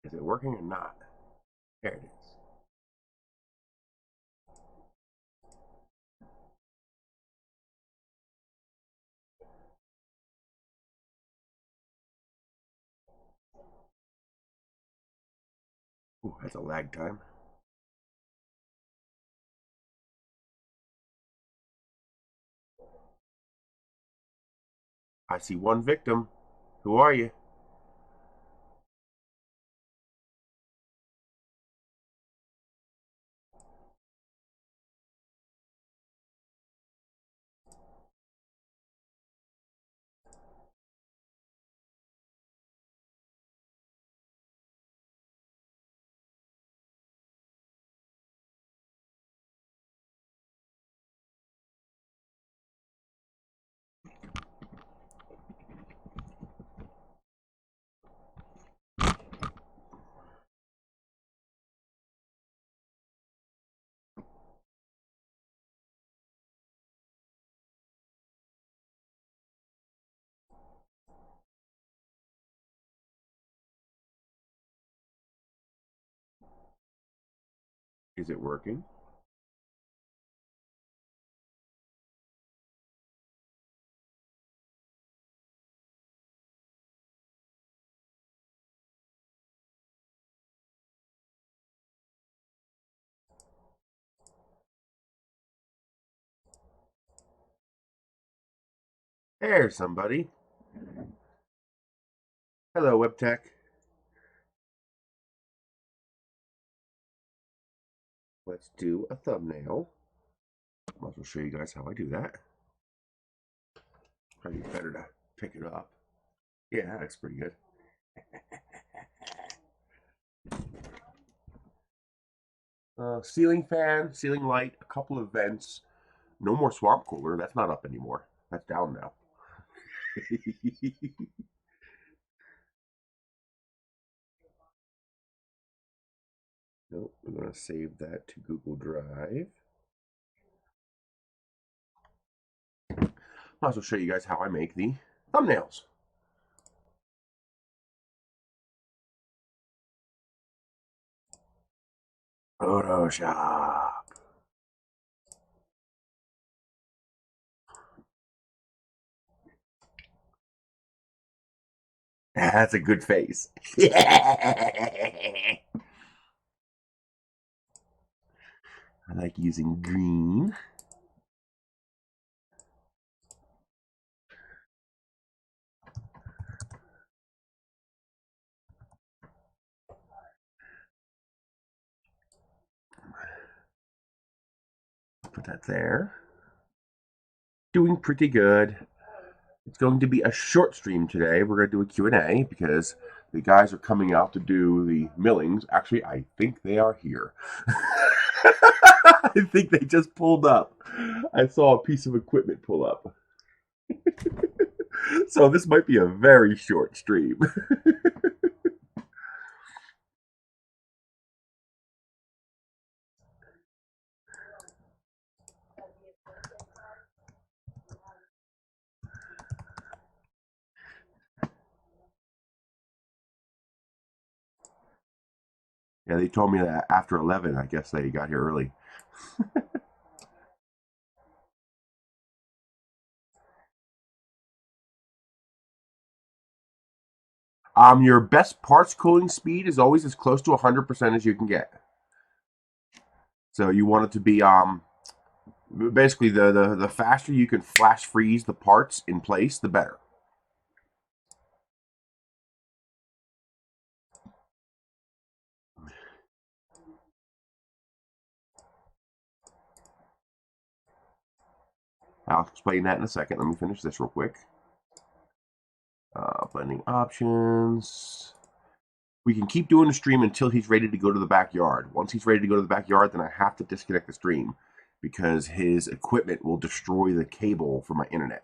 Is it working or not? There it is. Ooh, that's a lag time. I see one victim. Who are you? Is it working? There's somebody. Hello, WebTech. Let's do a thumbnail. Might as well show you guys how I do that. Probably better to pick it up. Yeah, that's pretty good. Ceiling fan, ceiling light, a couple of vents. No more swamp cooler. That's not up anymore. That's down now. Nope, we're going to save that to Google Drive. I'll also show you guys how I make the thumbnails. Photoshop. That's a good face. I like using green. Put that there. Doing pretty good. It's going to be a short stream today. We're going to do a Q&A because the guys are coming out to do the millings. Actually, I think they are here. I think they just pulled up. I saw a piece of equipment pull up. So this might be a very short stream. Yeah, they told me that after 11, I guess they got here early. Your best parts cooling speed is always as close to 100% as you can get. So you want it to be basically the faster you can flash freeze the parts in place, the better. I'll explain that in a second. Let me finish this real quick. Blending options. We can keep doing the stream until he's ready to go to the backyard. Once he's ready to go to the backyard, then I have to disconnect the stream because his equipment will destroy the cable for my internet.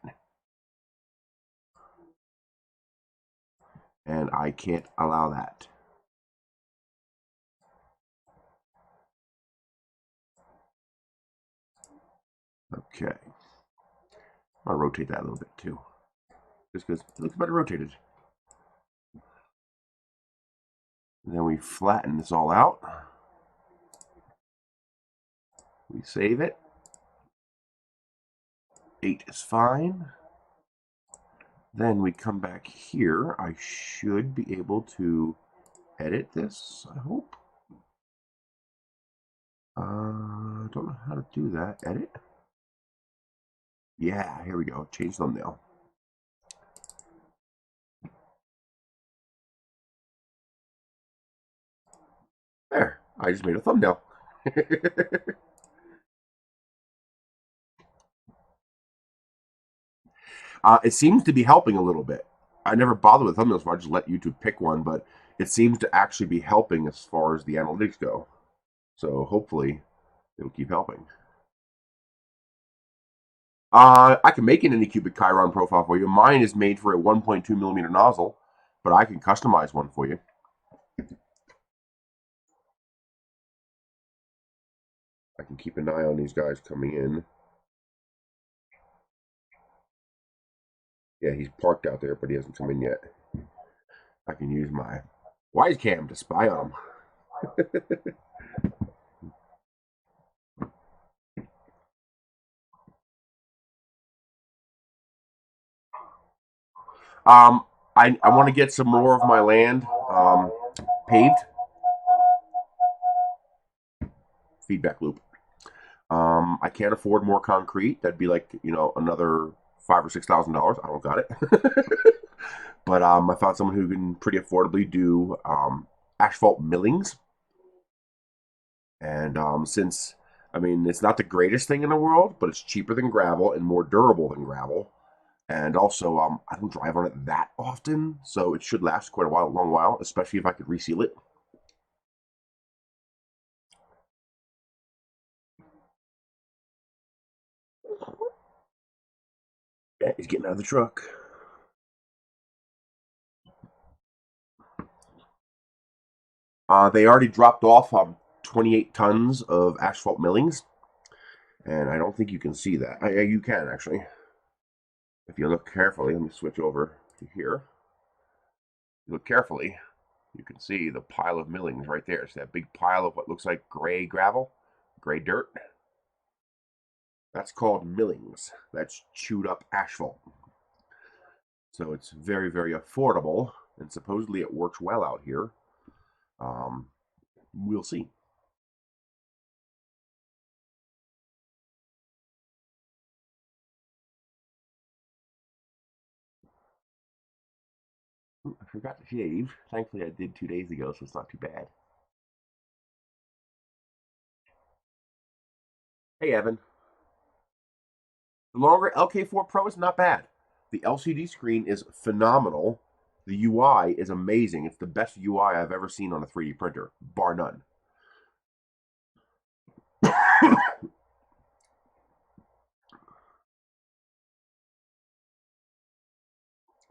And I can't allow that. Okay. I'll rotate that a little bit too. Just because it looks better rotated. And then we flatten this all out. We save it. 8 is fine. Then we come back here. I should be able to edit this, I hope. Don't know how to do that. Edit? Yeah, here we go. Change thumbnail. There, I just made a thumbnail. It seems to be helping a little bit. I never bother with thumbnails, so I just let YouTube pick one, but it seems to actually be helping as far as the analytics go. So hopefully it'll keep helping. I can make an Anycubic Chiron profile for you. Mine is made for a 1.2 millimeter nozzle, but I can customize one for you. I can keep an eye on these guys coming in. Yeah, he's parked out there, but he hasn't come in yet. I can use my wise cam to spy on him. I want to get some more of my land paved. Feedback loop. I can't afford more concrete. That'd be like, another $5,000 or $6,000. I don't got it. But I found someone who can pretty affordably do asphalt millings. And since, it's not the greatest thing in the world, but it's cheaper than gravel and more durable than gravel. And also, I don't drive on it that often, so it should last quite a long while, especially if I could reseal it. Yeah, he's getting out of the truck. They already dropped off 28 tons of asphalt millings, and I don't think you can see that. You can, actually. If you look carefully, let me switch over to here. If you look carefully, you can see the pile of millings right there. It's that big pile of what looks like gray gravel, gray dirt. That's called millings. That's chewed up asphalt. So it's very, very affordable, and supposedly it works well out here. We'll see. I forgot to shave. Thankfully, I did 2 days ago, so it's not too bad. Hey, Evan. The longer LK4 Pro is not bad. The LCD screen is phenomenal. The UI is amazing. It's the best UI I've ever seen on a 3D printer, bar none.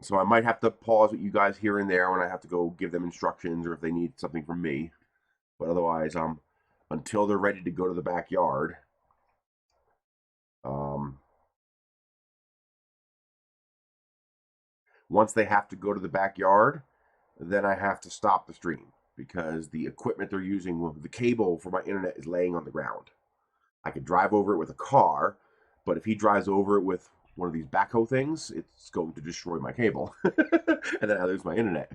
So I might have to pause with you guys here and there when I have to go give them instructions or if they need something from me. But otherwise, until they're ready to go to the backyard, once they have to go to the backyard, then I have to stop the stream because the equipment they're using, the cable for my internet is laying on the ground. I could drive over it with a car, but if he drives over it with one of these backhoe things, it's going to destroy my cable, and then I lose my internet.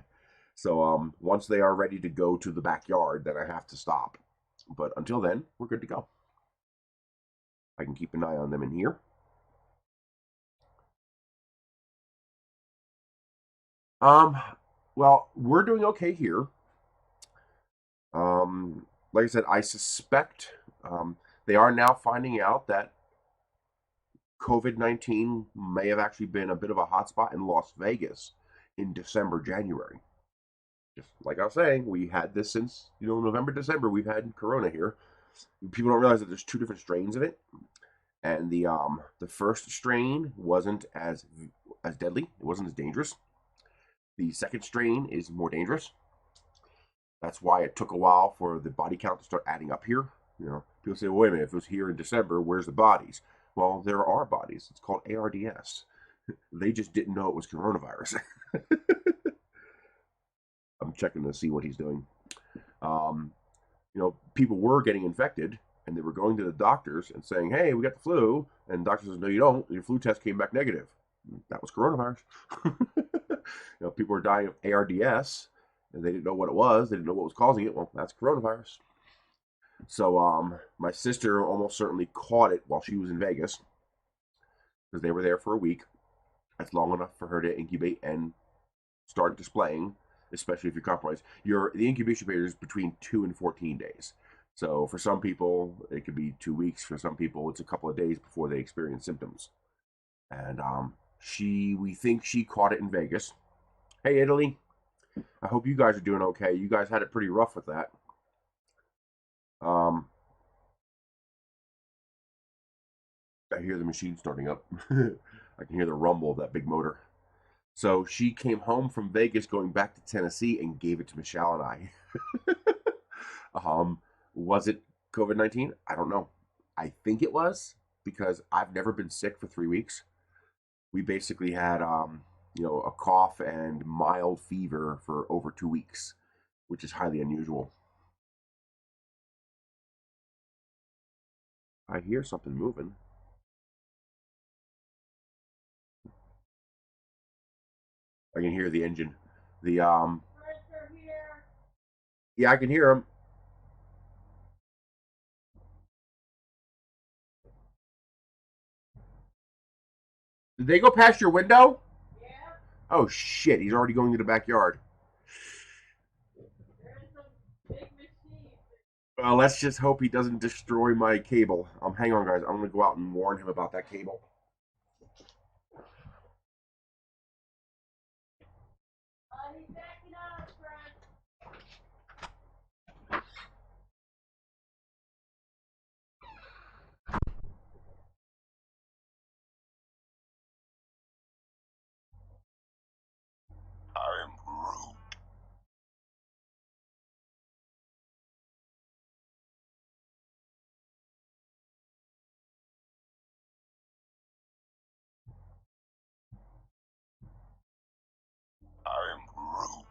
So once they are ready to go to the backyard, then I have to stop. But until then, we're good to go. I can keep an eye on them in here. Well, we're doing okay here. Like I said, I suspect they are now finding out that COVID-19 may have actually been a bit of a hotspot in Las Vegas in December, January. Just like I was saying, we had this since November, December. We've had Corona here. People don't realize that there's 2 different strains of it, and the first strain wasn't as deadly. It wasn't as dangerous. The second strain is more dangerous. That's why it took a while for the body count to start adding up here. People say, well, wait a minute, if it was here in December, where's the bodies? Well, there are bodies. It's called ARDS. They just didn't know it was coronavirus. I'm checking to see what he's doing. Um, people were getting infected and they were going to the doctors and saying, "Hey, we got the flu," and the doctor says, "No, you don't. Your flu test came back negative." That was coronavirus. People were dying of ARDS and they didn't know what it was. They didn't know what was causing it. Well, that's coronavirus. So, my sister almost certainly caught it while she was in Vegas because they were there for a week. That's long enough for her to incubate and start displaying, especially if you're compromised. The incubation period is between 2 and 14 days. So for some people, it could be 2 weeks. For some people, it's a couple of days before they experience symptoms. And we think she caught it in Vegas. Hey, Italy, I hope you guys are doing okay. You guys had it pretty rough with that. Um, I hear the machine starting up. I can hear the rumble of that big motor. So she came home from Vegas going back to Tennessee and gave it to Michelle and I. Was it COVID-19? I don't know. I think it was because I've never been sick for 3 weeks. We basically had, a cough and mild fever for over 2 weeks, which is highly unusual. I hear something moving. I can hear the engine. The Yeah, I can hear them. Did they go past your window? Oh shit! He's already going to the backyard. Well, let's just hope he doesn't destroy my cable. Hang on, guys. I'm gonna go out and warn him about that cable. I am Groot. I am Groot.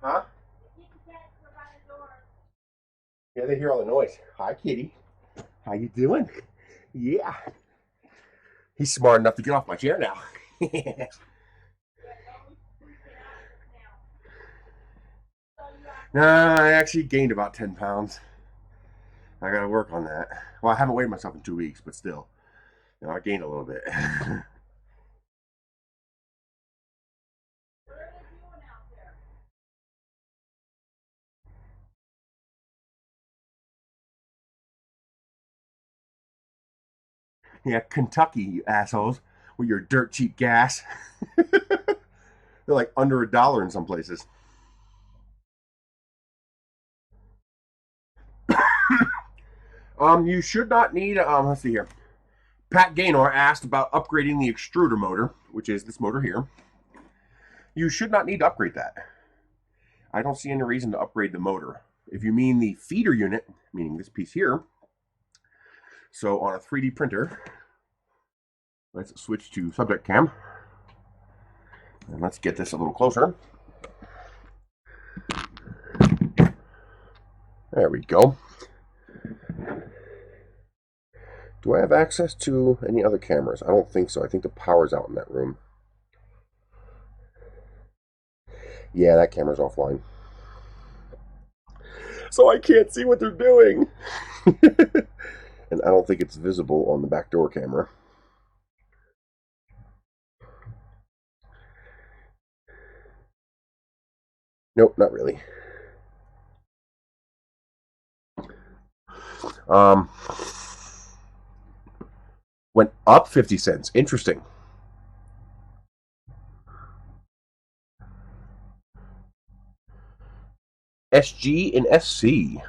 Huh? Yeah, they hear all the noise. Hi, kitty. How you doing? Yeah. He's smart enough to get off my chair now. No, I actually gained about 10 pounds. I gotta work on that. Well, I haven't weighed myself in 2 weeks, but still. I gained a little bit. Yeah, Kentucky, you assholes, with your dirt cheap gas. They're like under $1 in some places. You should not need. Let's see here. Pat Gaynor asked about upgrading the extruder motor, which is this motor here. You should not need to upgrade that. I don't see any reason to upgrade the motor. If you mean the feeder unit, meaning this piece here, so on a 3D printer, let's switch to subject cam. And let's get this a little closer. There we go. Do I have access to any other cameras? I don't think so. I think the power's out in that room. Yeah, that camera's offline. So I can't see what they're doing. And I don't think it's visible on the backdoor camera. Nope, not really. Went up 50 cents. Interesting. SG and SC.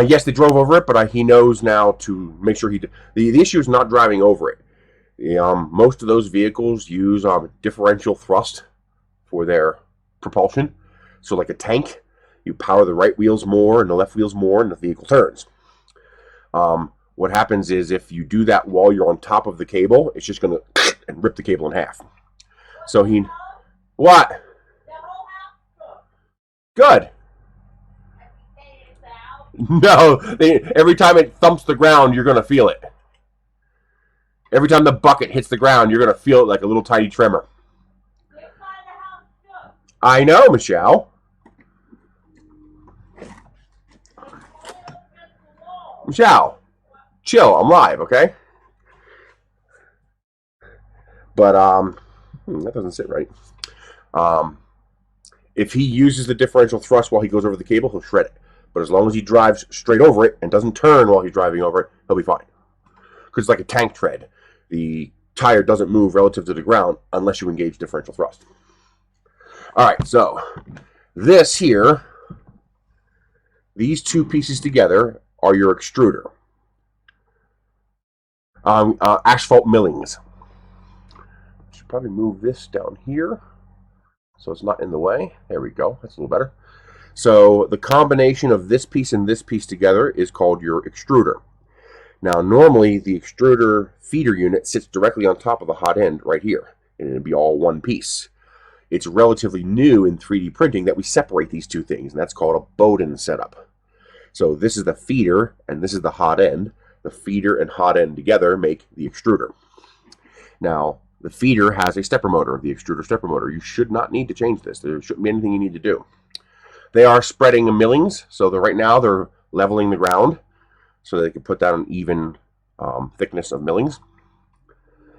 Yes, they drove over it, but he knows now to make sure the issue is not driving over it. Most of those vehicles use differential thrust for their propulsion. So like a tank, you power the right wheels more and the left wheels more, and the vehicle turns. What happens is if you do that while you're on top of the cable, it's just going to and rip the cable in half. So he... What? Good. No, every time it thumps the ground, you're going to feel it. Every time the bucket hits the ground, you're going to feel it like a little tiny tremor. I know, Michelle. Michelle, chill. I'm live, okay? But that doesn't sit right. If he uses the differential thrust while he goes over the cable, he'll shred it. But as long as he drives straight over it and doesn't turn while he's driving over it, he'll be fine. Because it's like a tank tread. The tire doesn't move relative to the ground unless you engage differential thrust. All right, so this here, these two pieces together are your extruder. Asphalt millings. Should probably move this down here so it's not in the way. There we go. That's a little better. So the combination of this piece and this piece together is called your extruder. Now, normally the extruder feeder unit sits directly on top of the hot end right here, and it'd be all one piece. It's relatively new in 3D printing that we separate these two things, and that's called a Bowden setup. So this is the feeder, and this is the hot end. The feeder and hot end together make the extruder. Now, the feeder has a stepper motor, the extruder stepper motor. You should not need to change this. There shouldn't be anything you need to do. They are spreading millings, so right now they're leveling the ground so they can put down an even thickness of millings.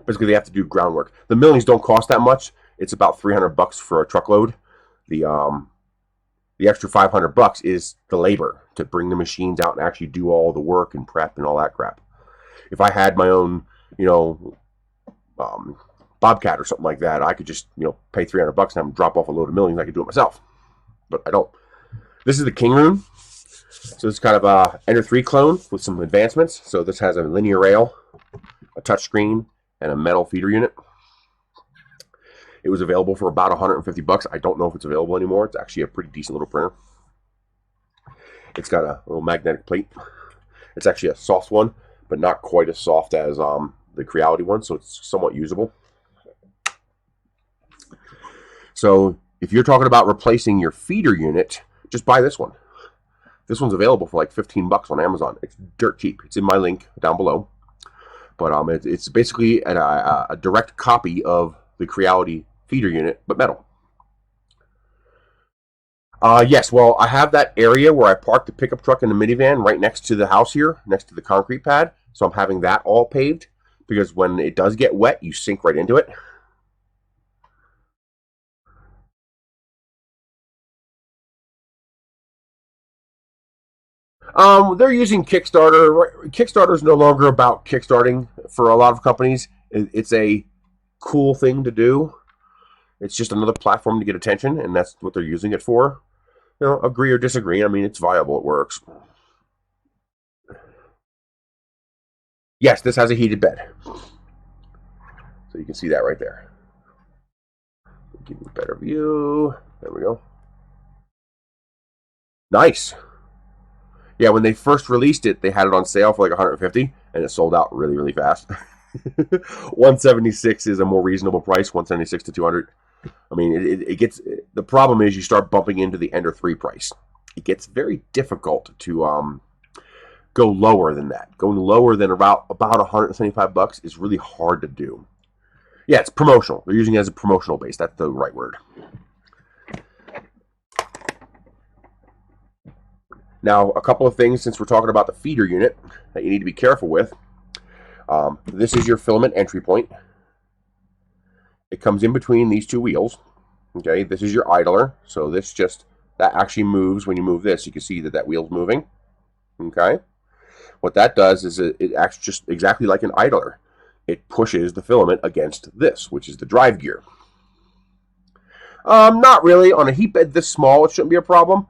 Basically, they have to do groundwork. The millings don't cost that much. It's about $300 for a truckload. The extra $500 is the labor to bring the machines out and actually do all the work and prep and all that crap. If I had my own, Bobcat or something like that, I could just, pay $300 and have them drop off a load of millings. I could do it myself, but I don't. This is the King Rune. So it's kind of a Ender 3 clone with some advancements. So this has a linear rail, a touchscreen, and a metal feeder unit. It was available for about $150. I don't know if it's available anymore. It's actually a pretty decent little printer. It's got a little magnetic plate. It's actually a soft one, but not quite as soft as the Creality one, so it's somewhat usable. So If you're talking about replacing your feeder unit, just buy this one. This one's available for like 15 bucks on Amazon. It's dirt cheap. It's in my link down below. But it's basically a direct copy of the Creality feeder unit, but metal. Yes, well, I have that area where I parked the pickup truck and the minivan right next to the house here, next to the concrete pad. So I'm having that all paved because when it does get wet, you sink right into it. They're using Kickstarter. Kickstarter is no longer about kickstarting for a lot of companies. It's a cool thing to do. It's just another platform to get attention, and that's what they're using it for. You know, agree or disagree. I mean, it's viable. It works. Yes, this has a heated bed. So you can see that right there. Give you a better view. There we go. Nice. Yeah, when they first released it, they had it on sale for like 150, and it sold out really, really fast. 176 is a more reasonable price. 176 to 200. I mean, it gets. The problem is you start bumping into the Ender 3 price. It gets very difficult to go lower than that. Going lower than about 175 bucks is really hard to do. Yeah, it's promotional. They're using it as a promotional base. That's the right word. Now, a couple of things since we're talking about the feeder unit that you need to be careful with. This is your filament entry point. It comes in between these two wheels. Okay, this is your idler. So this that actually moves when you move this. You can see that wheel's moving. Okay. What that does is it acts just exactly like an idler. It pushes the filament against this, which is the drive gear. Not really. On a heat bed this small, it shouldn't be a problem.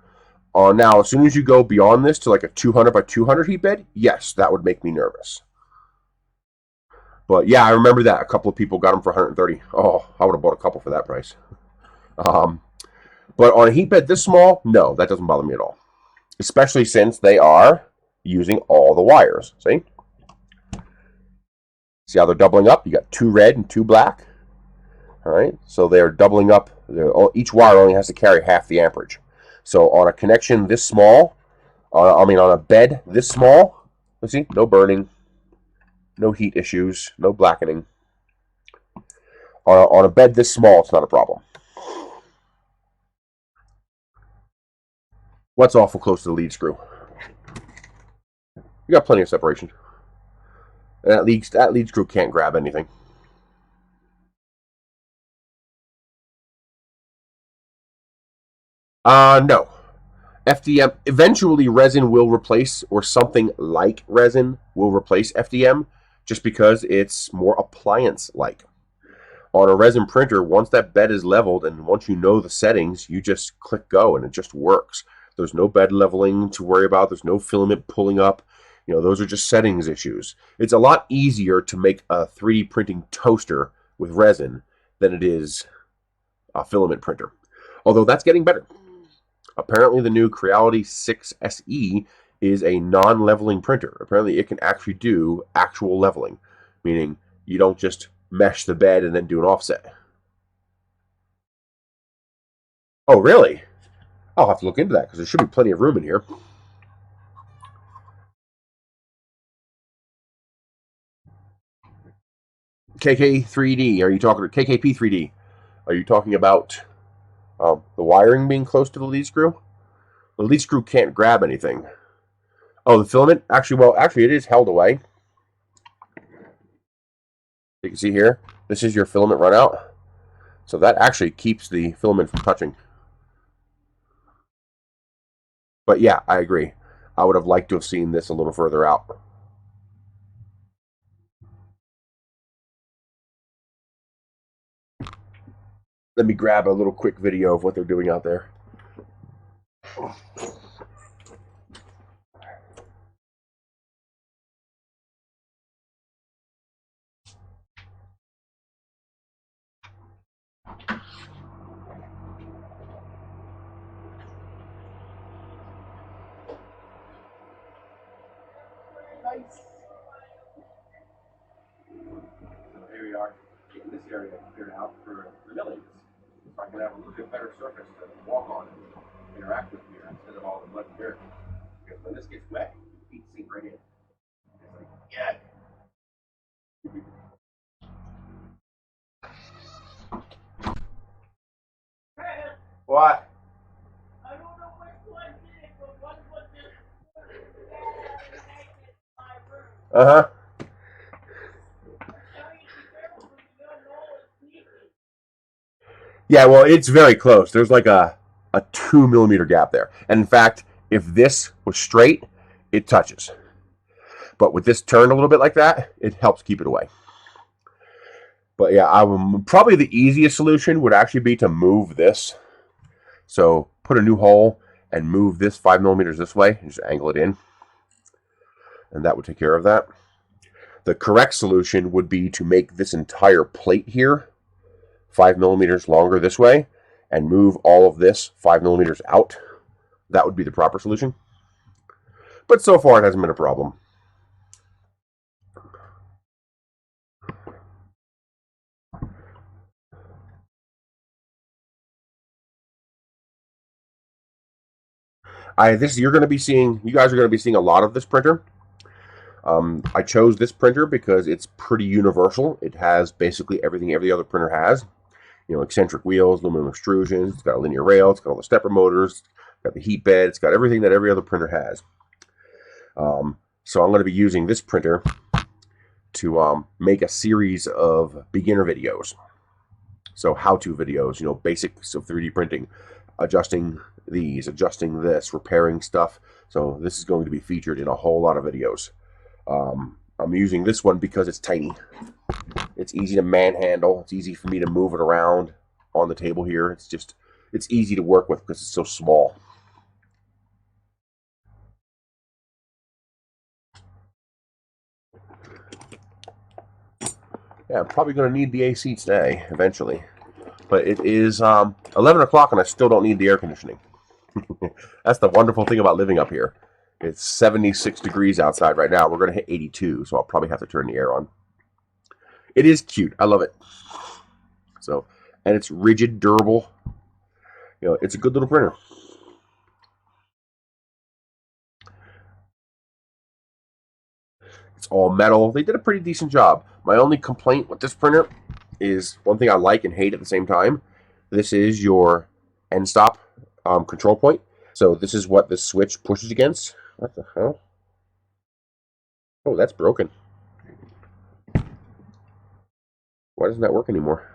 Now, as soon as you go beyond this to like a 200 by 200 heat bed, yes, that would make me nervous. But yeah, I remember that. A couple of people got them for 130. Oh, I would have bought a couple for that price. But on a heat bed this small, no, that doesn't bother me at all. Especially since they are using all the wires. See? See how they're doubling up? You got 2 red and 2 black. All right, so they're doubling up. Each wire only has to carry half the amperage. So on a connection this small, on a bed this small, let's see, no burning, no heat issues, no blackening. On a bed this small, it's not a problem. What's awful close to the lead screw? You got plenty of separation. And that lead screw can't grab anything. No. FDM, eventually resin will replace, or something like resin will replace FDM, just because it's more appliance-like. On a resin printer, once that bed is leveled and once you know the settings, you just click go and it just works. There's no bed leveling to worry about. There's no filament pulling up. You know, those are just settings issues. It's a lot easier to make a 3D printing toaster with resin than it is a filament printer. Although that's getting better. Apparently the new Creality 6 SE is a non-leveling printer. Apparently it can actually do actual leveling, meaning you don't just mesh the bed and then do an offset. Oh, really? I'll have to look into that because there should be plenty of room in here. KK3D, are you talking KKP3D? Are you talking about the wiring being close to the lead screw? The lead screw can't grab anything. Oh, the filament? Actually, it is held away. You can see here, this is your filament run out. So that actually keeps the filament from touching. But yeah, I agree. I would have liked to have seen this a little further out. Let me grab a little quick video of what they're doing out there. Nice. So here we are, getting this area cleared out for the millings. Right I'm gonna have a little bit better surface to walk on and interact with here instead of all the mud and dirt. Because when this gets wet, feet sink right in. It's like, yeah. What? I don't know which one did it, but one was this. Uh-huh. Yeah, well, it's very close. There's like a 2 millimeter gap there. And in fact, if this was straight, it touches. But with this turned a little bit like that, it helps keep it away. But yeah, probably the easiest solution would actually be to move this. So put a new hole and move this 5 millimeters this way and just angle it in. And that would take care of that. The correct solution would be to make this entire plate here 5 millimeters longer this way and move all of this 5 millimeters out. That would be the proper solution. But so far it hasn't been a problem. You guys are going to be seeing a lot of this printer. I chose this printer because it's pretty universal. It has basically everything every other printer has. You know, eccentric wheels, aluminum extrusions, it's got a linear rail, it's got all the stepper motors, it's got the heat bed, it's got everything that every other printer has. So I'm going to be using this printer to make a series of beginner videos. So how-to videos, you know, basics of 3D printing, adjusting these, adjusting this, repairing stuff. So this is going to be featured in a whole lot of videos. I'm using this one because it's tiny. It's easy to manhandle. It's easy for me to move it around on the table here. It's easy to work with because it's so small. Yeah, I'm probably going to need the AC today, eventually. But it is 11 o'clock and I still don't need the air conditioning. That's the wonderful thing about living up here. It's 76 degrees outside right now. We're going to hit 82, so I'll probably have to turn the air on. It is cute. I love it. So, and it's rigid, durable. You know, it's a good little printer. It's all metal. They did a pretty decent job. My only complaint with this printer is one thing I like and hate at the same time. This is your end stop control point. So this is what the switch pushes against. What the hell? Oh, that's broken. Why doesn't that work anymore?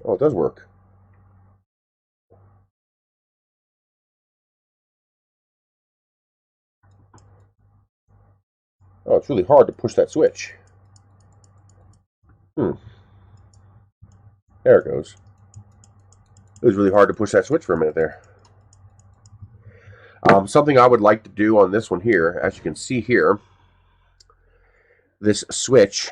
Oh, it does work. Oh, it's really hard to push that switch. There it goes. It was really hard to push that switch for a minute there. Something I would like to do on this one here, as you can see here, this switch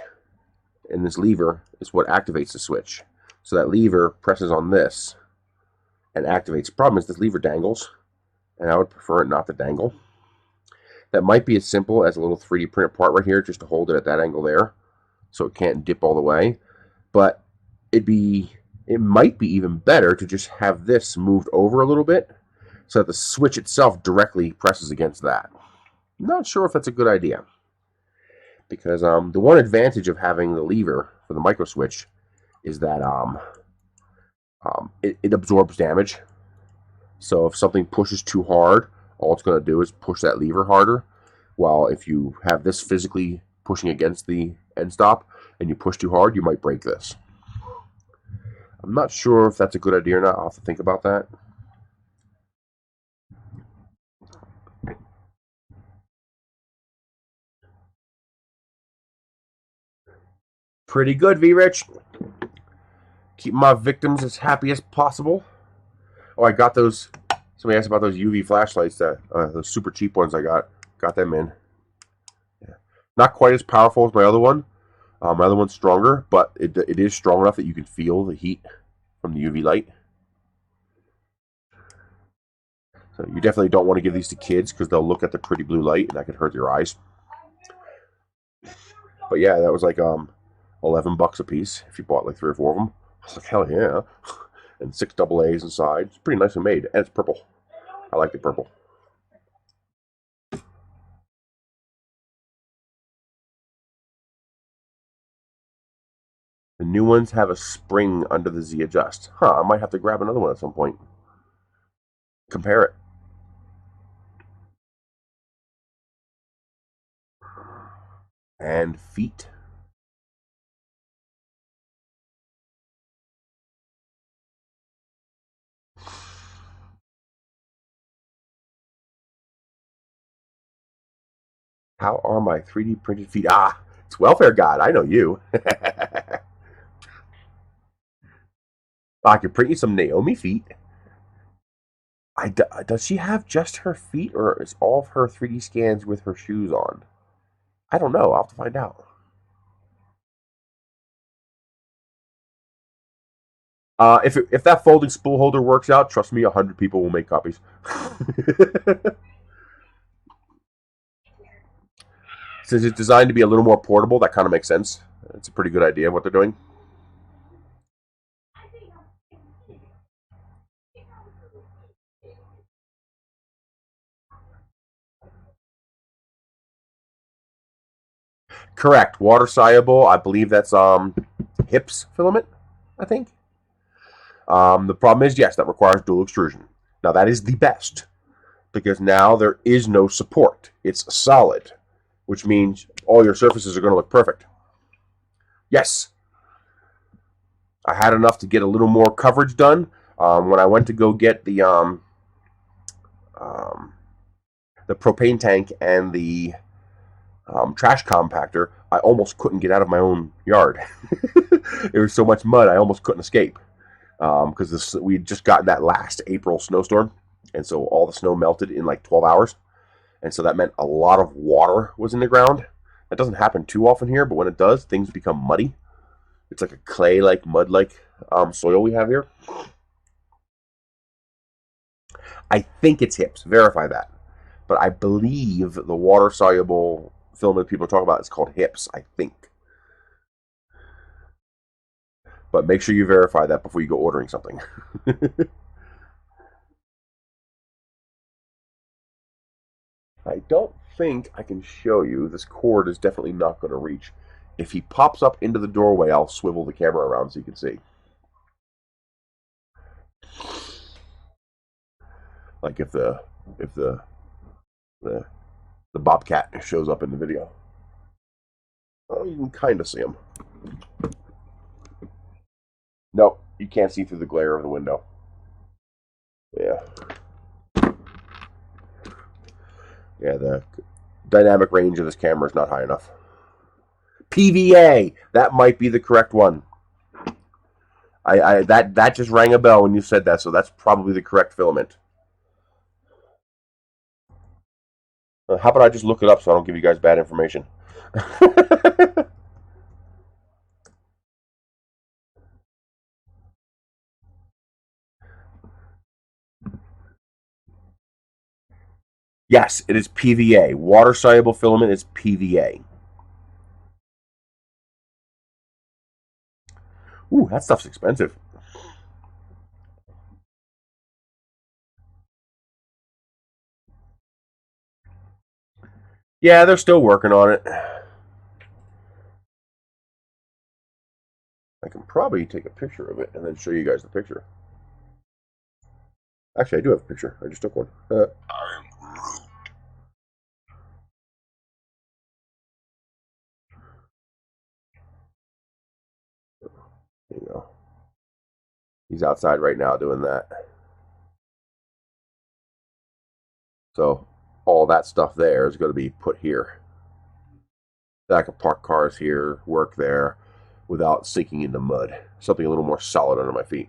and this lever is what activates the switch. So that lever presses on this and activates. The problem is this lever dangles, and I would prefer it not to dangle. That might be as simple as a little 3D printed part right here, just to hold it at that angle there, so it can't dip all the way. But it might be even better to just have this moved over a little bit, so that the switch itself directly presses against that. I'm not sure if that's a good idea, because the one advantage of having the lever for the micro switch is that it absorbs damage. So if something pushes too hard, all it's going to do is push that lever harder. While if you have this physically pushing against the end stop and you push too hard, you might break this. I'm not sure if that's a good idea or not. I'll have to think about that. Pretty good, V-Rich. Keep my victims as happy as possible. Oh, I got those. Somebody asked about those UV flashlights, those super cheap ones I got. Got them in. Yeah. Not quite as powerful as my other one. My other one's stronger, but it is strong enough that you can feel the heat from the UV light. So you definitely don't want to give these to kids because they'll look at the pretty blue light and that could hurt their eyes. But yeah, that was like $11 a piece if you bought like 3 or 4 of them. I was like, hell yeah. And 6 double A's inside. It's pretty nicely made. And it's purple. I like the purple. The new ones have a spring under the Z Adjust. Huh, I might have to grab another one at some point. Compare it. And feet. How are my 3D printed feet? Ah, it's Welfare God. I know you. I could print you some Naomi feet. Does she have just her feet, or is all of her 3D scans with her shoes on? I don't know. I'll have to find out. If that folding spool holder works out, trust me, 100 people will make copies. Since it's designed to be a little more portable, that kind of makes sense. It's a pretty good idea of what they're doing. Correct. Water soluble. I believe that's hips filament, I think. The problem is, yes, that requires dual extrusion. Now that is the best because now there is no support. It's solid, which means all your surfaces are going to look perfect. Yes, I had enough to get a little more coverage done. When I went to go get the propane tank and the trash compactor, I almost couldn't get out of my own yard. There was so much mud, I almost couldn't escape. Because we had just gotten that last April snowstorm, and so all the snow melted in like 12 hours. And so that meant a lot of water was in the ground. That doesn't happen too often here, but when it does, things become muddy. It's like a clay-like, mud-like soil we have here. I think it's hips. Verify that. But I believe the water-soluble filament people are talking about is called hips, I think. But make sure you verify that before you go ordering something. I don't think I can show you. This cord is definitely not going to reach. If he pops up into the doorway, I'll swivel the camera around so you can see. Like if the the bobcat shows up in the video. Oh, you can kind of see him. No, you can't see through the glare of the window. Yeah. Yeah, the dynamic range of this camera is not high enough. PVA! That might be the correct one. That just rang a bell when you said that, so that's probably the correct filament. How about I just look it up so I don't give you guys bad information? Yes, it is PVA. Water soluble filament is PVA. Ooh, that stuff's expensive. Yeah, they're still working on it. I can probably take a picture of it and then show you guys the picture. Actually, I do have a picture. I just took one. There you go. He's outside right now doing that. So all that stuff there is going to be put here. I can park cars here, work there, without sinking into mud. Something a little more solid under my feet.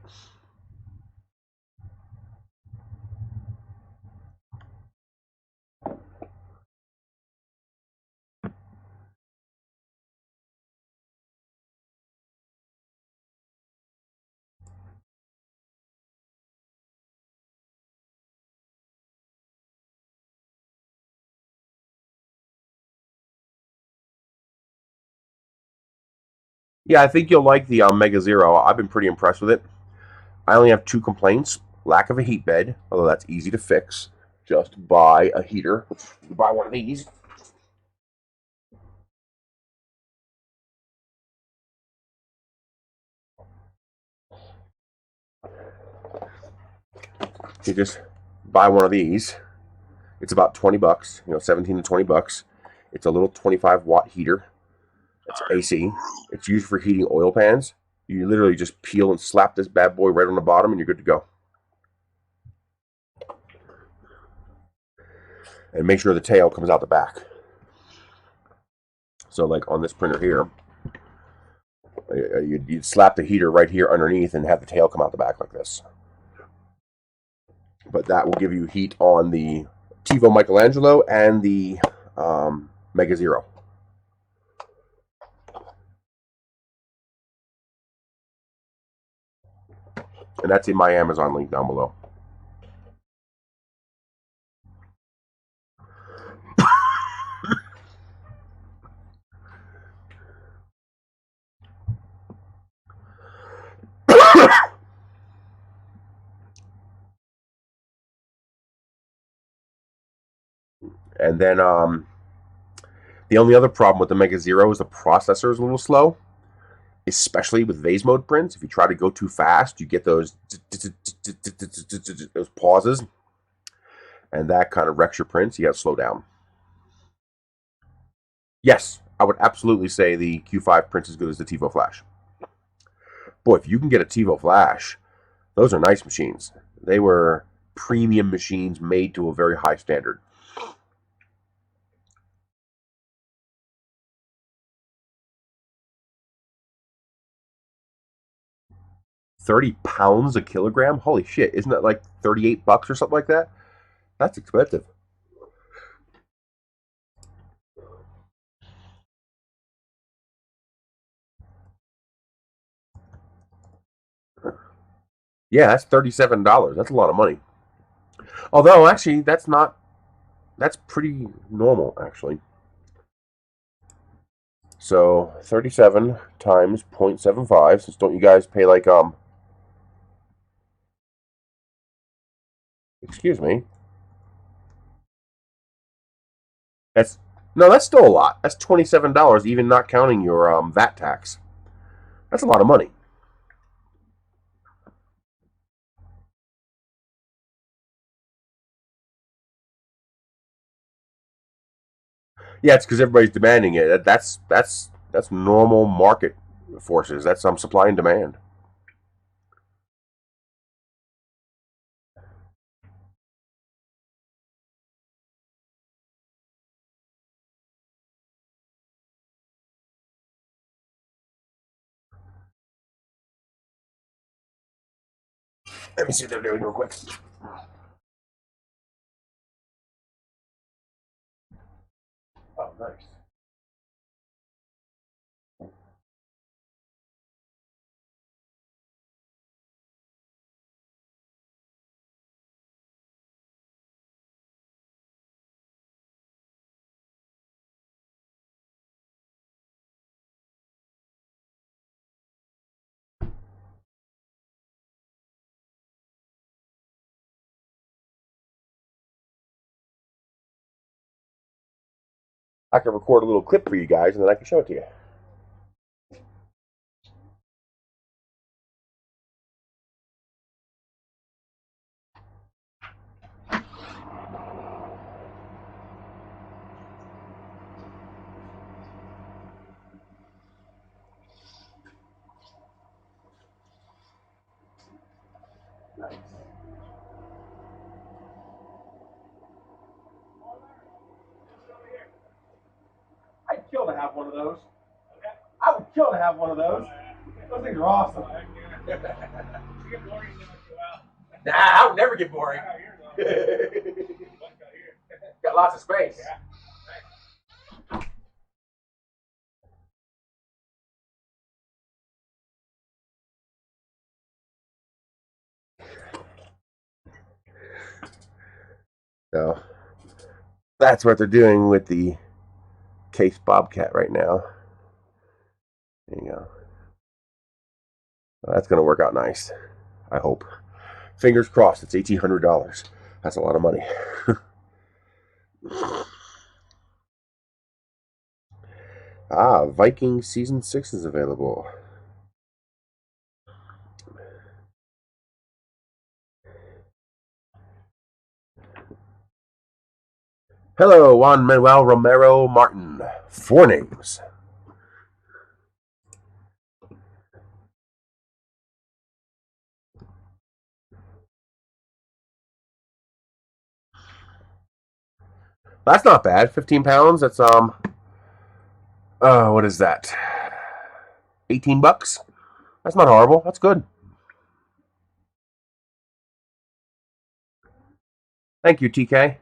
Yeah, I think you'll like the Mega Zero. I've been pretty impressed with it. I only have two complaints: lack of a heat bed, although that's easy to fix. Just buy a heater. You buy one of these. You just buy one of these. It's about 20 bucks, 17 to 20 bucks. It's a little 25-watt heater. It's AC. It's used for heating oil pans. You literally just peel and slap this bad boy right on the bottom and you're good to go. And make sure the tail comes out the back. So like on this printer here, you'd slap the heater right here underneath and have the tail come out the back like this. But that will give you heat on the Tivo Michelangelo and the Mega Zero. And that's in my Amazon link down below. And then the only other problem with the Mega Zero is the processor is a little slow, especially with vase mode prints. If you try to go too fast, you get those pauses, and that kind of wrecks your prints. You got to slow down. Yes, I would absolutely say the Q5 prints as good as the TiVo Flash. Boy, if you can get a TiVo Flash, those are nice machines. They were premium machines made to a very high standard. £30 a kilogram? Holy shit, isn't that like 38 bucks or something like that? That's expensive. Yeah, that's $37. That's a lot of money. Although, actually, that's pretty normal, actually. So, 37 times 0.75, since don't you guys pay like, excuse me. That's still a lot. That's $27, even not counting your VAT tax. That's a lot of money. Yeah, it's because everybody's demanding it. That's normal market forces. That's supply and demand. Let me see what they're doing real quick. Oh, nice. I can record a little clip for you guys, and then I can show it to you. I'd kill to have one of those. I would kill to have one of those. Those things are awesome. Nah, I would never get boring. Got lots of space. So that's what they're doing with the Case Bobcat right now. There you go. That's going to work out nice, I hope. Fingers crossed. It's $1,800. That's a lot of money. Viking Season 6 is available. Hello, Juan Manuel Romero Martin. 4 names. That's not bad. 15 pounds. That's what is that? 18 bucks. That's not horrible. That's good. Thank you, TK.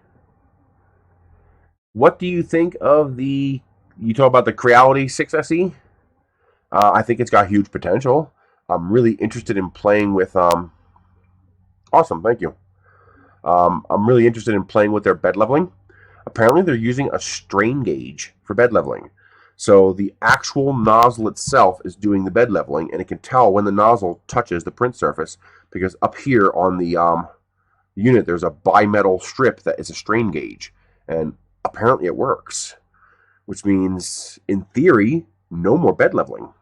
What do you think of the? You talk about the Creality 6SE. I think it's got huge potential. I'm really interested in playing with. Awesome, thank you. I'm really interested in playing with their bed leveling. Apparently, they're using a strain gauge for bed leveling. So the actual nozzle itself is doing the bed leveling, and it can tell when the nozzle touches the print surface because up here on the unit there's a bimetal strip that is a strain gauge, and apparently it works, which means in theory no more bed leveling.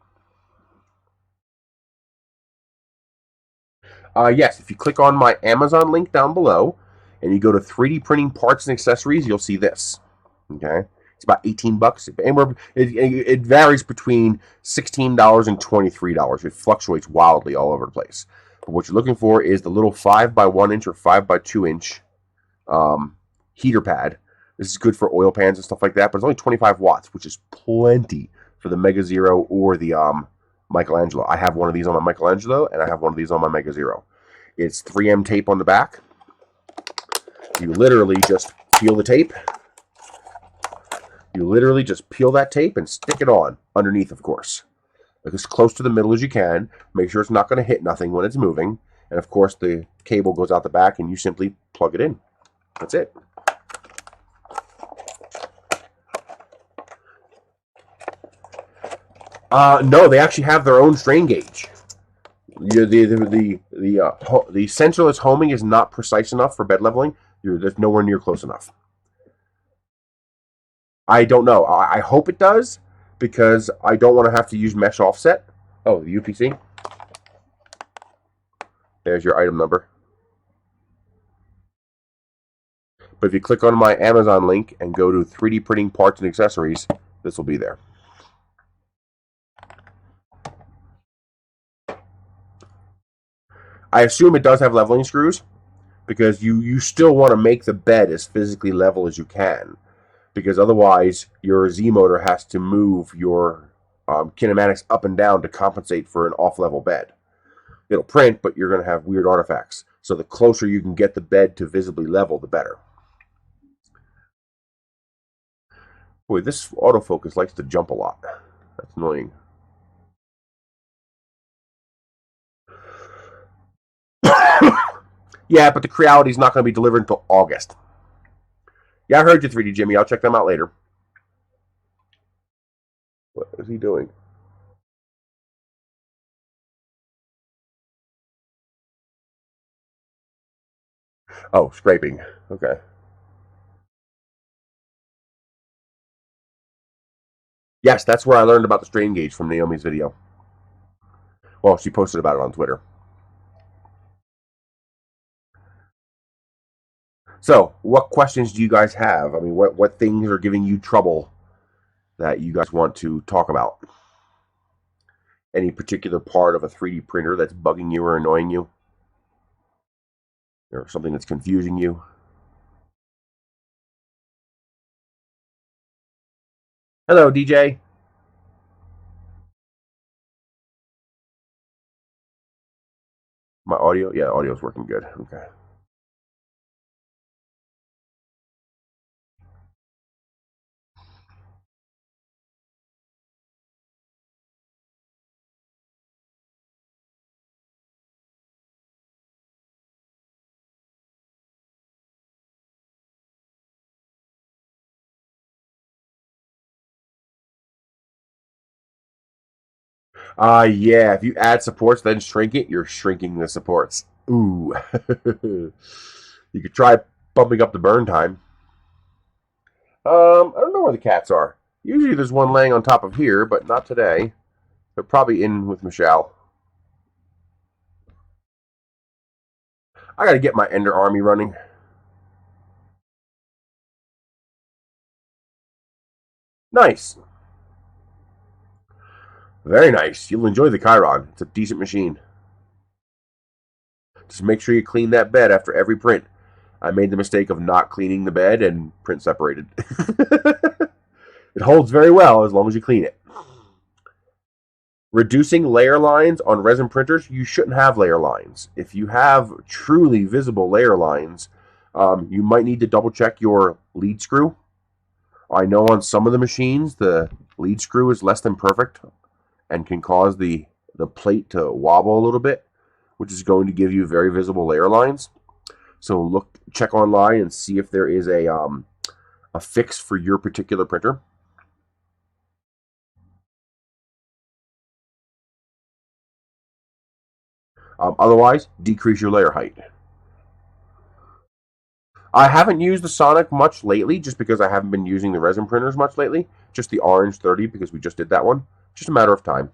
Yes, if you click on my Amazon link down below and you go to 3D printing parts and accessories, you'll see this. Okay, it's about 18 bucks. It varies between $16 and $23. It fluctuates wildly all over the place. But what you're looking for is the little 5x1 inch or 5x2 inch heater pad. This is good for oil pans and stuff like that, but it's only 25 watts, which is plenty for the Mega Zero or the Michelangelo. I have one of these on my Michelangelo, and I have one of these on my Mega Zero. It's 3M tape on the back. You literally just peel the tape. You literally just peel that tape and stick it on underneath, of course. Like as close to the middle as you can. Make sure it's not going to hit nothing when it's moving. And of course, the cable goes out the back, and you simply plug it in. That's it. No, they actually have their own strain gauge. The centerless homing is not precise enough for bed leveling. There's nowhere near close enough. I don't know. I hope it does because I don't want to have to use mesh offset. Oh, the UPC. There's your item number. But if you click on my Amazon link and go to 3D printing parts and accessories, this will be there. I assume it does have leveling screws because you still want to make the bed as physically level as you can, because otherwise your Z motor has to move your kinematics up and down to compensate for an off-level bed. It'll print, but you're going to have weird artifacts. So the closer you can get the bed to visibly level, the better. Boy, this autofocus likes to jump a lot. That's annoying. Yeah, but the Creality is not going to be delivered until August. Yeah, I heard you, 3D Jimmy. I'll check them out later. What is he doing? Oh, scraping. Okay. Yes, that's where I learned about the strain gauge from Naomi's video. Well, she posted about it on Twitter. So, what questions do you guys have? I mean, what things are giving you trouble that you guys want to talk about? Any particular part of a 3D printer that's bugging you or annoying you? Or something that's confusing you? Hello, DJ. My audio? Yeah, audio's working good. Okay. Yeah, if you add supports, then shrink it, you're shrinking the supports. Ooh. You could try bumping up the burn time. I don't know where the cats are. Usually there's one laying on top of here, but not today. They're probably in with Michelle. I gotta get my Ender Army running. Nice. Very nice. You'll enjoy the Chiron. It's a decent machine. Just make sure you clean that bed after every print. I made the mistake of not cleaning the bed and print separated. It holds very well as long as you clean it. Reducing layer lines on resin printers, you shouldn't have layer lines. If you have truly visible layer lines, you might need to double check your lead screw. I know on some of the machines the lead screw is less than perfect and can cause the plate to wobble a little bit, which is going to give you very visible layer lines. So check online and see if there is a fix for your particular printer. Otherwise, decrease your layer height. I haven't used the Sonic much lately, just because I haven't been using the resin printers much lately. Just the Orange 30, because we just did that one. Just a matter of time.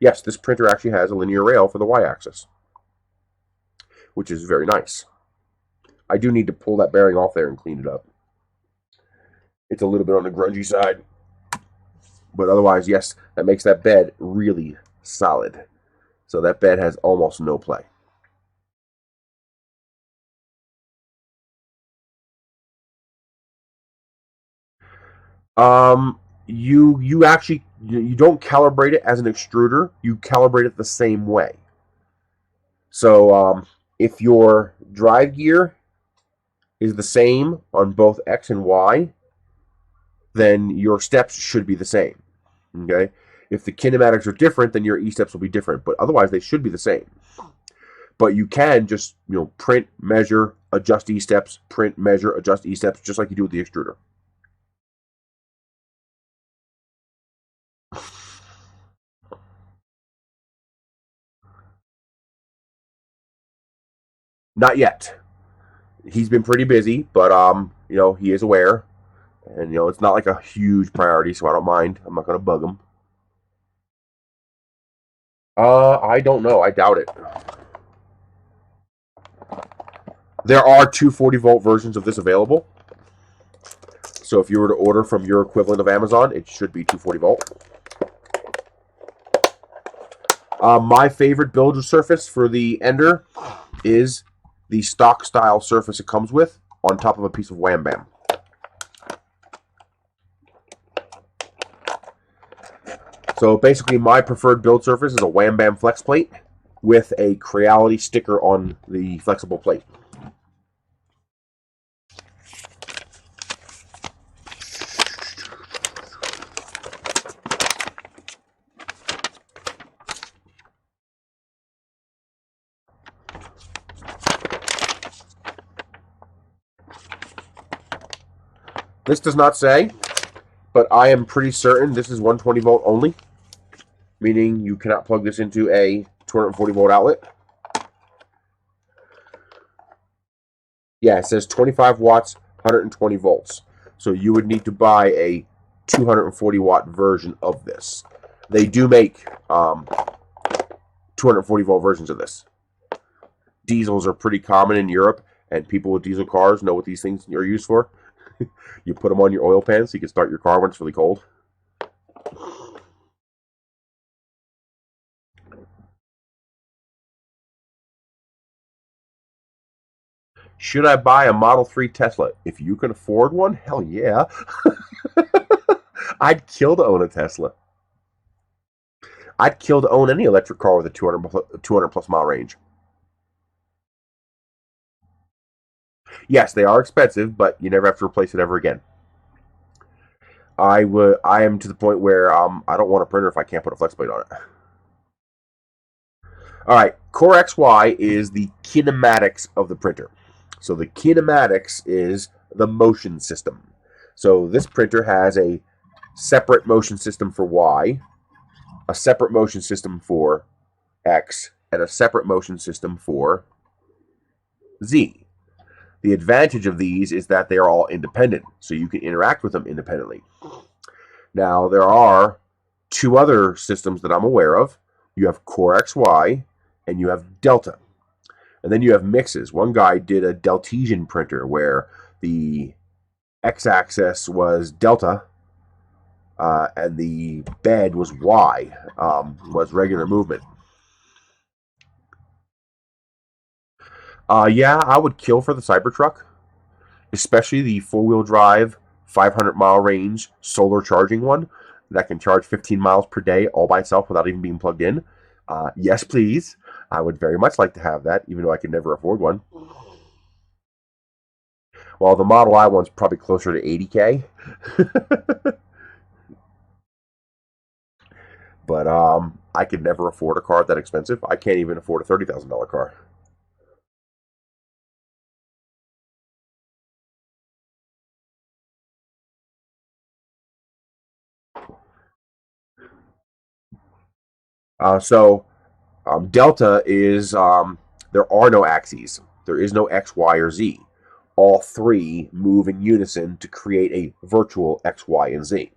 Yes, this printer actually has a linear rail for the Y-axis, which is very nice. I do need to pull that bearing off there and clean it up. It's a little bit on the grungy side. But otherwise, yes, that makes that bed really solid. So that bed has almost no play. You actually you don't calibrate it as an extruder. You calibrate it the same way. So if your drive gear is the same on both X and Y, then your steps should be the same. Okay? If the kinematics are different, then your E-steps will be different. But otherwise, they should be the same. But you can just print, measure, adjust E-steps, print, measure, adjust E-steps, just like you do with the extruder. Not yet. He's been pretty busy, but he is aware, and it's not like a huge priority, so I don't mind. I'm not gonna bug him. I don't know. I doubt it. There are 240-volt versions of this available. So if you were to order from your equivalent of Amazon, it should be 240-volt. My favorite build surface for the Ender is the stock style surface it comes with on top of a piece of Wham Bam. So basically my preferred build surface is a Wham Bam flex plate with a Creality sticker on the flexible plate. This does not say, but I am pretty certain this is 120 volt only, meaning you cannot plug this into a 240 volt outlet. Yeah, it says 25 watts, 120 volts. So you would need to buy a 240 watt version of this. They do make 240 volt versions of this. Diesels are pretty common in Europe, and people with diesel cars know what these things are used for. You put them on your oil pan so you can start your car when it's really cold. Should I buy a Model 3 Tesla? If you can afford one, hell yeah. I'd kill to own a Tesla. I'd kill to own any electric car with a 200 plus mile range. Yes, they are expensive, but you never have to replace it ever again. I am to the point where I don't want a printer if I can't put a flex plate on it. All right, Core XY is the kinematics of the printer. So the kinematics is the motion system. So this printer has a separate motion system for Y a separate motion system for X and a separate motion system for Z. The advantage of these is that they are all independent, so you can interact with them independently. Now, there are two other systems that I'm aware of. You have Core XY and you have Delta. And then you have mixes. One guy did a Deltesian printer where the x-axis was Delta and the bed was Y, was regular movement. Yeah, I would kill for the Cybertruck, especially the four-wheel drive, 500-mile range, solar charging one that can charge 15 miles per day all by itself without even being plugged in. Yes, please. I would very much like to have that, even though I could never afford one. Well, the Model I one's probably closer to 80K. But I could never afford a car that expensive. I can't even afford a $30,000 car. Delta is, there are no axes. There is no X, Y, or Z. All three move in unison to create a virtual X, Y, and Z.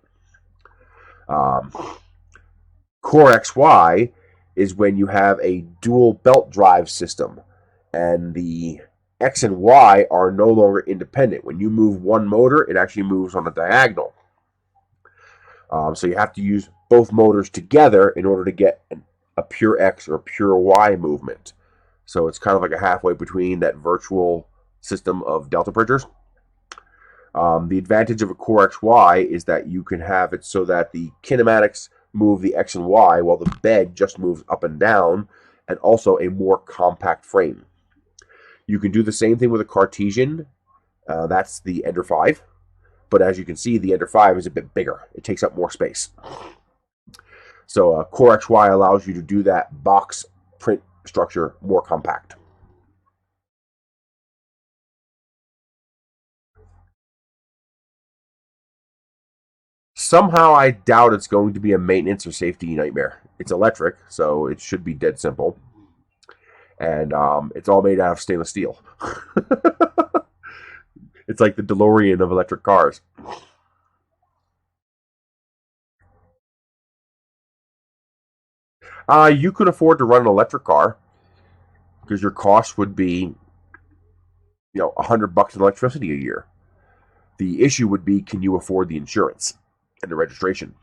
Core XY is when you have a dual belt drive system, and the X and Y are no longer independent. When you move one motor, it actually moves on a diagonal. So you have to use both motors together in order to get a pure X or pure Y movement. So it's kind of like a halfway between that virtual system of Delta printers. The advantage of a Core XY is that you can have it so that the kinematics move the X and Y while the bed just moves up and down, and also a more compact frame. You can do the same thing with a Cartesian. That's the Ender 5. But as you can see, the Ender 5 is a bit bigger. It takes up more space. So Core XY allows you to do that box print structure more compact. Somehow I doubt it's going to be a maintenance or safety nightmare. It's electric, so it should be dead simple. And it's all made out of stainless steel. It's like the DeLorean of electric cars. You could afford to run an electric car because your cost would be, $100 in electricity a year. The issue would be, can you afford the insurance and the registration?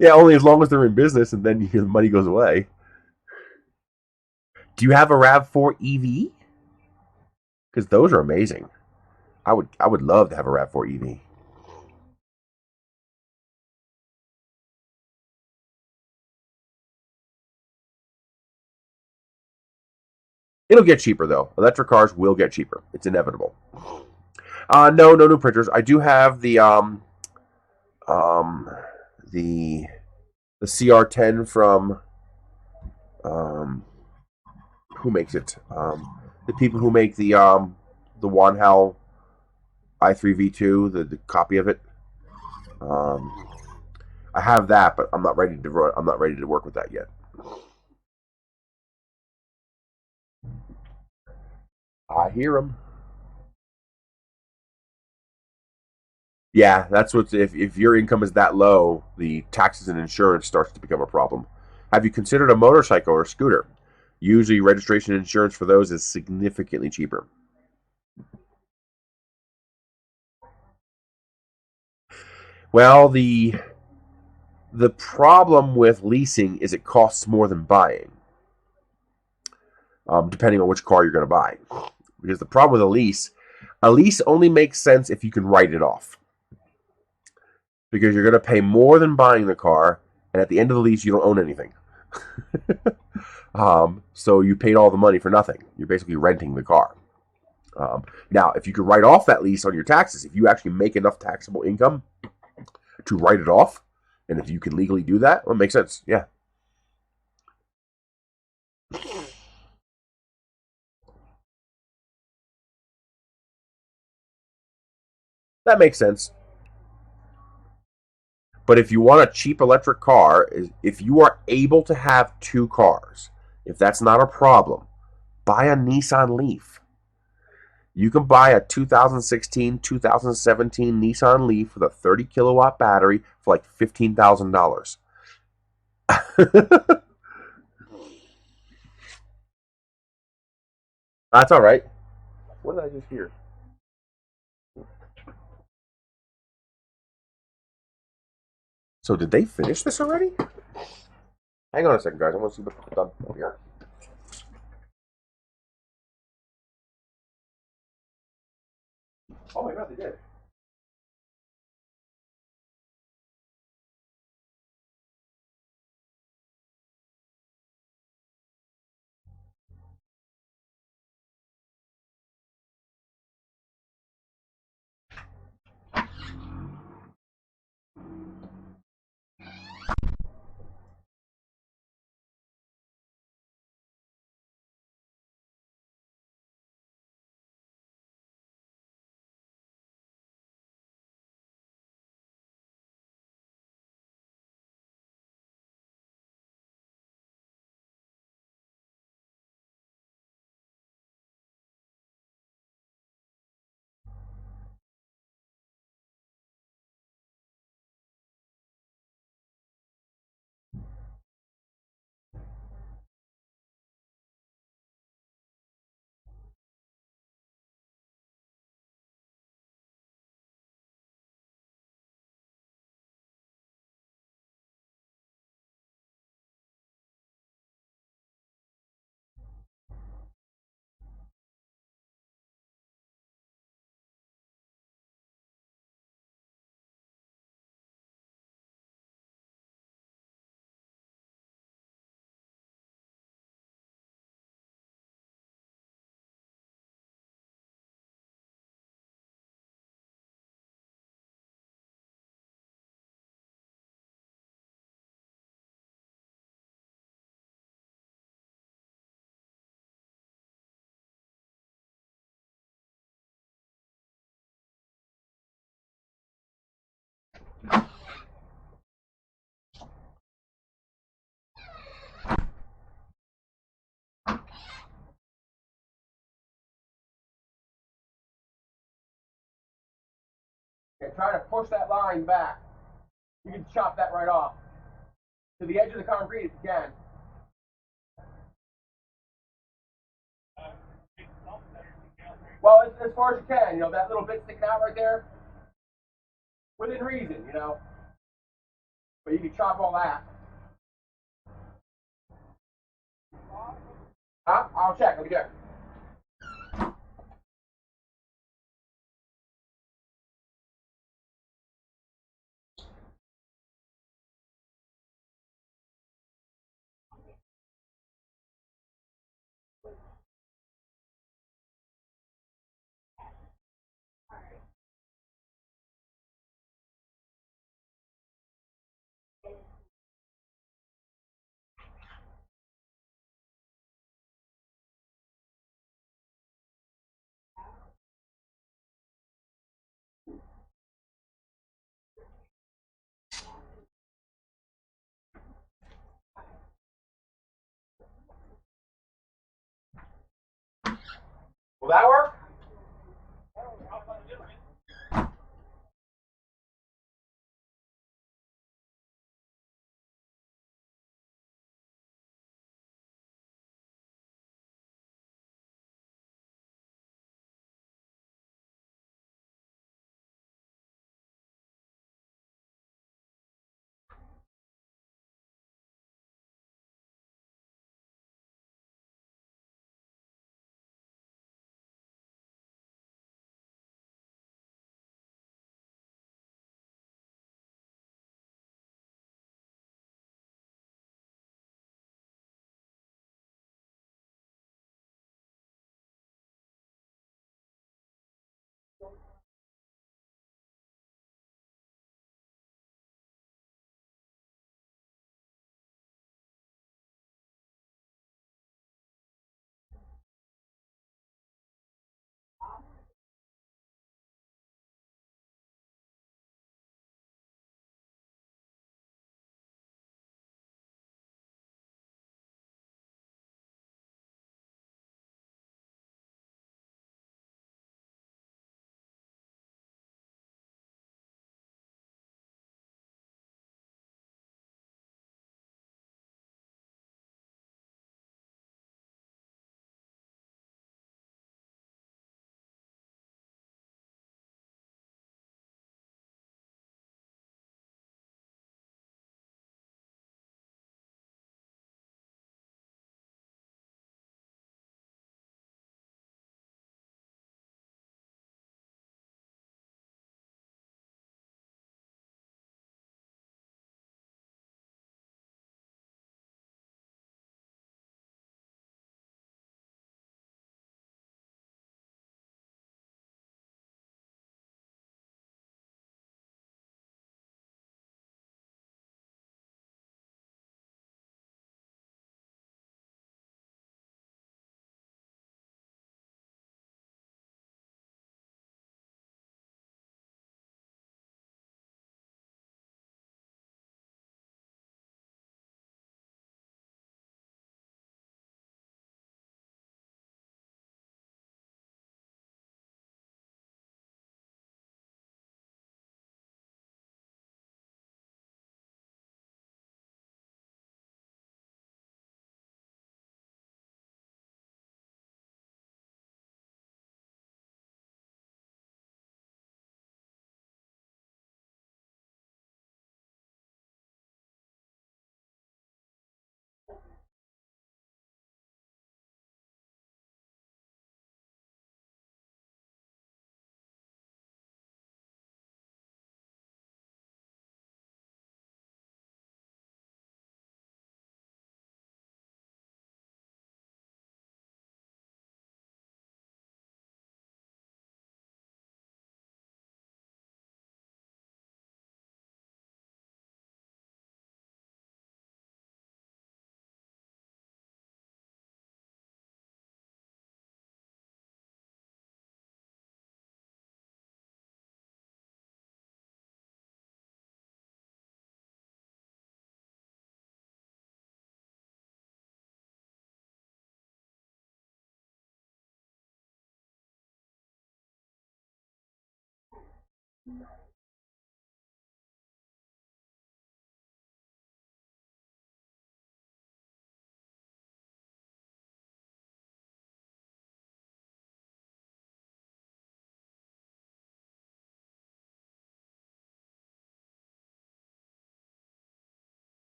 Yeah, only as long as they're in business, and then the money goes away. Do you have a RAV4 EV? Because those are amazing. I would love to have a RAV4 EV. It'll get cheaper though. Electric cars will get cheaper. It's inevitable. No new printers. I do have um the the CR10 from who makes it? The people who make the Wanhao i3V2, the copy of it. Um, I have that, but I'm not ready to run. I'm not ready to work with that yet. I hear them. Yeah, that's what's if your income is that low, the taxes and insurance starts to become a problem. Have you considered a motorcycle or a scooter? Usually, registration and insurance for those is significantly cheaper. Well, the problem with leasing is it costs more than buying, depending on which car you're going to buy. Because the problem with a lease only makes sense if you can write it off. Because you're going to pay more than buying the car, and at the end of the lease, you don't own anything. So you paid all the money for nothing. You're basically renting the car. Now, if you could write off that lease on your taxes, if you actually make enough taxable income to write it off, and if you can legally do that, well, it makes sense. Yeah. That makes sense. But if you want a cheap electric car, if you are able to have two cars, if that's not a problem, buy a Nissan Leaf. You can buy a 2016, 2017 Nissan Leaf with a 30 kilowatt battery for like $15,000. That's all right. What did I just hear? So did they finish this already? Hang on a second, guys. I want to see what's done up here. Oh my god, they did. Okay, try to push that line back. You can chop that right off to the edge of the concrete if you can. Well, as far as you can, you know, that little bit sticking out right there, within reason, you know. But you can chop all that. Huh? I'll check. Let me check. Will that work?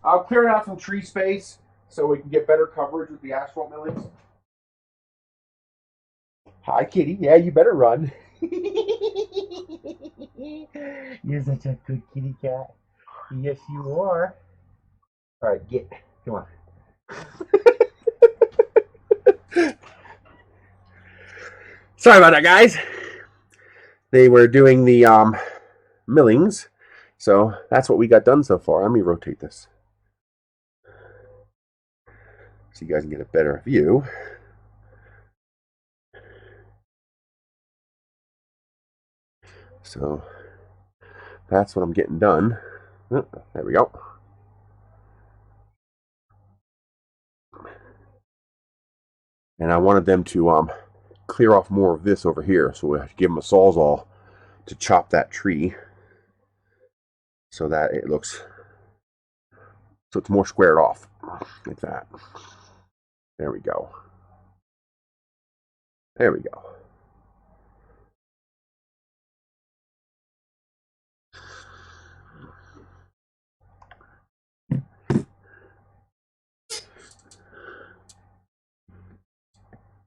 I'll clear out some tree space so we can get better coverage with the asphalt millings. Hi, kitty. Yeah, you better run. You're such a good kitty cat. Yes, you are. All right, get. Come on. Sorry about that, guys. They were doing the millings, so that's what we got done so far. Let me rotate this so you guys can get a better view. So that's what I'm getting done. Oh, there we go. And I wanted them to clear off more of this over here, so we have to give them a sawzall to chop that tree so that it looks, so it's more squared off, like that. There we go. There we go.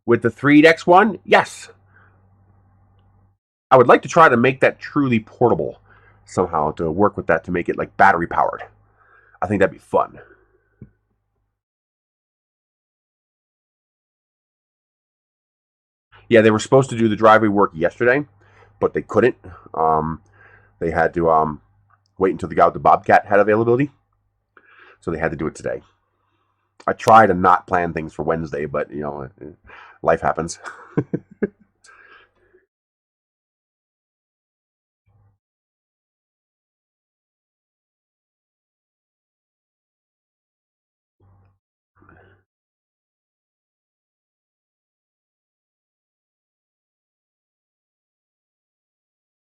With the 3DX1, yes. I would like to try to make that truly portable somehow, to work with that to make it like battery powered. I think that'd be fun. Yeah, they were supposed to do the driveway work yesterday, but they couldn't. They had to wait until the guy with the Bobcat had availability, so they had to do it today. I try to not plan things for Wednesday, but you know, life happens.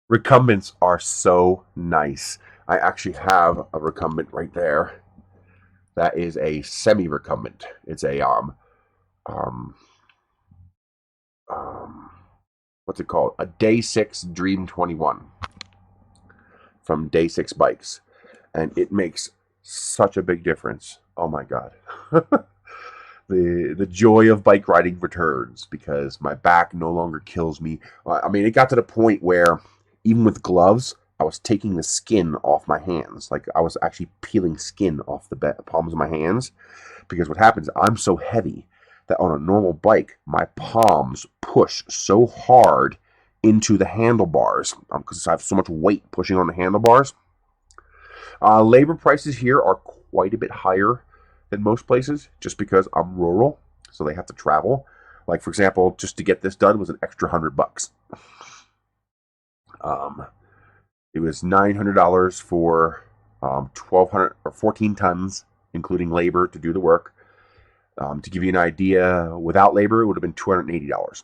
Recumbents are so nice. I actually have a recumbent right there. That is a semi-recumbent. It's a um what's it called? A Day 6 Dream 21 from Day 6 Bikes, and it makes such a big difference. Oh my god. The joy of bike riding returns because my back no longer kills me. I mean, it got to the point where even with gloves, I was taking the skin off my hands. Like I was actually peeling skin off the palms of my hands, because what happens, I'm so heavy that on a normal bike, my palms push so hard into the handlebars because I have so much weight pushing on the handlebars. Labor prices here are quite a bit higher than most places just because I'm rural, so they have to travel. Like, for example, just to get this done was an extra $100. It was $900 for 1,200 or 14 tons, including labor to do the work. To give you an idea, without labor, it would have been $280.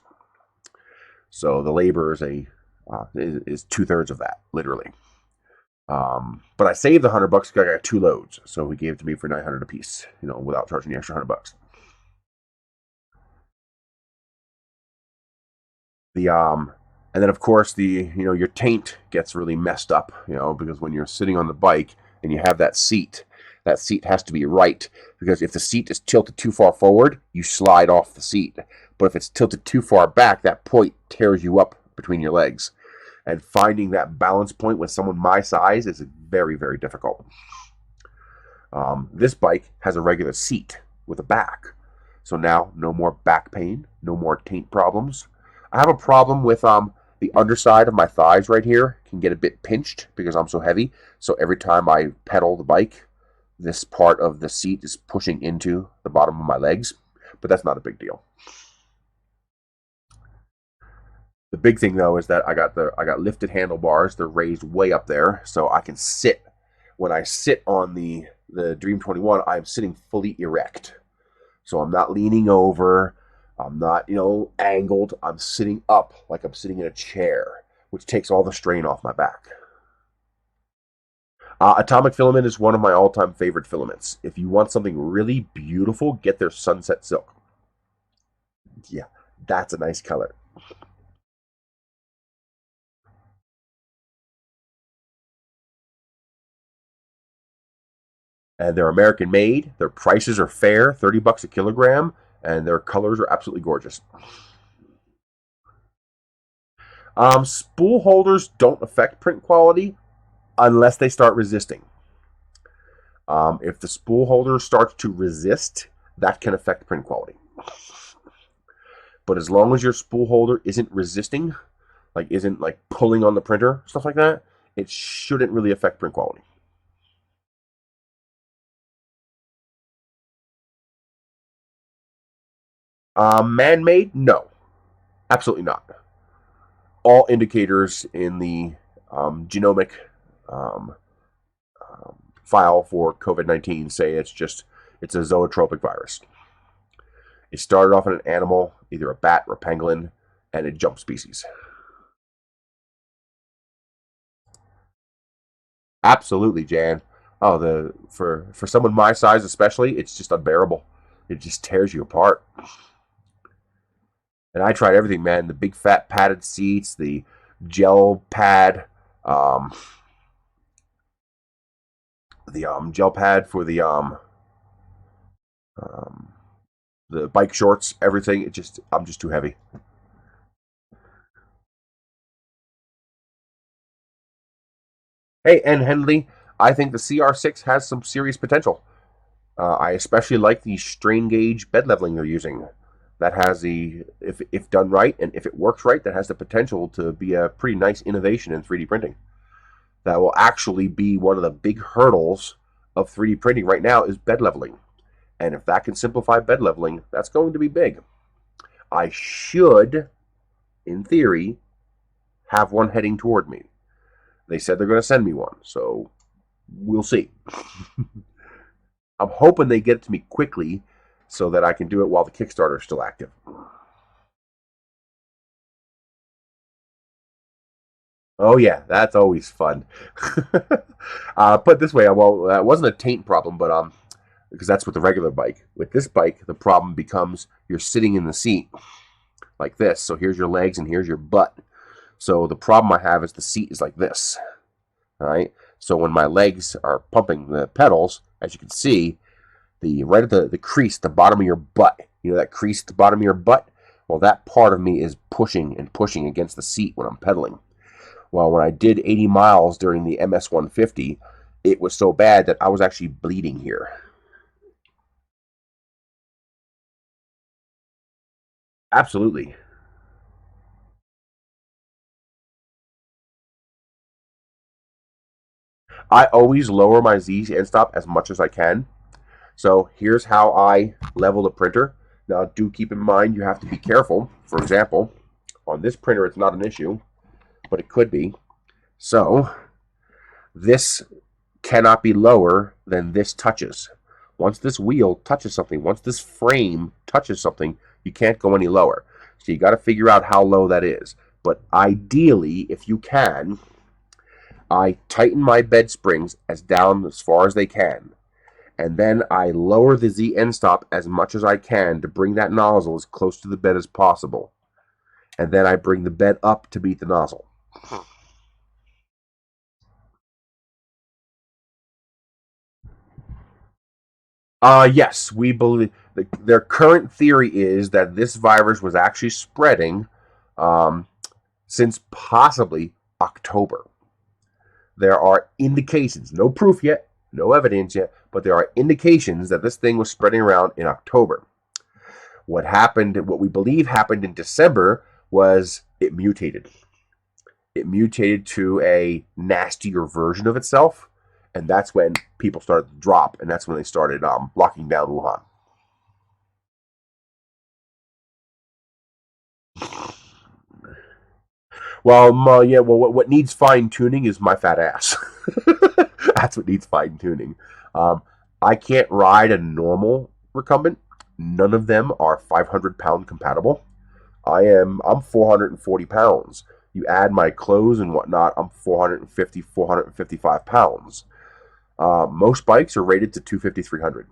So the labor is 2/3 of that, literally. But I saved the $100 because I got 2 loads, so he gave it to me for $900 a piece, you know, without charging the extra $100. The and then of course your taint gets really messed up, because when you're sitting on the bike and you have that seat has to be right, because if the seat is tilted too far forward, you slide off the seat. But if it's tilted too far back, that point tears you up between your legs. And finding that balance point with someone my size is very, very difficult. This bike has a regular seat with a back. So now no more back pain, no more taint problems. I have a problem with the underside of my thighs right here can get a bit pinched because I'm so heavy. So every time I pedal the bike, this part of the seat is pushing into the bottom of my legs. But that's not a big deal. The big thing though is that I got lifted handlebars. They're raised way up there, so I can sit. When I sit on the Dream 21, I'm sitting fully erect. So I'm not leaning over. I'm not, angled. I'm sitting up like I'm sitting in a chair, which takes all the strain off my back. Atomic Filament is one of my all-time favorite filaments. If you want something really beautiful, get their Sunset Silk. Yeah, that's a nice color. And they're American made. Their prices are fair, $30 a kilogram, and their colors are absolutely gorgeous. Spool holders don't affect print quality unless they start resisting. If the spool holder starts to resist, that can affect print quality. But as long as your spool holder isn't resisting, isn't pulling on the printer, stuff like that, it shouldn't really affect print quality. Man-made? No, absolutely not. All indicators in the genomic um, file for COVID-19 say it's a zootropic virus. It started off in an animal, either a bat or a pangolin, and it jumped species. Absolutely, Jan. Oh, for someone my size especially, it's just unbearable. It just tears you apart. And I tried everything, man. The big fat padded seats, the gel pad, um, the gel pad for um, the bike shorts, everything. I'm just too heavy. Hey, and Henley, I think the CR6 has some serious potential. I especially like the strain gauge bed leveling they're using. That has if done right and if it works right, that has the potential to be a pretty nice innovation in 3D printing. That will actually be one of the big hurdles of 3D printing right now is bed leveling. And if that can simplify bed leveling, that's going to be big. I should, in theory, have one heading toward me. They said they're going to send me one, so we'll see. I'm hoping they get it to me quickly so that I can do it while the Kickstarter is still active. Oh yeah, that's always fun. Put it this way, well, that wasn't a taint problem, but because that's with the regular bike. With this bike, the problem becomes you're sitting in the seat like this. So here's your legs and here's your butt. So the problem I have is the seat is like this. All right. So when my legs are pumping the pedals, as you can see, the right at the crease, the bottom of your butt, you know that crease at the bottom of your butt? Well, that part of me is pushing and pushing against the seat when I'm pedaling. Well, when I did 80 miles during the MS 150, it was so bad that I was actually bleeding here. Absolutely. I always lower my Z end stop as much as I can. So here's how I level the printer. Now, do keep in mind you have to be careful. For example, on this printer, it's not an issue, but it could be. So this cannot be lower than this touches. Once this wheel touches something, once this frame touches something, you can't go any lower. So you got to figure out how low that is. But ideally, if you can, I tighten my bed springs as down as far as they can. And then I lower the Z end stop as much as I can to bring that nozzle as close to the bed as possible. And then I bring the bed up to meet the nozzle. Yes, we believe their current theory is that this virus was actually spreading um, since possibly October. There are indications, no proof yet, no evidence yet, but there are indications that this thing was spreading around in October. What happened, what we believe happened in December, was it mutated. It mutated to a nastier version of itself, and that's when people started to drop, and that's when they started locking down Wuhan. Well, yeah. Well, what needs fine tuning is my fat ass. That's what needs fine tuning. Um, I can't ride a normal recumbent. None of them are 500-pound compatible. I'm 440 pounds. You add my clothes and whatnot, I'm 450, 455 pounds. Most bikes are rated to 250, 300.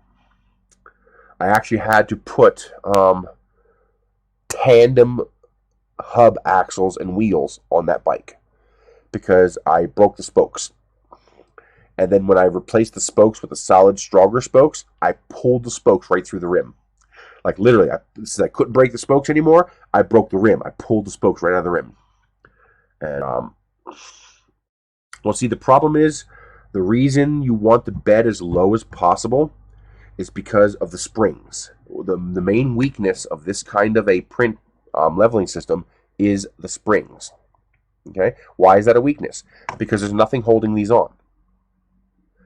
I actually had to put tandem hub axles and wheels on that bike because I broke the spokes. And then when I replaced the spokes with the solid, stronger spokes, I pulled the spokes right through the rim. Like literally, since I couldn't break the spokes anymore, I broke the rim. I pulled the spokes right out of the rim. And well, see, the problem is the reason you want the bed as low as possible is because of the springs. The main weakness of this kind of a print leveling system is the springs. Okay, why is that a weakness? Because there's nothing holding these on.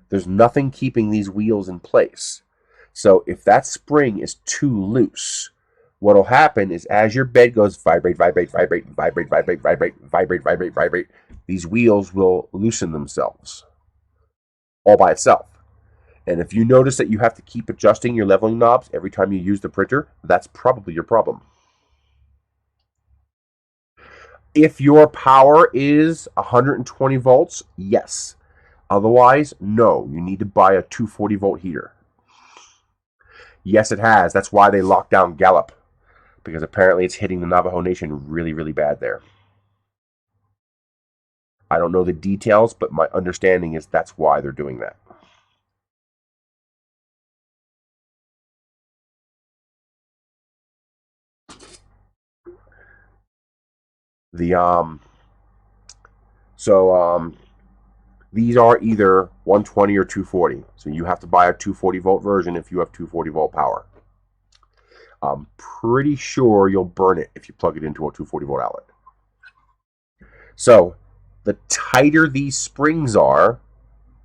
There's nothing keeping these wheels in place. So if that spring is too loose, what will happen is as your bed goes vibrate, vibrate, vibrate, vibrate, vibrate, vibrate, vibrate, vibrate, vibrate, these wheels will loosen themselves all by itself. And if you notice that you have to keep adjusting your leveling knobs every time you use the printer, that's probably your problem. If your power is 120 volts, yes. Otherwise, no, you need to buy a 240 volt heater. Yes, it has. That's why they locked down Gallup, because apparently it's hitting the Navajo Nation really, really bad there. I don't know the details, but my understanding is that's why they're doing that. These are either 120 or 240. So you have to buy a 240 volt version if you have 240 volt power. I'm pretty sure you'll burn it if you plug it into a 240 volt outlet. So the tighter these springs are,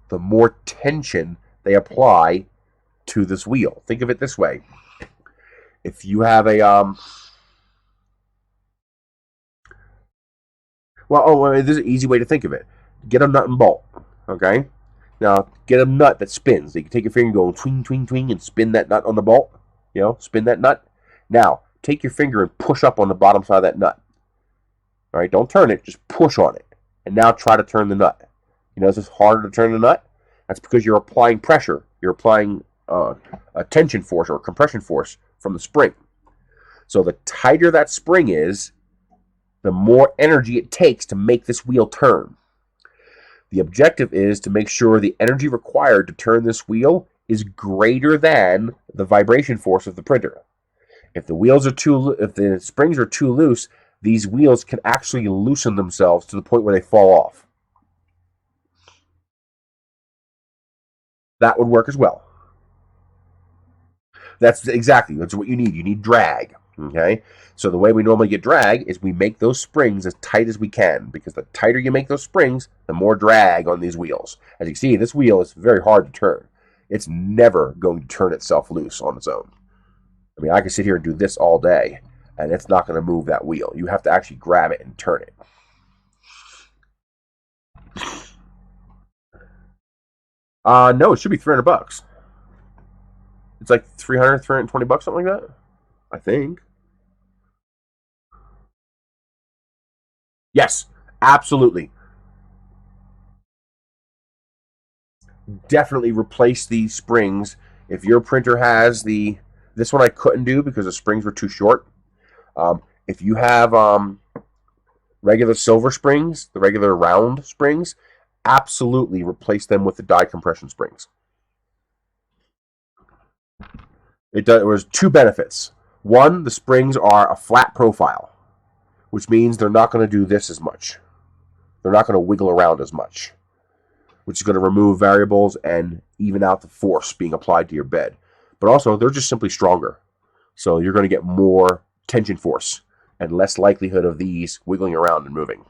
the more tension they apply to this wheel. Think of it this way. If you have a this is an easy way to think of it. Get a nut and bolt, okay? Now, get a nut that spins. So you can take your finger and go twing, twing, twing and spin that nut on the bolt. Spin that nut. Now, take your finger and push up on the bottom side of that nut. All right, don't turn it, just push on it. And now try to turn the nut. Is this harder to turn the nut? That's because you're applying pressure. You're applying a tension force or a compression force from the spring. So the tighter that spring is, the more energy it takes to make this wheel turn. The objective is to make sure the energy required to turn this wheel is greater than the vibration force of the printer. If the springs are too loose, these wheels can actually loosen themselves to the point where they fall off. That would work as well. That's what you need. You need drag. Okay? So the way we normally get drag is we make those springs as tight as we can, because the tighter you make those springs, the more drag on these wheels. As you can see, this wheel is very hard to turn. It's never going to turn itself loose on its own. I mean, I can sit here and do this all day, and it's not going to move that wheel. You have to actually grab it and turn it. No, it should be $300. It's like 320 bucks, something like that. I think. Yes, absolutely. Definitely replace these springs. If your printer has this one I couldn't do because the springs were too short. If you have regular silver springs, the regular round springs, absolutely replace them with the die compression springs. There was two benefits. One, the springs are a flat profile, which means they're not going to do this as much. They're not going to wiggle around as much, which is going to remove variables and even out the force being applied to your bed. But also, they're just simply stronger. So you're going to get more tension force and less likelihood of these wiggling around and moving.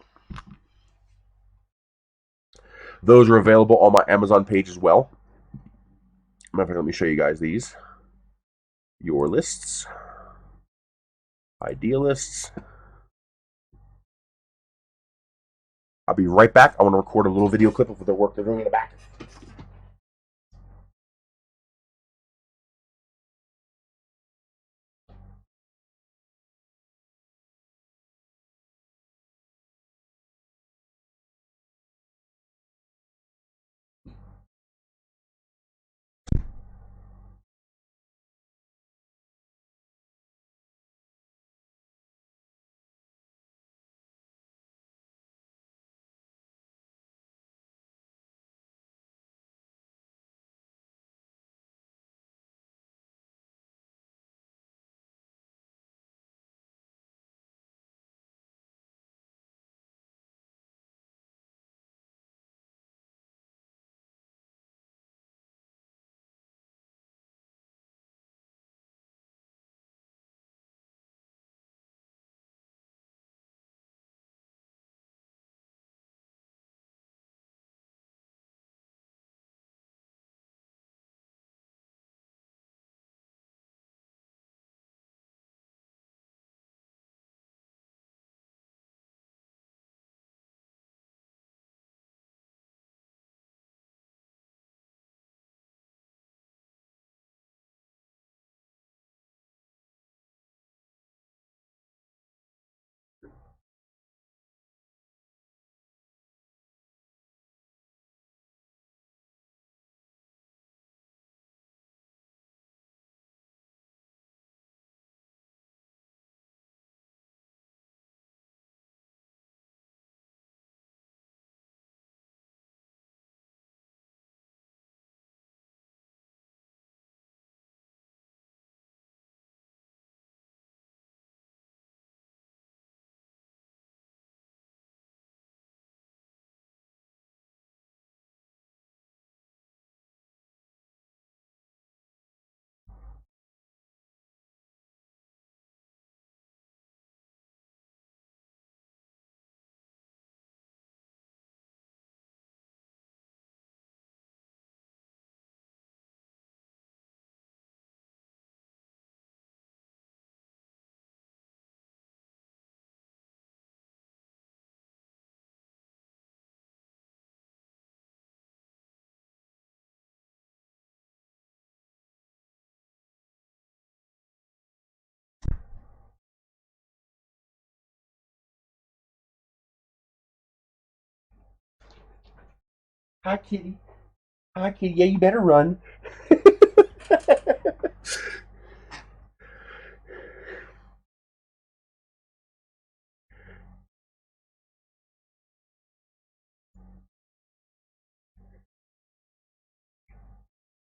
Those are available on my Amazon page as well. Matter of fact, let me show you guys these. Your lists. Idea lists. I'll be right back. I want to record a little video clip of the work they're doing in the back. Hi, kitty. Hi, kitty. Yeah, you better run.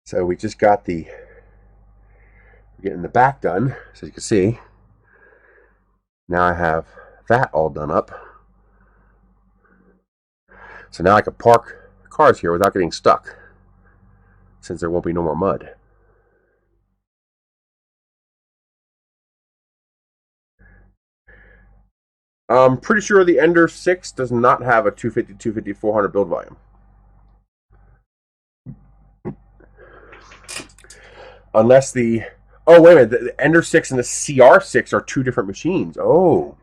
So we just got getting the back done, so you can see. Now I have that all done up. So now I can park cars here without getting stuck, since there won't be no more mud. I'm pretty sure the Ender 6 does not have a 250, 250, 400 build volume. Unless the... Oh, wait a minute. The Ender 6 and the CR6 are two different machines. Oh.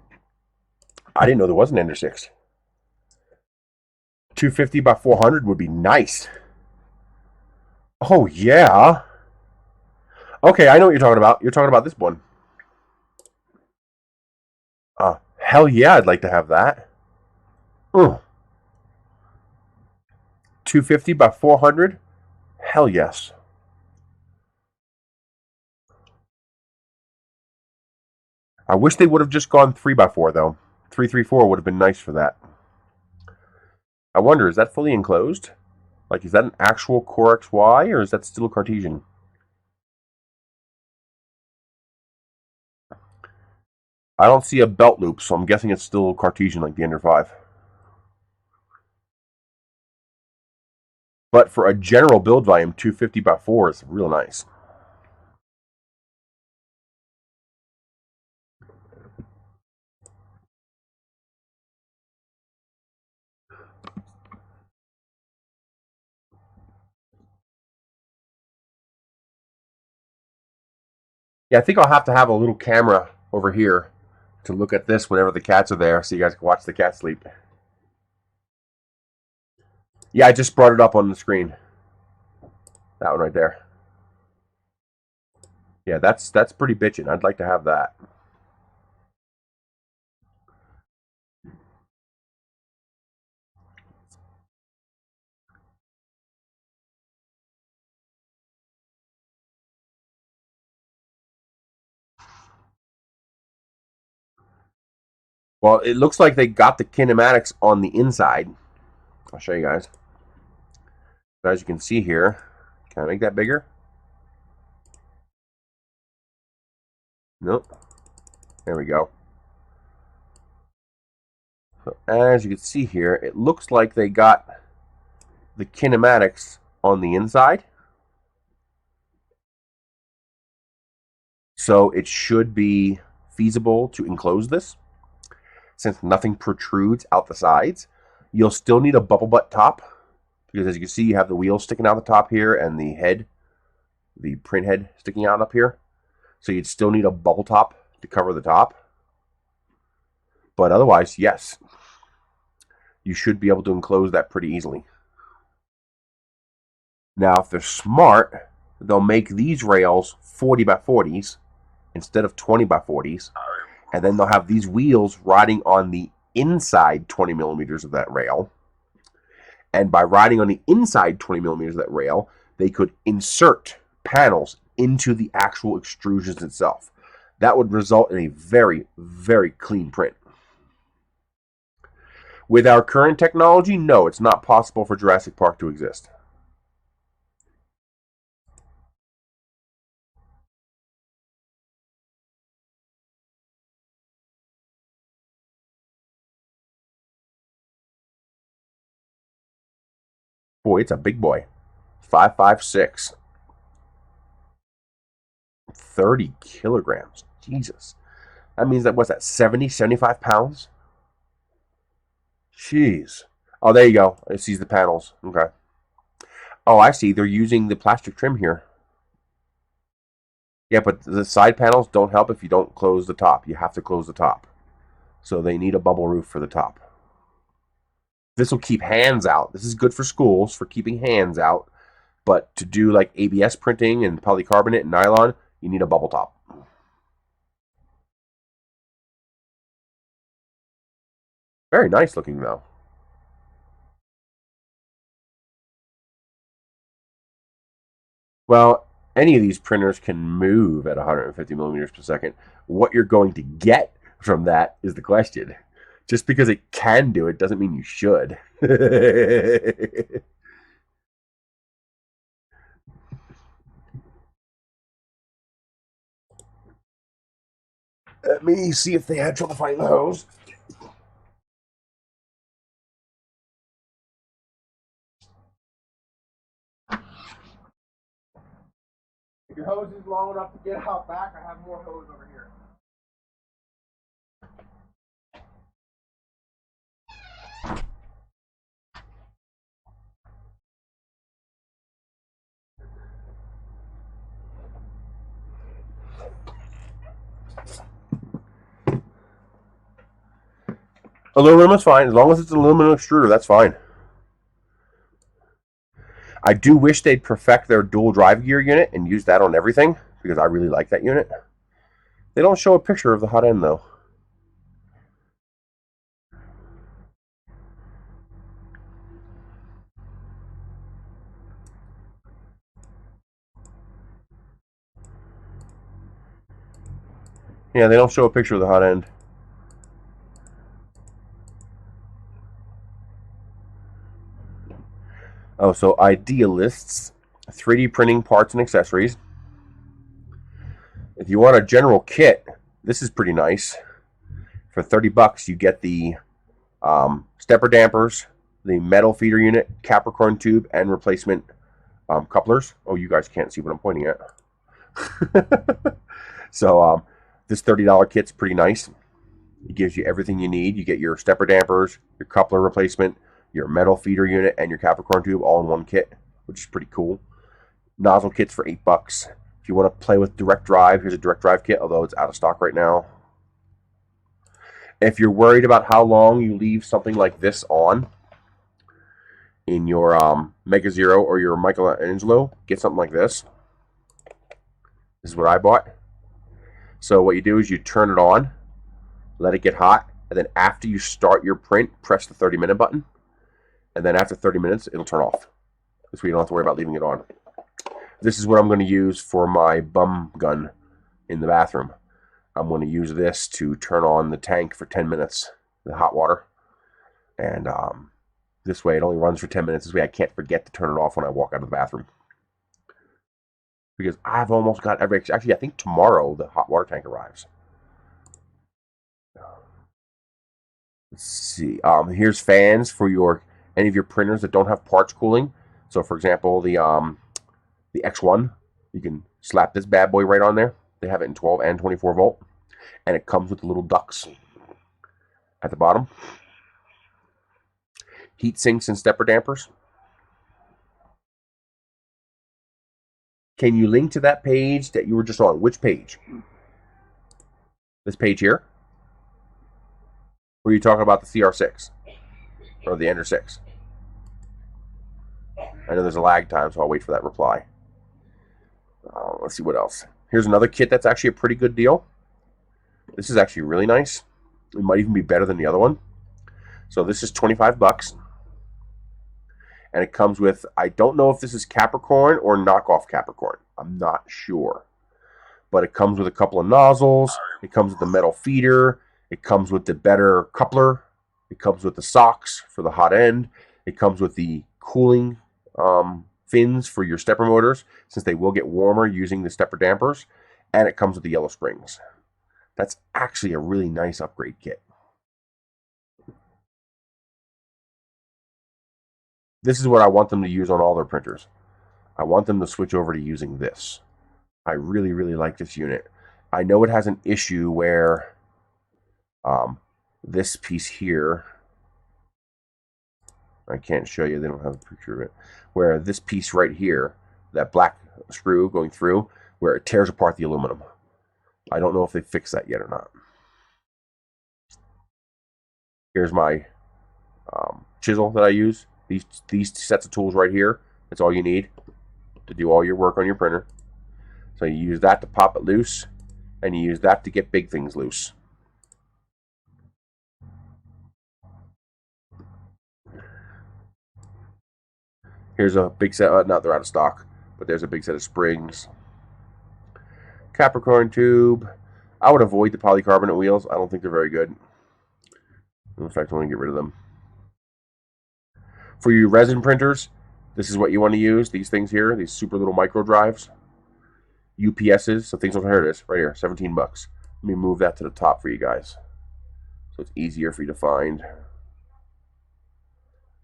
I didn't know there was an Ender 6. 250 by 400 would be nice. Oh, yeah. Okay, I know what you're talking about. You're talking about this one. Hell yeah, I'd like to have that. 250 by 400? Hell yes. I wish they would have just gone 3x4 though. 334 would have been nice for that. I wonder, is that fully enclosed? Like, is that an actual Core XY or is that still Cartesian? I don't see a belt loop, so I'm guessing it's still Cartesian like the Ender 5. But for a general build volume, 250 by 4 is real nice. Yeah, I think I'll have to have a little camera over here to look at this whenever the cats are there, so you guys can watch the cat sleep. Yeah, I just brought it up on the screen. That one right there. Yeah, that's pretty bitchin'. I'd like to have that. Well, it looks like they got the kinematics on the inside. I'll show you guys. So as you can see here, can I make that bigger? Nope. There we go. So as you can see here, it looks like they got the kinematics on the inside. So it should be feasible to enclose this, since nothing protrudes out the sides. You'll still need a bubble butt top, because as you can see, you have the wheels sticking out the top here and the head, the print head sticking out up here. So you'd still need a bubble top to cover the top. But otherwise, yes, you should be able to enclose that pretty easily. Now, if they're smart, they'll make these rails 40 by 40s instead of 20 by 40s. And then they'll have these wheels riding on the inside 20 millimeters of that rail. And by riding on the inside 20 millimeters of that rail, they could insert panels into the actual extrusions itself. That would result in a very, very clean print. With our current technology, no, it's not possible for Jurassic Park to exist. Boy, it's a big boy. 5.56. 30 kilograms. Jesus. That means that, what's that, 70, 75 pounds? Jeez. Oh, there you go. It sees the panels. Okay. Oh, I see. They're using the plastic trim here. Yeah, but the side panels don't help if you don't close the top. You have to close the top. So they need a bubble roof for the top. This will keep hands out. This is good for schools, for keeping hands out. But to do like ABS printing and polycarbonate and nylon, you need a bubble top. Very nice looking though. Well, any of these printers can move at 150 millimeters per second. What you're going to get from that is the question. Just because it can do it doesn't mean you should. Let me see if they had trouble finding the hose. If your hose is long enough to get out back, I have more hose over here. Aluminum is fine. As long as it's an aluminum extruder, that's fine. I do wish they'd perfect their dual drive gear unit and use that on everything, because I really like that unit. They don't show a picture of the hot end, though. Yeah, they don't show a picture of the hot end. Oh, so Idealists, 3D printing parts and accessories. If you want a general kit, this is pretty nice. For 30 bucks, you get the stepper dampers, the metal feeder unit, Capricorn tube, and replacement couplers. Oh, you guys can't see what I'm pointing at. So this $30 kit's pretty nice. It gives you everything you need. You get your stepper dampers, your coupler replacement, your metal feeder unit, and your Capricorn tube all in one kit, which is pretty cool. Nozzle kits for $8. If you want to play with direct drive, here's a direct drive kit, although it's out of stock right now. If you're worried about how long you leave something like this on in your Mega Zero or your Michelangelo, get something like this. This is what I bought. So what you do is you turn it on, let it get hot, and then after you start your print, press the 30-minute button. And then after 30 minutes, it'll turn off. This way you don't have to worry about leaving it on. This is what I'm going to use for my bum gun in the bathroom. I'm going to use this to turn on the tank for 10 minutes, the hot water. And this way it only runs for 10 minutes. This way I can't forget to turn it off when I walk out of the bathroom. Because I've almost got every... Actually, I think tomorrow the hot water tank arrives. Let's see. Here's fans for any of your printers that don't have parts cooling. So, for example, the X1, you can slap this bad boy right on there. They have it in 12 and 24 volt, and it comes with the little ducts at the bottom. Heat sinks and stepper dampers. Can you link to that page that you were just on? Which page? This page here? Or are you talking about the CR6 or the Ender 6? I know there's a lag time, so I'll wait for that reply. Let's see what else. Here's another kit that's actually a pretty good deal. This is actually really nice. It might even be better than the other one. So this is 25 bucks. And it comes with, I don't know if this is Capricorn or knockoff Capricorn. I'm not sure. But it comes with a couple of nozzles. It comes with the metal feeder. It comes with the better coupler. It comes with the socks for the hot end. It comes with the cooling fins for your stepper motors, since they will get warmer using the stepper dampers. And it comes with the yellow springs. That's actually a really nice upgrade kit. This is what I want them to use on all their printers. I want them to switch over to using this. I really, really like this unit. I know it has an issue where this piece here, I can't show you, they don't have a picture of it, where this piece right here, that black screw going through, where it tears apart the aluminum. I don't know if they fixed that yet or not. Here's my chisel that I use. These sets of tools right here, that's all you need to do all your work on your printer. So you use that to pop it loose, and you use that to get big things loose. Here's a big set. No, they're out of stock. But there's a big set of springs. Capricorn tube. I would avoid the polycarbonate wheels. I don't think they're very good. In fact, I want to get rid of them. For your resin printers, this is what you want to use. These things here, these super little micro drives. UPSs, so things, here it is, right here, 17 bucks. Let me move that to the top for you guys, so it's easier for you to find.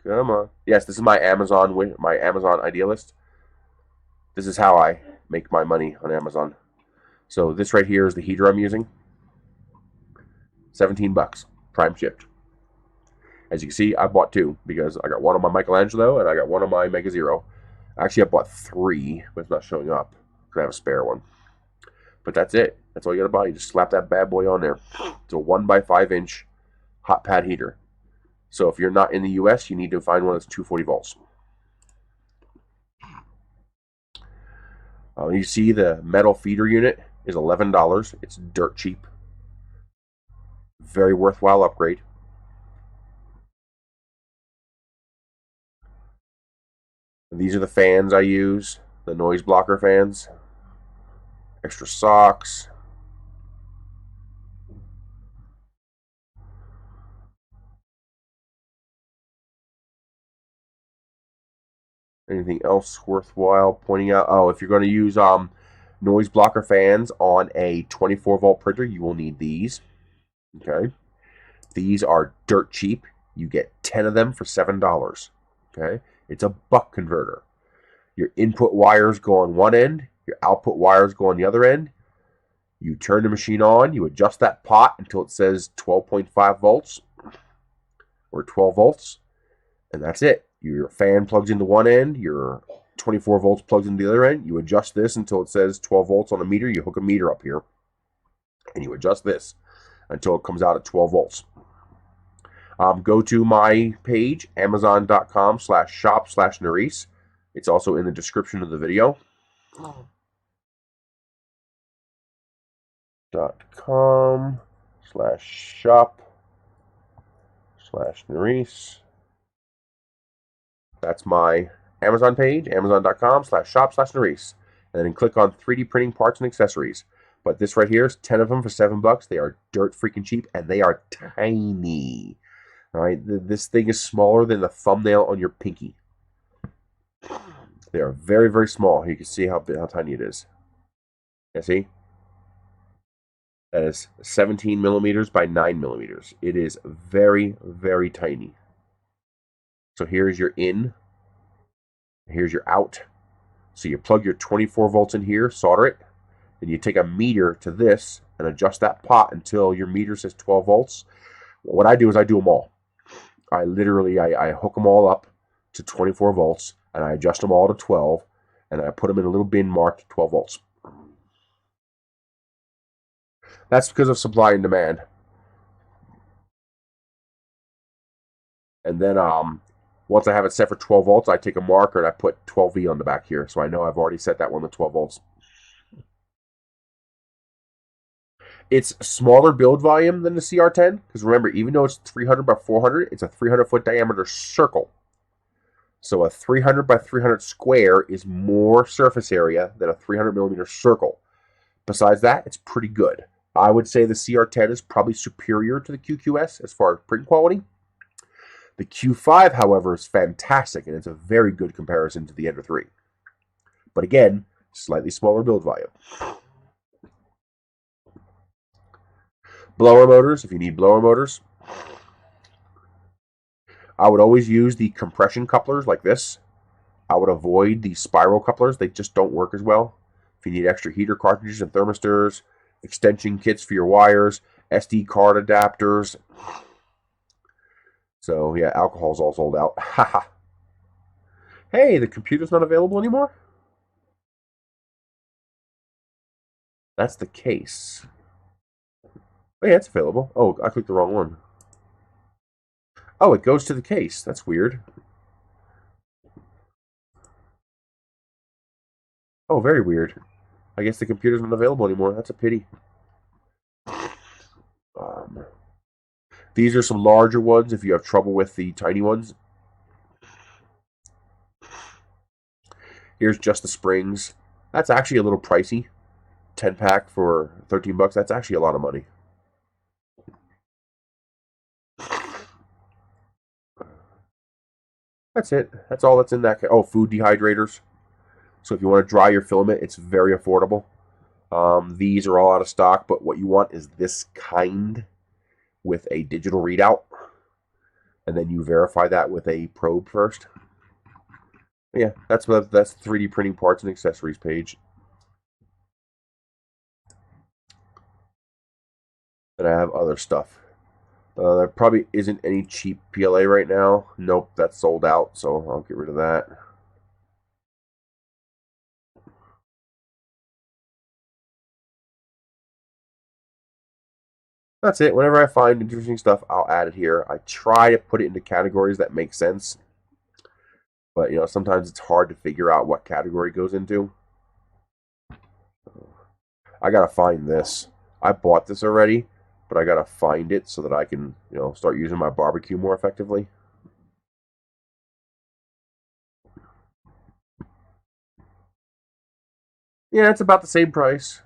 Come on. Yes, this is my Amazon idealist. This is how I make my money on Amazon. So this right here is the heater I'm using. 17 bucks, prime shipped. As you can see, I bought two because I got one on my Michelangelo and I got one on my Mega Zero. Actually, I bought three, but it's not showing up because I have a spare one. But that's it. That's all you gotta buy. You just slap that bad boy on there. It's a 1x5 inch hot pad heater. So if you're not in the US, you need to find one that's 240 volts. You see the metal feeder unit is $11. It's dirt cheap. Very worthwhile upgrade. These are the fans I use, the noise blocker fans. Extra socks. Anything else worthwhile pointing out? Oh, if you're going to use noise blocker fans on a 24 volt printer, you will need these. Okay. These are dirt cheap. You get 10 of them for $7. Okay. It's a buck converter. Your input wires go on one end. Your output wires go on the other end. You turn the machine on. You adjust that pot until it says 12.5 volts or 12 volts. And that's it. Your fan plugs into one end. Your 24 volts plugs into the other end. You adjust this until it says 12 volts on a meter. You hook a meter up here. And you adjust this until it comes out at 12 volts. Go to my page, amazon.com/shop/Nerys. It's also in the description of the video. .com/shop/Nerys. That's my Amazon page, amazon.com/shop/Nerys. And then click on 3D printing parts and accessories. But this right here is 10 of them for $7. They are dirt freaking cheap, and they are tiny. All right, this thing is smaller than the thumbnail on your pinky. They are very, very small. You can see how tiny it is. You see? That is 17 millimeters by 9 millimeters. It is very, very tiny. So here's your in. Here's your out. So you plug your 24 volts in here, solder it. Then you take a meter to this and adjust that pot until your meter says 12 volts. What I do is I do them all. I literally, I hook them all up to 24 volts and I adjust them all to 12 and I put them in a little bin marked 12 volts. That's because of supply and demand. And then once I have it set for 12 volts, I take a marker and I put 12V on the back here. So I know I've already set that one to 12 volts. It's smaller build volume than the CR10. Because remember, even though it's 300 by 400, it's a 300-foot diameter circle. So a 300 by 300 square is more surface area than a 300 millimeter circle. Besides that, it's pretty good. I would say the CR10 is probably superior to the QQS as far as print quality. The Q5, however, is fantastic, and it's a very good comparison to the Ender 3. But again, slightly smaller build volume. Blower motors, if you need blower motors. I would always use the compression couplers like this. I would avoid the spiral couplers. They just don't work as well. If you need extra heater cartridges and thermistors, extension kits for your wires, SD card adapters. So, yeah, alcohol's all sold out. Haha. Hey, the computer's not available anymore? That's the case. Oh, yeah, it's available. Oh, I clicked the wrong one. Oh, it goes to the case. That's weird. Oh, very weird. I guess the computer's not available anymore. That's a pity. These are some larger ones if you have trouble with the tiny ones. Here's just the springs. That's actually a little pricey. 10 pack for 13 bucks. That's actually a lot of money. That's it. That's all that's in that. Oh, food dehydrators. So if you want to dry your filament, it's very affordable. These are all out of stock, but what you want is this kind with a digital readout. And then you verify that with a probe first. Yeah, that's the 3D printing parts and accessories page. Then I have other stuff. There probably isn't any cheap PLA right now. Nope, that's sold out, so I'll get rid of that. That's it. Whenever I find interesting stuff, I'll add it here. I try to put it into categories that make sense. But, sometimes it's hard to figure out what category goes into. I got to find this. I bought this already, but I got to find it so that I can, start using my barbecue more effectively. Yeah, it's about the same price,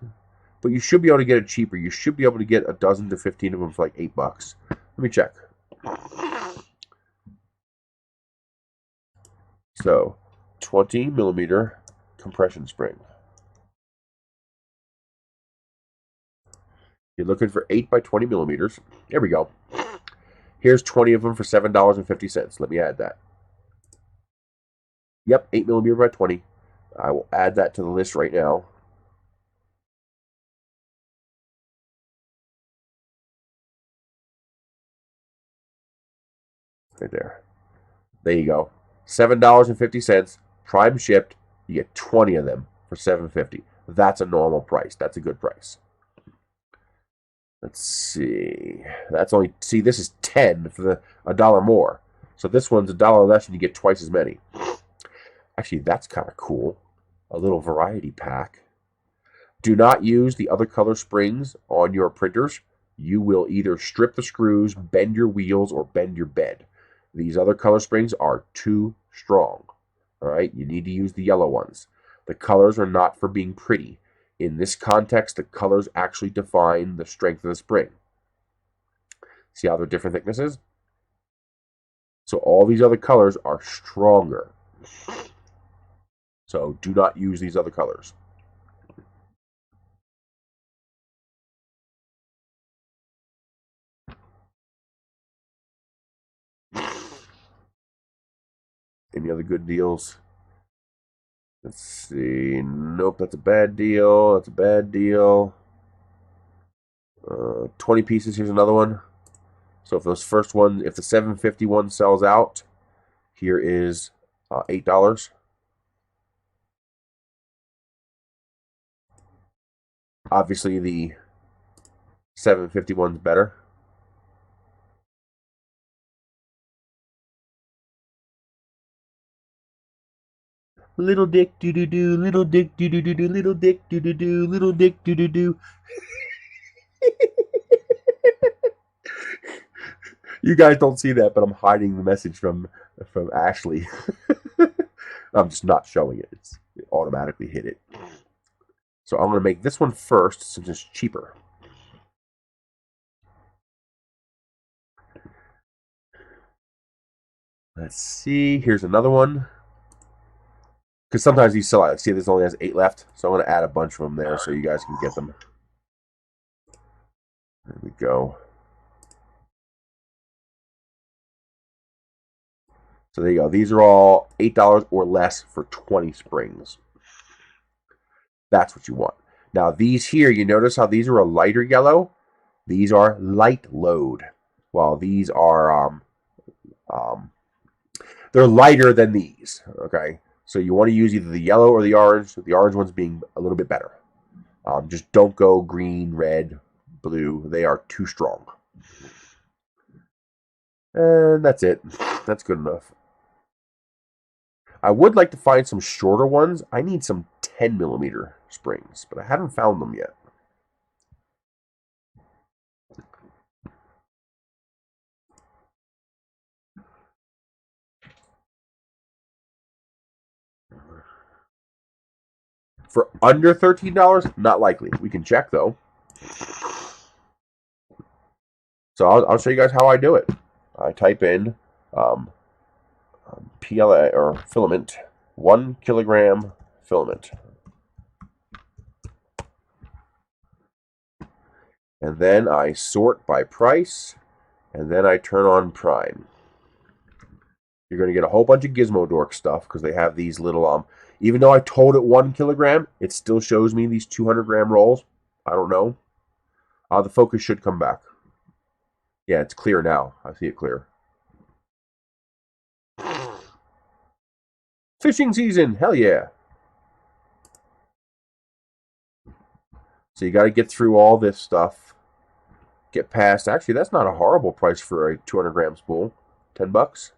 but you should be able to get it cheaper. You should be able to get a dozen to 15 of them for like $8. Let me check. So, 20 millimeter compression spring. You're looking for 8 by 20 millimeters. There we go. Here's 20 of them for $7.50. Let me add that. Yep, 8 millimeter by 20. I will add that to the list right now. Right there. There you go. $7.50, prime shipped. You get 20 of them for $7.50. That's a normal price. That's a good price. Let's see. That's only this is 10 for a dollar more. So this one's a dollar less and you get twice as many. Actually, that's kind of cool. A little variety pack. Do not use the other color springs on your printers. You will either strip the screws, bend your wheels, or bend your bed. These other color springs are too strong. All right, you need to use the yellow ones. The colors are not for being pretty. In this context, the colors actually define the strength of the spring. See how they're different thicknesses? So all these other colors are stronger. So do not use these other colors. Any other good deals? Let's see. Nope, that's a bad deal. That's a bad deal. 20 pieces. Here's another one. So if those first one, if the 751 sells out, here is $8. Obviously, the 751 is better. Little dick doo doo doo, little dick doo doo doo doo, little dick doo doo doo, little dick doo doo doo. You guys don't see that, but I'm hiding the message from Ashley. I'm just not showing it. It automatically hit it. So I'm going to make this one first since it's cheaper. Let's see. Here's another one. Because sometimes these sell out. See, this only has 8 left. So I'm going to add a bunch of them there so you guys can get them. There we go. So there you go. These are all $8 or less for 20 springs. That's what you want. Now these here, you notice how these are a lighter yellow? These are light load. While these are, they're lighter than these, okay? So you want to use either the yellow or the orange ones being a little bit better. Just don't go green, red, blue. They are too strong. And that's it. That's good enough. I would like to find some shorter ones. I need some 10 millimeter springs, but I haven't found them yet. For under $13, not likely. We can check though. So I'll show you guys how I do it. I type in PLA or filament, 1 kilogram filament. And then I sort by price, and then I turn on Prime. You're going to get a whole bunch of Gizmo Dork stuff because they have these little, even though I told it 1 kilogram, it still shows me these 200-gram rolls. I don't know. The focus should come back. Yeah, it's clear now. I see it clear. Fishing season, hell yeah. So you got to get through all this stuff. Get past, actually, that's not a horrible price for a 200-gram spool. $10.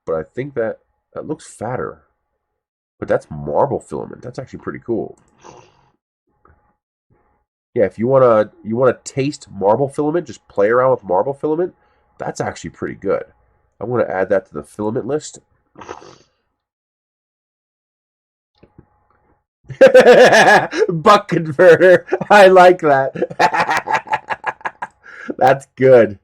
But I think that looks fatter. But that's marble filament. That's actually pretty cool. Yeah, if you wanna taste marble filament, just play around with marble filament, that's actually pretty good. I'm gonna add that to the filament list. Buck converter. I like that. That's good.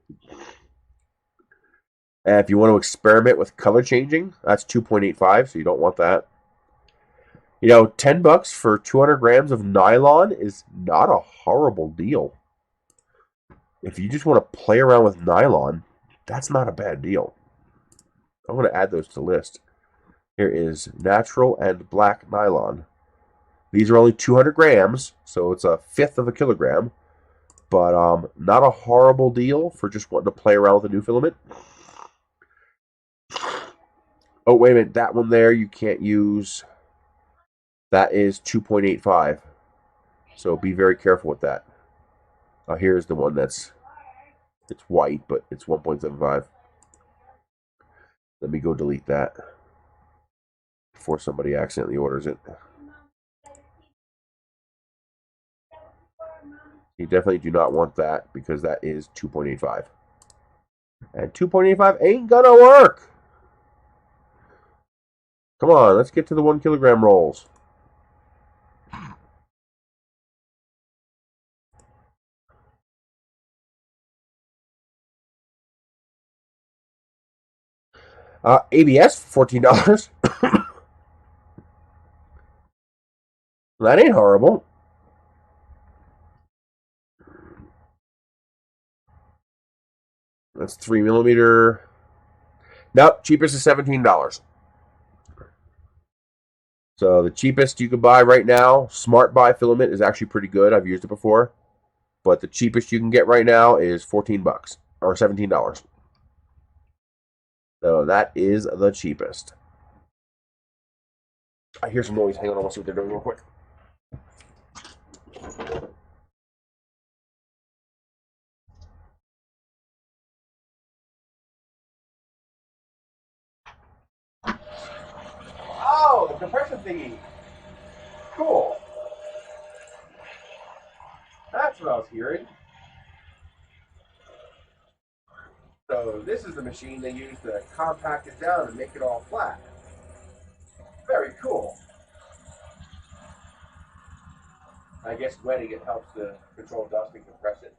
And if you want to experiment with color changing, that's 2.85, so you don't want that. You know, $10 for 200 grams of nylon is not a horrible deal. If you just want to play around with nylon, that's not a bad deal. I'm going to add those to the list. Here is natural and black nylon. These are only 200 grams, so it's 1/5 of a kilogram. But not a horrible deal for just wanting to play around with a new filament. Oh, wait a minute. That one there you can't use. That is 2.85. So be very careful with that. Here's the one it's white, but it's 1.75. Let me go delete that before somebody accidentally orders it. You definitely do not want that because that is 2.85. And 2.85 ain't gonna work. Come on, let's get to the 1 kilogram rolls. ABS, $14. That ain't horrible. That's 3mm. Nope, cheapest is $17. So the cheapest you can buy right now, Smart Buy Filament, is actually pretty good. I've used it before. But the cheapest you can get right now is $14 or $17. So that is the cheapest. I hear some noise. Hang on, I'll see what they're doing real quick. Oh, the compression thingy. Cool. That's what I was hearing. So this is the machine they use to compact it down and make it all flat. Very cool. I guess wetting it helps to control dust and compress it.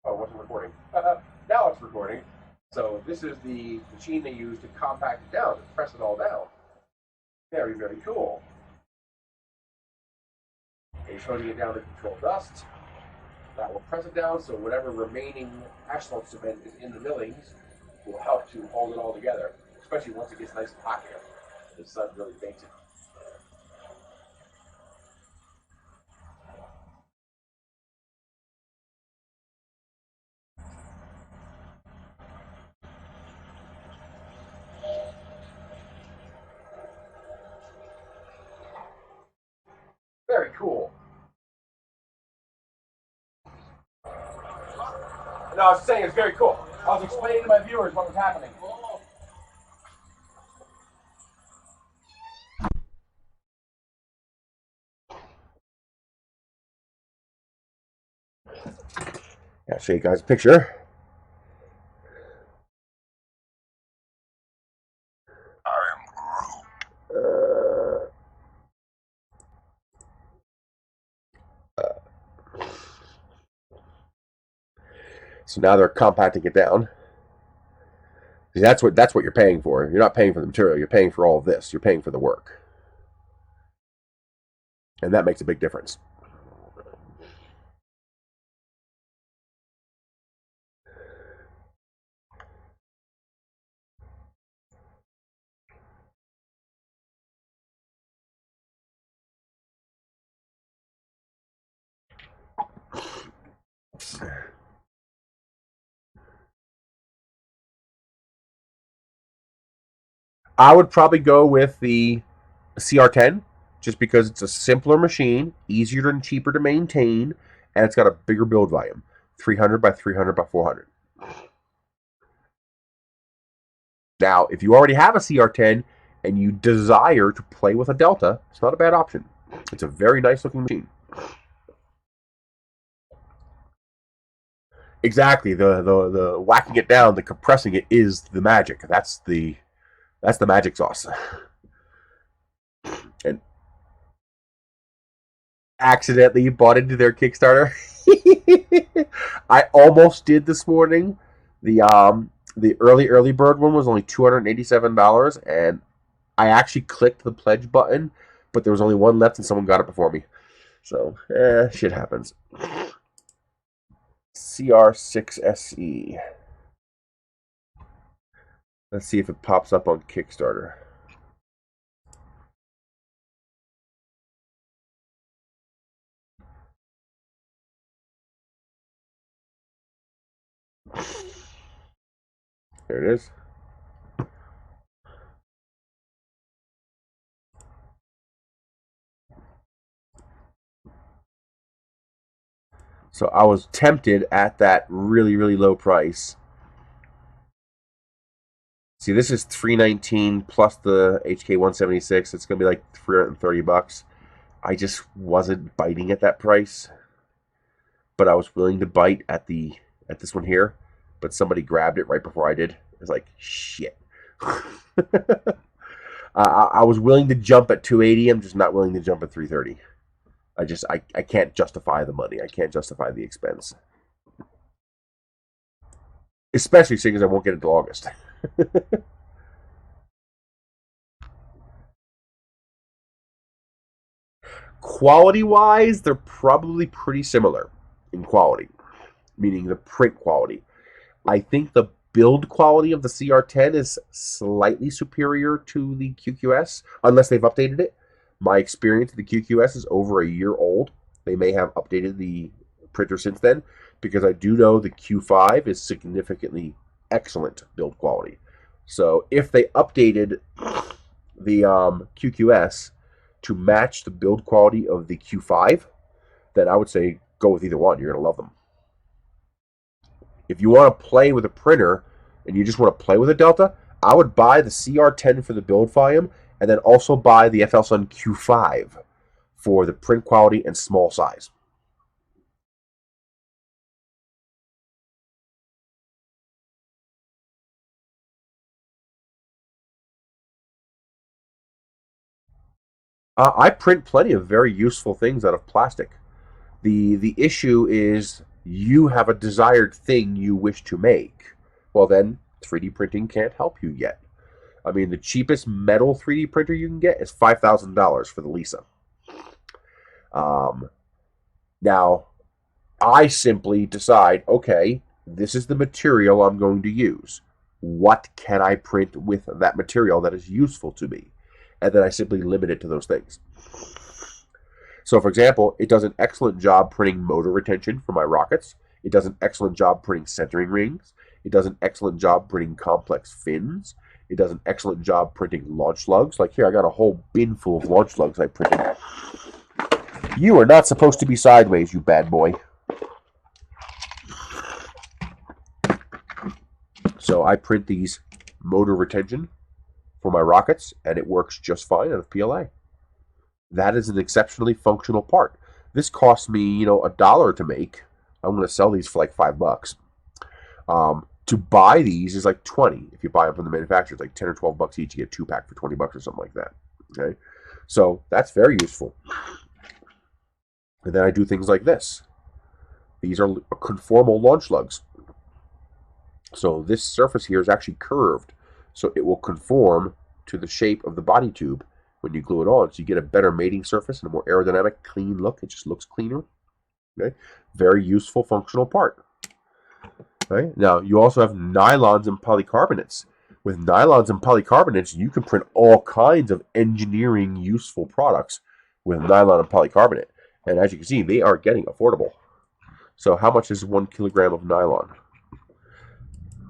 Oh, it wasn't recording. Now it's recording. So this is the machine they use to compact it down, to press it all down. Very, very cool. It's holding it down to control dust. That will press it down, so whatever remaining asphalt cement is in the millings will help to hold it all together, especially once it gets nice and hot here. The sun really bakes it. Very cool. No, I was saying it's very cool. I was explaining to my viewers what was happening. I'll show you guys a picture. I am Groot. So now they're compacting it down. See, that's what you're paying for. You're not paying for the material. You're paying for all of this. You're paying for the work. And that makes a big difference. I would probably go with the CR10 just because it's a simpler machine, easier and cheaper to maintain, and it's got a bigger build volume, 300 by 300 by 400. Now, if you already have a CR10 and you desire to play with a Delta, it's not a bad option. It's a very nice looking machine. Exactly, the whacking it down, the compressing it is the magic. That's the magic sauce. And accidentally bought into their Kickstarter. I almost did this morning. The early bird one was only $287, and I actually clicked the pledge button, but there was only one left, and someone got it before me. So, shit happens. CR6SE. Let's see if it pops up on Kickstarter. There it is. So I was tempted at that really, really low price. See, this is $319 plus the HK176. It's gonna be like $330. I just wasn't biting at that price, but I was willing to bite at this one here. But somebody grabbed it right before I did. It's like shit. I was willing to jump at 280. I'm just not willing to jump at 330. I can't justify the money. I can't justify the expense. Especially seeing as I won't get it until August. Quality-wise, they're probably pretty similar in quality, meaning the print quality. I think the build quality of the CR10 is slightly superior to the QQS, unless they've updated it. My experience with the QQS is over a year old. They may have updated the printer since then, because I do know the Q5 is significantly excellent build quality. So if they updated the QQS to match the build quality of the Q5, then I would say go with either one. You're going to love them. If you want to play with a printer and you just want to play with a Delta, I would buy the CR10 for the build volume and then also buy the FLSun Q5 for the print quality and small size. I print plenty of very useful things out of plastic. The issue is you have a desired thing you wish to make. Well, then 3D printing can't help you yet. I mean, the cheapest metal 3D printer you can get is $5,000 for the Lisa. Now, I simply decide, okay, this is the material I'm going to use. What can I print with that material that is useful to me? And then I simply limit it to those things. So, for example, it does an excellent job printing motor retention for my rockets. It does an excellent job printing centering rings. It does an excellent job printing complex fins. It does an excellent job printing launch lugs. Like here, I got a whole bin full of launch lugs I printed. You are not supposed to be sideways, you bad boy. So I print these motor retention for my rockets, and it works just fine out of PLA. That is an exceptionally functional part. This cost me, $1 to make. I'm going to sell these for like $5. To buy these is like $20. If you buy them from the manufacturer, it's like $10 or $12 each. You get 2-pack for $20 or something like that. Okay, so that's very useful. And then I do things like this. These are conformal launch lugs. So this surface here is actually curved, so it will conform to the shape of the body tube when you glue it on. So you get a better mating surface and a more aerodynamic, clean look. It just looks cleaner. Okay, very useful, functional part. Right? Now you also have nylons and polycarbonates. With nylons and polycarbonates, you can print all kinds of engineering useful products with nylon and polycarbonate. And as you can see, they are getting affordable. So how much is 1 kilogram of nylon?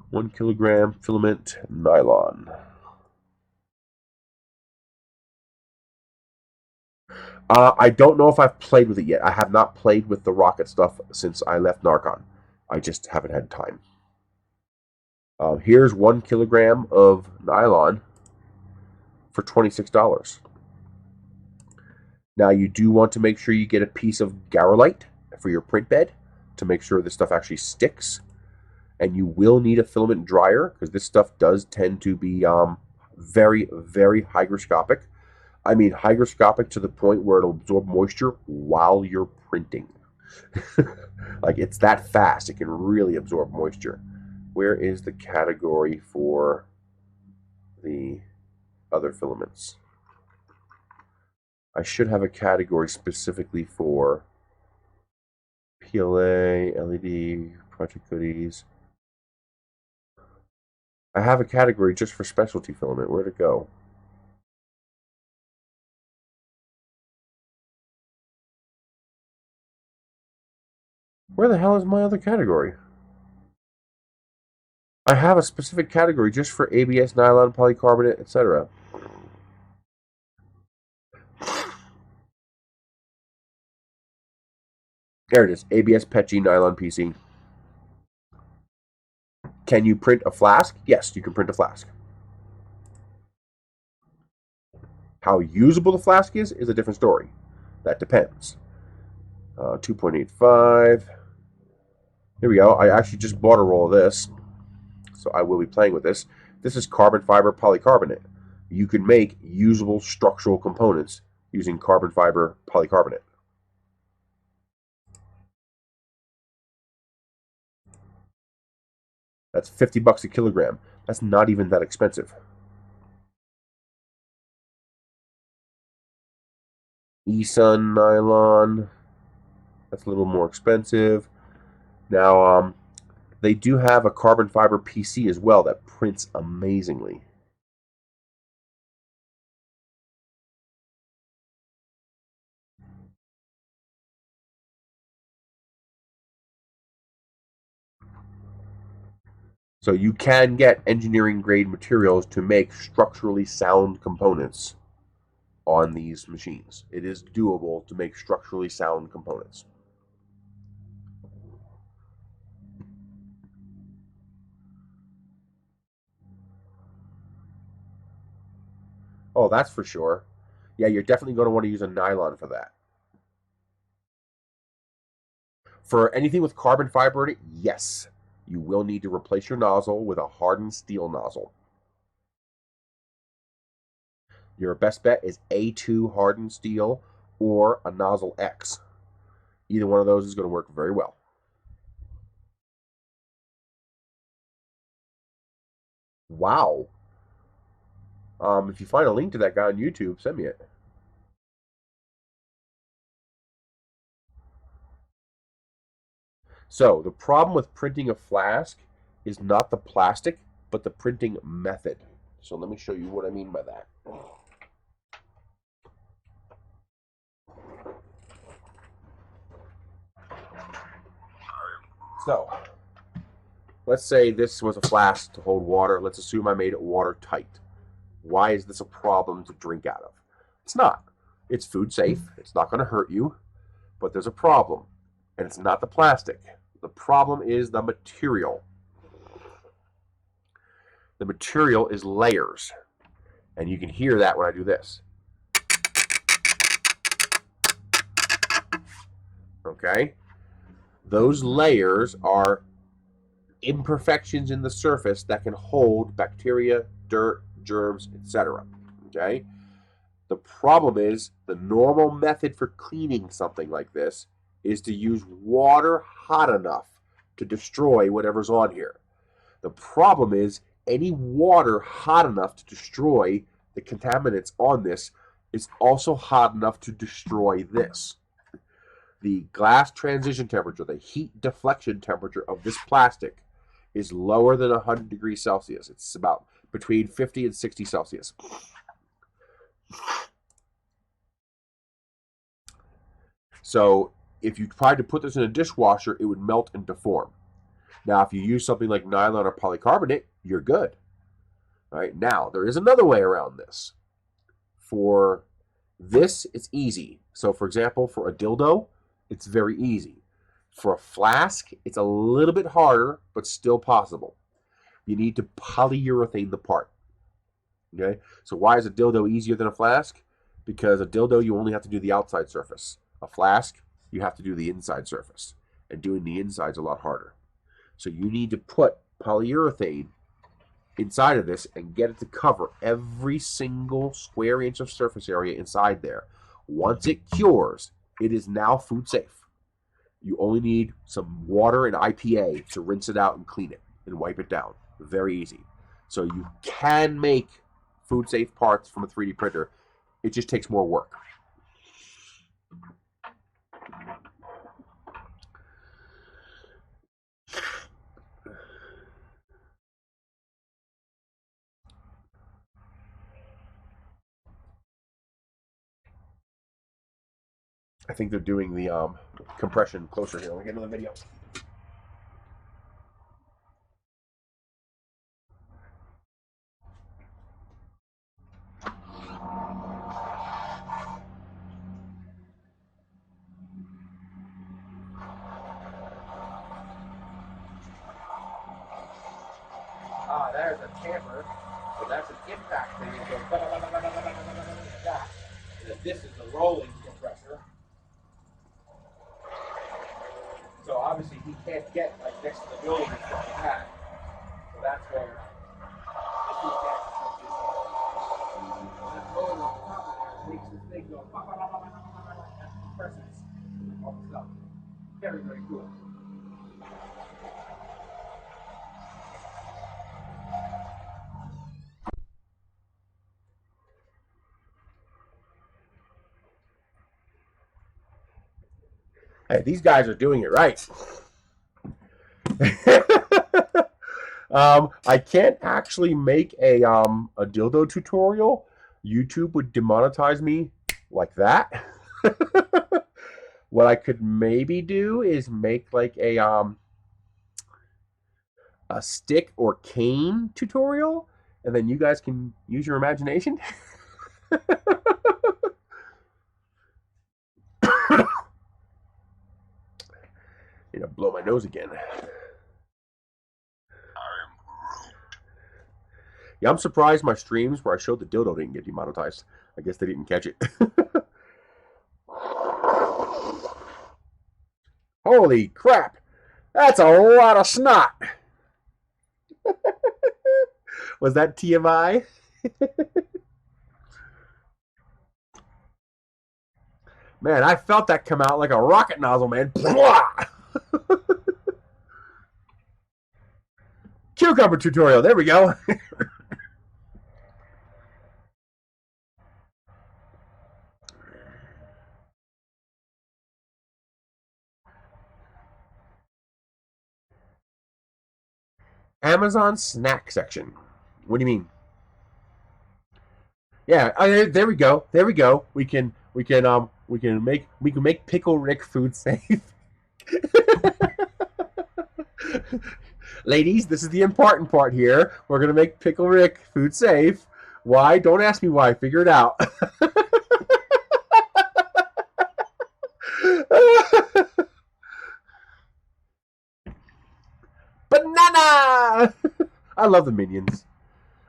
1 kilogram filament nylon. I don't know if I've played with it yet. I have not played with the rocket stuff since I left Narcon. I just haven't had time. Here's 1 kilogram of nylon for $26. Now you do want to make sure you get a piece of Garolite for your print bed to make sure this stuff actually sticks. And you will need a filament dryer because this stuff does tend to be very, very hygroscopic. I mean hygroscopic to the point where it'll absorb moisture while you're printing. Like it's that fast. It can really absorb moisture. Where is the category for the other filaments? I should have a category specifically for PLA, LED, project goodies. I have a category just for specialty filament. Where'd it go? Where the hell is my other category? I have a specific category just for ABS, nylon, polycarbonate, etc. There it is. ABS, PETG, nylon, PC. Can you print a flask? Yes, you can print a flask. How usable the flask is a different story. That depends. 2.85. Here we go. I actually just bought a roll of this, so I will be playing with this. This is carbon fiber polycarbonate. You can make usable structural components using carbon fiber polycarbonate. That's $50 a kilogram. That's not even that expensive. Esun nylon. That's a little more expensive. Now, they do have a carbon fiber PC as well that prints amazingly. So you can get engineering grade materials to make structurally sound components on these machines. It is doable to make structurally sound components. Oh, that's for sure. Yeah, you're definitely going to want to use a nylon for that. For anything with carbon fiber in it, yes, you will need to replace your nozzle with a hardened steel nozzle. Your best bet is A2 hardened steel or a nozzle X. Either one of those is going to work very well. Wow. If you find a link to that guy on YouTube, send me it. So, the problem with printing a flask is not the plastic, but the printing method. So let me show you what I mean by that. So, let's say this was a flask to hold water. Let's assume I made it watertight. Why is this a problem to drink out of? It's not. It's food safe. It's not going to hurt you. But there's a problem. And it's not the plastic. The problem is the material. The material is layers. And you can hear that when I do this. Okay? Those layers are imperfections in the surface that can hold bacteria, dirt, germs, etc. Okay? The problem is the normal method for cleaning something like this is to use water hot enough to destroy whatever's on here. The problem is any water hot enough to destroy the contaminants on this is also hot enough to destroy this. The glass transition temperature, the heat deflection temperature of this plastic is lower than 100 degrees Celsius. It's about between 50 and 60 Celsius. So if you tried to put this in a dishwasher, it would melt and deform. Now, if you use something like nylon or polycarbonate, you're good. All right, now, there is another way around this. For this, it's easy. So, for example, for a dildo, it's very easy. For a flask, it's a little bit harder, but still possible. You need to polyurethane the part. Okay, so why is a dildo easier than a flask? Because a dildo, you only have to do the outside surface. A flask, you have to do the inside surface. And doing the inside is a lot harder. So you need to put polyurethane inside of this and get it to cover every single square inch of surface area inside there. Once it cures, it is now food safe. You only need some water and IPA to rinse it out and clean it and wipe it down. Very easy. So you can make food safe parts from a 3D printer. It just takes more work. I think they're doing the compression closer here. Let me get another video. There's a tamper. So that's an impact thing. It goes like that. And then this is the rolling compressor. So obviously he can't get like next to the building and stuff like that. So that's where this impact comes in. So that's rolling on top of there. It makes this thing go and compresses all the stuff. Very, very cool. Hey, these guys are doing it right. I can't actually make a dildo tutorial. YouTube would demonetize me like that. What I could maybe do is make like a stick or cane tutorial, and then you guys can use your imagination. You know, blow my nose again. Yeah, I'm surprised my streams where I showed the dildo didn't get demonetized. I guess they didn't catch it. Holy crap! That's a lot of snot! Was that TMI? Man, I felt that come out like a rocket nozzle, man. Cucumber tutorial. There we go. Amazon snack section. What do you mean? Yeah, there we go. There we go. We can make Pickle Rick food safe. Ladies, this is the important part here. We're gonna make Pickle Rick food safe. Why? Don't ask me why. Figure it out. Banana! I love the Minions.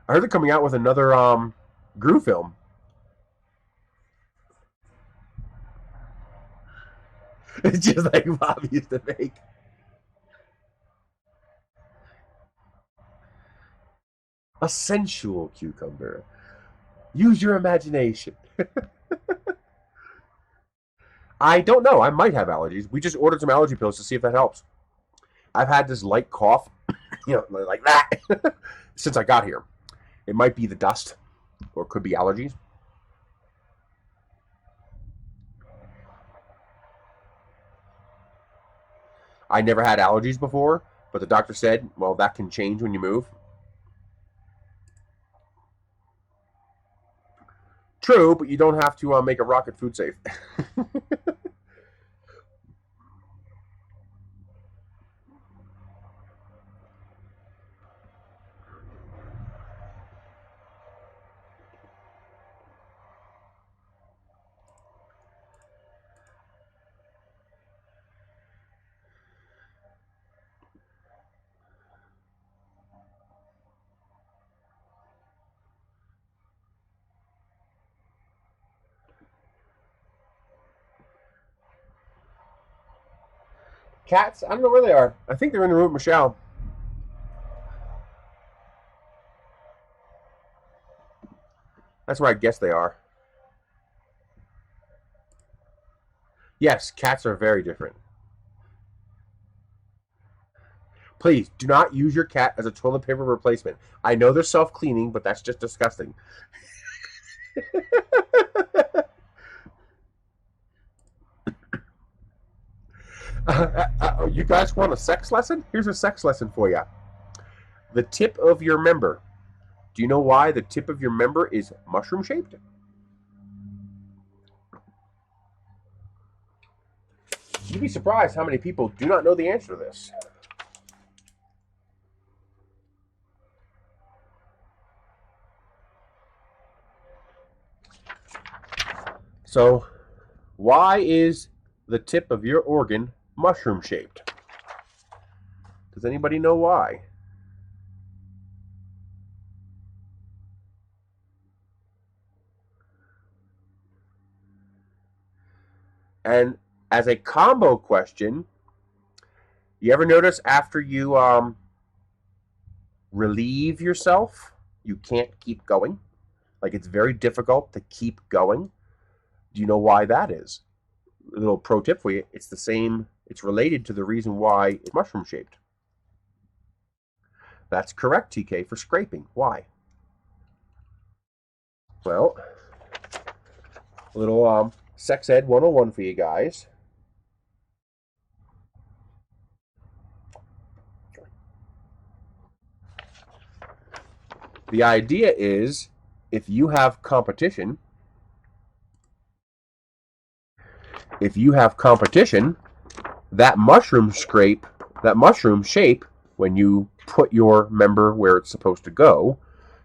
I heard they're coming out with another Gru film. It's just like Bob used to make. A sensual cucumber. Use your imagination. I don't know. I might have allergies. We just ordered some allergy pills to see if that helps. I've had this light cough You know, like that. Since I got here. It might be the dust, or it could be allergies. I never had allergies before, but the doctor said, well, that can change when you move. True, but you don't have to make a rocket food safe. Cats, I don't know where they are. I think they're in the room with Michelle. That's where I guess they are. Yes, cats are very different. Please, do not use your cat as a toilet paper replacement. I know they're self-cleaning, but that's just disgusting. You guys want a sex lesson? Here's a sex lesson for you. The tip of your member. Do you know why the tip of your member is mushroom shaped? You'd be surprised how many people do not know the answer to this. So, why is the tip of your organ mushroom shaped? Does anybody know why? And as a combo question, you ever notice after you relieve yourself, you can't keep going? Like it's very difficult to keep going. Do you know why that is? A little pro tip for you. It's the same. It's related to the reason why it's mushroom shaped. That's correct, TK, for scraping. Why? Well, a little sex ed 101 for you guys. The idea is if you have competition, that mushroom shape, when you put your member where it's supposed to go,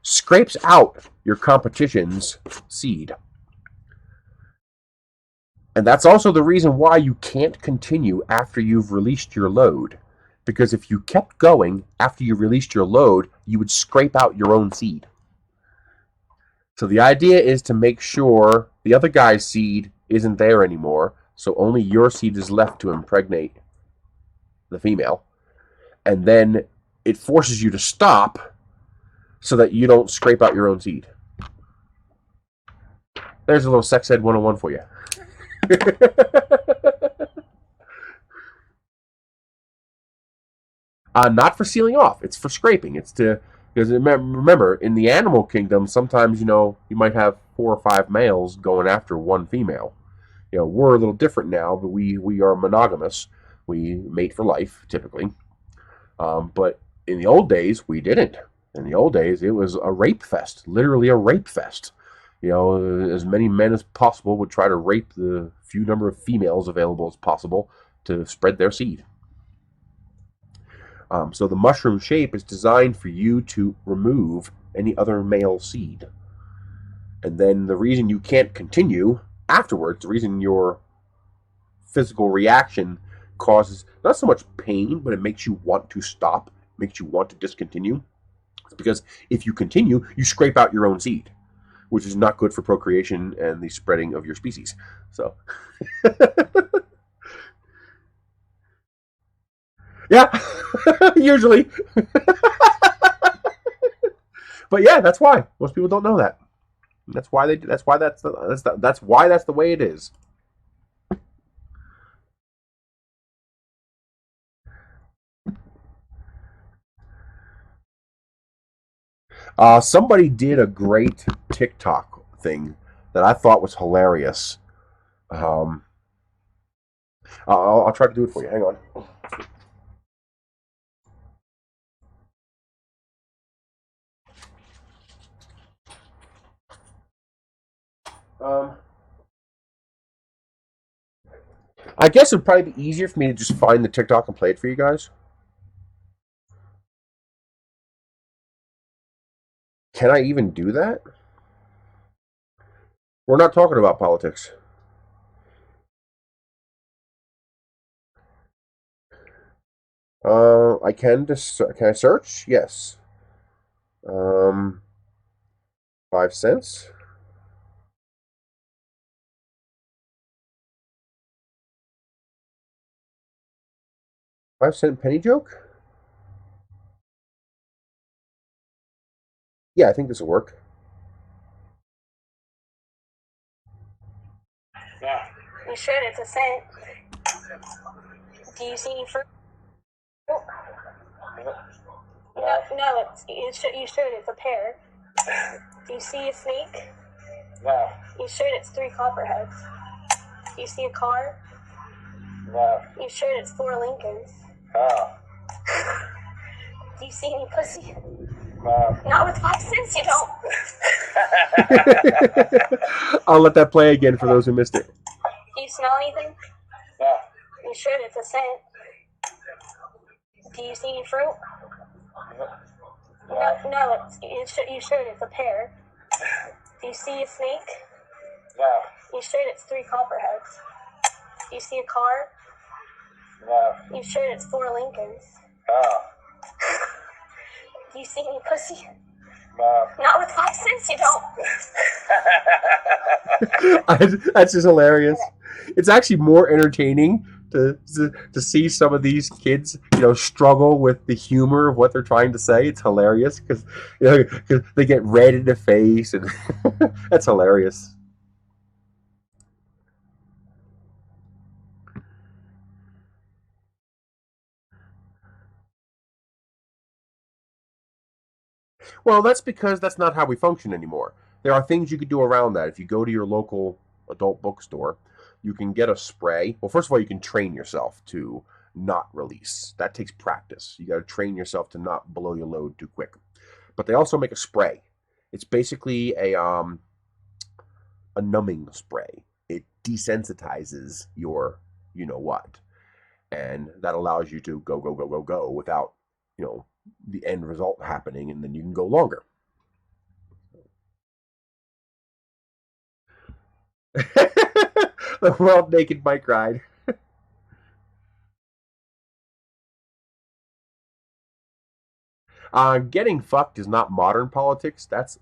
scrapes out your competition's seed. And that's also the reason why you can't continue after you've released your load. Because if you kept going after you released your load, you would scrape out your own seed. So the idea is to make sure the other guy's seed isn't there anymore, so only your seed is left to impregnate the female. And then it forces you to stop so that you don't scrape out your own seed. There's a little sex ed 101 for you. Not for sealing off. It's for scraping. It's to, because remember, in the animal kingdom, sometimes you might have 4 or 5 males going after one female. We're a little different now, but we are monogamous. We mate for life typically. But in the old days, we didn't. In the old days, it was a rape fest, literally a rape fest. As many men as possible would try to rape the few number of females available as possible to spread their seed. So the mushroom shape is designed for you to remove any other male seed. And then the reason you can't continue afterwards, the reason your physical reaction causes not so much pain, but it makes you want to stop, makes you want to discontinue. It's because if you continue, you scrape out your own seed, which is not good for procreation and the spreading of your species. So, yeah, usually. But yeah, that's why most people don't know that. That's why that's why that's the way it is. Somebody did a great TikTok thing that I thought was hilarious. Um, I'll try to do it for you. Hang on. Um, I guess it'd probably be easier for me to just find the TikTok and play it for you guys. Can I even do that? We're not talking about politics. I can just can I search? Yes. Um, 5 cents. 5 cent penny joke. Yeah, I think this will work. Yeah. You should. It's a cent. Do you see any fruit? No, you should. It's a pear. Do you see a snake? No. You should. It's 3 copperheads. Do you see a car? No. You should. It's 4 Lincolns. Oh. Do you see any pussy? No. Not with 5 cents, you don't. I'll let that play again for those who missed it. Do you smell anything? No. You should. It's a scent. Do you see any fruit? No, you should. It's a pear. Do you see a snake? No. You should. It's 3 copperheads. Do you see a car? No. You should. It's 4 Lincolns. Oh. Do you see any pussy? No. Not with 5 cents, you don't. That's just hilarious. It's actually more entertaining to see some of these kids, struggle with the humor of what they're trying to say. It's hilarious because they get red in the face, and that's hilarious. Well, that's because that's not how we function anymore. There are things you could do around that. If you go to your local adult bookstore, you can get a spray. Well, first of all, you can train yourself to not release. That takes practice. You got to train yourself to not blow your load too quick. But they also make a spray. It's basically a numbing spray. It desensitizes your you know what, and that allows you to go without the end result happening, and then you can go longer. The world naked bike ride. Getting fucked is not modern politics. That's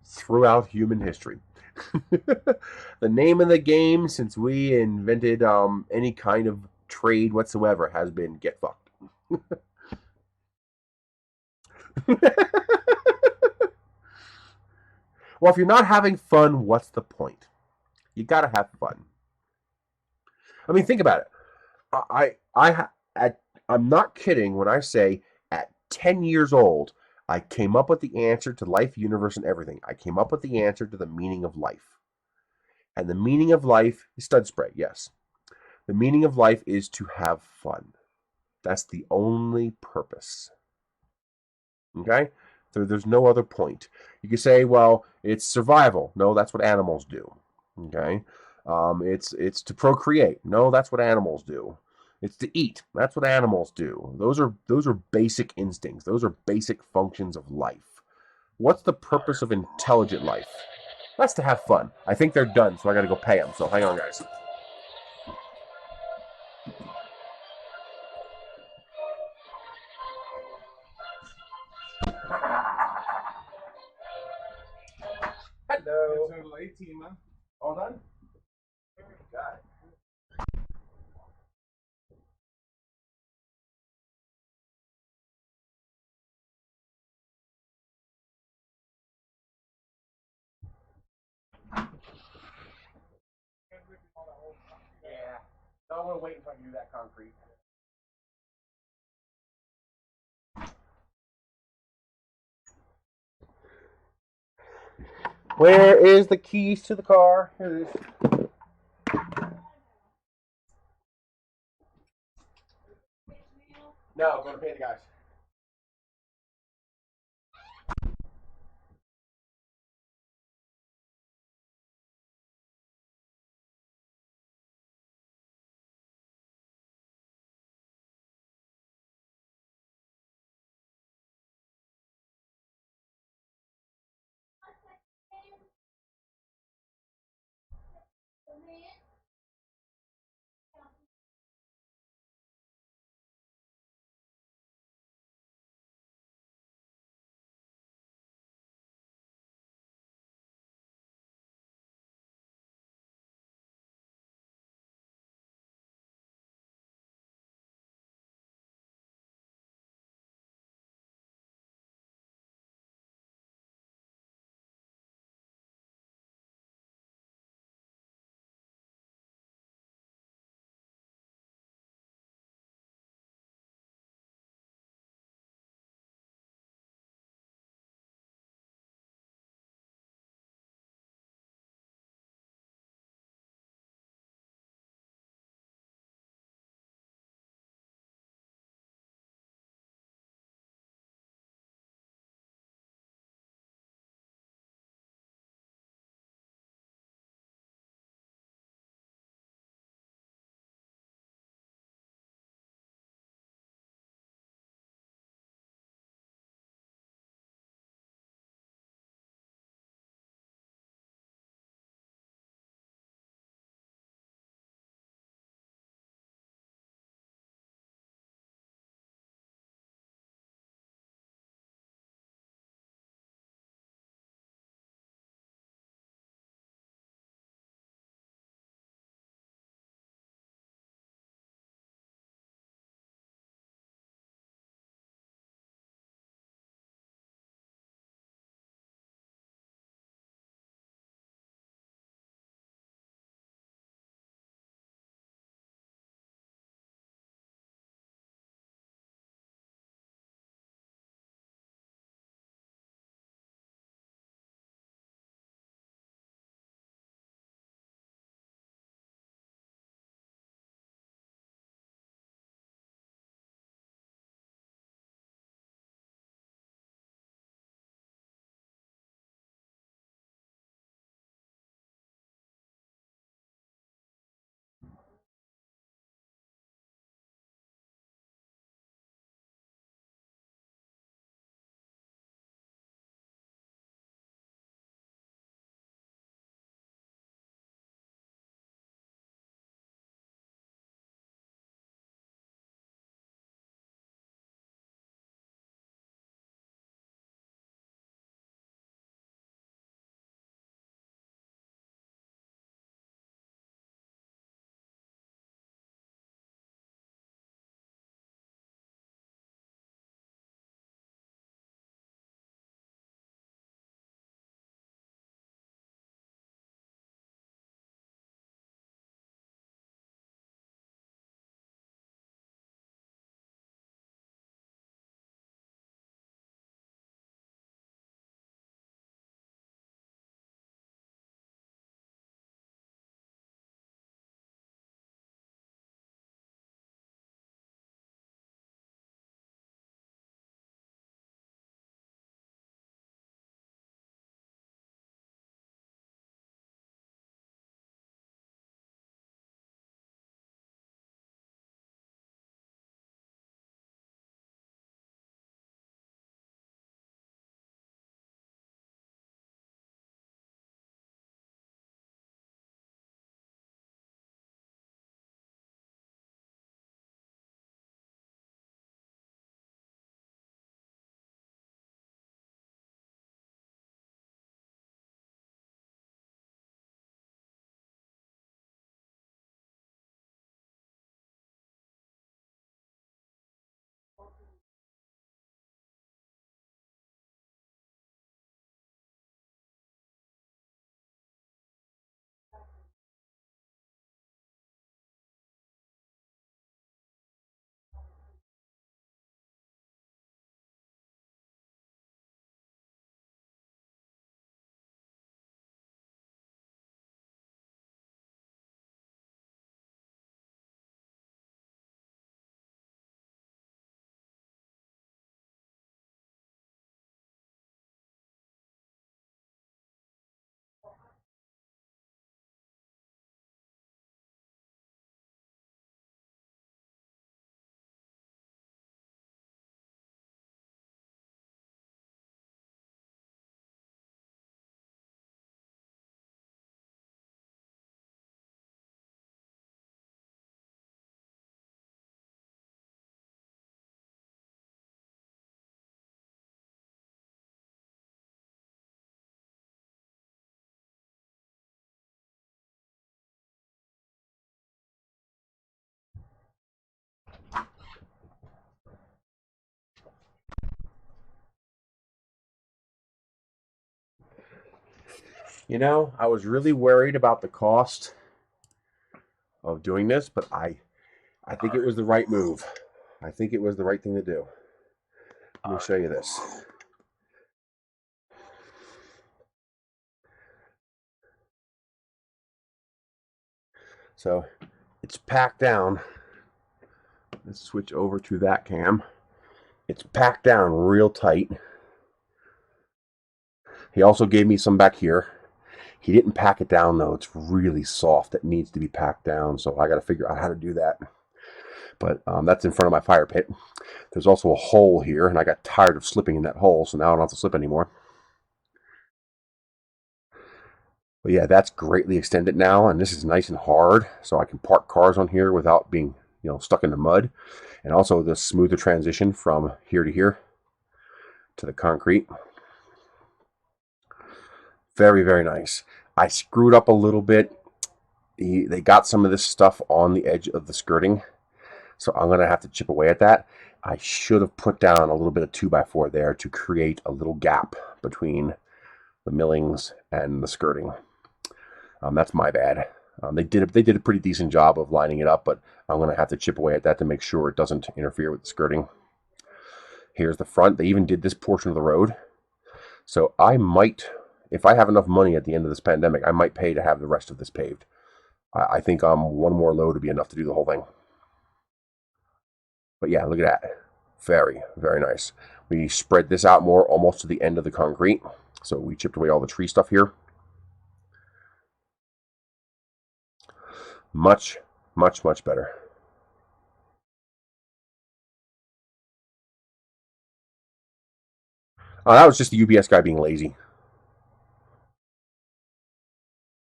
throughout human history. The name of the game since we invented any kind of trade whatsoever has been get fucked. Well, if you're not having fun, what's the point? You gotta have fun. I mean, think about it. I'm not kidding when I say at 10 years old, I came up with the answer to life, universe, and everything. I came up with the answer to the meaning of life. And the meaning of life is stud spray, yes. The meaning of life is to have fun. That's the only purpose. Okay? There's no other point. You can say, well, it's survival. No, that's what animals do. Okay? It's to procreate. No, that's what animals do. It's to eat. That's what animals do. Those are basic instincts. Those are basic functions of life. What's the purpose of intelligent life? That's to have fun. I think they're done, so I got to go pay them. So hang on, guys. Hello. Total 18, man. All done? Got it. Yeah. No, I want to wait until I can do that concrete. Where is the keys to the car? Here it is. No, go to pay the guys. You know, I was really worried about the cost of doing this, but I think it was the right move. I think it was the right thing to do. Let me show you this. So it's packed down. Let's switch over to that cam. It's packed down real tight. He also gave me some back here. He didn't pack it down though. It's really soft. It needs to be packed down. So I got to figure out how to do that. But that's in front of my fire pit. There's also a hole here, and I got tired of slipping in that hole, so now I don't have to slip anymore. But yeah, that's greatly extended now, and this is nice and hard, so I can park cars on here without being, stuck in the mud. And also the smoother transition from here to here to the concrete. Very, very nice. I screwed up a little bit. They got some of this stuff on the edge of the skirting, so I'm going to have to chip away at that. I should have put down a little bit of 2x4 there to create a little gap between the millings and the skirting. That's my bad. They did a pretty decent job of lining it up, but I'm going to have to chip away at that to make sure it doesn't interfere with the skirting. Here's the front. They even did this portion of the road. So I might, if I have enough money at the end of this pandemic, I might pay to have the rest of this paved. I think one more load would be enough to do the whole thing. But yeah, look at that. Very, very nice. We spread this out more almost to the end of the concrete. So we chipped away all the tree stuff here. Much, much, much better. That was just the UBS guy being lazy.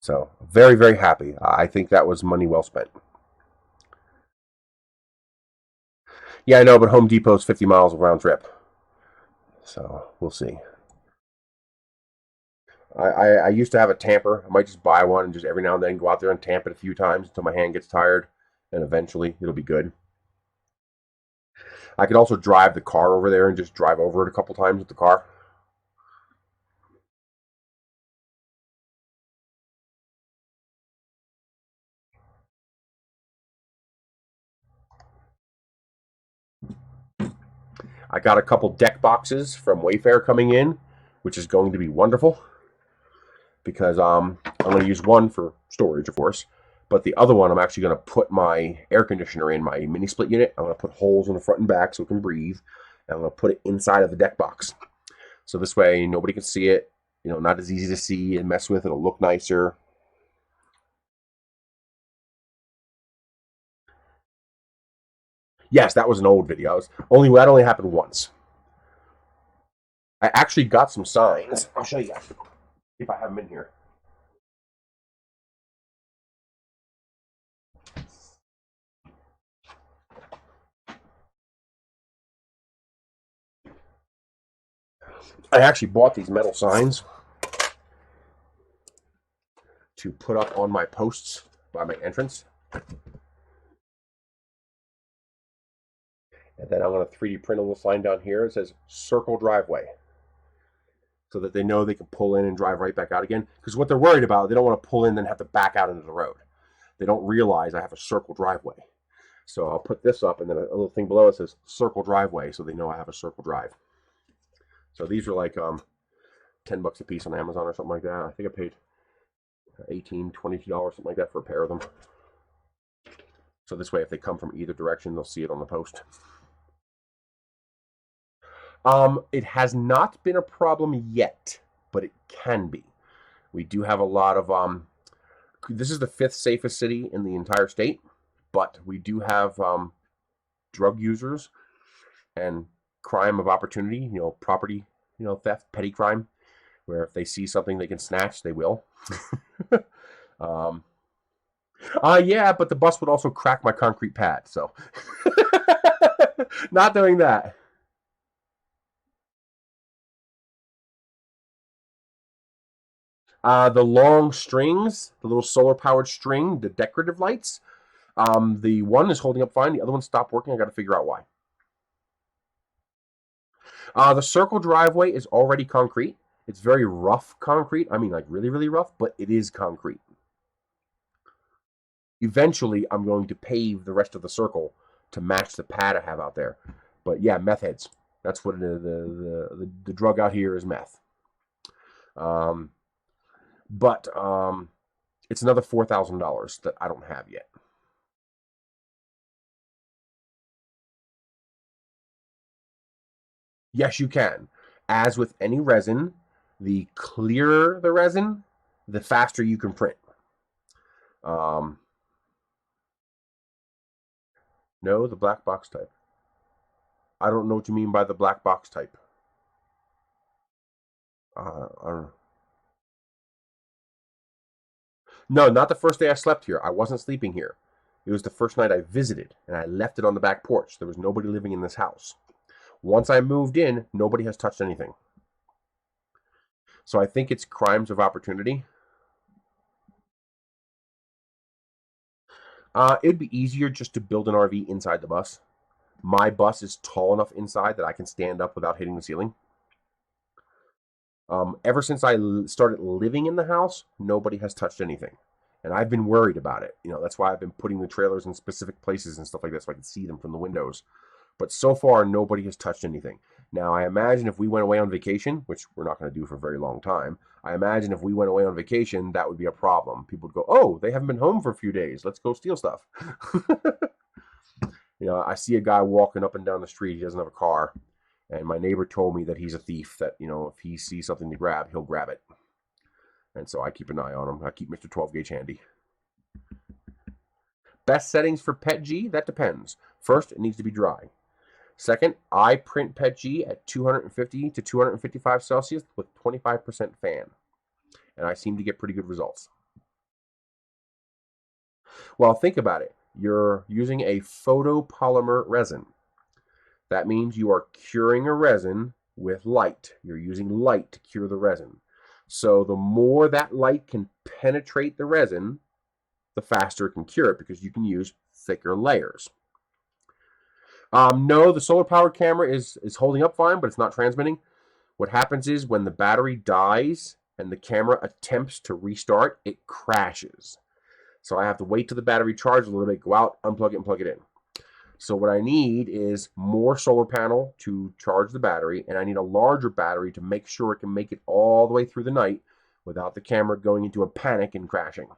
So very, very happy. I think that was money well spent. Yeah, I know, but Home Depot's 50 miles of round trip. So we'll see. I used to have a tamper. I might just buy one and just every now and then go out there and tamp it a few times until my hand gets tired, and eventually it'll be good. I could also drive the car over there and just drive over it a couple times with the car. I got a couple deck boxes from Wayfair coming in, which is going to be wonderful because I'm going to use one for storage, of course, but the other one I'm actually going to put my air conditioner in, my mini split unit. I'm going to put holes in the front and back so it can breathe, and I'm going to put it inside of the deck box. So this way nobody can see it, not as easy to see and mess with. It'll look nicer. Yes, that was an old video. That only happened once. I actually got some signs. I'll show you guys if I have them in here. I actually bought these metal signs to put up on my posts by my entrance. And then I'm going to 3D print a little sign down here. It says circle driveway. So that they know they can pull in and drive right back out again. Because what they're worried about, they don't want to pull in and then have to back out into the road. They don't realize I have a circle driveway. So I'll put this up, and then a little thing below it says circle driveway, so they know I have a circle drive. So these are like $10 a piece on Amazon or something like that. I think I paid $18, $22, something like that for a pair of them. So this way, if they come from either direction, they'll see it on the post. It has not been a problem yet, but it can be. We do have a lot of this is the 5th safest city in the entire state, but we do have drug users and crime of opportunity, property, theft, petty crime, where if they see something they can snatch, they will. Yeah, but the bus would also crack my concrete pad, so not doing that. The long strings, the little solar-powered string, the decorative lights, the one is holding up fine. The other one stopped working. I got to figure out why. The circle driveway is already concrete. It's very rough concrete. I mean, like really, really rough, but it is concrete. Eventually, I'm going to pave the rest of the circle to match the pad I have out there. But yeah, meth heads. That's what the drug out here is, meth. But it's another $4,000 that I don't have yet. Yes, you can. As with any resin, the clearer the resin, the faster you can print. No, the black box type. I don't know what you mean by the black box type. I don't know. No, not the first day I slept here. I wasn't sleeping here. It was the first night I visited, and I left it on the back porch. There was nobody living in this house. Once I moved in, nobody has touched anything. So I think it's crimes of opportunity. It'd be easier just to build an RV inside the bus. My bus is tall enough inside that I can stand up without hitting the ceiling. Ever since I started living in the house, nobody has touched anything. And I've been worried about it. You know, that's why I've been putting the trailers in specific places and stuff like that so I can see them from the windows. But so far, nobody has touched anything. Now, I imagine if we went away on vacation, which we're not going to do for a very long time, I imagine if we went away on vacation, that would be a problem. People would go, oh, they haven't been home for a few days. Let's go steal stuff. You know, I see a guy walking up and down the street. He doesn't have a car. And my neighbor told me that he's a thief, that, you know, if he sees something to grab, he'll grab it. And so I keep an eye on him. I keep Mr. 12 gauge handy. Best settings for PETG? That depends. First, it needs to be dry. Second, I print PETG at 250 to 255 Celsius with 25% fan. And I seem to get pretty good results. Well, think about it. You're using a photopolymer resin. That means you are curing a resin with light. You're using light to cure the resin. So the more that light can penetrate the resin, the faster it can cure it because you can use thicker layers. No, the solar-powered camera is holding up fine, but it's not transmitting. What happens is when the battery dies and the camera attempts to restart, it crashes. So I have to wait till the battery charges a little bit, go out, unplug it, and plug it in. So what I need is more solar panel to charge the battery, and I need a larger battery to make sure it can make it all the way through the night without the camera going into a panic and crashing.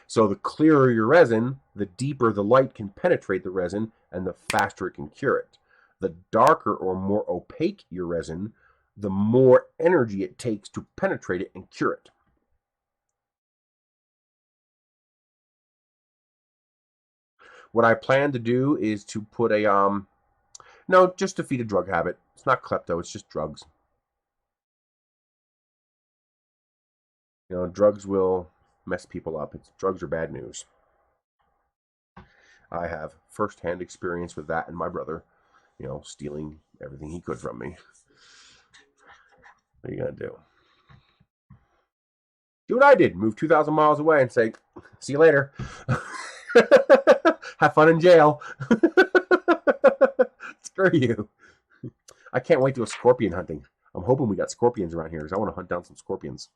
So the clearer your resin, the deeper the light can penetrate the resin, and the faster it can cure it. The darker or more opaque your resin, the more energy it takes to penetrate it and cure it. What I plan to do is to put a, no, just to feed a drug habit. It's not klepto, it's just drugs. You know, drugs will mess people up. Drugs are bad news. I have first-hand experience with that and my brother, you know, stealing everything he could from me. What are you going to do? Do what I did. Move 2,000 miles away and say, see you later. Have fun in jail. Screw you. I can't wait to go scorpion hunting. I'm hoping we got scorpions around here because I want to hunt down some scorpions.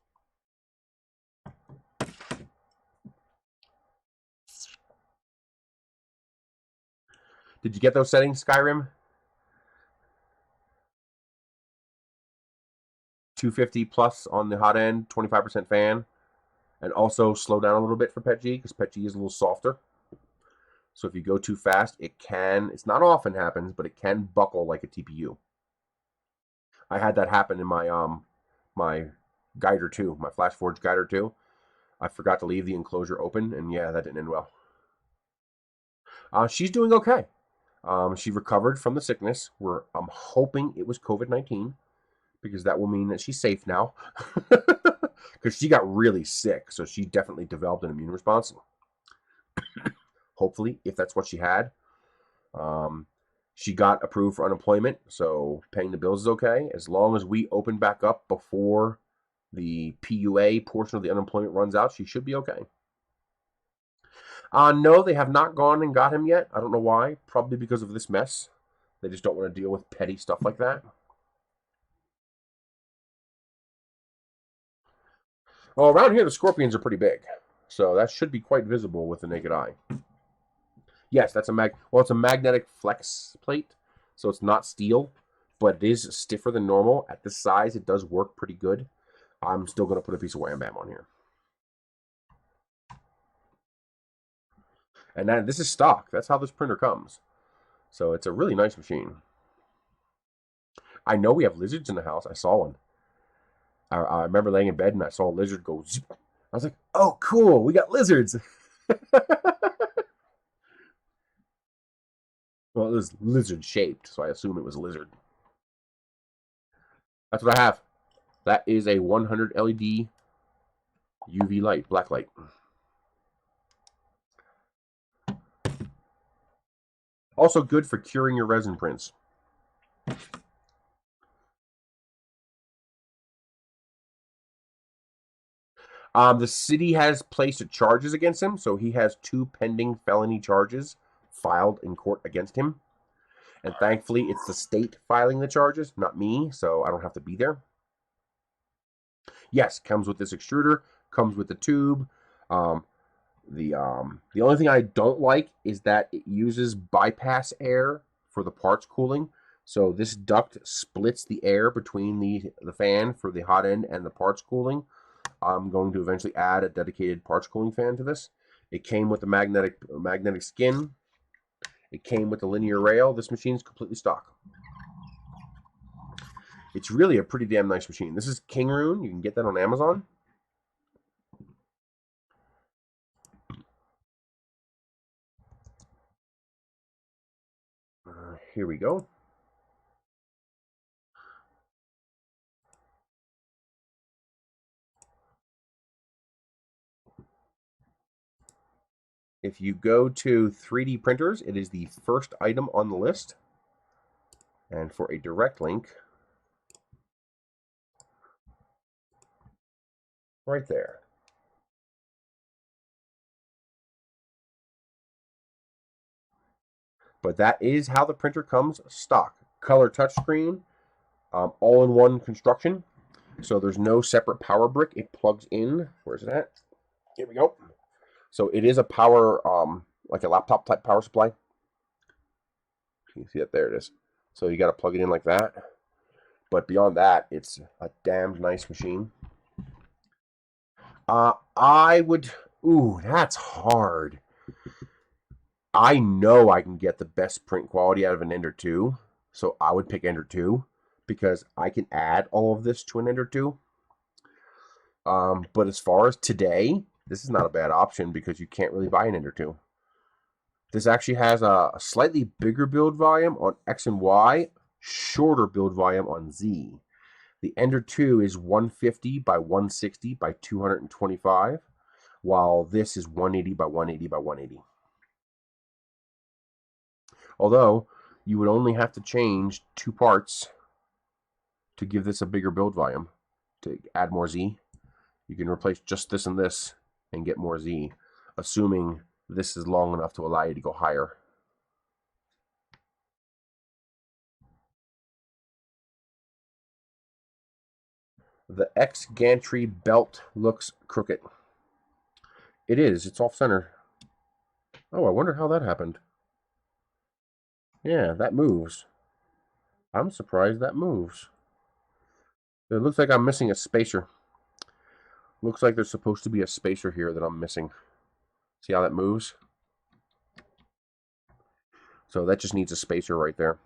Did you get those settings, Skyrim? 250 plus on the hot end, 25% fan. And also slow down a little bit for PETG because PETG is a little softer. So if you go too fast, it can, it's not often happens, but it can buckle like a TPU. I had that happen in my my Guider 2, my FlashForge Guider 2. I forgot to leave the enclosure open, and yeah, that didn't end well. She's doing okay. She recovered from the sickness. I'm hoping it was COVID-19 because that will mean that she's safe now. Because she got really sick, so she definitely developed an immune response. Hopefully, if that's what she had. She got approved for unemployment, so paying the bills is okay. As long as we open back up before the PUA portion of the unemployment runs out, she should be okay. No, they have not gone and got him yet. I don't know why. Probably because of this mess. They just don't want to deal with petty stuff like that. Well, around here, the scorpions are pretty big. So that should be quite visible with the naked eye. Yes, that's it's a magnetic flex plate. So it's not steel, but it is stiffer than normal. At this size, it does work pretty good. I'm still going to put a piece of Wham Bam on here. And this is stock. That's how this printer comes. So it's a really nice machine. I know we have lizards in the house. I saw one. I remember laying in bed and I saw a lizard go zip. I was like, oh, cool. We got lizards. Well, it was lizard shaped, so I assume it was a lizard. That's what I have. That is a 100 LED UV light, black light. Also good for curing your resin prints. The city has placed charges against him, so he has 2 pending felony charges filed in court against him. And thankfully, it's the state filing the charges, not me, so I don't have to be there. Yes, comes with this extruder, comes with the tube. The only thing I don't like is that it uses bypass air for the parts cooling. So this duct splits the air between the fan for the hot end and the parts cooling. I'm going to eventually add a dedicated parts cooling fan to this. It came with the magnetic skin. It came with the linear rail. This machine is completely stock. It's really a pretty damn nice machine. This is King Rune. You can get that on Amazon. Here we go. If you go to 3D printers, it is the first item on the list. And for a direct link, right there. But that is how the printer comes stock. Color touchscreen, all-in-one construction. So there's no separate power brick. It plugs in. Where's it at? Here we go. So it is a power, like a laptop type power supply. You see that? There it is. So you got to plug it in like that. But beyond that, it's a damn nice machine. I would... Ooh, that's hard. I know I can get the best print quality out of an Ender 2. So I would pick Ender 2. Because I can add all of this to an Ender 2. But as far as today, this is not a bad option because you can't really buy an Ender 2. This actually has a slightly bigger build volume on X and Y, shorter build volume on Z. The Ender 2 is 150 by 160 by 225, while this is 180 by 180 by 180. Although, you would only have to change 2 parts to give this a bigger build volume, to add more Z. You can replace just this and this and get more Z, assuming this is long enough to allow you to go higher. The X gantry belt looks crooked. It is. It's off center. Oh, I wonder how that happened. Yeah, that moves. I'm surprised that moves. It looks like I'm missing a spacer. Looks like there's supposed to be a spacer here that I'm missing. See how that moves? So that just needs a spacer right there.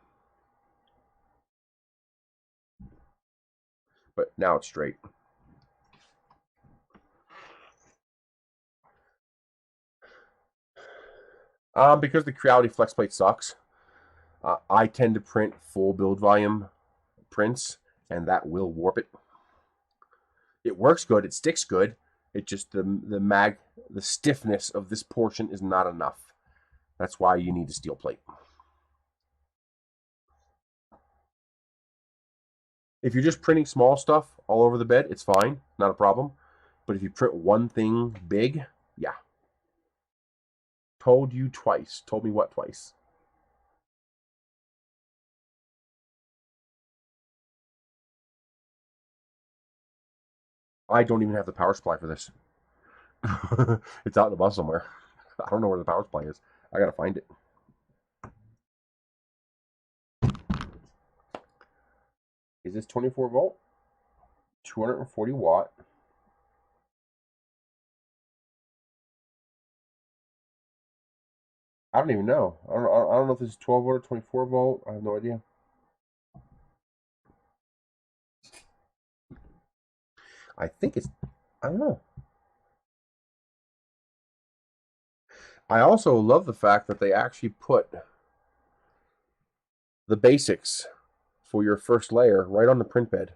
But now it's straight. Because the Creality flex plate sucks, I tend to print full build volume prints, and that will warp it. It works good. It sticks good. It just the stiffness of this portion is not enough. That's why you need a steel plate. If you're just printing small stuff all over the bed, it's fine, not a problem. But if you print one thing big, yeah. Told you twice. Told me what twice? I don't even have the power supply for this. It's out in the bus somewhere. I don't know where the power supply is. I gotta find it. Is this 24 volt? 240 watt. I don't even know. I don't know if this is 12 volt or 24 volt. I have no idea. I think it's, I don't know. I also love the fact that they actually put the basics for your first layer right on the print bed.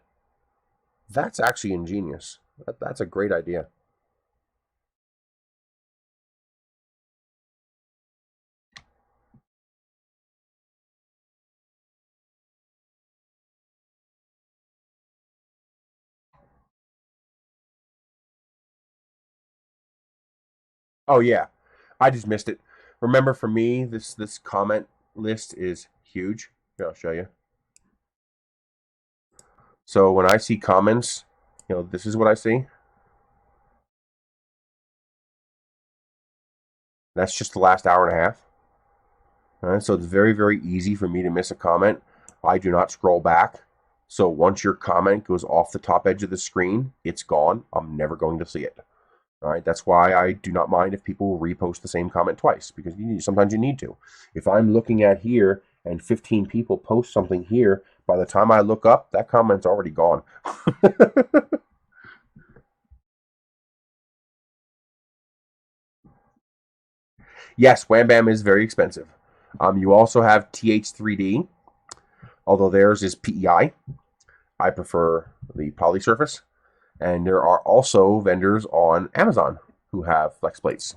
That's actually ingenious. That's a great idea. Oh yeah, I just missed it. Remember, for me, this comment list is huge. Here, I'll show you. So when I see comments, this is what I see. That's just the last hour and a half. All right, so it's very, very easy for me to miss a comment. I do not scroll back. So once your comment goes off the top edge of the screen, it's gone. I'm never going to see it. All right, that's why I do not mind if people repost the same comment twice, because sometimes you need to. If I'm looking at here and 15 people post something here, by the time I look up, that comment's already gone. Yes, Wham Bam is very expensive. You also have TH3D, although theirs is PEI. I prefer the poly surface. And there are also vendors on Amazon who have flex plates.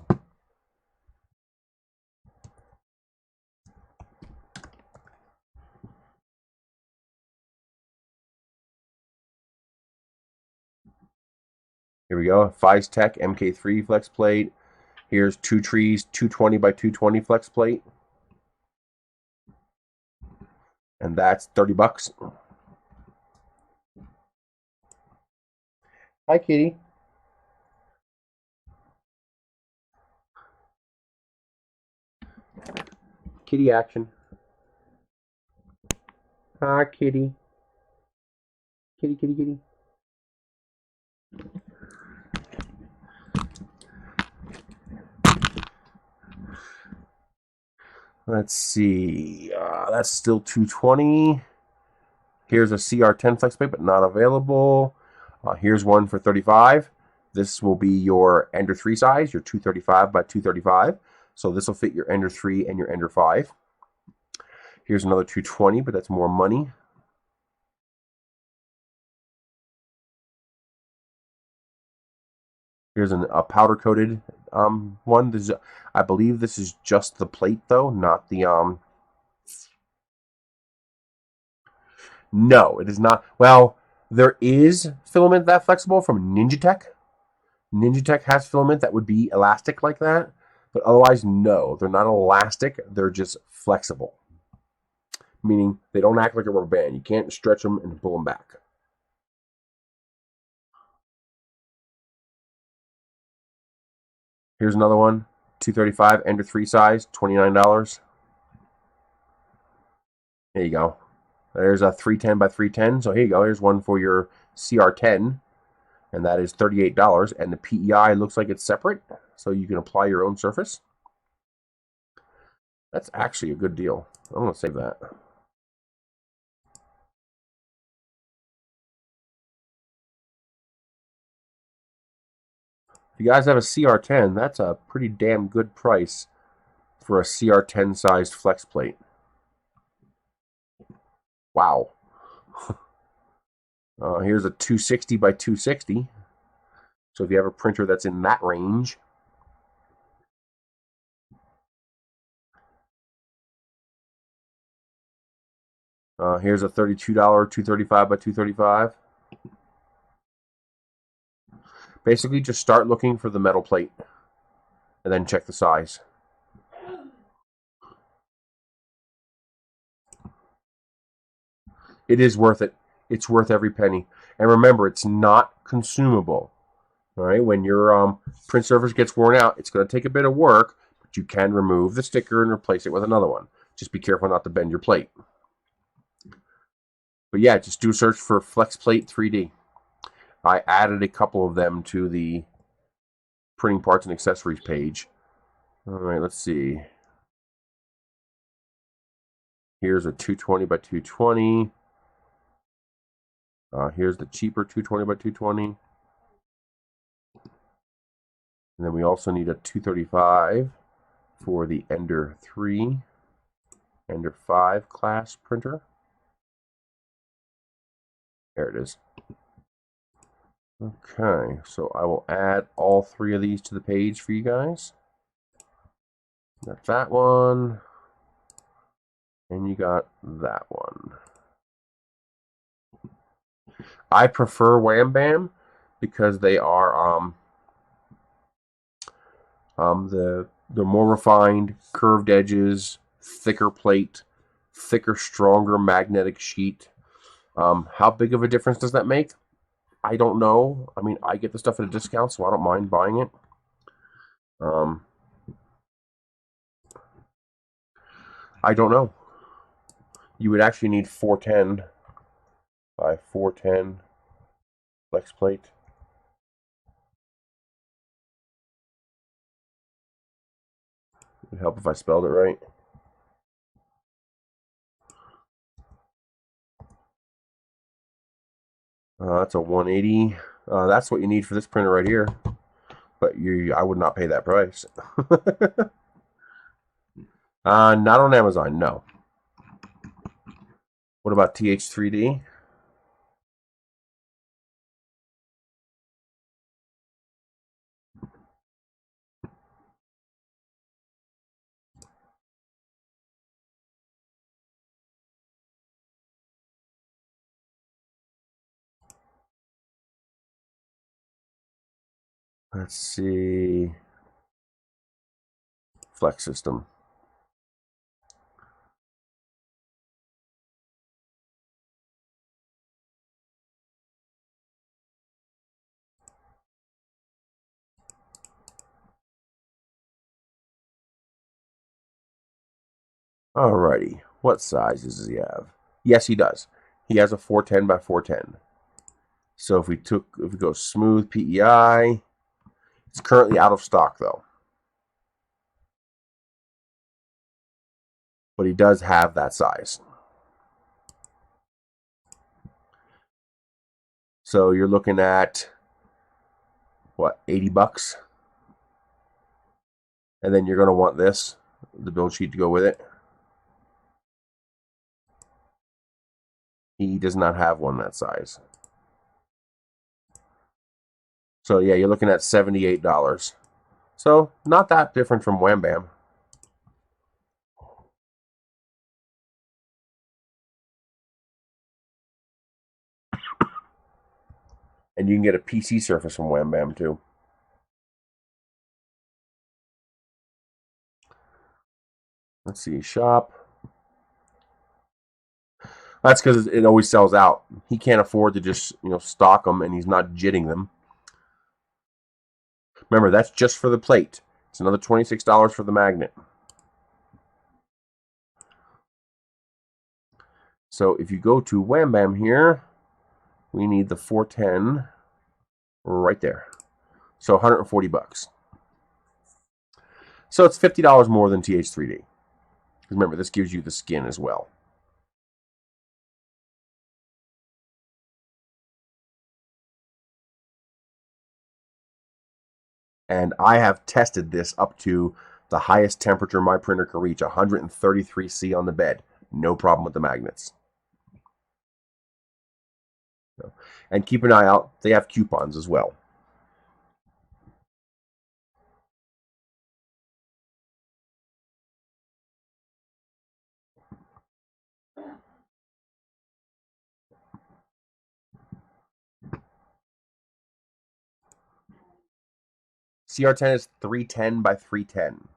Here we go. FizeTech MK3 flex plate. Here's Two Trees 220 by 220 flex plate. And that's 30 bucks. Hi, kitty. Kitty action. Hi, kitty. Kitty, kitty, kitty. Let's see. That's still 220. Here's a CR10 flex plate, but not available. Here's one for 35. This will be your Ender 3 size, your 235 by 235. So this will fit your Ender 3 and your Ender 5. Here's another 220, but that's more money. Here's a powder-coated one. This is, I believe this is just the plate, though, not the... No, it is not. Well, there is filament that flexible from Ninja Tech. Ninja Tech has filament that would be elastic like that, but otherwise, no, they're not elastic. They're just flexible, meaning they don't act like a rubber band. You can't stretch them and pull them back. Here's another one, 235 Ender 3 size, $29. There you go. There's a 310 by 310. So here you go. Here's one for your CR10, and that is $38. And the PEI looks like it's separate, so you can apply your own surface. That's actually a good deal. I'm going to save that. If you guys have a CR10, that's a pretty damn good price for a CR10 sized flex plate. Wow. Here's a 260 by 260. So if you have a printer that's in that range. Here's a $32 235 by 235. Basically, just start looking for the metal plate and then check the size. It is worth it. It's worth every penny. And remember, it's not consumable. All right, when your print surface gets worn out, it's going to take a bit of work, but you can remove the sticker and replace it with another one. Just be careful not to bend your plate. But yeah, just do a search for Flex Plate 3D. I added a couple of them to the printing parts and accessories page. All right, let's see. Here's a 220 by 220. Here's the cheaper 220 by 220. And then we also need a 235 for the Ender 3, Ender 5 class printer. There it is. Okay, so I will add all three of these to the page for you guys. Got that one. And you got that one. I prefer Wham Bam because they are the more refined, curved edges, thicker plate, thicker, stronger magnetic sheet. How big of a difference does that make? I don't know. I mean, I get the stuff at a discount, so I don't mind buying it. I don't know. You would actually need 410 by 410 flex plate. It would help if I spelled it right. That's a 180. That's what you need for this printer right here. But I would not pay that price. Not on Amazon, no. What about T3DP? Let's see. Flex system. Alrighty. What sizes does he have? Yes, he does. He has a 410 by 410. So if we go smooth PEI, it's currently out of stock though. But he does have that size. So you're looking at what, 80 bucks? And then you're going to want this, the build sheet to go with it. He does not have one that size. So yeah, you're looking at $78. So not that different from Wham Bam. And you can get a PC surface from Wham Bam too. Let's see, shop. That's because it always sells out. He can't afford to just stock them, and he's not jitting them. Remember, that's just for the plate. It's another $26 for the magnet. So if you go to Wham Bam here, we need the 410 right there. So 140 bucks. So it's $50 more than T3DP. Remember, this gives you the skin as well. And I have tested this up to the highest temperature my printer can reach, 133°C on the bed. No problem with the magnets. And keep an eye out. They have coupons as well. CR10 is 310 by 310.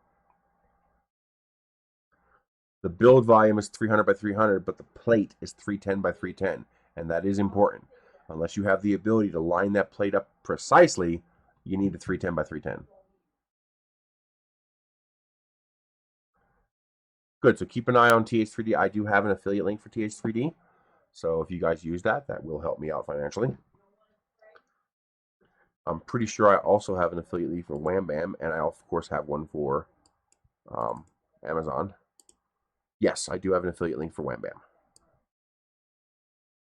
The build volume is 300 by 300, but the plate is 310 by 310, and that is important. Unless you have the ability to line that plate up precisely, you need a 310 by 310. Good, so keep an eye on TH3D. I do have an affiliate link for TH3D. So if you guys use that, that will help me out financially. I'm pretty sure I also have an affiliate link for Wham Bam, and I of course have one for Amazon. Yes, I do have an affiliate link for Wham Bam.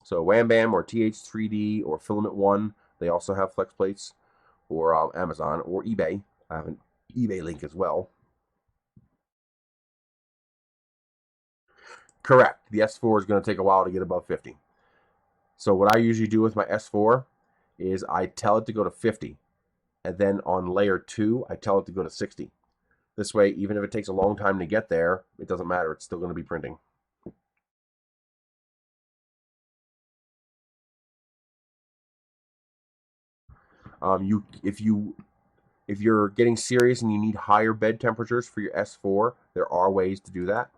So Wham Bam or TH3D or Filament One, they also have flex plates, or Amazon or eBay. I have an eBay link as well. Correct. The S4 is going to take a while to get above 50. So what I usually do with my S4 is I tell it to go to 50. And then on layer 2, I tell it to go to 60. This way, even if it takes a long time to get there, it doesn't matter. It's still going to be printing. If you're getting serious and you need higher bed temperatures for your S4, there are ways to do that.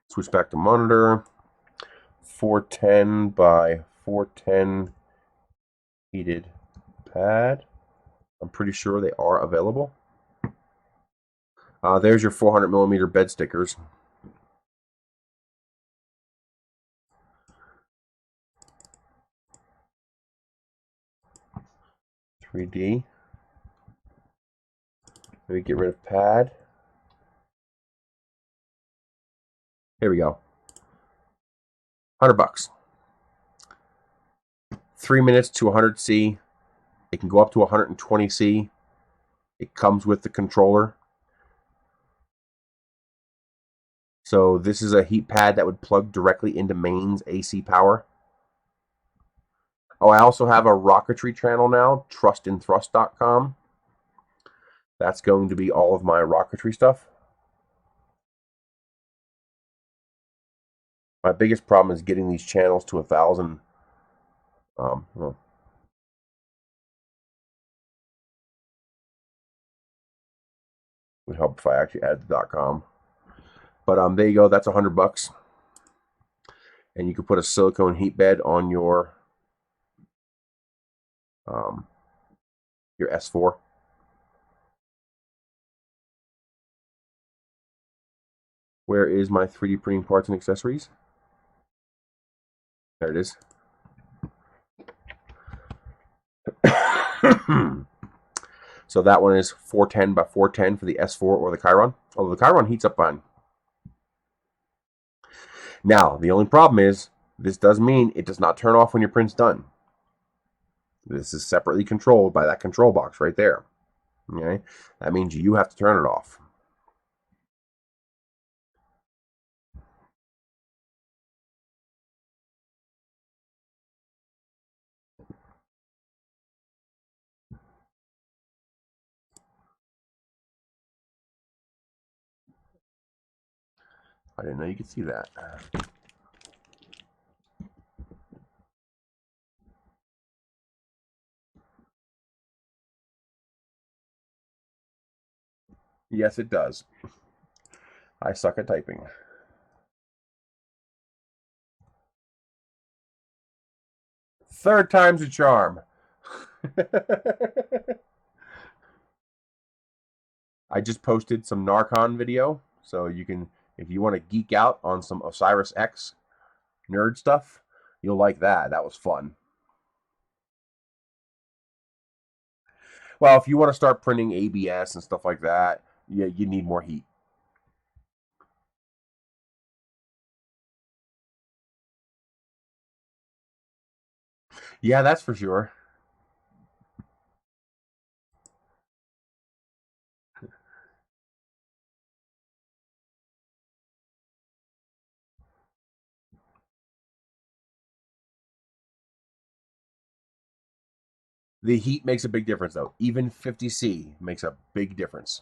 Switch back to monitor. 410 by 410 heated pad. I'm pretty sure they are available. There's your 400 millimeter bed stickers. T3DP. Let me get rid of pad. Here we go. $100. 3 minutes to 100C. It can go up to 120C. It comes with the controller. So this is a heat pad that would plug directly into mains AC power. Oh, I also have a rocketry channel now, trustandthrust.com. That's going to be all of my rocketry stuff. My biggest problem is getting these channels to 1,000. Well, would help if I actually add the .com. But there you go. That's $100, and you can put a silicone heat bed on your S4. Where is my 3D printing parts and accessories? There it is. So that one is 410 by 410 for the S4 or the Chiron. Although the Chiron heats up fine. Now, the only problem is, this does mean it does not turn off when your print's done. This is separately controlled by that control box right there. Okay? That means you have to turn it off. I didn't know you could see that. Yes, it does. I suck at typing. Third time's a charm. I just posted some Narcon video, so you can, if you want to geek out on some Osiris X nerd stuff, you'll like that. That was fun. Well, if you want to start printing ABS and stuff like that, yeah, you need more heat. Yeah, that's for sure. The heat makes a big difference, though. Even 50C makes a big difference.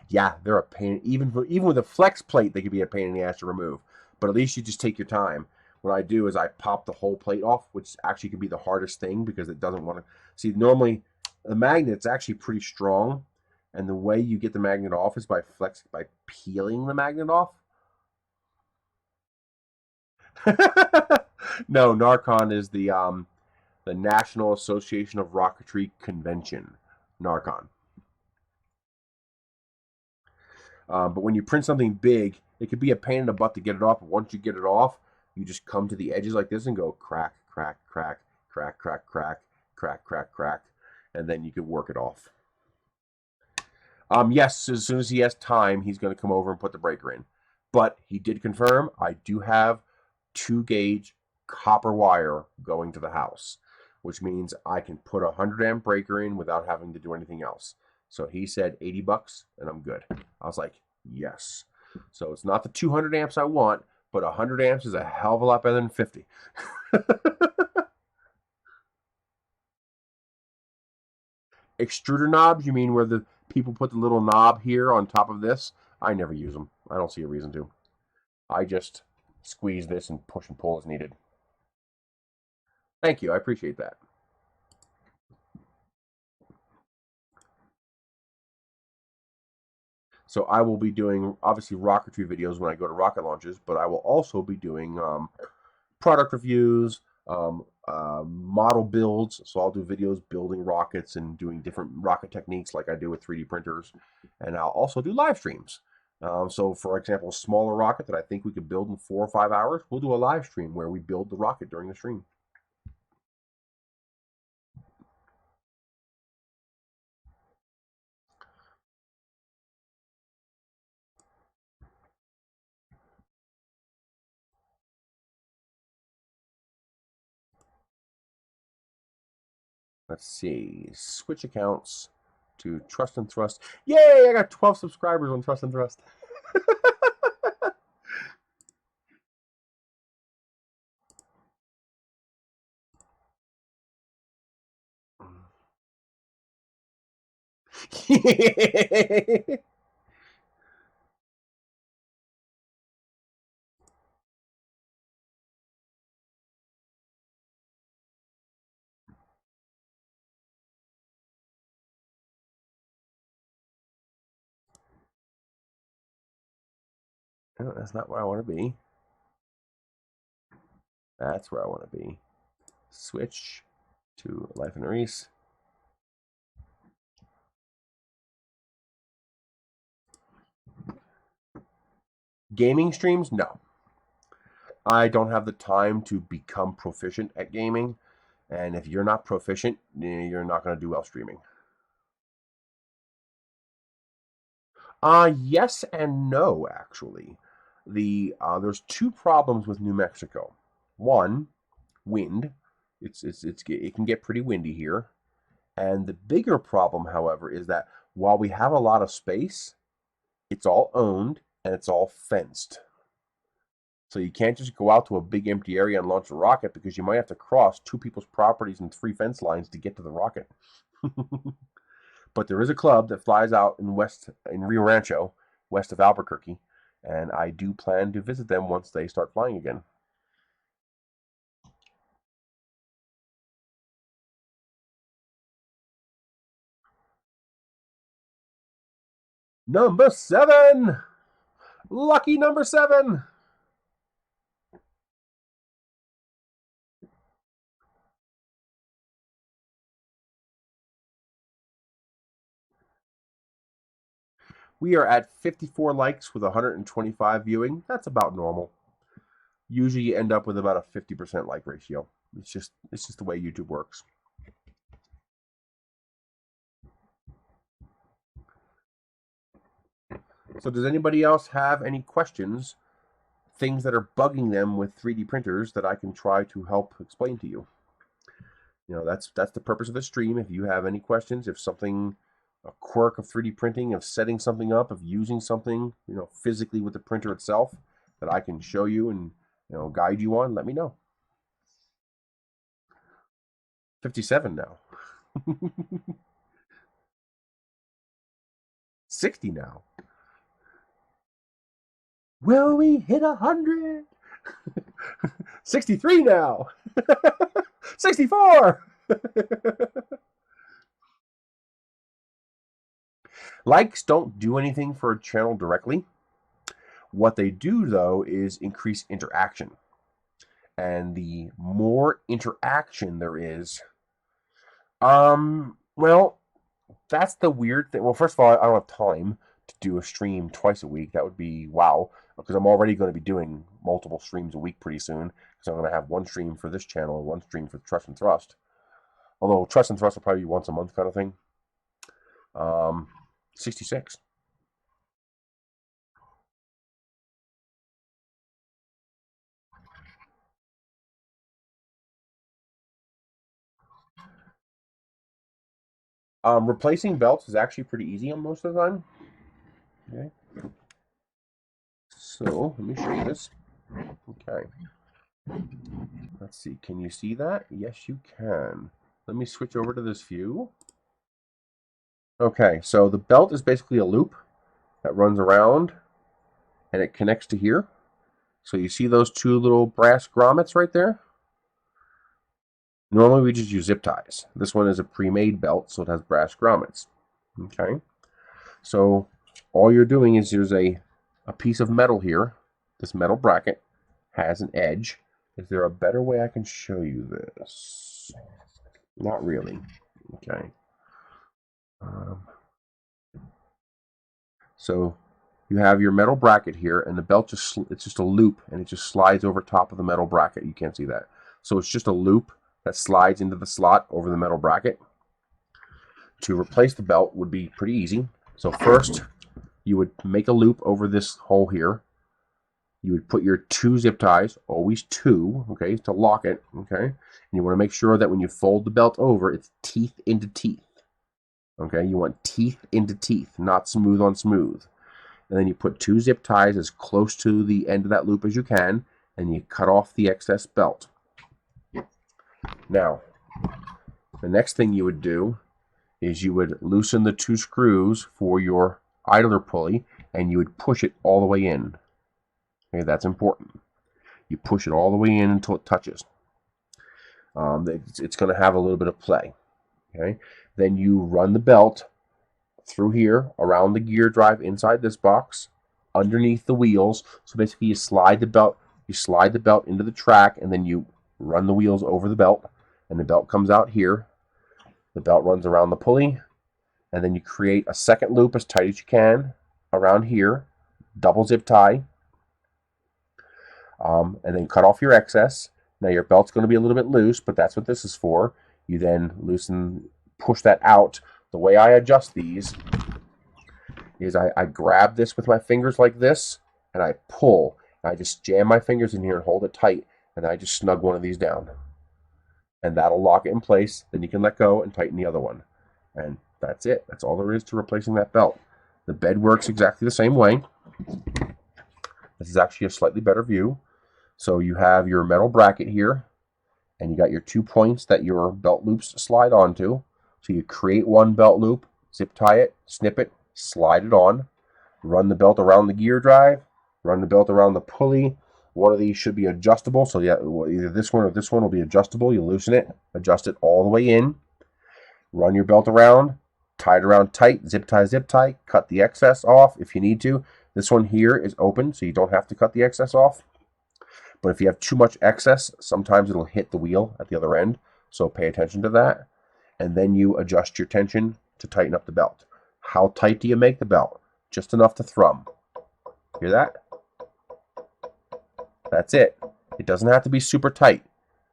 Yeah, they're a pain. Even with a flex plate, they can be a pain in the ass to remove. But at least you just take your time. What I do is I pop the whole plate off, which actually can be the hardest thing because it doesn't want to. See, normally the magnet's actually pretty strong, and the way you get the magnet off is by peeling the magnet off. No, NARCON is the National Association of Rocketry Convention. NARCON. But when you print something big, it could be a pain in the butt to get it off. But once you get it off, you just come to the edges like this and go crack, crack, crack, crack, crack, crack, crack, crack, crack, and then you can work it off. Yes, as soon as he has time, he's going to come over and put the breaker in. But he did confirm I do have 2-gauge copper wire going to the house, which means I can put a 100-amp breaker in without having to do anything else. So he said $80 and I'm good. I was like, yes. So it's not the 200 amps I want, but 100 amps is a hell of a lot better than 50. Extruder knobs, you mean where the people put the little knob here on top of this? I never use them. I don't see a reason to. I just squeeze this and push and pull as needed. Thank you. I appreciate that. So I will be doing, obviously, rocketry videos when I go to rocket launches, but I will also be doing product reviews, model builds. So I'll do videos building rockets and doing different rocket techniques like I do with 3D printers. And I'll also do live streams. So for example, a smaller rocket that I think we could build in 4 or 5 hours, we'll do a live stream where we build the rocket during the stream. Let's see, switch accounts to Trust and Thrust. Yay, I got 12 subscribers on Trust and Thrust. No, that's not where I want to be. That's where I want to be. Switch to Life and Reese. Gaming streams? No. I don't have the time to become proficient at gaming. And if you're not proficient, you're not going to do well streaming. Yes and no, actually. There's 2 problems with New Mexico. One, wind. It can get pretty windy here. And the bigger problem, however, is that while we have a lot of space, it's all owned and it's all fenced. So you can't just go out to a big empty area and launch a rocket because you might have to cross 2 people's properties and 3 fence lines to get to the rocket. But there is a club that flies out in Rio Rancho, west of Albuquerque, and I do plan to visit them once they start flying again. Number 7! Lucky number 7! We are at 54 likes with 125 viewing. That's about normal. Usually you end up with about a 50% like ratio. It's just the way YouTube works. So does anybody else have any questions, things that are bugging them with 3D printers that I can try to help explain to you? You know, that's the purpose of the stream. If you have any questions, if something, a quirk of 3D printing, of setting something up, of using something, you know, physically with the printer itself that I can show you and, you know, guide you on, let me know. 57 now. 60 now. Will we hit 100? 63 now. 64. Likes don't do anything for a channel directly. What they do, though, is increase interaction. And the more interaction there is, well, that's the weird thing. Well, first of all, I don't have time to do a stream twice a week. That would be wow, because I'm already going to be doing multiple streams a week pretty soon. Because I'm going to have one stream for this channel and one stream for Trust and Thrust. Although Trust and Thrust will probably be once a month kind of thing. 66. Replacing belts is actually pretty easy on most of the time. Okay. So, let me show you this. Okay. Let's see. Can you see that? Yes, you can. Let me switch over to this view. Okay, so the belt is basically a loop that runs around and it connects to here. So you see those two little brass grommets right there? Normally we just use zip ties. This one is a pre-made belt, so it has brass grommets. Okay, so all you're doing is there's a piece of metal here. This metal bracket has an edge. Is there a better way I can show you this? Not really. Okay. So you have your metal bracket here, and the belt it's just a loop, and it just slides over top of the metal bracket. You can't see that. So it's just a loop that slides into the slot over the metal bracket. To replace the belt would be pretty easy. So first, you would make a loop over this hole here. You would put your 2 zip ties, always 2, okay, to lock it, okay? And you want to make sure that when you fold the belt over, it's teeth into teeth. Okay, you want teeth into teeth, not smooth on smooth. And then you put 2 zip ties as close to the end of that loop as you can, and you cut off the excess belt. Now, the next thing you would do is you would loosen the 2 screws for your idler pulley, and you would push it all the way in. Okay, that's important. You push it all the way in until it touches. It's going to have a little bit of play. Okay, then you run the belt through here, around the gear drive inside this box, underneath the wheels. So basically you slide the belt into the track, and then you run the wheels over the belt, and the belt comes out here. The belt runs around the pulley, and then you create a second loop as tight as you can around here, double zip tie, and then cut off your excess. Now your belt's going to be a little bit loose, but that's what this is for. You then push that out. The way I adjust these is I grab this with my fingers like this, and I pull. I just jam my fingers in here and hold it tight, and I just snug one of these down. And that'll lock it in place. Then you can let go and tighten the other one. And that's it. That's all there is to replacing that belt. The bed works exactly the same way. This is actually a slightly better view. So you have your metal bracket here, and you got your 2 points that your belt loops slide onto. So you create one belt loop, zip tie it, snip it, slide it on, run the belt around the gear drive, run the belt around the pulley. One of these should be adjustable. So yeah, either this one or this one will be adjustable. You loosen it, adjust it all the way in, run your belt around, tie it around tight, zip tie, cut the excess off if you need to. This one here is open, so you don't have to cut the excess off. But if you have too much excess, sometimes it'll hit the wheel at the other end. So pay attention to that. And then you adjust your tension to tighten up the belt. How tight do you make the belt? Just enough to thrum. Hear that? That's it. It doesn't have to be super tight.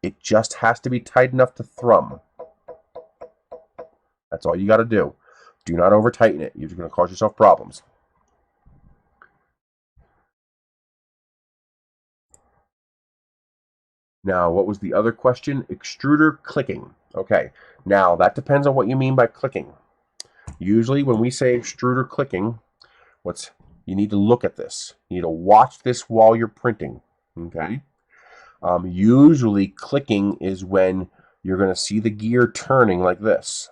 It just has to be tight enough to thrum. That's all you got to do. Do not over tighten it. You're going to cause yourself problems. Now, what was the other question? Extruder clicking. Okay, now that depends on what you mean by clicking. Usually when we say extruder clicking, you need to look at this. You need to watch this while you're printing. Okay. Usually clicking is when you're going to see the gear turning like this.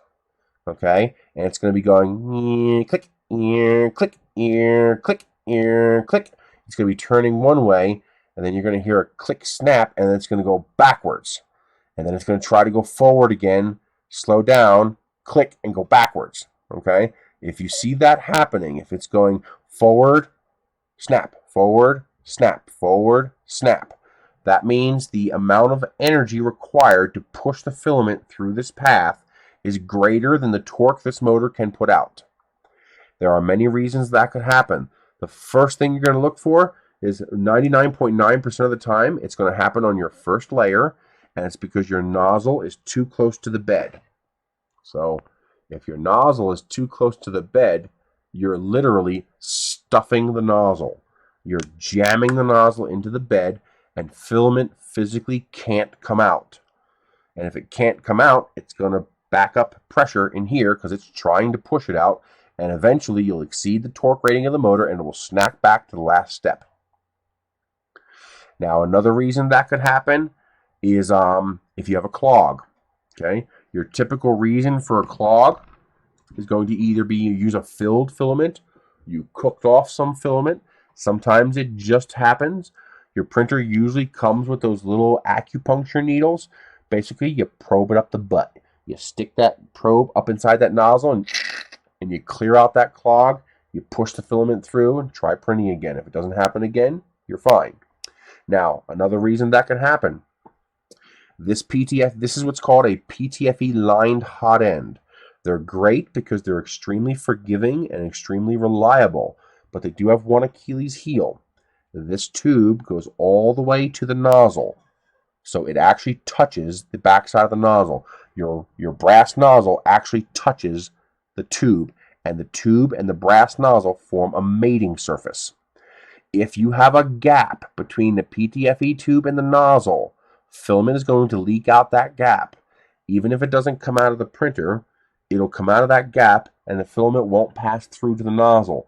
Okay, and it's going to be going click, click, click, click. It's going to be turning one way, and then you're going to hear a click snap, and then it's going to go backwards. And then it's going to try to go forward again, slow down, click, and go backwards. Okay? If you see that happening, if it's going forward, snap, forward, snap, forward, snap, That means the amount of energy required to push the filament through this path is greater than the torque this motor can put out. There are many reasons that could happen. The first thing you're going to look for is 99.9% of the time it's going to happen on your first layer, and it's because your nozzle is too close to the bed. So if your nozzle is too close to the bed, you're literally stuffing the nozzle. You're jamming the nozzle into the bed, and filament physically can't come out. And if it can't come out, it's going to back up pressure in here because it's trying to push it out, and eventually you'll exceed the torque rating of the motor and it will snap back to the last step. Now, another reason that could happen is if you have a clog. Okay, your typical reason for a clog is going to either be you use a filled filament, you cooked off some filament. Sometimes it just happens. Your printer usually comes with those little acupuncture needles. Basically, you probe it up the butt. You stick that probe up inside that nozzle and you clear out that clog. You push the filament through and try printing again. If it doesn't happen again, you're fine. Now, another reason that can happen. This is what's called a PTFE lined hot end. They're great because they're extremely forgiving and extremely reliable, but they do have one Achilles heel. This tube goes all the way to the nozzle, so it actually touches the backside of the nozzle. Your brass nozzle actually touches the tube, and the brass nozzle form a mating surface. If you have a gap between the PTFE tube and the nozzle, filament is going to leak out that gap. Even if it doesn't come out of the printer, it'll come out of that gap and the filament won't pass through to the nozzle.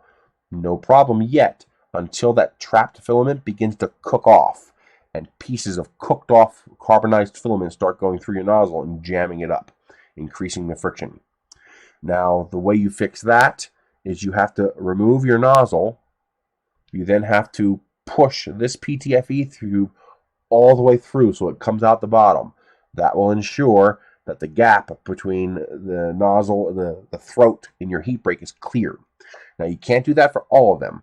No problem yet, until that trapped filament begins to cook off and pieces of cooked off carbonized filament start going through your nozzle and jamming it up, increasing the friction. Now, the way you fix that is you have to remove your nozzle. You then have to push this PTFE tube all the way through so it comes out the bottom. That will ensure that the gap between the nozzle and the throat in your heat break is cleared. Now, you can't do that for all of them.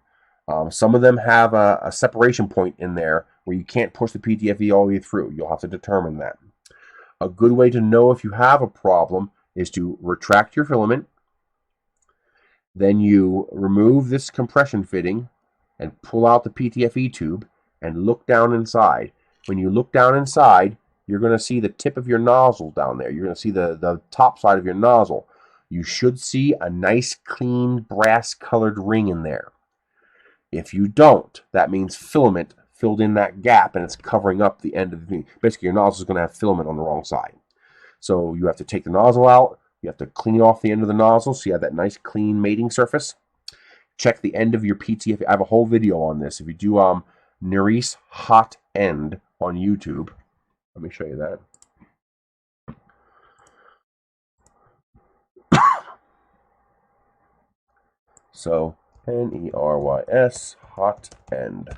Some of them have a separation point in there where you can't push the PTFE all the way through. You'll have to determine that. A good way to know if you have a problem is to retract your filament. Then you remove this compression fitting and pull out the PTFE tube and look down inside. When you look down inside, you're going to see the tip of your nozzle down there. You're going to see the top side of your nozzle. You should see a nice, clean, brass-colored ring in there. If you don't, that means filament filled in that gap and it's covering up the end of the thing. Basically, your nozzle is going to have filament on the wrong side. So you have to take the nozzle out. You have to clean off the end of the nozzle so you have that nice, clean mating surface. Check the end of your PTFE. I have a whole video on this. If you do Nerys hot end on YouTube, let me show you that. So Nerys hot end.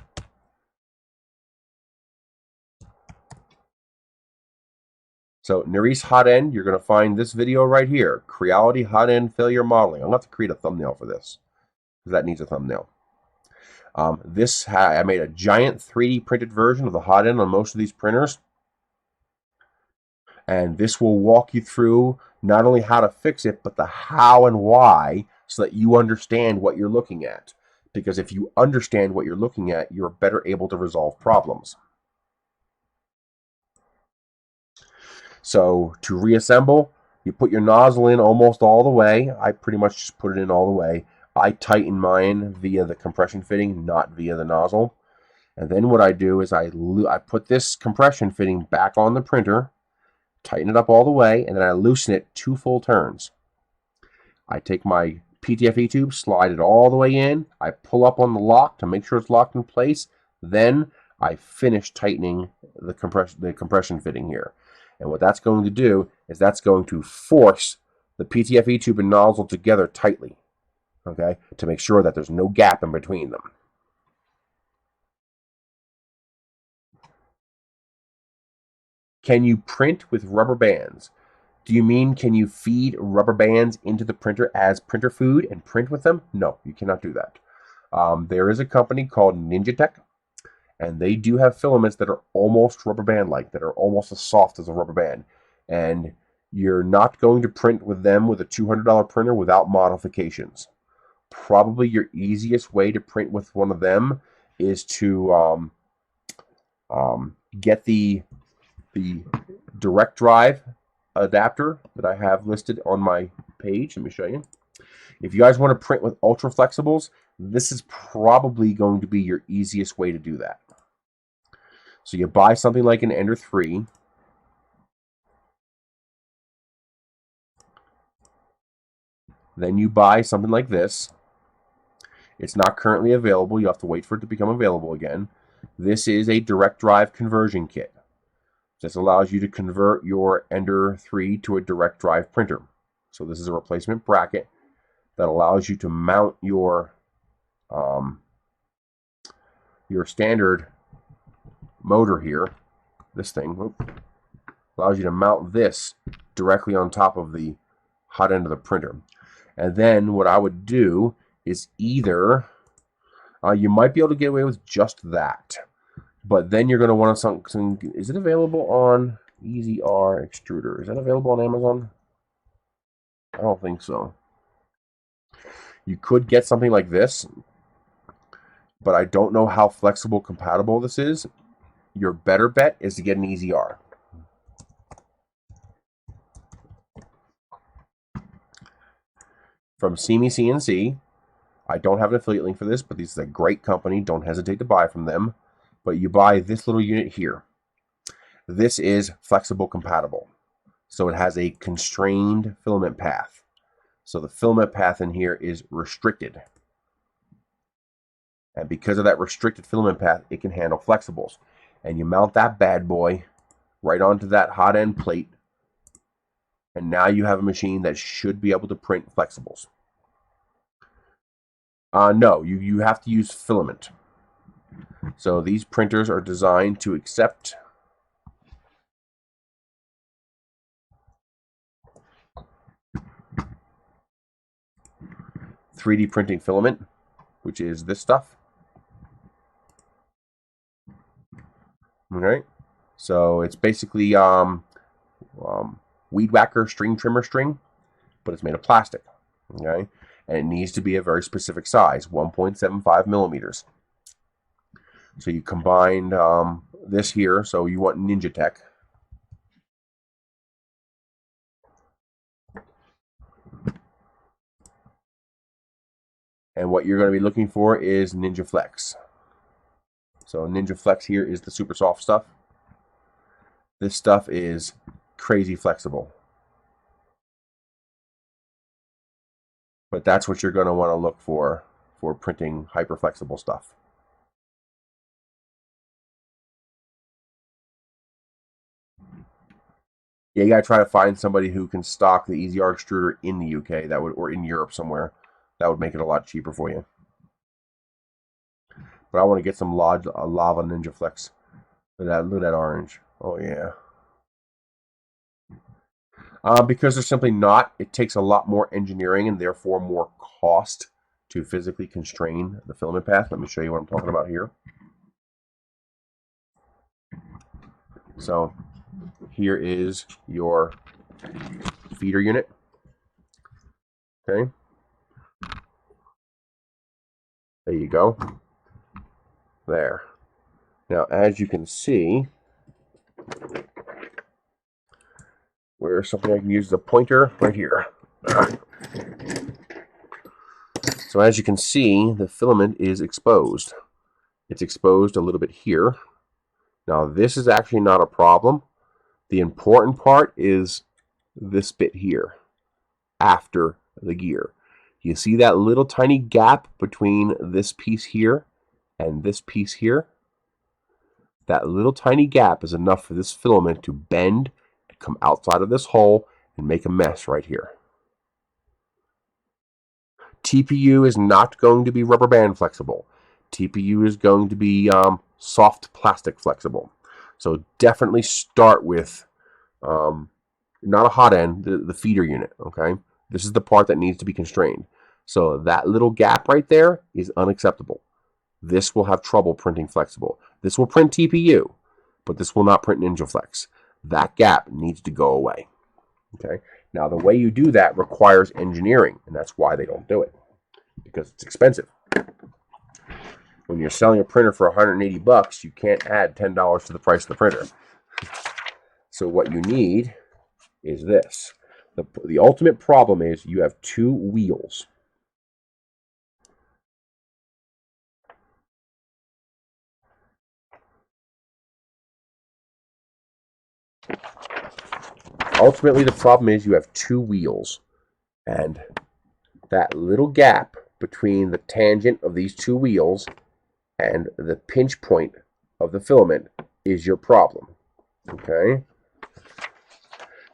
So Nerys hot end, you're going to find this video right here, Creality hot end failure modeling. I'm going to have to create a thumbnail for this because that needs a thumbnail. I made a giant 3D printed version of the hot end on most of these printers. And this will walk you through not only how to fix it, but the how and why so that you understand what you're looking at. Because if you understand what you're looking at, you're better able to resolve problems. So to reassemble, you put your nozzle in almost all the way. I pretty much just put it in all the way. I tighten mine via the compression fitting, not via the nozzle. And then what I do is I put this compression fitting back on the printer, tighten it up all the way, and then I loosen it 2 full turns. I take my PTFE tube, slide it all the way in. I pull up on the lock to make sure it's locked in place. Then I finish tightening the compression fitting here. And what that's going to do is that's going to force the PTFE tube and nozzle together tightly, okay, to make sure that there's no gap in between them. Can you print with rubber bands? Do you mean can you feed rubber bands into the printer as printer food and print with them? No, you cannot do that. There is a company called Ninja Tech, And they do have filaments that are almost rubber band-like, that are almost as soft as a rubber band. And you're not going to print with them with a $200 printer without modifications. Probably your easiest way to print with one of them is to get the direct drive adapter that I have listed on my page. Let me show you. If you guys want to print with ultra flexibles, this is probably going to be your easiest way to do that. So you buy something like an Ender 3. Then you buy something like this. It's not currently available. You have to wait for it to become available again. This is a direct drive conversion kit. This allows you to convert your Ender 3 to a direct drive printer. So this is a replacement bracket that allows you to mount your standard motor here. This thing allows you to mount this directly on top of the hot end of the printer. And then what I would do is either you might be able to get away with just that, but then you're going to want something. Is it available on Easy R Extruder? Is that available on Amazon? I don't think so. You could get something like this, but I don't know how flexible compatible this is. Your better bet is to get an Easy R. From See Me CNC. I don't have an affiliate link for this, but this is a great company. Don't hesitate to buy from them. But you buy this little unit here. This is flexible compatible. So it has a constrained filament path. So the filament path in here is restricted. And because of that restricted filament path, it can handle flexibles. And you mount that bad boy right onto that hot end plate. And now you have a machine that should be able to print flexibles. No, you have to use filament. So these printers are designed to accept .3D printing filament, which is this stuff. Okay, so it's basically weed whacker string trimmer string, but it's made of plastic. Okay, and it needs to be a very specific size, 1.75 millimeters. So you combine this here, so you want Ninja Tech. And what you're going to be looking for is Ninja Flex. So Ninja Flex here is the super soft stuff. This stuff is crazy flexible. But that's what you're going to want to look for printing hyper flexible stuff. Yeah, you got to try to find somebody who can stock the Easy R extruder in the UK, that would, or in Europe somewhere. That would make it a lot cheaper for you. But I want to get some lava Ninja Flex. Look at that orange. Oh yeah. Because they're simply not, it takes a lot more engineering and therefore more cost to physically constrain the filament path. Let me show you what I'm talking about here. So here is your feeder unit. Okay. There you go. There. Now, as you can see, where's something I can use as a pointer? Right here. So as you can see, the filament is exposed. It's exposed a little bit here. Now, this is actually not a problem. The important part is this bit here, after the gear. You see that little tiny gap between this piece here and this piece here? That little tiny gap is enough for this filament to bend, come outside of this hole, and make a mess right here. TPU is not going to be rubber band flexible. TPU is going to be soft plastic flexible. So definitely start with not a hot end, the feeder unit. Okay, this is the part that needs to be constrained. So that little gap right there is unacceptable. This will have trouble printing flexible. This will print TPU, but this will not print NinjaFlex. That gap needs to go away. Okay. Now, the way you do that requires engineering, and that's why they don't do it, because it's expensive. When you're selling a printer for 180 bucks, you can't add $10 to the price of the printer. So what you need is this. The ultimate problem is you have two wheels. Ultimately, the problem is you have two wheels, and that little gap between the tangent of these two wheels and the pinch point of the filament is your problem. Okay?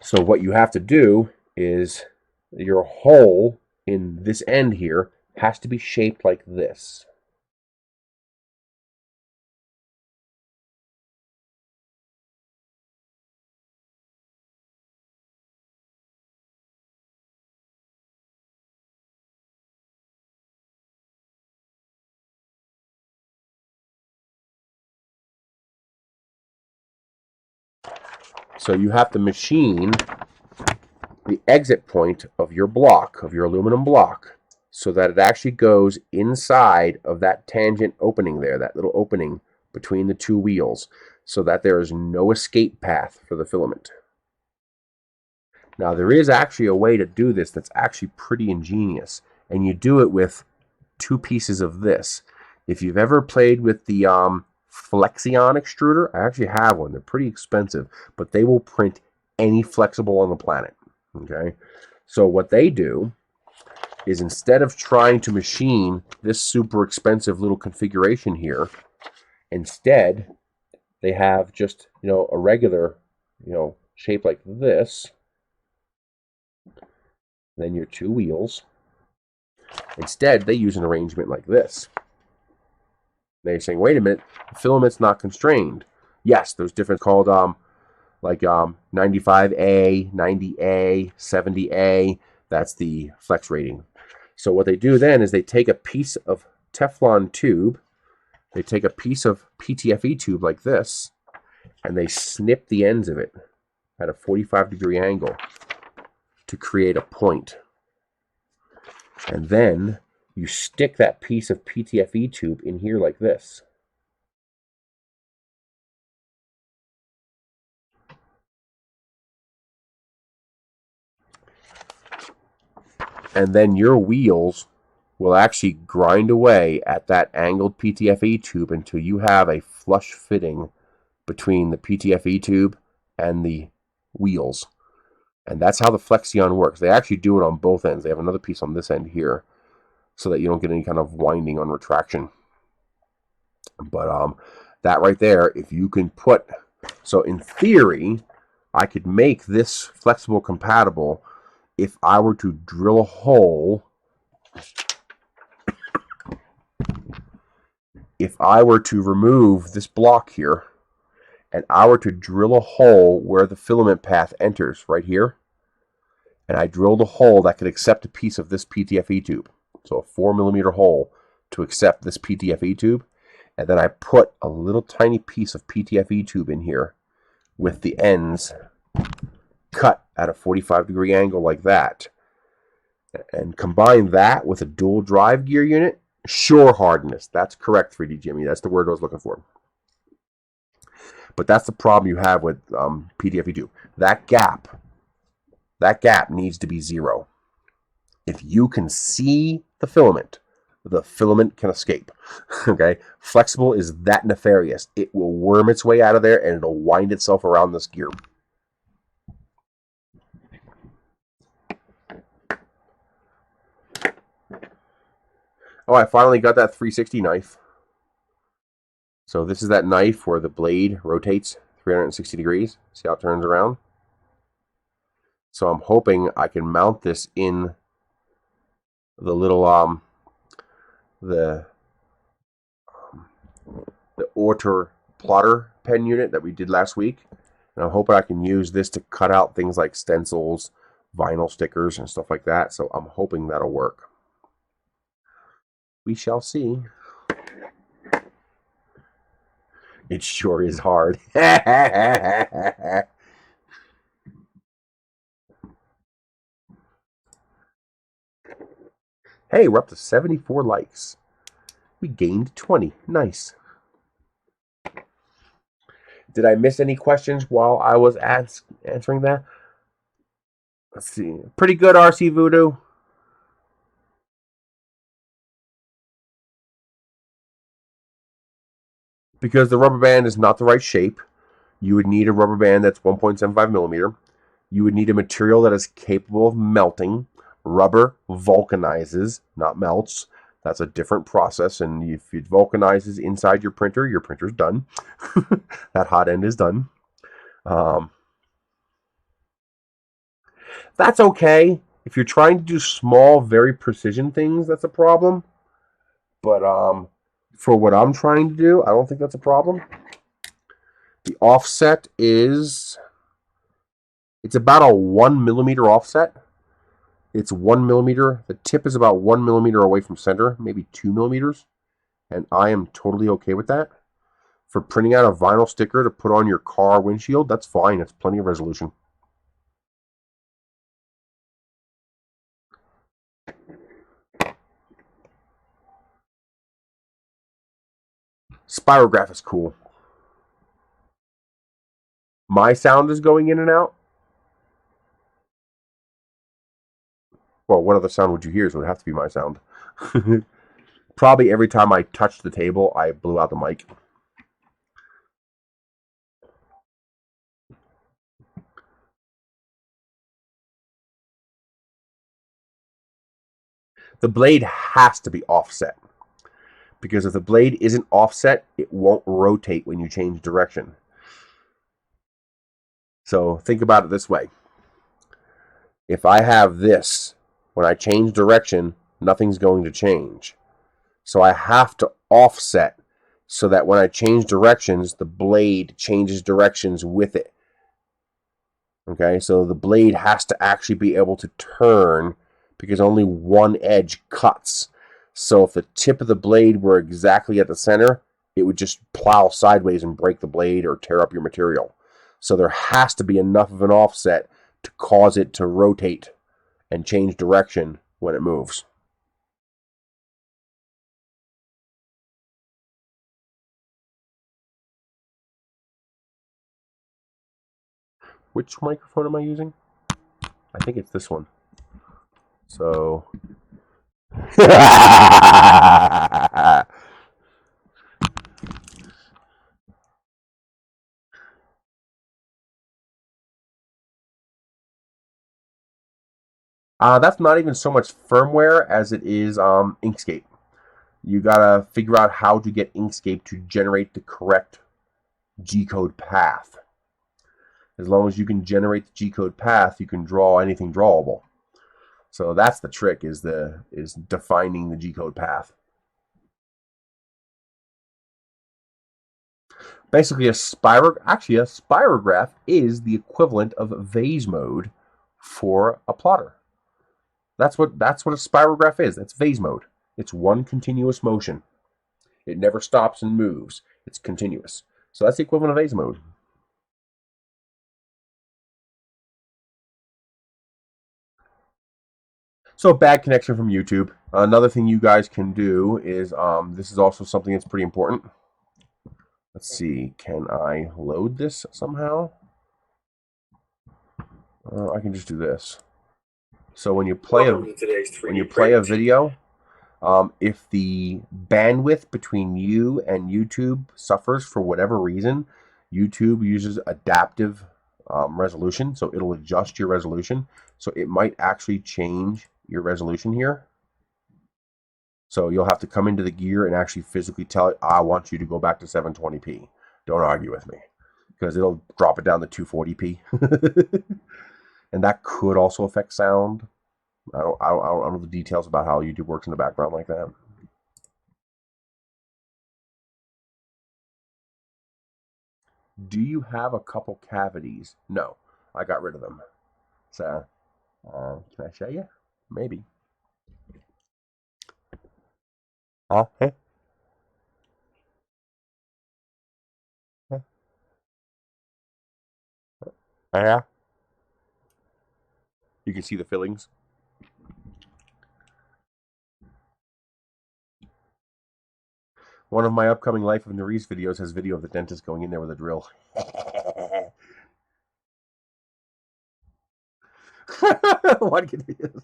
So what you have to do is your hole in this end here has to be shaped like this. So you have to machine the exit point of your block, of your aluminum block, so that it actually goes inside of that tangent opening there, that little opening between the two wheels, so that there is no escape path for the filament. Now, there is actually a way to do this that's actually pretty ingenious, and you do it with two pieces of this. If you've ever played with the FLSun extruder, I actually have one. They're pretty expensive, but they will print any flexible on the planet. Okay, so what they do is, instead of trying to machine this super expensive little configuration here, instead they have just, a regular, shape like this. Then your two wheels. Instead, they use an arrangement like this. They're saying, wait a minute, the filament's not constrained. Yes, there's different called 95A, 90A, 70A. That's the flex rating. So what they do then is they take a piece of Teflon tube, they take a piece of PTFE tube like this, and they snip the ends of it at a 45-degree angle to create a point. And then you stick that piece of PTFE tube in here like this. And then your wheels will actually grind away at that angled PTFE tube until you have a flush fitting between the PTFE tube and the wheels. And that's how the FLSun works. They actually do it on both ends. They have another piece on this end here so that you don't get any kind of winding on retraction. But that right there, if you can put... So in theory, I could make this flexible compatible if I were to drill a hole. If I were to remove this block here, and I were to drill a hole where the filament path enters, right here, and I drilled a hole that could accept a piece of this PTFE tube, so a 4mm hole to accept this PTFE tube, and then I put a little tiny piece of PTFE tube in here with the ends cut at a 45-degree angle like that, and combine that with a dual drive gear unit. Sure hardness. That's correct, 3D Jimmy. That's the word I was looking for. But that's the problem you have with PTFE tube. That gap needs to be 0. If you can see the filament can escape. Okay? Flexible is that nefarious. It will worm its way out of there and it'll wind itself around this gear. Oh, I finally got that 360 knife. So this is that knife where the blade rotates 360 degrees. See how it turns around? So I'm hoping I can mount this in the little the Orter plotter pen unit that we did last week. And I'm hoping I can use this to cut out things like stencils, vinyl stickers, and stuff like that. So I'm hoping that'll work. We shall see. It sure is hard. Hey, we're up to 74 likes. We gained 20. Nice. Did I miss any questions while I was answering that? Let's see. Pretty good, RC Voodoo. Because the rubber band is not the right shape, you would need a rubber band that's 1.75 millimeter. You would need a material that is capable of melting. Rubber vulcanizes, not melts. That's a different process, and if it vulcanizes inside your printer's done. That hot end is done. That's okay. If you're trying to do small, very precision things, that's a problem. But for what I'm trying to do, I don't think that's a problem. The offset is, it's about a 1 millimeter offset. It's 1 millimeter. The tip is about 1 millimeter away from center, maybe 2 millimeters. And I am totally okay with that. For printing out a vinyl sticker to put on your car windshield, that's fine. It's plenty of resolution. Spirograph is cool. My sound is going in and out. Well, what other sound would you hear? So it would have to be my sound. Probably every time I touched the table, I blew out the mic. The blade has to be offset. Because if the blade isn't offset, it won't rotate when you change direction. So think about it this way. If I have this, when I change direction, nothing's going to change. So I have to offset so that when I change directions, the blade changes directions with it. Okay, so the blade has to actually be able to turn because only one edge cuts. So if the tip of the blade were exactly at the center, it would just plow sideways and break the blade or tear up your material. So there has to be enough of an offset to cause it to rotate and change direction when it moves. Which microphone am I using? I think it's this one. So... that's not even so much firmware as it is Inkscape. You gotta figure out how to get Inkscape to generate the correct G-code path. As long as you can generate the G-code path, you can draw anything drawable. So that's the trick, is defining the G-code path. Basically, a spirograph is the equivalent of vase mode for a plotter. That's what a spirograph is. That's vase mode. It's one continuous motion. It never stops and moves. It's continuous. So that's the equivalent of vase mode. So bad connection from YouTube. Another thing you guys can do is, this is also something that's pretty important. Let's see, can I load this somehow? I can just do this. So when you play a video, if the bandwidth between you and YouTube suffers for whatever reason, YouTube uses adaptive resolution, so it'll adjust your resolution. So it might actually change your resolution here. So you'll have to come into the gear and actually physically tell it, I want you to go back to 720p. Don't argue with me, because it'll drop it down to 240p. And that could also affect sound. I don't know the details about how YouTube works in the background like that. Do you have a couple cavities? No, I got rid of them. So, can I show you? Maybe. Hey. Yeah. You can see the fillings. One of my upcoming Life of Nerys videos has video of the dentist going in there with a drill. What can you use?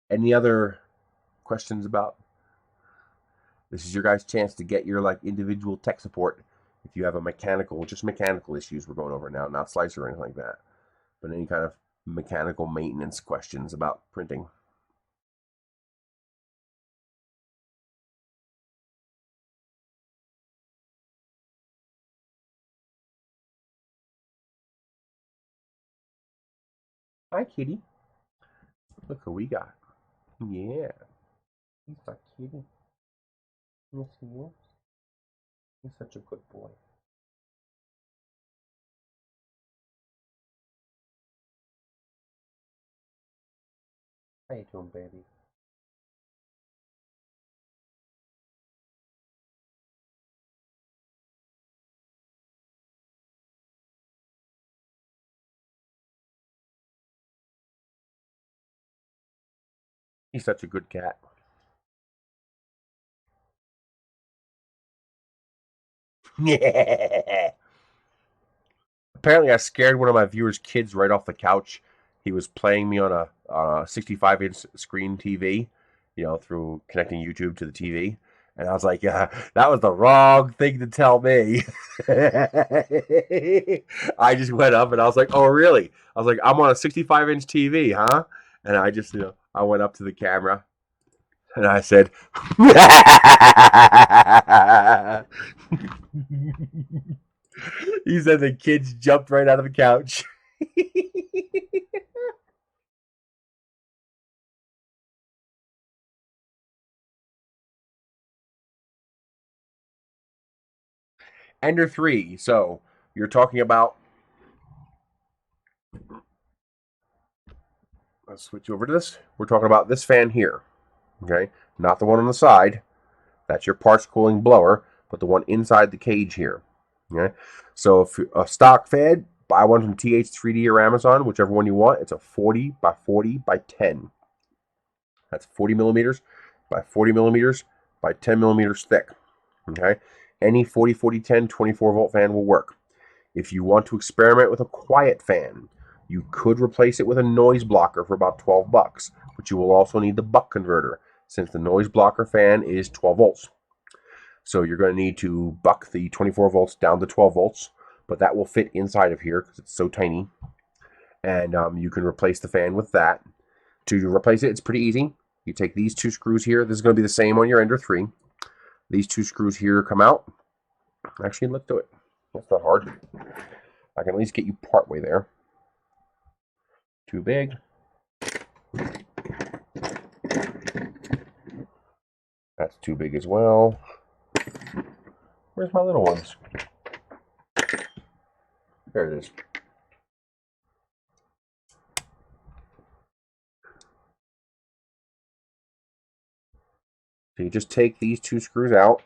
Any other questions about? This is your guys' chance to get your like individual tech support. If you have a mechanical, just mechanical issues we're going over now, not slicer or anything like that, but any kind of mechanical maintenance questions about printing. Hi, kitty. Look who we got. Yeah. He's our kitty. Yes, he is. He's such a good boy. How you doing, baby? He's such a good cat. Yeah. Apparently, I scared one of my viewers' kids right off the couch. He was playing me on a 65-inch screen TV, through connecting YouTube to the TV. And I was like, yeah, that was the wrong thing to tell me. I just went up and I was like, oh, really? I was like, I'm on a 65-inch TV, huh? And I just, I went up to the camera and I said, he said the kids jumped right out of the couch. Ender 3. So you're talking about. Let's switch over to this. We're talking about this fan here. Okay, not the one on the side. That's your parts cooling blower, but the one inside the cage here. Okay, so if a stock fan, buy one from TH3D or Amazon, whichever one you want. It's a 40 by 40 by 10. That's 40 millimeters by 40 millimeters by 10 millimeters thick. Okay, any 40, 40, 10, 24 volt fan will work. If you want to experiment with a quiet fan, you could replace it with a noise blocker for about 12 bucks, but you will also need the buck converter, since the noise blocker fan is 12 volts. So you're going to need to buck the 24 volts down to 12 volts, but that will fit inside of here because it's so tiny. And you can replace the fan with that. To replace it, it's pretty easy. You take these two screws here. This is going to be the same on your Ender 3. These two screws here come out. Actually, let's do it. That's not hard. I can at least get you partway there. Too big. That's too big as well. Where's my little ones? There it is. So you just take these two screws out.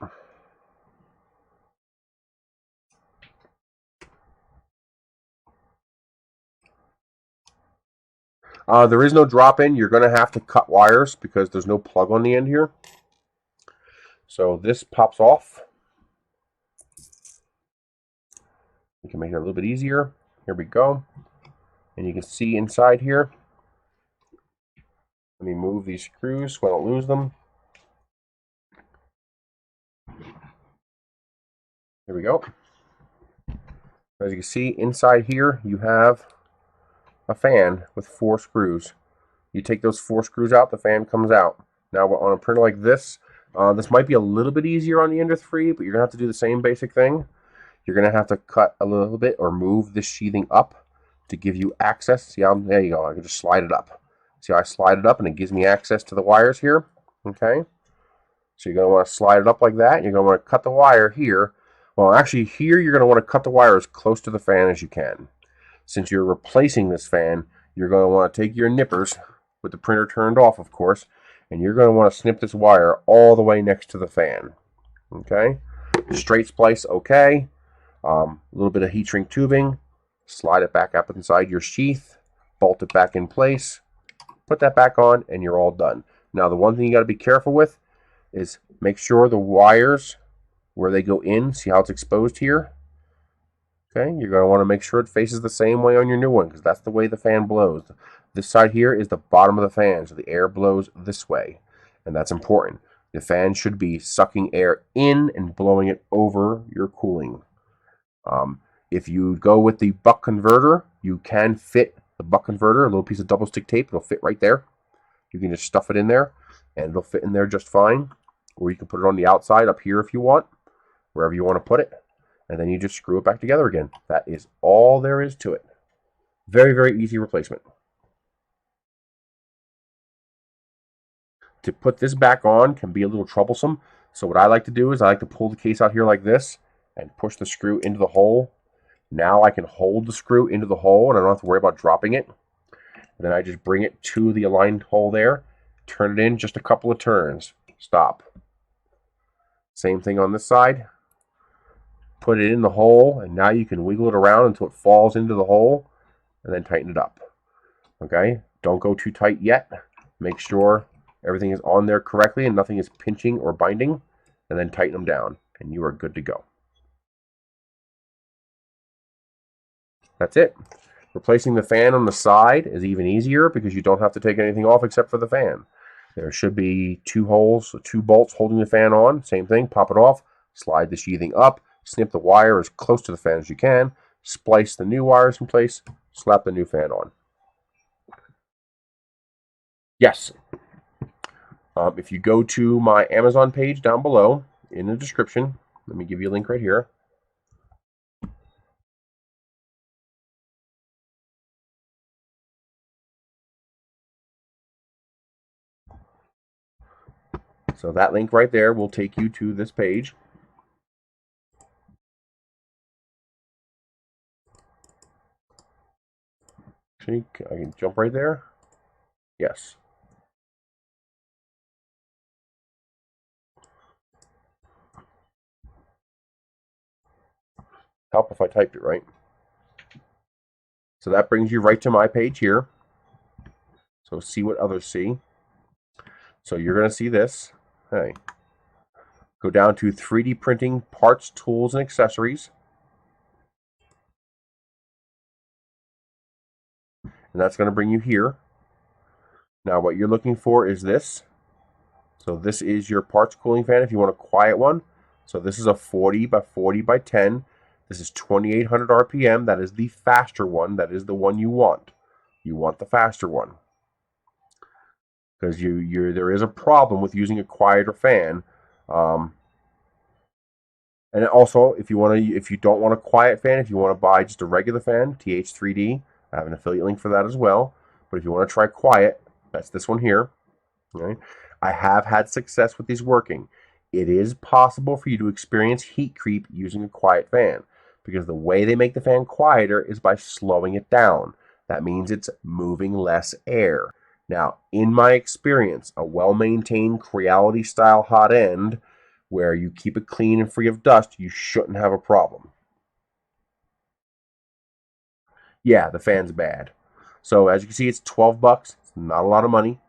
There is no drop-in. You're going to have to cut wires because there's no plug on the end here. So this pops off. We can make it a little bit easier. Here we go. And you can see inside here. Let me move these screws so I don't lose them. Here we go. As you can see, inside here you have a fan with 4 screws. You take those 4 screws out, the fan comes out. Now on a printer like this, this might be a little bit easier on the Ender 3, but you're going to have to do the same basic thing. You're going to have to cut a little bit or move this sheathing up to give you access. See how, there you go, I can just slide it up. See how I slide it up and it gives me access to the wires here? Okay. So you're going to want to slide it up like that. You're going to want to cut the wire here. Well, actually here you're going to want to cut the wire as close to the fan as you can. Since you're replacing this fan, you're going to want to take your nippers, with the printer turned off, of course, and you're going to want to snip this wire all the way next to the fan. Okay, straight splice, okay. A little bit of heat shrink tubing, slide it back up inside your sheath, bolt it back in place, put that back on, and you're all done. Now, the one thing you got to be careful with is make sure the wires where they go in, see how it's exposed here? Okay, you're going to want to make sure it faces the same way on your new one, because that's the way the fan blows. This side here is the bottom of the fan, so the air blows this way, and that's important. The fan should be sucking air in and blowing it over your cooling. If you go with the buck converter, you can fit the buck converter, a little piece of double stick tape, it'll fit right there. You can just stuff it in there, and it'll fit in there just fine. Or you can put it on the outside up here if you want, wherever you want to put it. And then you just screw it back together again. That is all there is to it. Very, very easy replacement. To put this back on can be a little troublesome. So what I like to do is I like to pull the case out here like this and push the screw into the hole. Now I can hold the screw into the hole and I don't have to worry about dropping it. And then I just bring it to the aligned hole there, turn it in just a couple of turns, stop. Same thing on this side. Put it in the hole, and now you can wiggle it around until it falls into the hole, and then tighten it up. Okay? Don't go too tight yet. Make sure everything is on there correctly and nothing is pinching or binding, and then tighten them down, and you are good to go. That's it. Replacing the fan on the side is even easier because you don't have to take anything off except for the fan. There should be two holes, two bolts holding the fan on. Same thing, pop it off, slide the sheathing up, snip the wire as close to the fan as you can, splice the new wires in place, slap the new fan on. Yes. If you go to my Amazon page down below in the description, let me give you a link right here. So that link right there will take you to this page. See, I can jump right there. Yes. Help if I typed it right. So that brings you right to my page here. So see what others see. So you're going to see this. Hey. Go down to 3D printing, parts, tools, and accessories. And that's going to bring you here. Now what you're looking for is this. So this is your parts cooling fan if you want a quiet one. So this is a 40 by 40 by 10. This is 2800 RPM. That is the faster one. That is the one you want. You want the faster one. Because there is a problem with using a quieter fan. And also, if you don't want a quiet fan, if you want to buy just a regular fan, T3DP, I have an affiliate link for that as well. But if you want to try quiet, that's this one here. Right? I have had success with these working. It is possible for you to experience heat creep using a quiet fan, because the way they make the fan quieter is by slowing it down. That means it's moving less air. Now, in my experience, a well-maintained Creality style hot end where you keep it clean and free of dust, you shouldn't have a problem. Yeah, the fan's bad. So as you can see, it's 12 bucks. It's not a lot of money.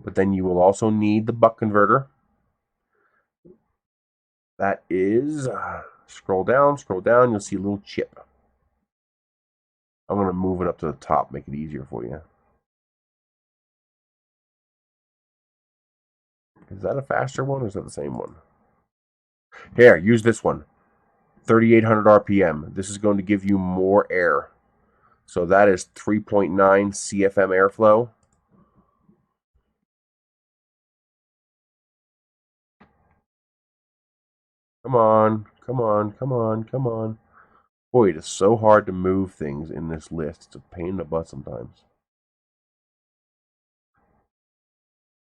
But then you will also need the buck converter. That is, scroll down, you'll see a little chip. I'm going to move it up to the top, make it easier for you. Is that a faster one or is that the same one? Here, use this one. 3800 RPM. This is going to give you more air. So that is 3.9 CFM airflow. Come on, come on, come on, come on. Boy, it is so hard to move things in this list. It's a pain in the butt sometimes.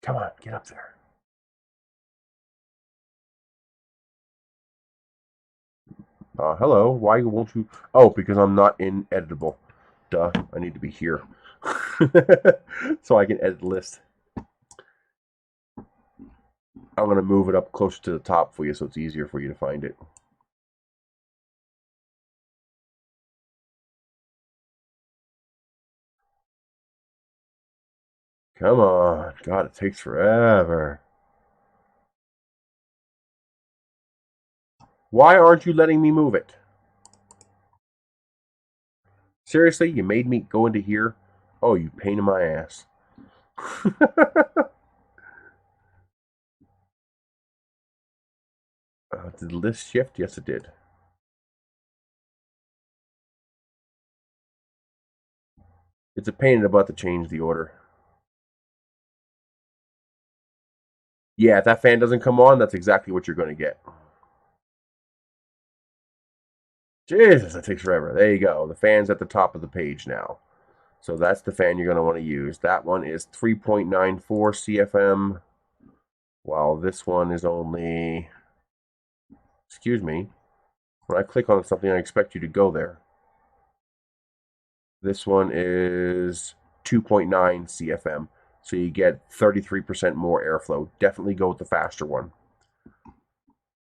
Come on, get up there. Hello, why won't you? Oh, because I'm not in editable. Duh, I need to be here. So I can edit the list. I'm going to move it up closer to the top for you so it's easier for you to find it. Come on. God, it takes forever. Why aren't you letting me move it? Seriously, you made me go into here? Oh, you pain in my ass. Did the list shift? Yes, it did. It's a pain in the butt to change the order. Yeah, if that fan doesn't come on, that's exactly what you're going to get. Jesus, that takes forever. There you go. The fan's at the top of the page now. So that's the fan you're going to want to use. That one is 3.94 CFM, while this one is only, excuse me, when I click on something, I expect you to go there. This one is 2.9 CFM, so you get 33% more airflow. Definitely go with the faster one.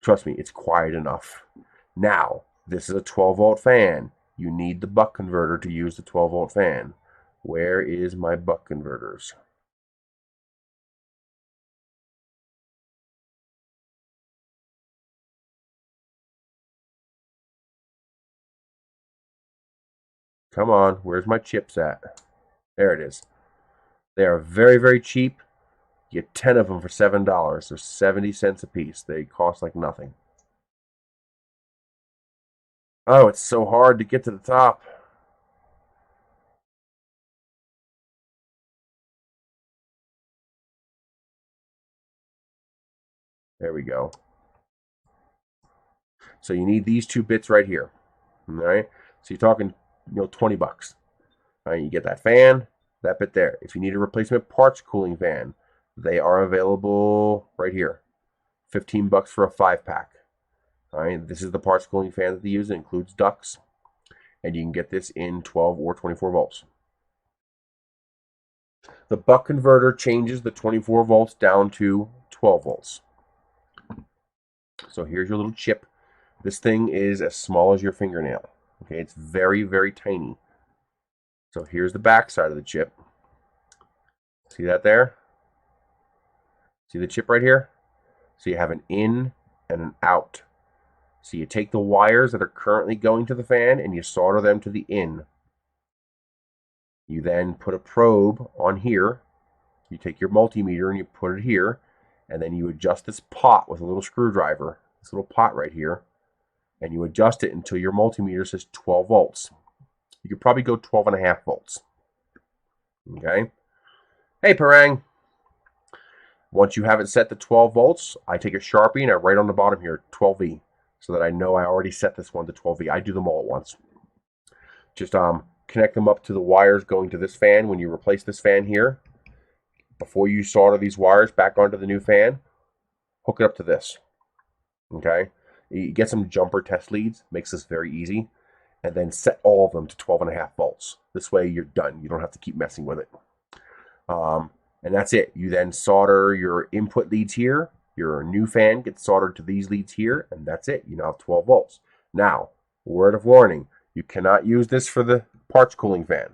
Trust me, it's quiet enough. Now, this is a 12-volt fan. You need the buck converter to use the 12-volt fan. Where is my buck converters? Come on, where's my chips at? There it is. They are very, very cheap. You get 10 of them for $7. They're 70 cents a piece. They cost like nothing. Oh, it's so hard to get to the top. There we go. So you need these two bits right here. All right. So you're talking, 20 bucks. All right. You get that fan, that bit there. If you need a replacement parts cooling fan, they are available right here. 15 bucks for a 5-pack. All right. This is the parts cooling fan that they use. It includes ducts, and you can get this in 12 or 24 volts. The buck converter changes the 24 volts down to 12 volts. So here's your little chip. This thing is as small as your fingernail. Okay, it's very, very tiny. So here's the back side of the chip. See that there? See the chip right here? So you have an in and an out. So you take the wires that are currently going to the fan and you solder them to the in. You then put a probe on here. You take your multimeter and you put it here. And then you adjust this pot with a little screwdriver. This little pot right here. And you adjust it until your multimeter says 12 volts. You could probably go 12.5 volts. Okay? Hey, Parang. Once you have it set to 12 volts, I take a Sharpie and I write on the bottom here 12V so that I know I already set this one to 12V. I do them all at once. Just connect them up to the wires going to this fan. When you replace this fan here, before you solder these wires back onto the new fan, hook it up to this. Okay? You get some jumper test leads, makes this very easy, and then set all of them to 12.5 volts. This way you're done. You don't have to keep messing with it. And that's it. You then solder your input leads here. Your new fan gets soldered to these leads here, and that's it. You now have 12 volts. Now, word of warning, you cannot use this for the parts cooling fan.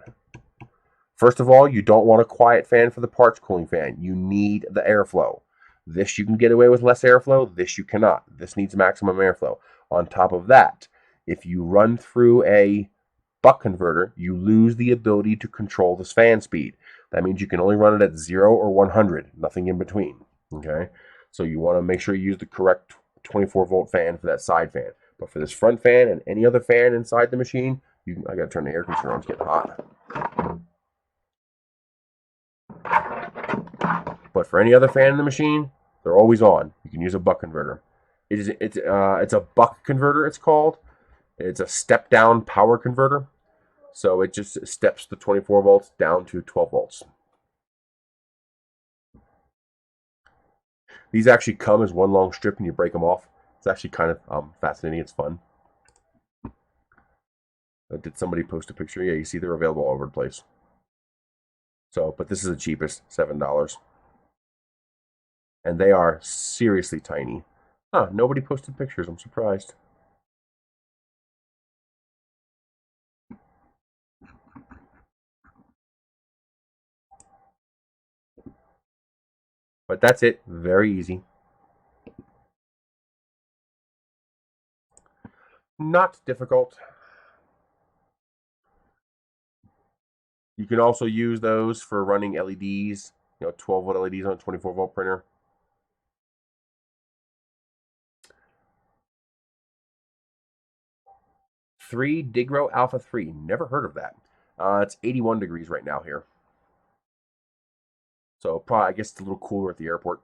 First of all, you don't want a quiet fan for the parts cooling fan. You need the airflow. This you can get away with less airflow. This you cannot. This needs maximum airflow. On top of that, if you run through a buck converter, you lose the ability to control this fan speed. That means you can only run it at 0 or 100, nothing in between. Okay, so you want to make sure you use the correct 24 volt fan for that side fan. But for this front fan and any other fan inside the machine, I gotta turn the air conditioner on. It's getting hot. But for any other fan in the machine, they're always on. You can use a buck converter. It's a buck converter. It's called. It's a step down power converter. So it just steps the 24 volts down to 12 volts. These actually come as one long strip and you break them off. It's actually kind of fascinating. It's fun. Did somebody post a picture? Yeah, you see they're available all over the place. So, but this is the cheapest, $7. And they are seriously tiny. Huh, nobody posted pictures. I'm surprised. But that's it. Very easy. Not difficult. You can also use those for running LEDs, 12-volt LEDs on a 24-volt printer. Digro Alpha 3. Never heard of that. It's 81 degrees right now here. So probably, I guess it's a little cooler at the airport.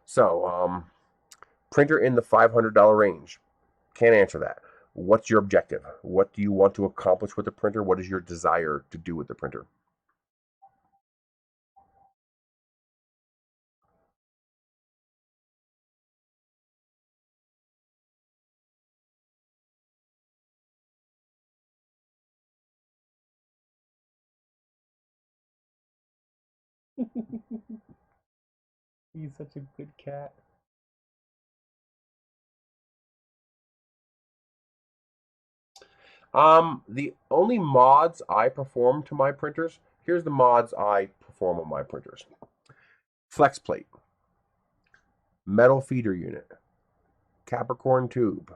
So, printer in the $500 range. Can't answer that. What's your objective? What do you want to accomplish with the printer? What is your desire to do with the printer? He's such a good cat. The only mods I perform to my printers, here's the mods I perform on my printers. Flex plate, metal feeder unit, Capricorn tube,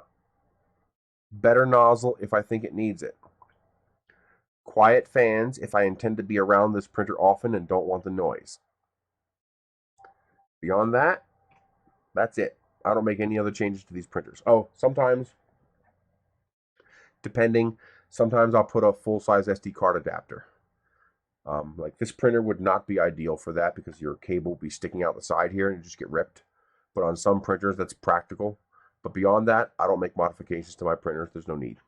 better nozzle if I think it needs it, quiet fans if I intend to be around this printer often and don't want the noise. Beyond that, that's it. I don't make any other changes to these printers. Oh, sometimes, sometimes I'll put a full-size SD card adapter. Like this printer would not be ideal for that because your cable will be sticking out the side here and you just get ripped. But on some printers, that's practical. But beyond that, I don't make modifications to my printers. There's no need.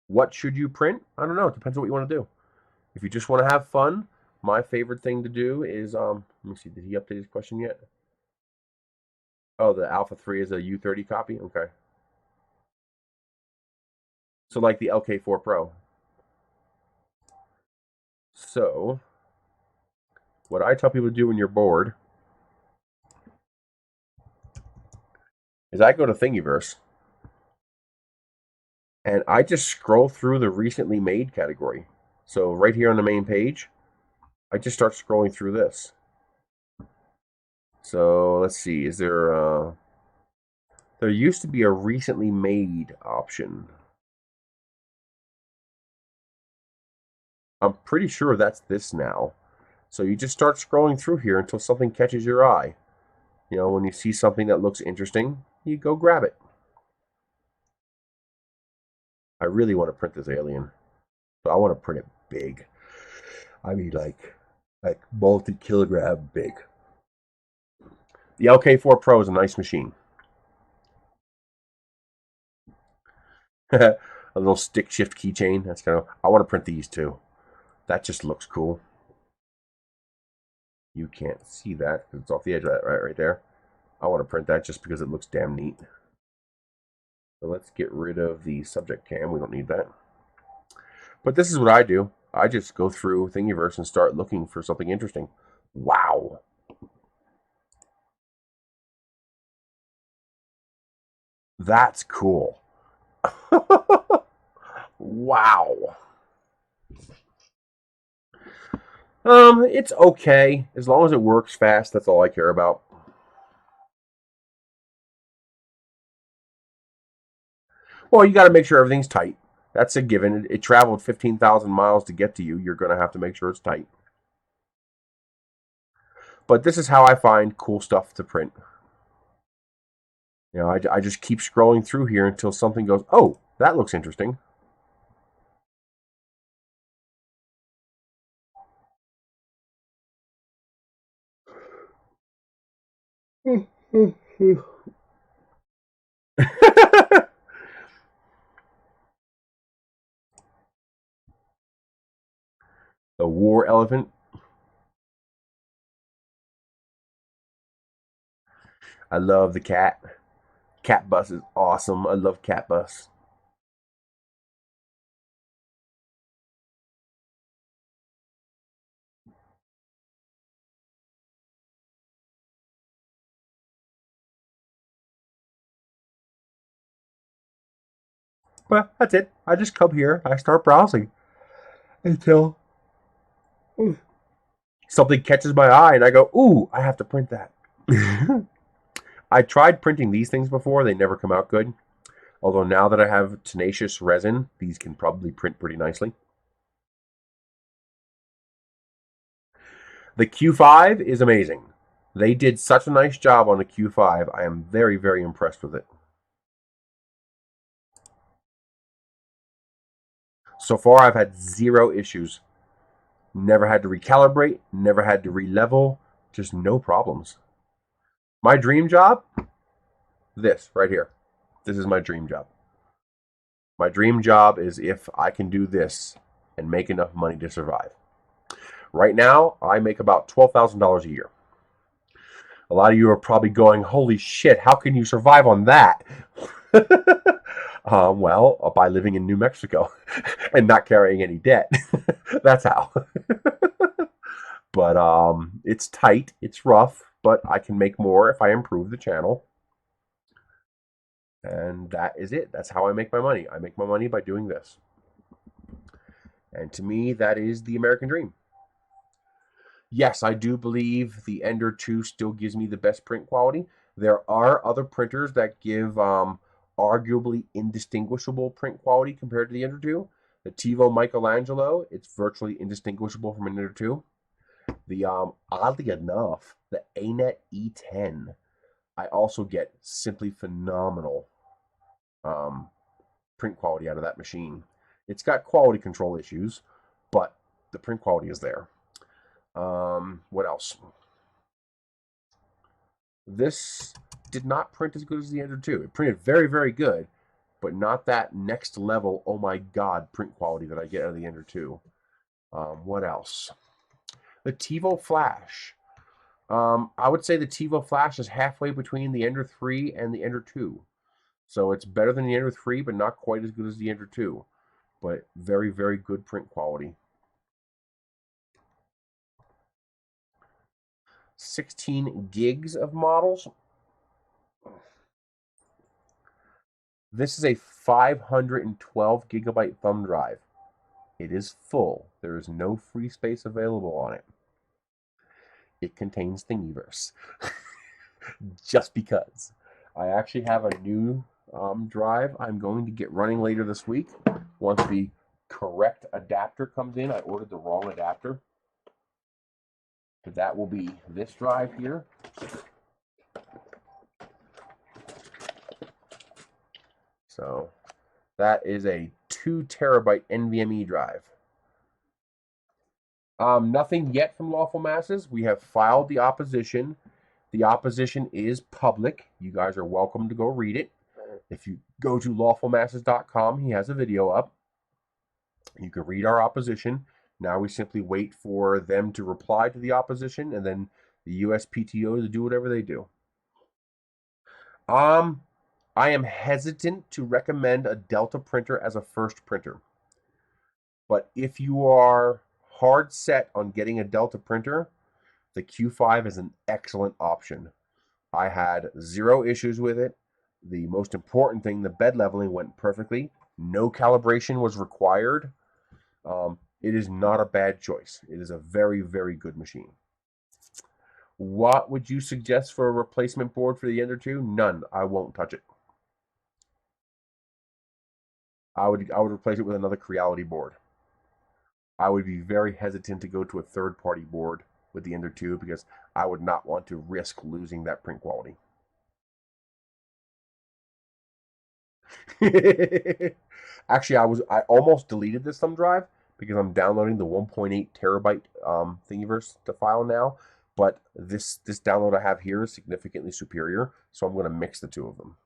What should you print? I don't know. It depends on what you want to do. If you just want to have fun, my favorite thing to do is, let me see, did he update his question yet? Oh, the Alpha 3 is a U30 copy? Okay. So like the LK4 Pro. So, what I tell people to do when you're bored is I go to Thingiverse and I just scroll through the recently made category. So right here on the main page, I just start scrolling through this. So let's see, is there there used to be a recently made option. I'm pretty sure that's this now. So you just start scrolling through here until something catches your eye. When you see something that looks interesting, you go grab it. I really want to print this alien, but I want to print it big. I mean, like multi-kilogram big. The LK4 Pro is a nice machine. A little stick shift keychain. That's kind of. I want to print these too. That just looks cool. You can't see that because it's off the edge of that right there. I want to print that just because it looks damn neat. So let's get rid of the subject cam. We don't need that. But this is what I do. I just go through Thingiverse and start looking for something interesting. Wow. That's cool. Wow. It's okay. As long as it works fast, that's all I care about. Well, you got to make sure everything's tight. That's a given. It traveled 15,000 miles to get to you. You're going to have to make sure it's tight. But this is how I find cool stuff to print. I just keep scrolling through here until something goes, oh, that looks interesting. The war elephant. I love the cat. Cat Bus is awesome. I love Cat Bus. Well, that's it. I just come here. I start browsing until something catches my eye, and I go, "Ooh, I have to print that." I tried printing these things before. They never come out good. Although now that I have tenacious resin, these can probably print pretty nicely. The Q5 is amazing. They did such a nice job on the Q5. I am very, very impressed with it. So far, I've had 0 issues. Never had to recalibrate, never had to re-level, just no problems. My dream job? This right here. This is my dream job. My dream job is if I can do this and make enough money to survive. Right now, I make about $12,000 a year. A lot of you are probably going, holy shit, how can you survive on that? Well, by living in New Mexico and not carrying any debt. That's how. But it's tight, it's rough, but I can make more if I improve the channel. And that is it. That's how I make my money. I make my money by doing this. And to me, that is the American dream. Yes, I do believe the Ender 2 still gives me the best print quality. There are other printers that give arguably indistinguishable print quality compared to the Ender 2. The Tivo Michelangelo, it's virtually indistinguishable from an Ender 2. The oddly enough, the ANET E10, I also get simply phenomenal print quality out of that machine. It's got quality control issues, but the print quality is there. What else? This did not print as good as the Ender 2. It printed very, very good, but not that next level, oh my god, print quality that I get out of the Ender 2. What else? The Tivo Flash. I would say the Tivo Flash is halfway between the Ender 3 and the Ender 2. So it's better than the Ender 3, but not quite as good as the Ender 2. But very, very good print quality. 16 gigs of models. This is a 512 gigabyte thumb drive. It is full. There is no free space available on it. It contains Thingiverse. Just because. I actually have a new drive I'm going to get running later this week. Once the correct adapter comes in, I ordered the wrong adapter. But that will be this drive here. So that is a 2 terabyte NVMe drive. Nothing yet from Lawful Masses. We have filed the opposition. The opposition is public. You guys are welcome to go read it. If you go to lawfulmasses.com, he has a video up. You can read our opposition. Now we simply wait for them to reply to the opposition and then the USPTO to do whatever they do. I am hesitant to recommend a Delta printer as a first printer. But if you are hard set on getting a Delta printer, the Q5 is an excellent option. I had 0 issues with it. The most important thing, the bed leveling went perfectly. No calibration was required. It is not a bad choice. It is a very, very good machine. What would you suggest for a replacement board for the Ender 2? None. I won't touch it. I would replace it with another Creality board. I would be very hesitant to go to a third-party board with the Ender 2 because I would not want to risk losing that print quality. Actually, I almost deleted this thumb drive because I'm downloading the 1.8 terabyte Thingiverse to file now. But this download I have here is significantly superior, so I'm going to mix the two of them.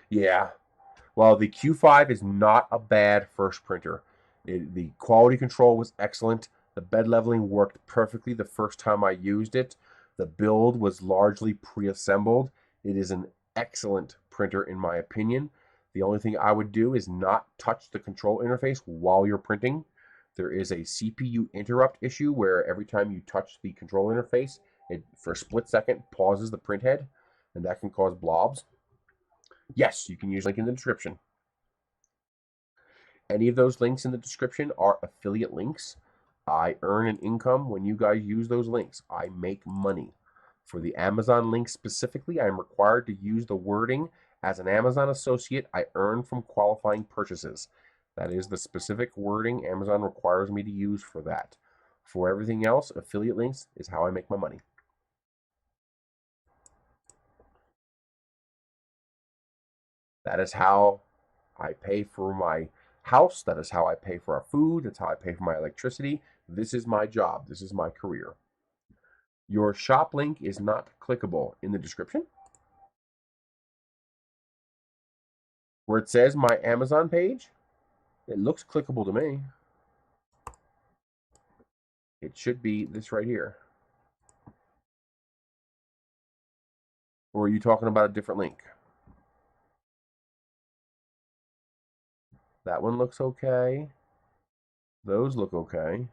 Yeah. Well, the Q5 is not a bad first printer. The quality control was excellent. The bed leveling worked perfectly the first time I used it. The build was largely pre-assembled. It is an excellent printer in my opinion. The only thing I would do is not touch the control interface while you're printing. There is a CPU interrupt issue where every time you touch the control interface, it for a split second pauses the print head, and that can cause blobs. Yes, you can use the link in the description. Any of those links in the description are affiliate links. I earn an income when you guys use those links. I make money. For the Amazon link specifically, I'm required to use the wording, as an Amazon associate, I earn from qualifying purchases. That is the specific wording Amazon requires me to use for that. For everything else, affiliate links is how I make my money. That is how I pay for my house. That is how I pay for our food. That's how I pay for my electricity. This is my job. This is my career. Your shop link is not clickable in the description. Where it says my Amazon page, it looks clickable to me. It should be this right here. Or are you talking about a different link? That one looks okay. Those look okay.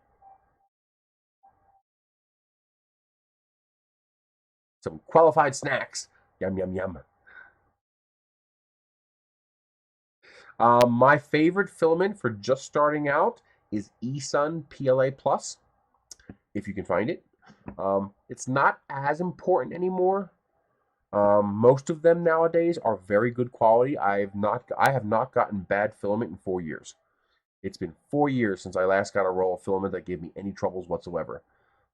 Some qualified snacks. Yum, yum, yum. My favorite filament for just starting out is Esun PLA Plus, if you can find it. It's not as important anymore. Most of them nowadays are very good quality. I have not gotten bad filament in 4 years. It's been 4 years since I last got a roll of filament that gave me any troubles whatsoever.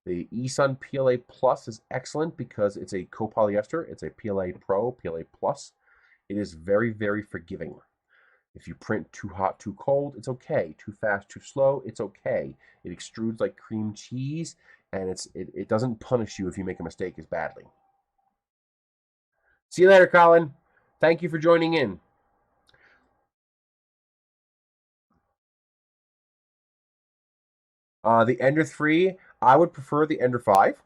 The Esun PLA Plus is excellent because it's a copolyester. It's a PLA Pro, PLA Plus. It is very, very forgiving. If you print too hot, too cold, it's okay. Too fast, too slow, it's okay. It extrudes like cream cheese, and it doesn't punish you if you make a mistake as badly. See you later, Colin. Thank you for joining in. The Ender 3, I would prefer the Ender 5.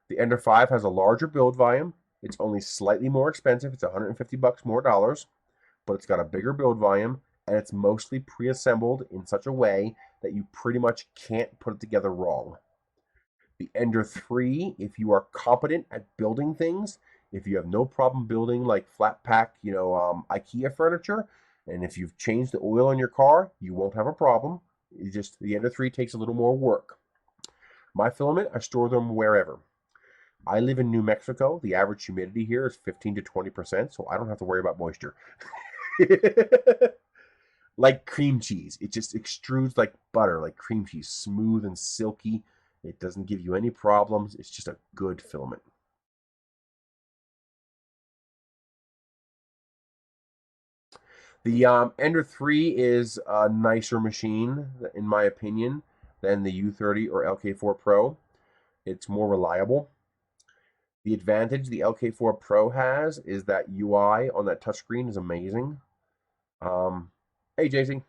The Ender 5 has a larger build volume. It's only slightly more expensive. It's 150 bucks more dollars, but it's got a bigger build volume, and it's mostly pre-assembled in such a way that you pretty much can't put it together wrong. The Ender 3, if you are competent at building things, if you have no problem building like flat pack, IKEA furniture, and if you've changed the oil in your car, you won't have a problem. The Ender 3 takes a little more work. My filament, I store them wherever. I live in New Mexico. The average humidity here is 15 to 20%, so I don't have to worry about moisture. Like cream cheese. It just extrudes like butter, like cream cheese, smooth and silky. It doesn't give you any problems. It's just a good filament. The Ender 3 is a nicer machine, in my opinion, than the U30 or LK4 Pro. It's more reliable. The advantage the LK4 Pro has is that UI on that touchscreen is amazing. Hey, JC.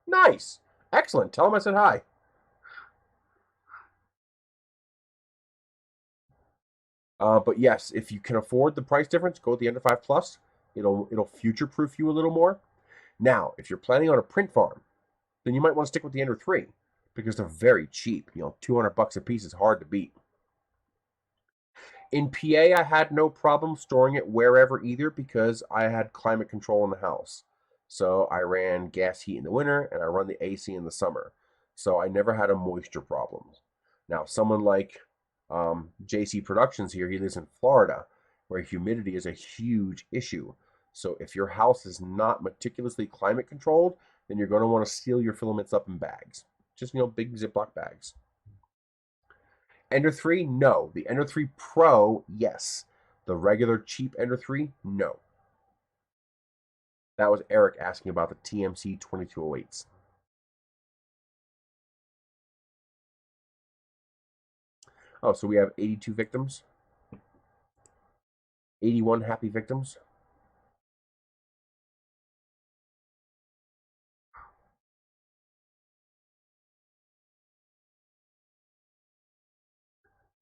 Nice. Excellent. Tell him I said hi. But yes, if you can afford the price difference, go with the Ender 5 Plus. It'll future-proof you a little more. Now, if you're planning on a print farm, then you might want to stick with the Ender 3 because they're very cheap. 200 bucks a piece is hard to beat. In PA, I had no problem storing it wherever either because I had climate control in the house. So I ran gas heat in the winter and I run the AC in the summer. So I never had a moisture problem. Now, someone like JC Productions here, he lives in Florida, where humidity is a huge issue. So if your house is not meticulously climate controlled, then you're going to want to seal your filaments up in bags. Just, big Ziploc bags. Ender 3, no. The Ender 3 Pro, yes. The regular cheap Ender 3, no. That was Eric asking about the TMC 2208s. Oh, so we have 82 victims. 81 happy victims.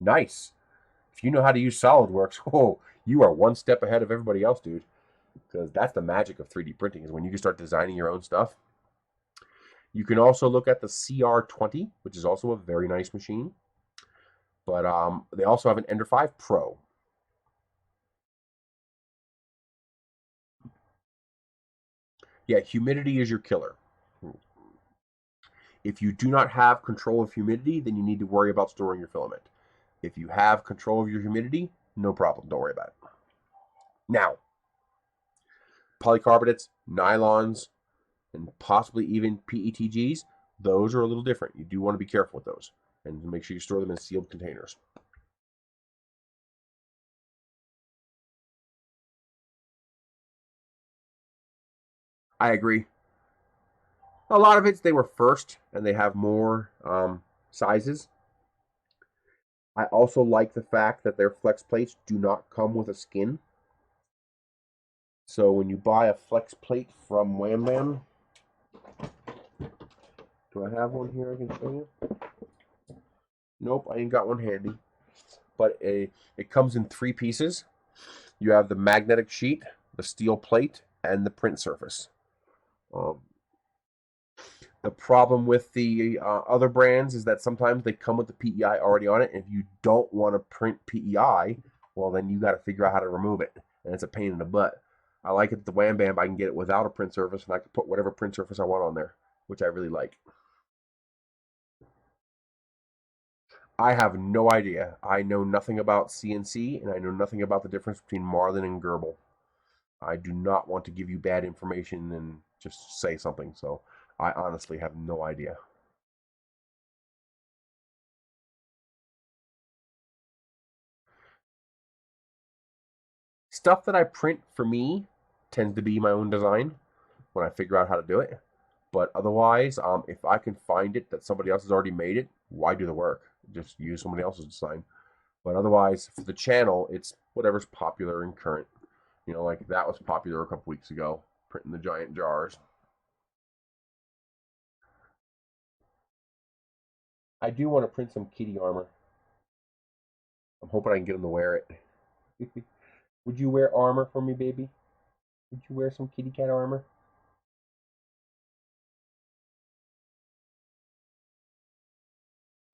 Nice. If you know how to use SolidWorks, oh, you are one step ahead of everybody else, dude. Because that's the magic of 3D printing, is when you can start designing your own stuff. You can also look at the CR20, which is also a very nice machine. But they also have an Ender 5 Pro. Yeah, humidity is your killer. If you do not have control of humidity, then you need to worry about storing your filament. If you have control of your humidity, no problem. Don't worry about it. Now, polycarbonates, nylons, and possibly even PETGs, those are a little different. You do want to be careful with those and make sure you store them in sealed containers. I agree. A lot of it's they were first and they have more sizes. I also like the fact that their flex plates do not come with a skin. So when you buy a flex plate from Wham Bam, do I have one here I can show you? Nope, I ain't got one handy. But it comes in 3 pieces. You have the magnetic sheet, the steel plate, and the print surface. The problem with the other brands is that sometimes they come with the PEI already on it. And if you don't want to print PEI, well, then you got to figure out how to remove it. And it's a pain in the butt. I like it at the Wham Bam. I can get it without a print surface, and I can put whatever print surface I want on there, which I really like. I have no idea. I know nothing about CNC, and I know nothing about the difference between Marlin and Gerbil. I do not want to give you bad information and just say something, so I honestly have no idea. Stuff that I print for me tends to be my own design when I figure out how to do it. But otherwise, if I can find it that somebody else has already made it, why do the work? Just use somebody else's design. But otherwise, for the channel, it's whatever's popular and current. You know, like that was popular a couple weeks ago, printing the giant jars. I do want to print some kitty armor. I'm hoping I can get them to wear it. Would you wear armor for me, baby? Would you wear some kitty cat armor?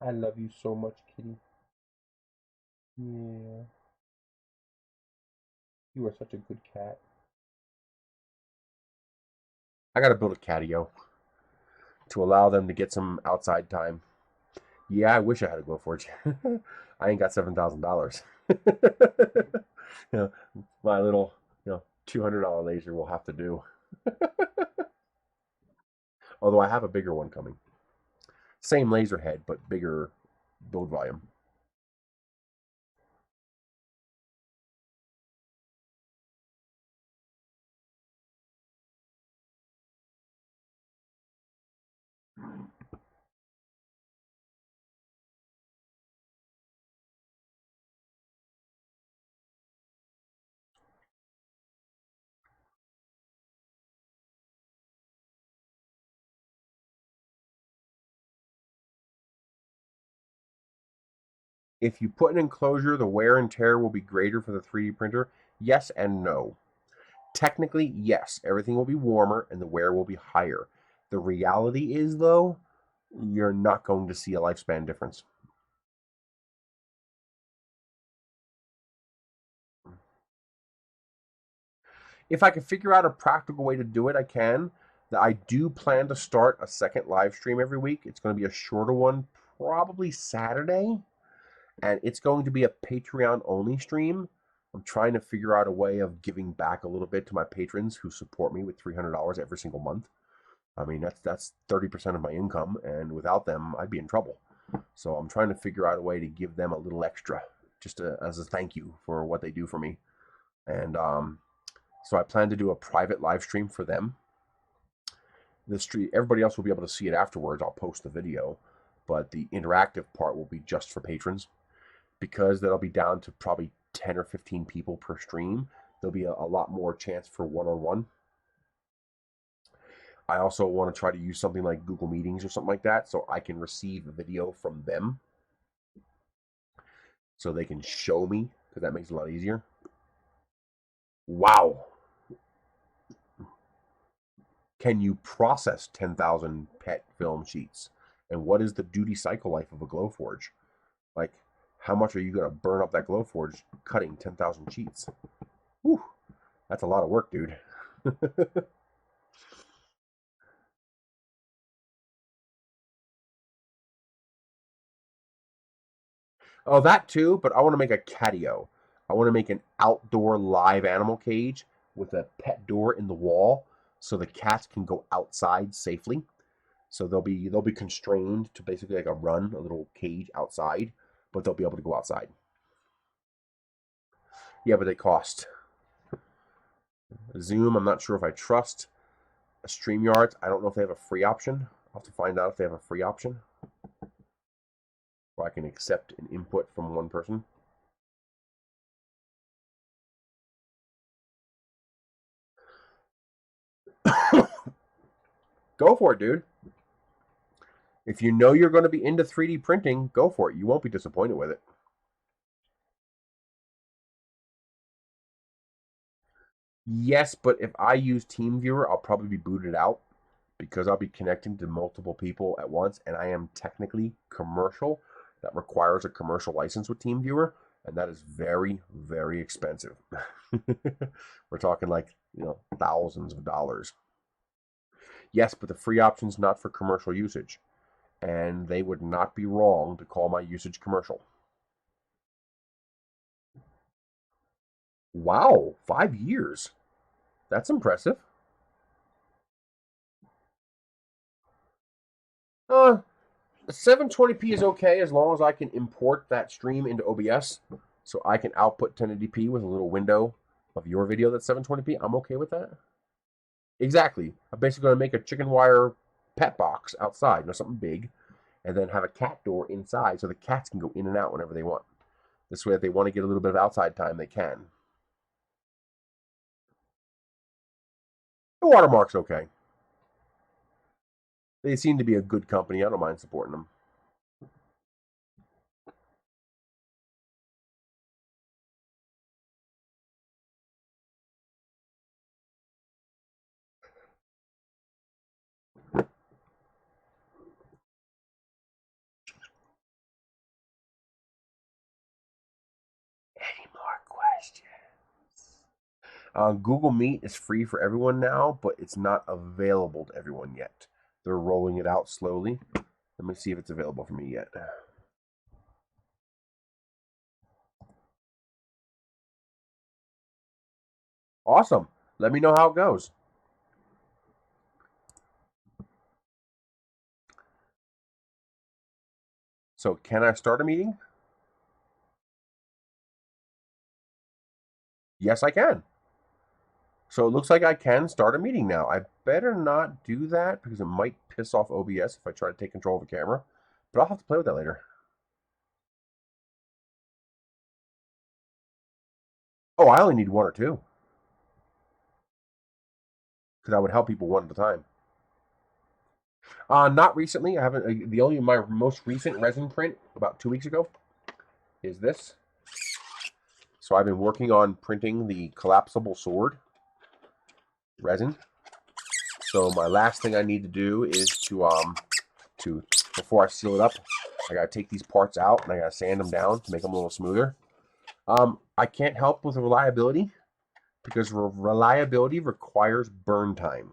I love you so much, kitty. Yeah. You are such a good cat. I gotta build a catio to allow them to get some outside time. Yeah, I wish I had a GoForge. I ain't got $7,000. You know, my little, $200 laser will have to do. Although I have a bigger one coming. Same laser head, but bigger build volume. If you put an enclosure, the wear and tear will be greater for the 3D printer. Yes and no. Technically, yes, everything will be warmer and the wear will be higher. The reality is, though, you're not going to see a lifespan difference. If I can figure out a practical way to do it, I can. I do plan to start a second live stream every week. It's going to be a shorter one, probably Saturday. And it's going to be a Patreon only stream. I'm trying to figure out a way of giving back a little bit to my patrons who support me with $300 every single month. I mean, that's 30% of my income, and without them, I'd be in trouble. So I'm trying to figure out a way to give them a little extra, just as a thank you for what they do for me. And so I plan to do a private live stream for them. Everybody else will be able to see it afterwards. I'll post the video, but the interactive part will be just for patrons. Because that'll be down to probably 10 or 15 people per stream, there'll be a lot more chance for one-on-one. I also want to try to use something like Google Meetings or something like that so I can receive a video from them. so they can show me, because that makes it a lot easier. Wow. Can you process 10,000 PET film sheets? And what is the duty cycle life of a Glowforge? Like, how much are you going to burn up that Glowforge cutting 10,000 sheets? Whew, that's a lot of work, dude. Oh, that too, but I want to make a catio. I want to make an outdoor live animal cage with a pet door in the wall so the cats can go outside safely. So they'll be constrained to basically like a little cage outside, but they'll be able to go outside. Yeah, but they cost. Zoom, I'm not sure if I trust. StreamYards, I don't know if they have a free option. I'll have to find out if they have a free option where I can accept an input from one person. Go for it, dude. If you know you're going to be into 3D printing, go for it. You won't be disappointed with it. Yes, but if I use TeamViewer, I'll probably be booted out because I'll be connecting to multiple people at once, and I am technically commercial. That requires a commercial license with TeamViewer, and that is very, very expensive. We're talking like, thousands of dollars. Yes, but the free option's not for commercial usage, and they would not be wrong to call my usage commercial. Wow, 5 years. That's impressive. 720p is okay as long as I can import that stream into OBS, so I can output 1080p with a little window of your video that's 720p. I'm okay with that. Exactly. I'm basically going to make a chicken wire pet box outside, something big, and then have a cat door inside so the cats can go in and out whenever they want. This way, if they want to get a little bit of outside time, they can. The Watermark's okay. They seem to be a good company. I don't mind supporting them. Any more questions? Google Meet is free for everyone now, but it's not available to everyone yet. They're rolling it out slowly. Let me see if it's available for me yet. Awesome. Let me know how it goes. So, can I start a meeting? Yes, I can. So it looks like I can start a meeting now. I better not do that because it might piss off OBS if I try to take control of the camera. But I'll have to play with that later. Oh, I only need one or two. Because I would help people one at a time. Not recently. I haven't. My most recent resin print about 2 weeks ago is this. So I've been working on printing the collapsible sword resin. So my last thing I need to do is to before I seal it up, I gotta take these parts out and I gotta sand them down to make them a little smoother. I can't help with reliability because reliability requires burn time.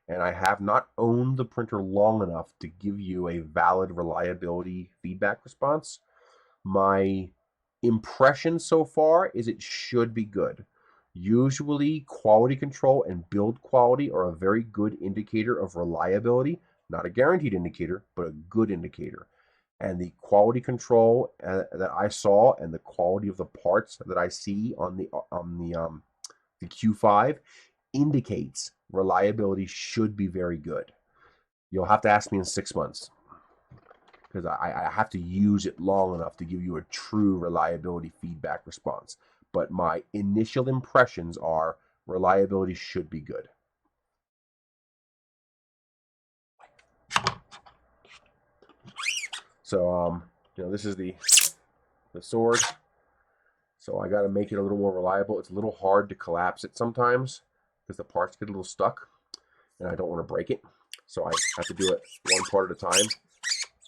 And I have not owned the printer long enough to give you a valid reliability feedback response. My impression so far is it should be good. Usually, quality control and build quality are a very good indicator of reliability. Not a guaranteed indicator, but a good indicator. And the quality control that I saw and the quality of the parts that I see on the Q5 indicates reliability should be very good. You'll have to ask me in 6 months because I have to use it long enough to give you a true reliability feedback response. But my initial impressions are reliability should be good. So, this is the the sword. So I got to make it a little more reliable. It's a little hard to collapse it sometimes because the parts get a little stuck and I don't want to break it. So I have to do it one part at a time.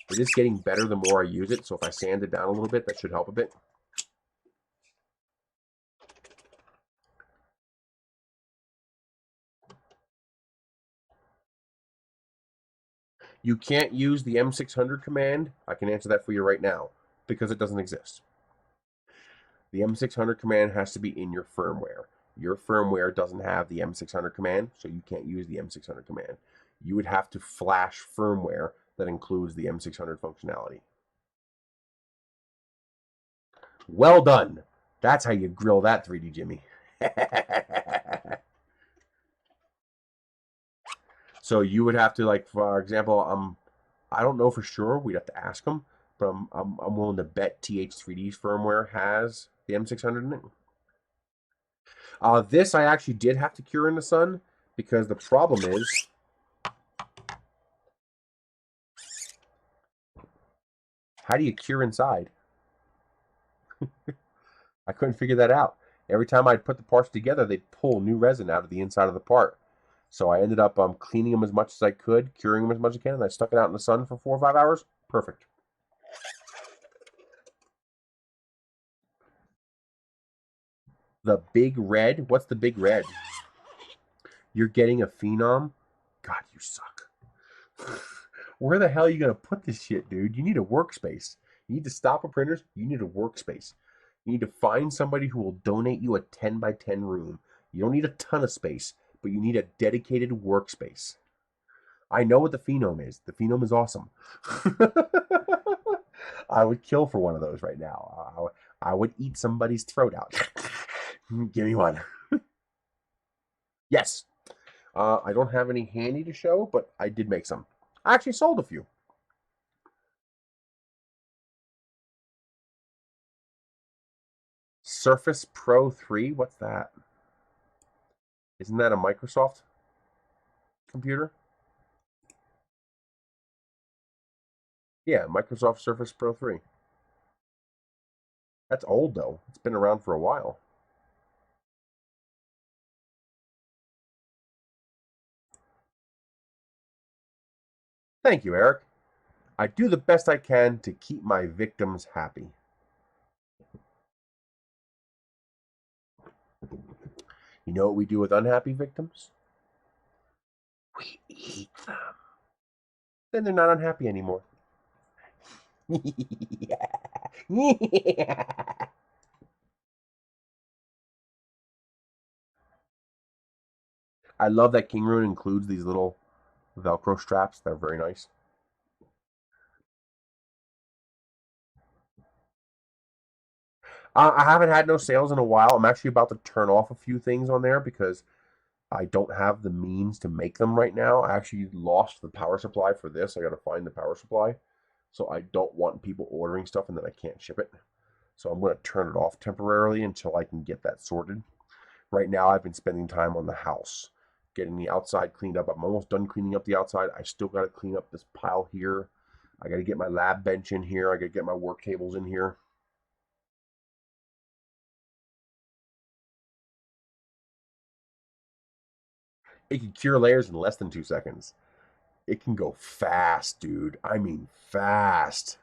It is getting better the more I use it. So if I sand it down a little bit, that should help a bit. You can't use the M600 command. I can answer that for you right now because it doesn't exist. The M600 command has to be in your firmware. Your firmware doesn't have the M600 command, so you can't use the M600 command. You would have to flash firmware that includes the M600 functionality. Well done. That's how you grill that 3D Jimmy. So you would have to, like, for example, I don't know for sure. We'd have to ask them, but I'm willing to bet TH3D's firmware has the M600 in it. This I actually did have to cure in the sun because the problem is how do you cure inside? I couldn't figure that out. Every time I'd put the parts together, they'd pull new resin out of the inside of the part. So I ended up cleaning them as much as I could, curing them as much as I can, and I stuck it out in the sun for 4 or 5 hours. Perfect. The big red? What's the big red? You're getting a phenom? God, you suck. Where the hell are you going to put this shit, dude? You need a workspace. You need to stop at printers. You need a workspace. You need to find somebody who will donate you a 10 by 10 room. You don't need a ton of space, but you need a dedicated workspace. I know what the phenom is. The phenom is awesome. I would kill for one of those right now. I would eat somebody's throat out. Give me one. Yes. I don't have any handy to show, but I did make some. I actually sold a few. Surface Pro 3? What's that? Isn't that a Microsoft computer? Yeah, Microsoft Surface Pro 3. That's old, though. It's been around for a while. Thank you, Eric. I do the best I can to keep my victims happy. You know what we do with unhappy victims? We eat them. Then they're not unhappy anymore. I love that King Rune includes these little Velcro straps. They're very nice. I haven't had no sales in a while. I'm actually about to turn off a few things on there because I don't have the means to make them right now. I actually lost the power supply for this. I got to find the power supply. So I don't want people ordering stuff and then I can't ship it. So I'm going to turn it off temporarily until I can get that sorted. Right now I've been spending time on the house, getting the outside cleaned up. I'm almost done cleaning up the outside. I still got to clean up this pile here. I got to get my lab bench in here. I got to get my work tables in here. It can cure layers in less than 2 seconds. It can go fast, dude. I mean fast.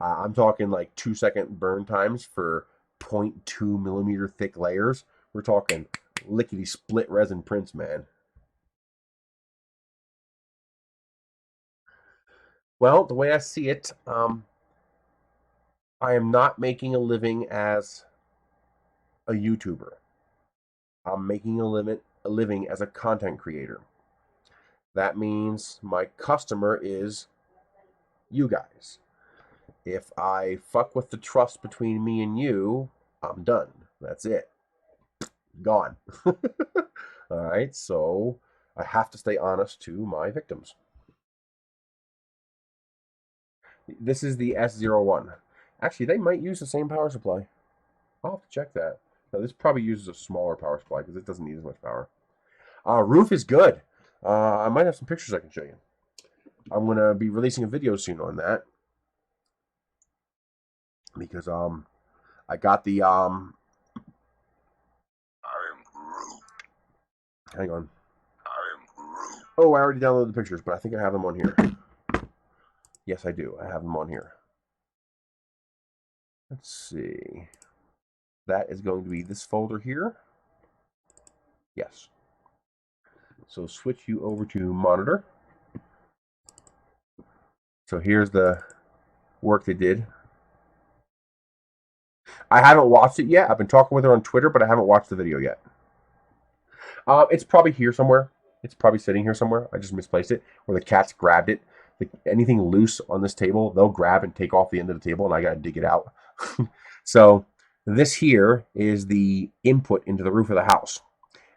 I'm talking like 2-second burn times for 0.2 millimeter thick layers. We're talking lickety split resin prints, man. Well, the way I see it, I am not making a living as a YouTuber. I'm making a living as a content creator. That means my customer is you guys. If I fuck with the trust between me and you, I'm done. That's it. Gone. All right, so I have to stay honest to my victims. This is the S01. Actually, they might use the same power supply. I'll have to check that. Now, this probably uses a smaller power supply because it doesn't need as much power. Roof is good. I might have some pictures I can show you. I'm going to be releasing a video soon on that. because I got the hang on. Oh, I already downloaded the pictures, but I think I have them on here. Yes, I do. I have them on here. Let's see. That is going to be this folder here. Yes. So switch you over to monitor. So here's the work they did. I haven't watched it yet. I've been talking with her on Twitter, but I haven't watched the video yet. It's probably here somewhere. It's probably sitting here somewhere. I just misplaced it. Where the cats grabbed it. Anything loose on this table, they'll grab and take off the end of the table, and I got to dig it out. So this here is the input into the roof of the house.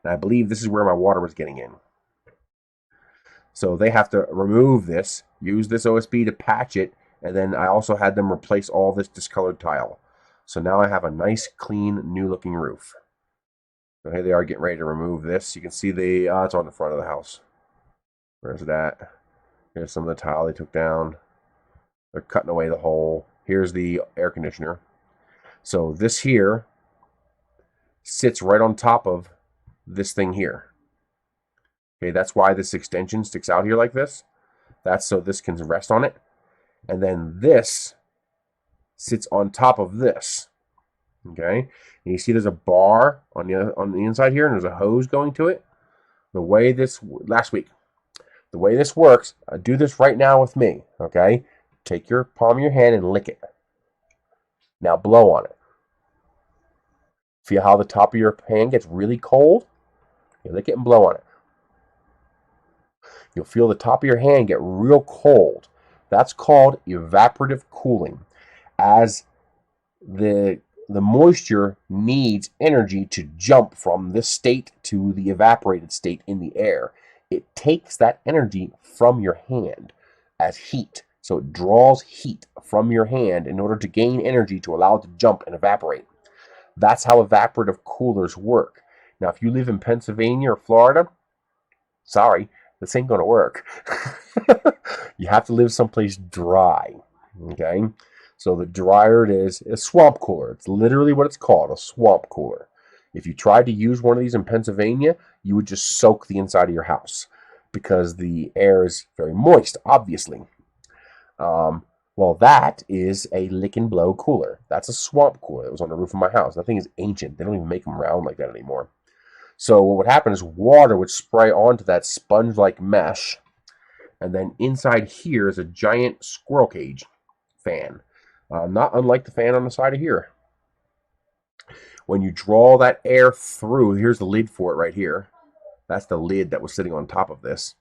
And I believe this is where my water was getting in. So they have to remove this, use this OSB to patch it, and then I also had them replace all this discolored tile. So now I have a nice, clean, new-looking roof. So here they are getting ready to remove this. You can see it's on the front of the house. Where's it at? Here's some of the tile they took down. They're cutting away the hole. Here's the air conditioner. So this here sits right on top of this thing here. Okay, that's why this extension sticks out here like this. That's so this can rest on it. And then this sits on top of this. Okay, and you see there's a bar on the inside here, and there's a hose going to it. The way this the way this works, do this right now with me. Okay, take your palm of your hand and lick it. Now blow on it. Feel how the top of your hand gets really cold? You lick it and blow on it. You'll feel the top of your hand get real cold. That's called evaporative cooling. As the moisture needs energy to jump from this state to the evaporated state in the air. It takes that energy from your hand as heat. So it draws heat from your hand in order to gain energy to allow it to jump and evaporate. That's how evaporative coolers work. Now, if you live in Pennsylvania or Florida, sorry, this ain't going to work. You have to live someplace dry. Okay? So the drier it is, a swamp cooler. It's literally what it's called, a swamp cooler. If you tried to use one of these in Pennsylvania, you would just soak the inside of your house because the air is very moist, obviously. Well, that is a lick and blow cooler. That's a swamp cooler that was on the roof of my house. That thing is ancient. They don't even make them round like that anymore. So what would happen is water would spray onto that sponge-like mesh, and then inside here is a giant squirrel cage fan. Not unlike the fan on the side of here. When you draw that air through, here's the lid for it right here. That's the lid that was sitting on top of this.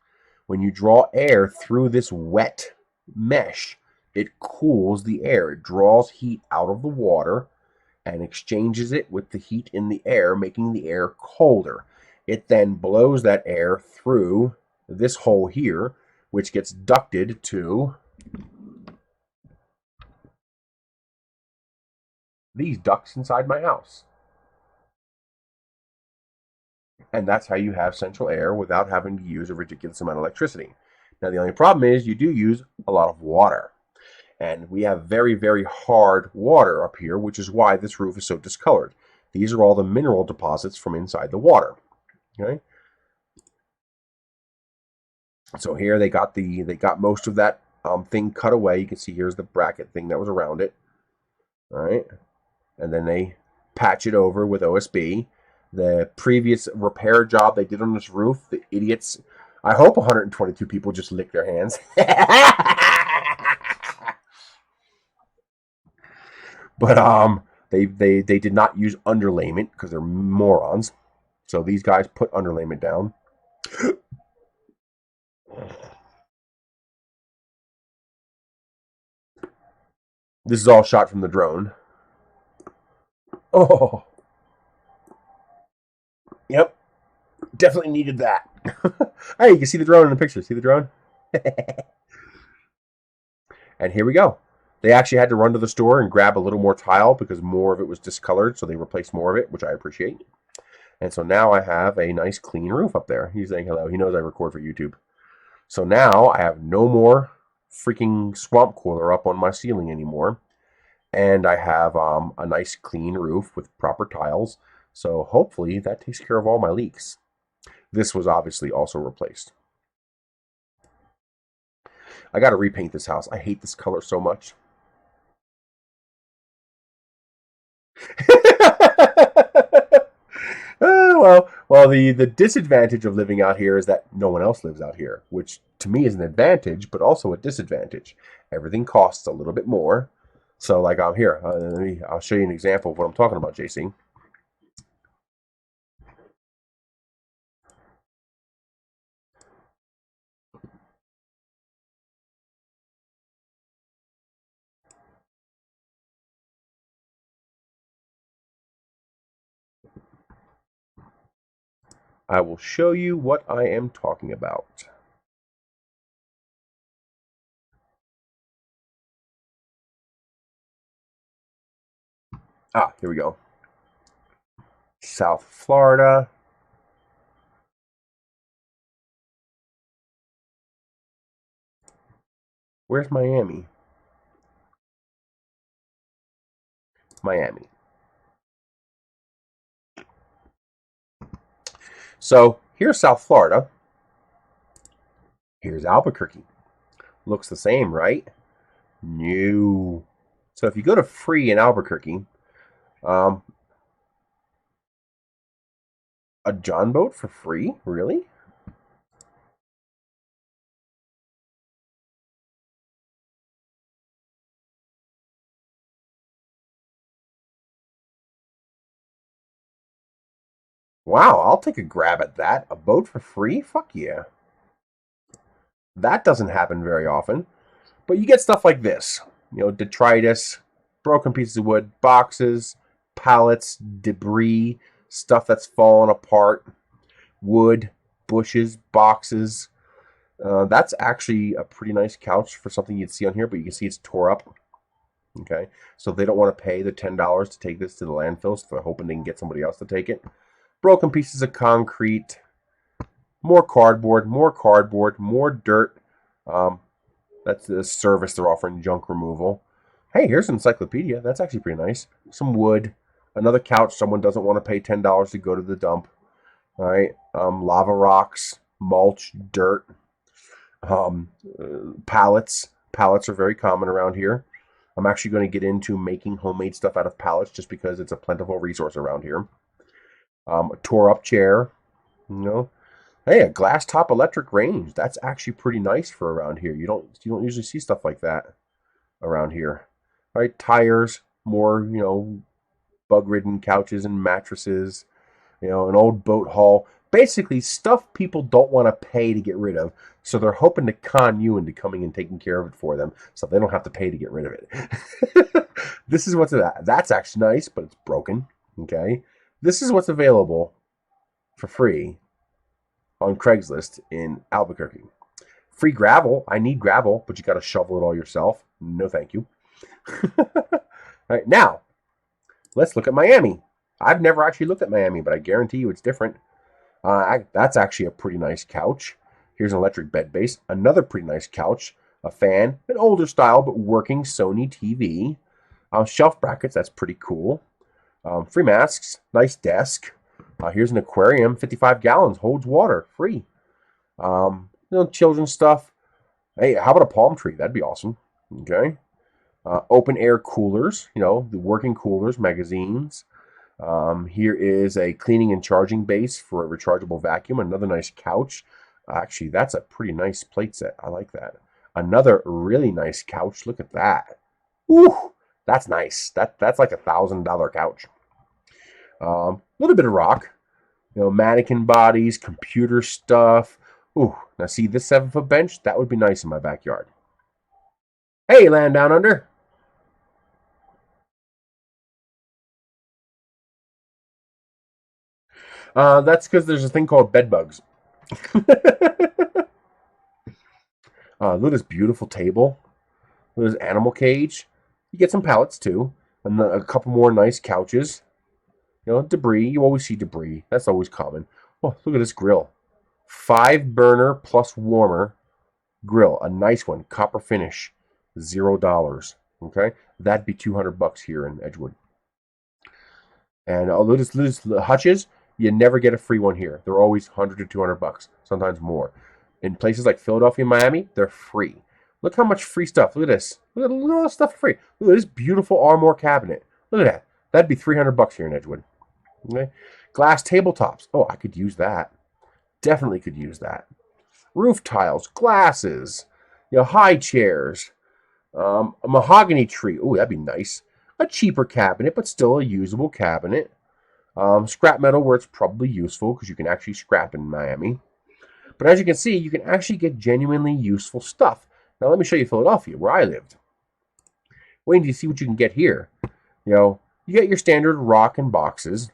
When you draw air through this wet mesh, it cools the air. It draws heat out of the water and exchanges it with the heat in the air, making the air colder. It then blows that air through this hole here, which gets ducted to these ducts inside my house. And that's how you have central air without having to use a ridiculous amount of electricity. Now, the only problem is you do use a lot of water. And we have very, very hard water up here, which is why this roof is so discolored. These are all the mineral deposits from inside the water. Okay. So here they got most of that thing cut away. You can see here's the bracket thing that was around it. All right. And then they patch it over with OSB. The previous repair job they did on this roof, the idiots, I hope 122 people just licked their hands. But they did not use underlayment because they're morons. So these guys put underlayment down. This is all shot from the drone. Oh. Yep. Definitely needed that. Hey, you can see the drone in the picture. See the drone? And here we go. They actually had to run to the store and grab a little more tile because more of it was discolored, so they replaced more of it, which I appreciate. And so now I have a nice clean roof up there. He's saying hello. He knows I record for YouTube. So now I have no more freaking swamp cooler up on my ceiling anymore. And I have a nice clean roof with proper tiles. So hopefully that takes care of all my leaks. This was obviously also replaced. I got to repaint this house. I hate this color so much. well, the disadvantage of living out here is that no one else lives out here, which to me is an advantage, but also a disadvantage. Everything costs a little bit more. So, like, I'm here. I'll show you an example of what I'm talking about, JC. I will show you what I am talking about. Here we go. South Florida. Where's Miami? Miami. So here's South Florida. Here's Albuquerque. Looks the same, right? No. So if you go to free in Albuquerque, a John boat for free? Really? Wow, I'll take a grab at that. A boat for free? Fuck yeah. That doesn't happen very often. But you get stuff like this. Detritus, broken pieces of wood, boxes, pallets, debris, stuff that's fallen apart, wood, bushes, boxes. That's actually a pretty nice couch for something you'd see on here, but you can see it's tore up. Okay, so they don't want to pay the $10 to take this to the landfill, so they're hoping they can get somebody else to take it. Broken pieces of concrete, more cardboard, more dirt. That's the service they're offering, junk removal. Hey, here's an encyclopedia. That's actually pretty nice. Some wood, another couch. Someone doesn't want to pay $10 to go to the dump. All right, lava rocks, mulch, dirt, pallets. Pallets are very common around here. I'm actually going to get into making homemade stuff out of pallets just because it's a plentiful resource around here. A tore up chair, Hey, a glass top electric range. That's actually pretty nice for around here. You don't usually see stuff like that around here. All right, tires, more, bug-ridden couches and mattresses, an old boat hull. Basically, stuff people don't want to pay to get rid of, so they're hoping to con you into coming and taking care of it for them, so they don't have to pay to get rid of it. This is what's that's actually nice, but it's broken. Okay, this is what's available for free on Craigslist in Albuquerque. Free gravel. I need gravel, but you got to shovel it all yourself. No, thank you. All right, now let's look at Miami. I've never actually looked at Miami, but I guarantee you it's different. That's actually a pretty nice couch. Here's an electric bed base. Another pretty nice couch. A fan. An older style, but working Sony TV. Shelf brackets. That's pretty cool. Free masks. Nice desk. Here's an aquarium. 55 gallons. Holds water. Free. Children's stuff. Hey, how about a palm tree? That'd be awesome. Okay. Open air coolers. The working coolers. Magazines. Here is a cleaning and charging base for a rechargeable vacuum. Another nice couch. Actually, that's a pretty nice plate set. I like that. Another really nice couch. Look at that. Ooh, that's nice. That's like $1,000 couch. A little bit of rock. Mannequin bodies, computer stuff. Ooh, now see this 7-foot bench? That would be nice in my backyard. Hey, Land Down Under. That's because there's a thing called bed bugs. Look at this beautiful table. Look at this animal cage. You get some pallets too, and a couple more nice couches. Debris. You always see debris. That's always common. Oh, look at this grill. 5-burner plus warmer grill. A nice one. Copper finish. $0. Okay, that'd be $200 here in Edgewood. And those hutches, you never get a free one here. They're always $100 to $200, sometimes more. In places like Philadelphia and Miami, they're free. Look how much free stuff. Look at this. Look at all this stuff for free. Look at this beautiful Armour cabinet. Look at that. That'd be $300 here in Edgewood. Okay, glass tabletops. Oh, I could use that. Definitely could use that. Roof tiles, glasses, high chairs, a mahogany tree. Oh, that'd be nice. A cheaper cabinet, but still a usable cabinet. Scrap metal where it's probably useful because you can actually scrap in Miami. But as you can see, you can actually get genuinely useful stuff. Now let me show you Philadelphia, where I lived. Wait until you see what you can get here. You get your standard rock and boxes,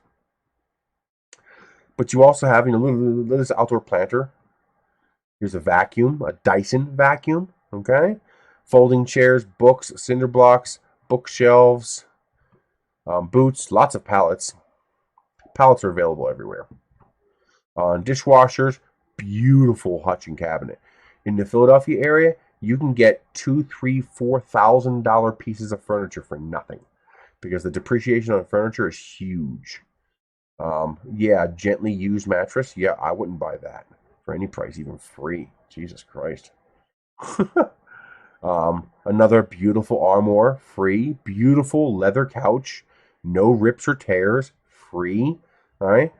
but you also have this outdoor planter. Here's a vacuum, a Dyson vacuum. Okay, folding chairs, books, cinder blocks, bookshelves, boots, lots of pallets. Pallets are available everywhere. On dishwashers, beautiful hutch and cabinet. In the Philadelphia area, you can get $2,000, $3,000, $4,000 pieces of furniture for nothing because the depreciation on furniture is huge. Yeah, gently used mattress. Yeah, I wouldn't buy that for any price, even free. Jesus Christ. Another beautiful armoire, free. Beautiful leather couch, no rips or tears, free. All right.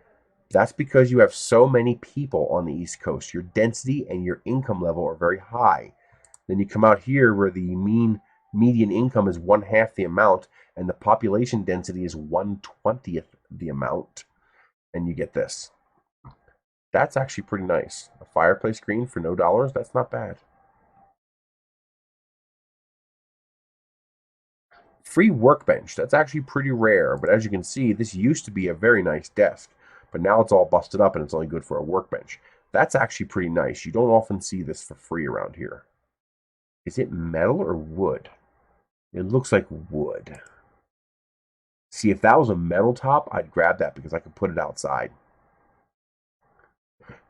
That's because you have so many people on the East Coast. Your density and your income level are very high. Then you come out here where the median income is 1/2 the amount and the population density is 1/20th the amount. And you get this. That's actually pretty nice. A fireplace screen for no dollars, that's not bad. Free workbench, that's actually pretty rare, but as you can see, this used to be a very nice desk, but now it's all busted up and it's only good for a workbench. That's actually pretty nice. You don't often see this for free around here. Is it metal or wood? It looks like wood. See, if that was a metal top, I'd grab that because I could put it outside.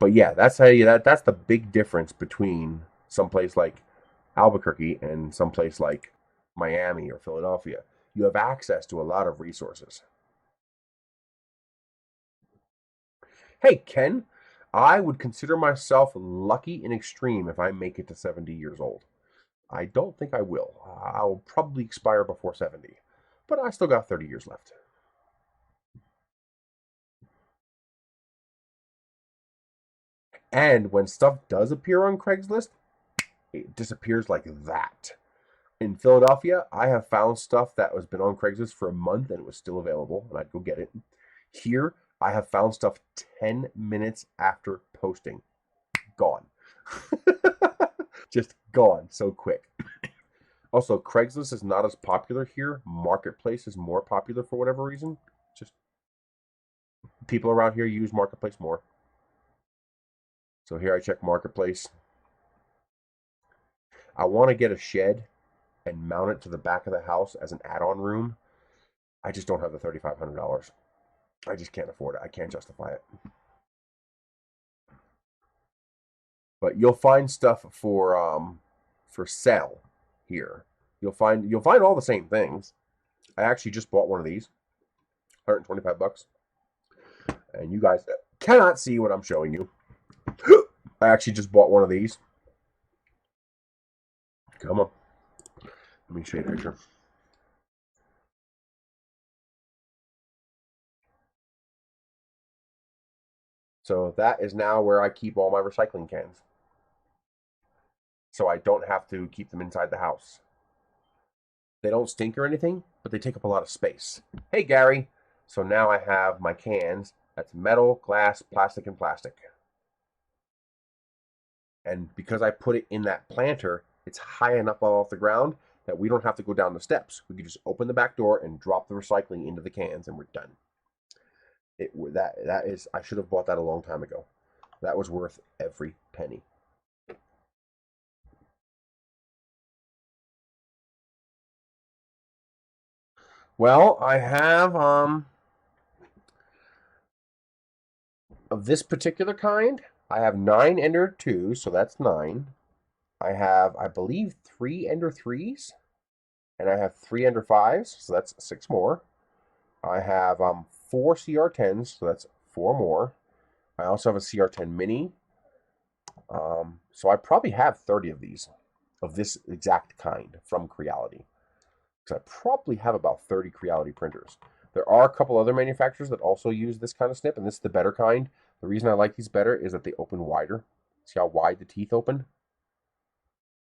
But yeah, that's the big difference between someplace like Albuquerque and someplace like Miami or Philadelphia. You have access to a lot of resources. Hey, Ken, I would consider myself lucky in extreme if I make it to 70 years old. I don't think I will. I'll probably expire before 70, but I still got 30 years left. And when stuff does appear on Craigslist, it disappears like that. In Philadelphia, I have found stuff that has been on Craigslist for a month and it was still available, and I'd go get it. Here, I have found stuff 10 minutes after posting. Gone. Just gone so quick. Also, Craigslist is not as popular here. Marketplace is more popular for whatever reason. Just people around here use Marketplace more. So here I check Marketplace. I want to get a shed and mount it to the back of the house as an add-on room. I just don't have the $3,500. I just can't afford it. I can't justify it. But you'll find stuff for sale here. You'll find all the same things. I actually just bought one of these, $125, and you guys cannot see what I'm showing you. I actually just bought one of these. Come on, let me show you the picture. So that is now where I keep all my recycling cans. So I don't have to keep them inside the house. They don't stink or anything, but they take up a lot of space. Hey, Gary. So now I have my cans. That's metal, glass, plastic, and plastic. And because I put it in that planter, it's high enough off the ground that we don't have to go down the steps. We can just open the back door and drop the recycling into the cans, and we're done. That is, I should have bought that a long time ago. That was worth every penny. Well, I have of this particular kind, I have 9 Ender 2s, so that's 9. I have, I believe, 3 Ender 3s. and I have 3 under 5s, so that's 6 more. I have 4 CR10s, so that's 4 more. I also have a CR10 Mini. So I probably have 30 of these, of this exact kind from Creality. Because I probably have about 30 Creality printers. There are a couple other manufacturers that also use this kind of snip, and this is the better kind. The reason I like these better is that they open wider. See how wide the teeth open?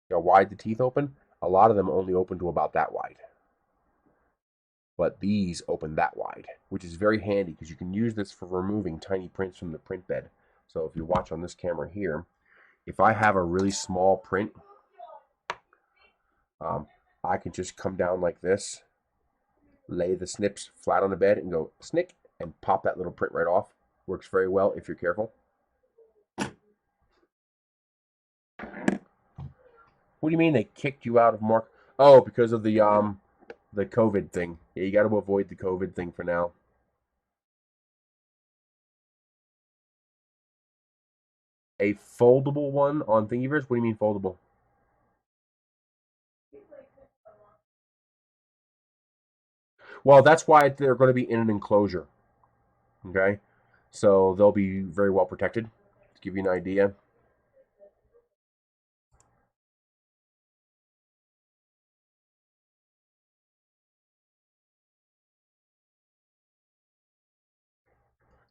See how wide the teeth open? A lot of them only open to about that wide. But these open that wide, which is very handy because you can use this for removing tiny prints from the print bed. So if you watch on this camera here, if I have a really small print, I can just come down like this, lay the snips flat on the bed and go snick and pop that little print right off. Works very well if you're careful. What do you mean they kicked you out of Mark? Oh, because of the COVID thing. Yeah, you got to avoid the COVID thing for now. A foldable one on Thingiverse? What do you mean foldable? Well, that's why they're going to be in an enclosure. Okay? So they'll be very well protected. To give you an idea.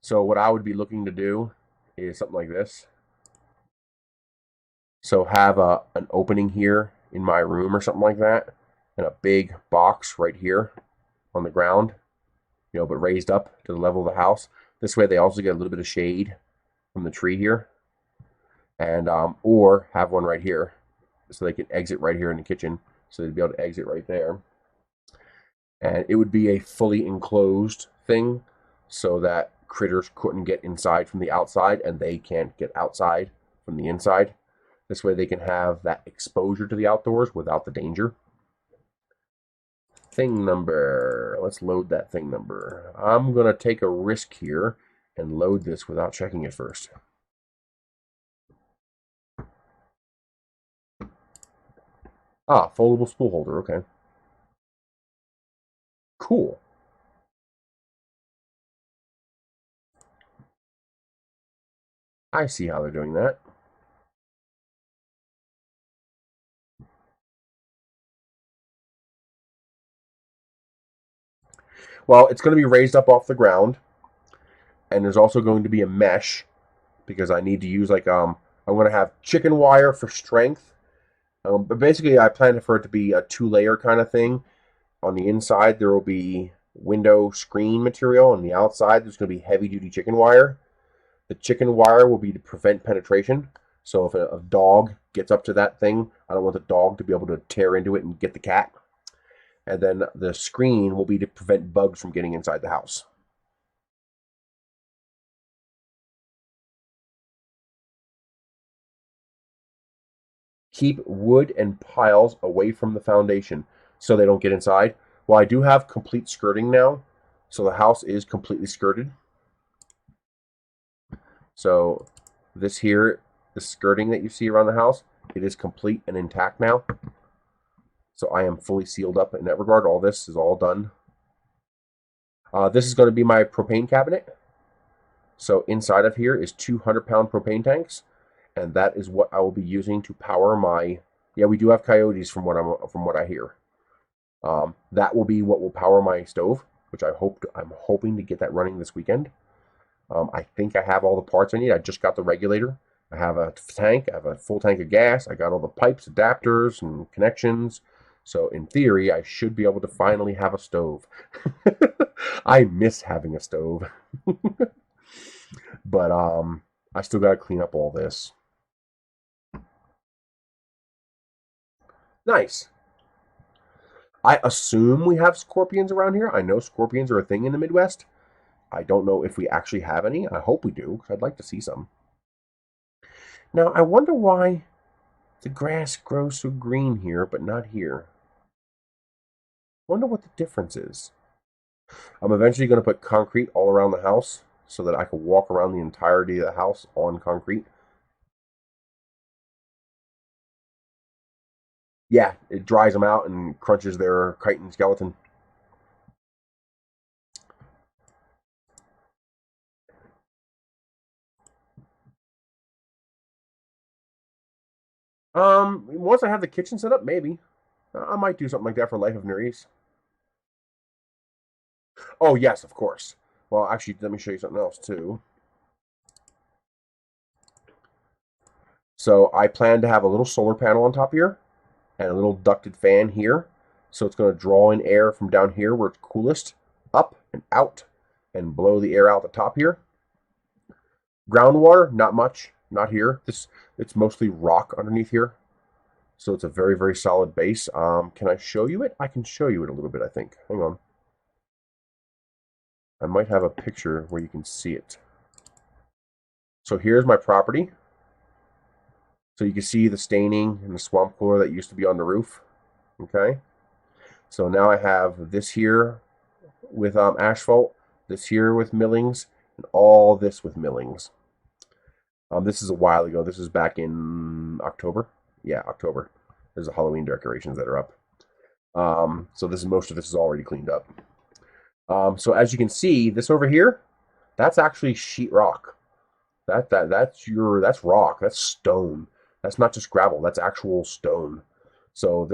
So what I would be looking to do is something like this. So have an opening here in my room or something like that, and a big box right here on the ground, but raised up to the level of the house. This way they also get a little bit of shade from the tree here, and or have one right here so they can exit right here in the kitchen, so they'd be able to exit right there. And it would be a fully enclosed thing so that critters couldn't get inside from the outside and they can't get outside from the inside. This way they can have that exposure to the outdoors without the danger. Thing number. Let's load that thing number. I'm going to take a risk here and load this without checking it first. Ah, foldable spool holder. Okay. Cool. I see how they're doing that. Well, it's going to be raised up off the ground, and there's also going to be a mesh because I need to use I'm going to have chicken wire for strength. But basically, I plan for it to be a 2-layer kind of thing. On the inside, there will be window screen material. On the outside, there's going to be heavy-duty chicken wire. The chicken wire will be to prevent penetration. So if a dog gets up to that thing, I don't want the dog to be able to tear into it and get the cat. And then the screen will be to prevent bugs from getting inside the house. Keep wood and piles away from the foundation so they don't get inside. Well, I do have complete skirting now, so the house is completely skirted. So this here, the skirting that you see around the house, it is complete and intact now. So I am fully sealed up in that regard. All this is all done. This is going to be my propane cabinet. So inside of here is 200-pound propane tanks, and that is what I will be using to power my. Yeah, we do have coyotes from what I hear. That will be what will power my stove, which I'm hoping to get that running this weekend. I think I have all the parts I need. I just got the regulator. I have a tank. I have a full tank of gas. I got all the pipes, adapters, and connections. So in theory, I should be able to finally have a stove. I miss having a stove. But I still got to clean up all this. Nice. I assume we have scorpions around here. I know scorpions are a thing in the Midwest. I don't know if we actually have any. I hope we do, because I'd like to see some. Now, I wonder why the grass grows so green here, but not here. Wonder what the difference is. I'm eventually going to put concrete all around the house so that I can walk around the entirety of the house on concrete. Yeah, it dries them out and crunches their chitin skeleton. Once I have the kitchen set up, maybe. I might do something like that for Life of Nerys. Oh, yes, of course. Well, actually, let me show you something else, too. So I plan to have a little solar panel on top here and a little ducted fan here. So it's going to draw in air from down here where it's coolest, up and out, and blow the air out the top here. Groundwater, not much, not here. It's mostly rock underneath here. So it's a very, very solid base. Can I show you it? I can show you it a little bit, I think. Hang on. I might have a picture where you can see it. So here's my property. So you can see the staining and the swamp cooler that used to be on the roof. Okay. So now I have this here with asphalt, this here with millings, and all this with millings. This is a while ago. This is back in October. Yeah, October. There's the Halloween decorations that are up. So most of this is already cleaned up. So as you can see, this over here, that's actually sheetrock. That's rock. That's stone. That's not just gravel. That's actual stone. So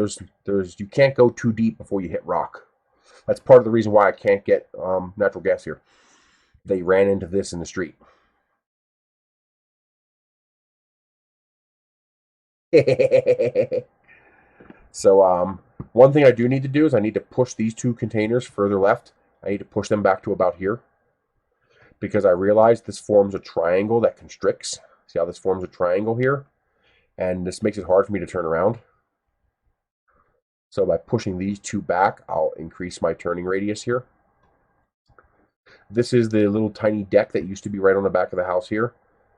you can't go too deep before you hit rock. That's part of the reason why I can't get natural gas here. They ran into this in the street. So one thing I do need to do is I need to push these two containers further left. I need to push them back to about here because I realized this forms a triangle that constricts. See how this forms a triangle here? And this makes it hard for me to turn around. So by pushing these two back, I'll increase my turning radius here. This is the little tiny deck that used to be right on the back of the house here.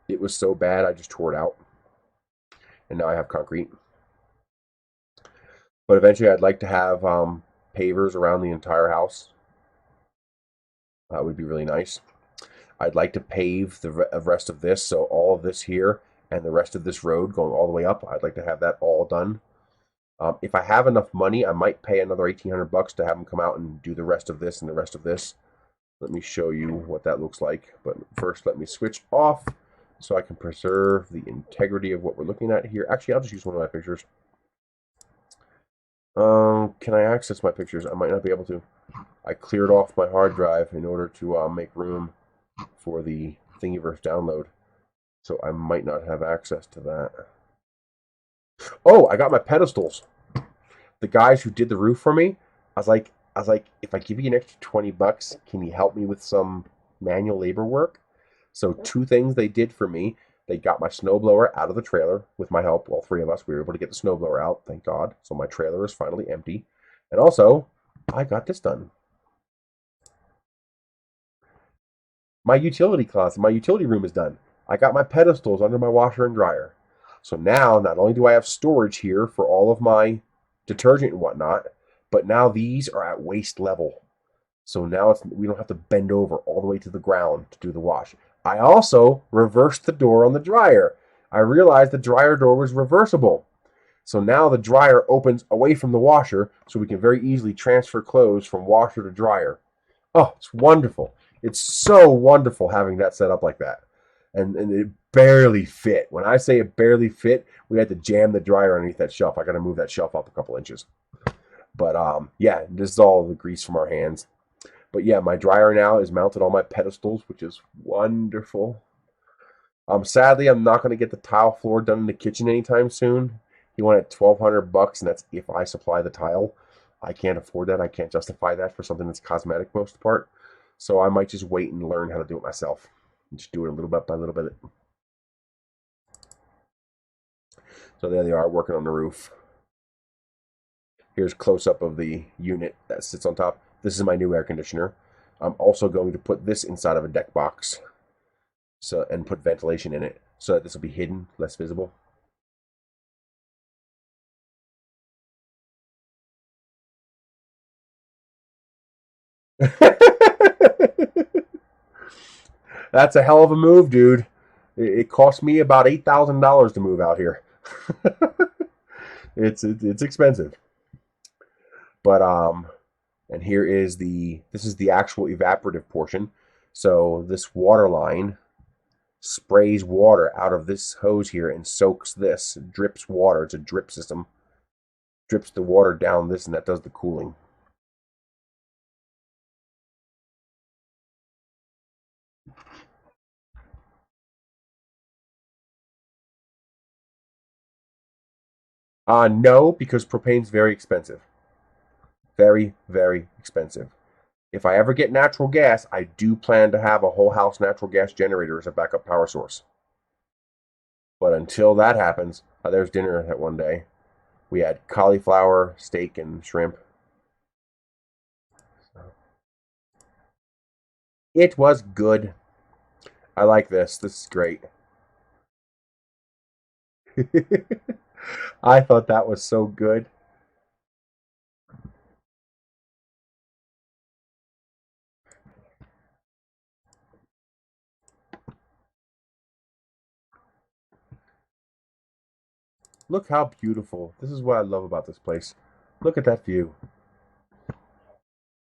It was so bad, I just tore it out. And now I have concrete. But eventually I'd like to have pavers around the entire house. That would be really nice. I'd like to pave the rest of this, so all of this here and the rest of this road going all the way up, I'd like to have that all done. If I have enough money, I might pay another $1,800 to have them come out and do the rest of this and the rest of this. Let me show you what that looks like. But first, let me switch off so I can preserve the integrity of what we're looking at here. Actually, I'll just use one of my pictures. Can I access my pictures? I might not be able to. I cleared off my hard drive in order to make room for the Thingiverse download. So I might not have access to that. Oh, I got my pedestals. The guys who did the roof for me, I was like, if I give you an extra $20, can you help me with some manual labor work? So two things they did for me. They got my snowblower out of the trailer with my help. All three of us, we were able to get the snowblower out, thank God. So my trailer is finally empty. And also, I got this done. My utility closet, my utility room is done. I got my pedestals under my washer and dryer. So now, not only do I have storage here for all of my detergent and whatnot, but now these are at waist level. So now we don't have to bend over all the way to the ground to do the wash. I also reversed the door on the dryer. I realized the dryer door was reversible. So now the dryer opens away from the washer, so we can very easily transfer clothes from washer to dryer. Oh, it's wonderful. It's so wonderful having that set up like that. And it barely fit. When I say it barely fit, we had to jam the dryer underneath that shelf. I got to move that shelf up a couple inches. But yeah, this is all the grease from our hands. But yeah, my dryer now is mounted on my pedestals, which is wonderful. Sadly, I'm not going to get the tile floor done in the kitchen anytime soon. He wanted $1,200, and that's if I supply the tile. I can't afford that. I can't justify that for something that's cosmetic most of the part. So I might just wait and learn how to do it myself. Just do it a little bit by little bit. So there they are working on the roof. Here's close-up of the unit that sits on top. This is my new air conditioner. I'm also going to put this inside of a deck box and put ventilation in it so that this will be hidden, less visible. That's a hell of a move, dude. It cost me about $8,000 to move out here. It's expensive. But and here is this is the actual evaporative portion. So this water line sprays water out of this hose here and soaks this, drips water. It's a drip system. Drips the water down this, and that does the cooling. No, because propane's very expensive. Very, very expensive. If I ever get natural gas, I do plan to have a whole house natural gas generator as a backup power source. But until that happens, there's dinner that one day. We had cauliflower, steak, and shrimp. It was good. I like this. This is great. I thought that was so good. Look how beautiful. This is what I love about this place. Look at that view.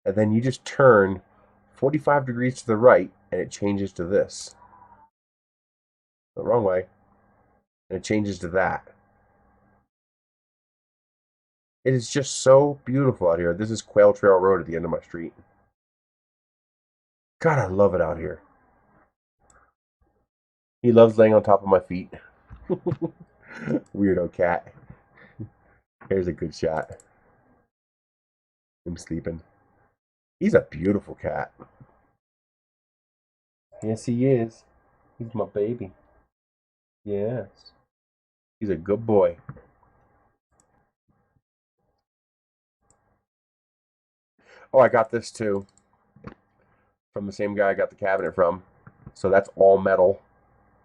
And then you just turn 45 degrees to the right and it changes to this. The wrong way. And it changes to that. It is just so beautiful out here. This is Quail Trail Road at the end of my street. God, I love it out here. He loves laying on top of my feet. Weirdo cat. Here's a good shot. Him sleeping. He's a beautiful cat. Yes, he is. He's my baby. Yes. He's a good boy. Oh, I got this too. From the same guy I got the cabinet from. So that's all metal.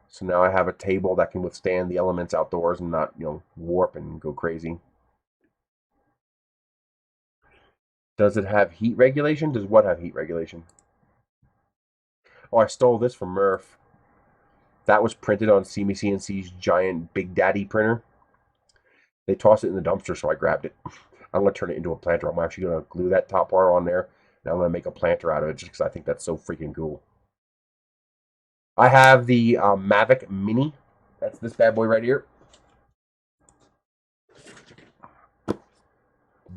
So now I have a table that can withstand the elements outdoors and not, warp and go crazy. Does it have heat regulation? Does what have heat regulation? Oh, I stole this from Murph. That was printed on CMC's giant Big Daddy printer. They tossed it in the dumpster, so I grabbed it. I'm going to turn it into a planter. I'm actually going to glue that top part on there, and I'm going to make a planter out of it just because I think that's so freaking cool. I have the Mavic Mini. That's this bad boy right here.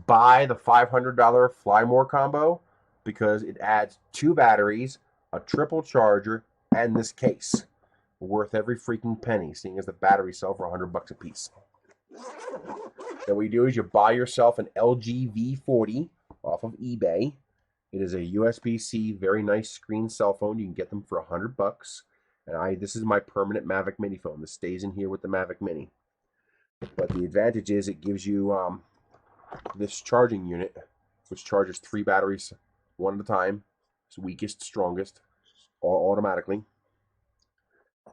Buy the $500 Flymore combo because it adds 2 batteries, a triple charger, and this case. Worth every freaking penny, seeing as the batteries sell for $100 a piece. Then what you do is you buy yourself an LG V40 off of eBay. It is a USB-C, very nice screen cell phone. You can get them for $100. And this is my permanent Mavic Mini phone. This stays in here with the Mavic Mini. But the advantage is it gives you this charging unit, which charges 3 batteries one at a time. It's weakest, strongest, all automatically.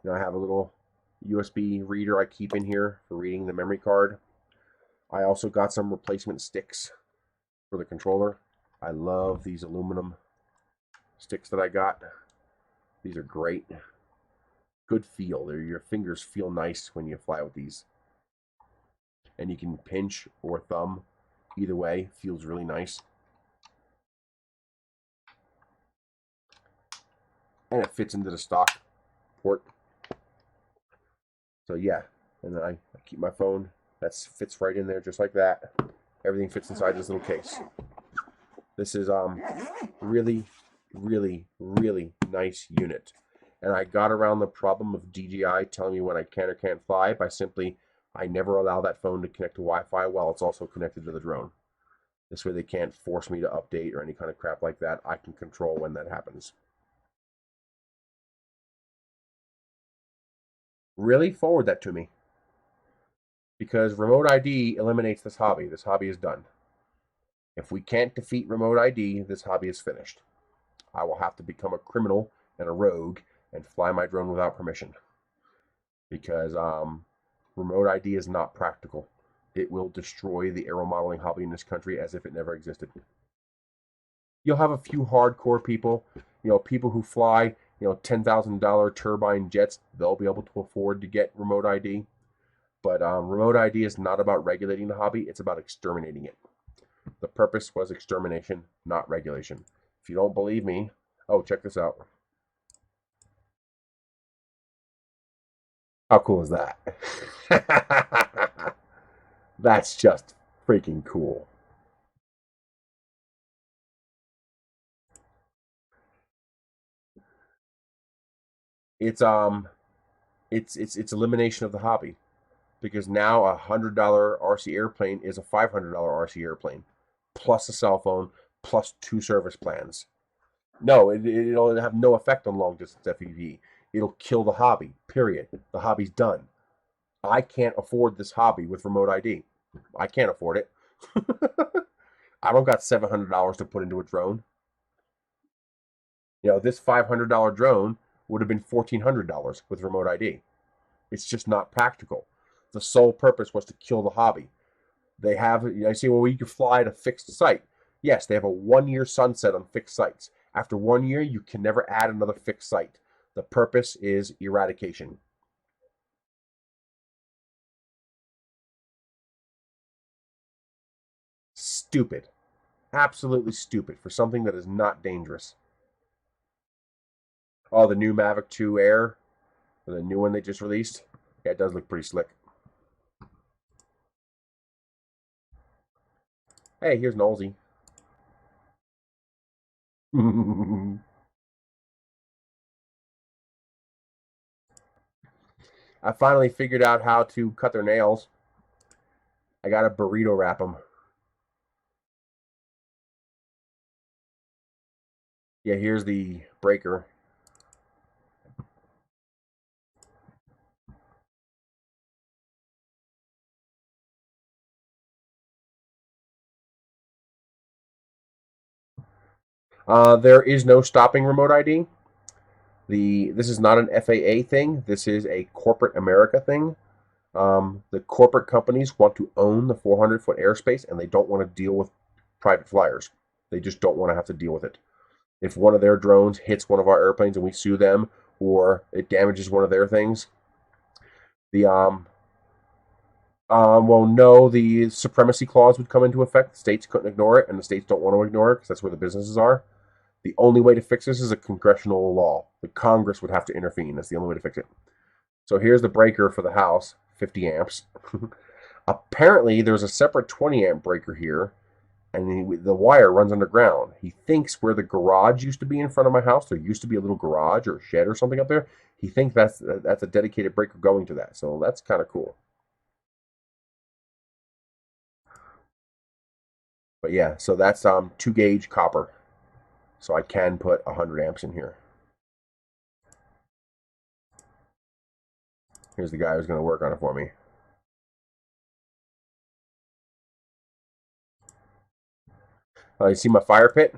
I have a little USB reader I keep in here for reading the memory card. I also got some replacement sticks for the controller. I love these aluminum sticks that I got. These are great. Good feel. Your fingers feel nice when you fly with these. And you can pinch or thumb. Either way, feels really nice. And it fits into the stock port. So yeah, and then I keep my phone. That fits right in there just like that. Everything fits inside this little case. This is really, really, really nice unit. And I got around the problem of DJI telling me when I can or can't fly by simply, I never allow that phone to connect to Wi-Fi while it's also connected to the drone. This way they can't force me to update or any kind of crap like that. I can control when that happens. Really forward that to me. Because remote ID eliminates this hobby. This hobby is done. If we can't defeat remote ID, this hobby is finished. I will have to become a criminal and a rogue and fly my drone without permission. Because remote ID is not practical. It will destroy the aero modeling hobby in this country as if it never existed. You'll have a few hardcore people, people who fly, $10,000 turbine jets. They'll be able to afford to get remote ID. But remote ID is not about regulating the hobby. It's about exterminating it. The purpose was extermination, not regulation. If you don't believe me, oh, check this out. How cool is that? That's just freaking cool. It's elimination of the hobby, because now $100 RC airplane is a $500 RC airplane, plus a cell phone, plus 2 service plans. No, it'll have no effect on long distance FPV. It'll kill the hobby, period. The hobby's done. I can't afford this hobby with remote ID. I can't afford it. I don't got $700 to put into a drone. You know, this $500 drone would have been $1,400 with remote ID. It's just not practical. The sole purpose was to kill the hobby. They have, I say, well, you can fly at a fixed site. Yes, they have a 1-year sunset on fixed sites. After 1 year, you can never add another fixed site. The purpose is eradication. Stupid. Absolutely stupid for something that is not dangerous. Oh, the new Mavic 2 Air, the new one they just released. Yeah, it does look pretty slick. Hey, here's Nolsey. I finally figured out how to cut their nails. I got to burrito wrap them. Yeah, here's the breaker. There is no stopping remote ID. This is not an FAA thing. This is a corporate America thing. The corporate companies want to own the 400-foot airspace, and they don't want to deal with private flyers. They just don't want to have to deal with it. If one of their drones hits one of our airplanes and we sue them, or it damages one of their things, the supremacy clause would come into effect. The states couldn't ignore it, and the states don't want to ignore it because that's where the businesses are. The only way to fix this is a congressional law. The Congress would have to intervene. That's the only way to fix it. So here's the breaker for the house, 50 amps. Apparently, there's a separate 20 amp breaker here, and the wire runs underground. He thinks where the garage used to be in front of my house, there used to be a little garage or a shed or something up there. He thinks that's a dedicated breaker going to that. So that's kind of cool. But yeah, so that's 2 gauge copper. So I can put 100 amps in here. Here's the guy who's going to work on it for me. You see my fire pit?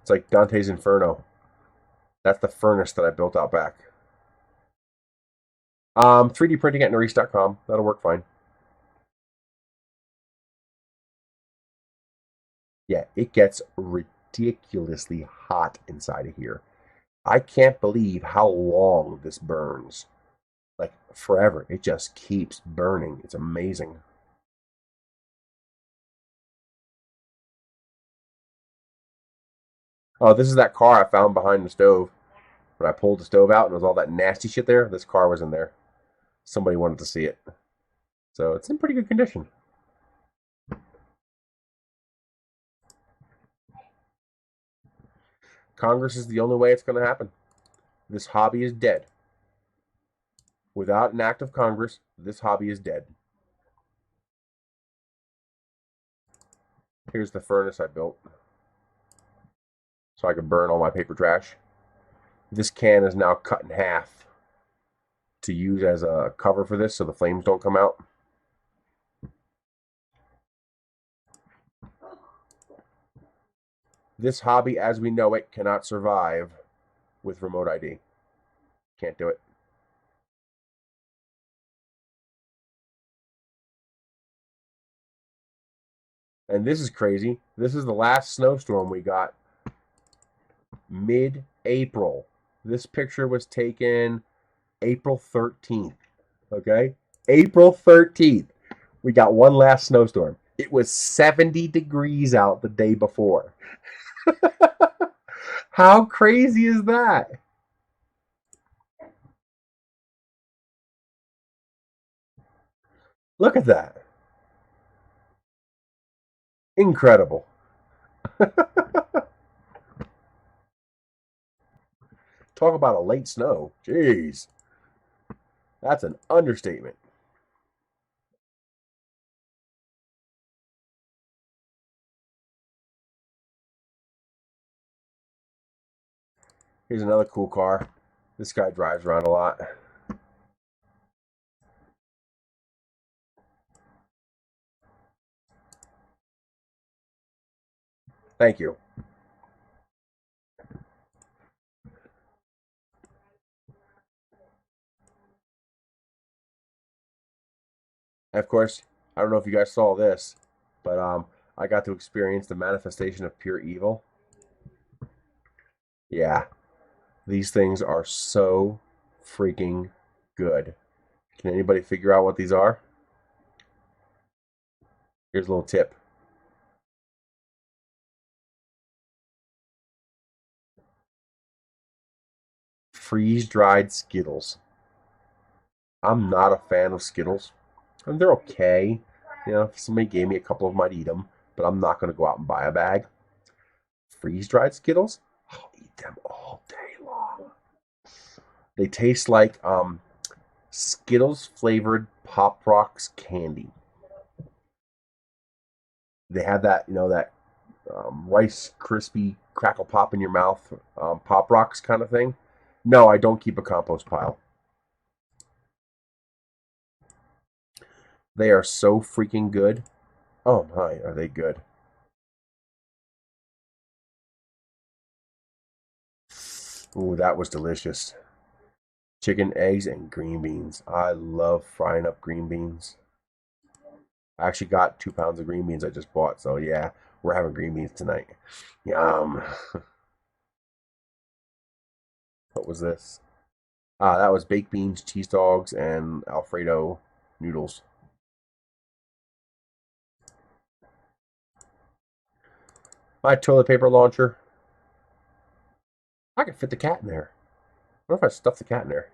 It's like Dante's Inferno. That's the furnace that I built out back. 3D printing at Nerys.com. That'll work fine. Yeah, it gets ridiculously hot inside of here. I can't believe how long this burns. Like forever. It just keeps burning. It's amazing. Oh, this is that car I found behind the stove. When I pulled the stove out and there was all that nasty shit there, this car was in there. Somebody wanted to see it. So it's in pretty good condition. Congress is the only way it's going to happen. This hobby is dead. Without an act of Congress, this hobby is dead. Here's the furnace I built, so I can burn all my paper trash. This can is now cut in half to use as a cover for this so the flames don't come out. This hobby as we know it cannot survive with remote ID. Can't do it. And this is crazy. This is the last snowstorm we got mid-April. This picture was taken April 13th. Okay? April 13th. We got one last snowstorm. It was 70 degrees out the day before. How crazy is that? Look at that. Incredible. Talk about a late snow. Jeez. That's an understatement. Here's another cool car. This guy drives around a lot. Thank you. And of course, I don't know if you guys saw this, but I got to experience the manifestation of pure evil. Yeah, these things are so freaking good. Can anybody figure out what these are? Here's a little tip. Freeze-dried Skittles. I'm not a fan of Skittles. I mean, they're okay. You know, if somebody gave me a couple of them, I'd eat them, but I'm not going to go out and buy a bag. Freeze-dried Skittles? I'll eat them all day long. They taste like Skittles flavored Pop Rocks candy. They have that, you know, that Rice crispy crackle pop in your mouth, Pop Rocks kind of thing. No, I don't keep a compost pile. They are so freaking good. Oh my, are they good? Ooh, that was delicious. Chicken, eggs, and green beans. I love frying up green beans. I actually got 2 pounds of green beans I just bought, so yeah, we're having green beans tonight. Yum. What was this? That was baked beans, cheese dogs, and Alfredo noodles. My toilet paper launcher. I could fit the cat in there. What if I stuff the cat in there?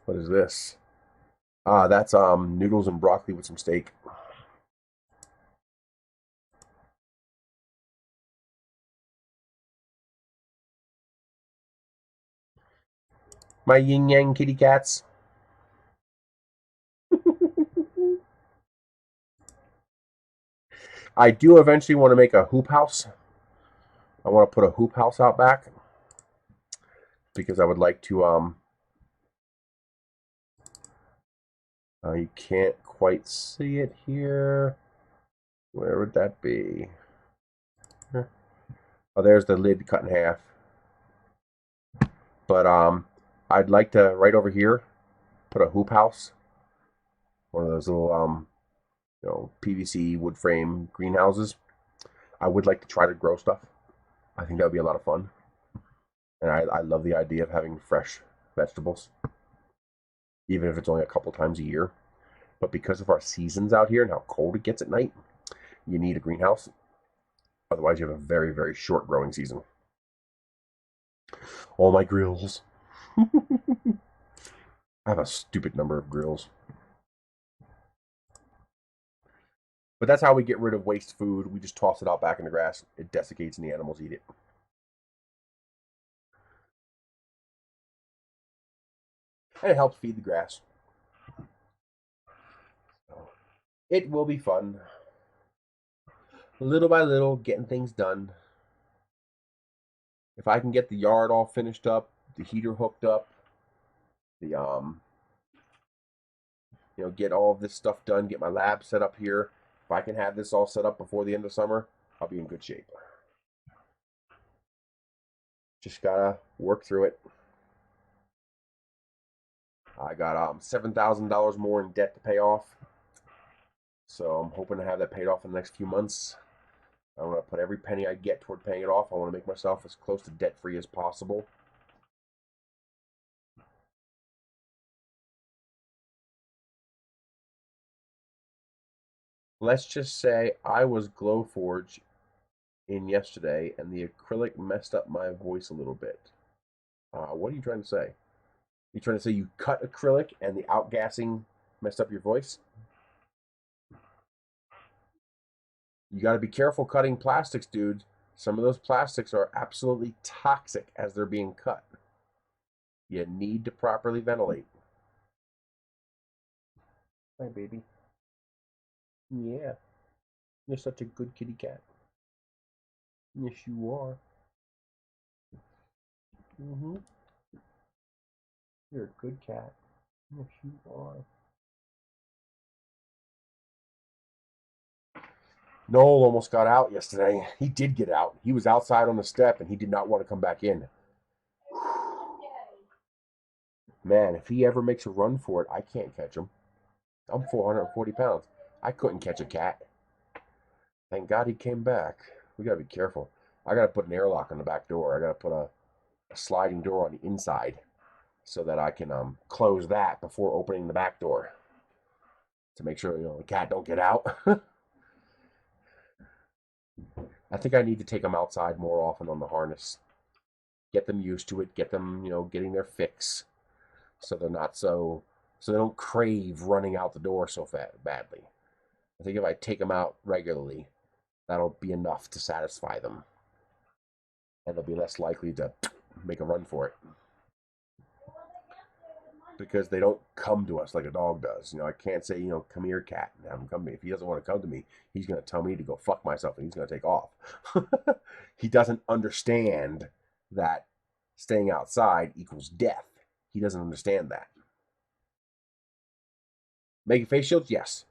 What is this? That's noodles and broccoli with some steak. My yin yang kitty cats. I do eventually want to make a hoop house. I want to put a hoop house out back because I would like to you can't quite see it here. Where would that be? Oh, there's the lid cut in half. But I'd like to right over here put a hoop house. One of those little PVC wood frame greenhouses. I would like to try to grow stuff. I think that would be a lot of fun. And I love the idea of having fresh vegetables, even if it's only a couple times a year. But because of our seasons out here and how cold it gets at night, you need a greenhouse. Otherwise, you have a very, very short growing season. All my grills. I have a stupid number of grills. But that's how we get rid of waste food. We just toss it out back in the grass. It desiccates and the animals eat it. And it helps feed the grass. It will be fun. Little by little, getting things done. If I can get the yard all finished up, the heater hooked up, the get all of this stuff done, get my lab set up here. If I can have this all set up before the end of summer, I'll be in good shape. Just gotta work through it. I got $7,000 more in debt to pay off. So I'm hoping to have that paid off in the next few months. I want to put every penny I get toward paying it off. I want to make myself as close to debt-free as possible. Let's just say I was Glowforge in yesterday, and the acrylic messed up my voice a little bit. What are you trying to say? You trying to say you cut acrylic and the outgassing messed up your voice? You got to be careful cutting plastics, dude. Some of those plastics are absolutely toxic as they're being cut. You need to properly ventilate. Hi, baby. Yeah. You're such a good kitty cat. Yes, you are. Mm-hmm. You're a good cat. Yes, you are. Noel almost got out yesterday. He did get out. He was outside on the step, and he did not want to come back in. Man, if he ever makes a run for it, I can't catch him. I'm 440 pounds. I couldn't catch a cat. Thank God he came back. We gotta be careful. I gotta put an airlock on the back door. I gotta put a sliding door on the inside so that I can close that before opening the back door to make sure the cat don't get out. I think I need to take them outside more often on the harness. Get them used to it. Get them getting their fix so they're not so they don't crave running out the door so badly. I think if I take them out regularly, that'll be enough to satisfy them, and they'll be less likely to make a run for it. Because they don't come to us like a dog does. I can't say, come here, cat, and have him come to me. If he doesn't want to come to me, he's going to tell me to go fuck myself, and he's going to take off. He doesn't understand that staying outside equals death. He doesn't understand that. Making face shields? Yes.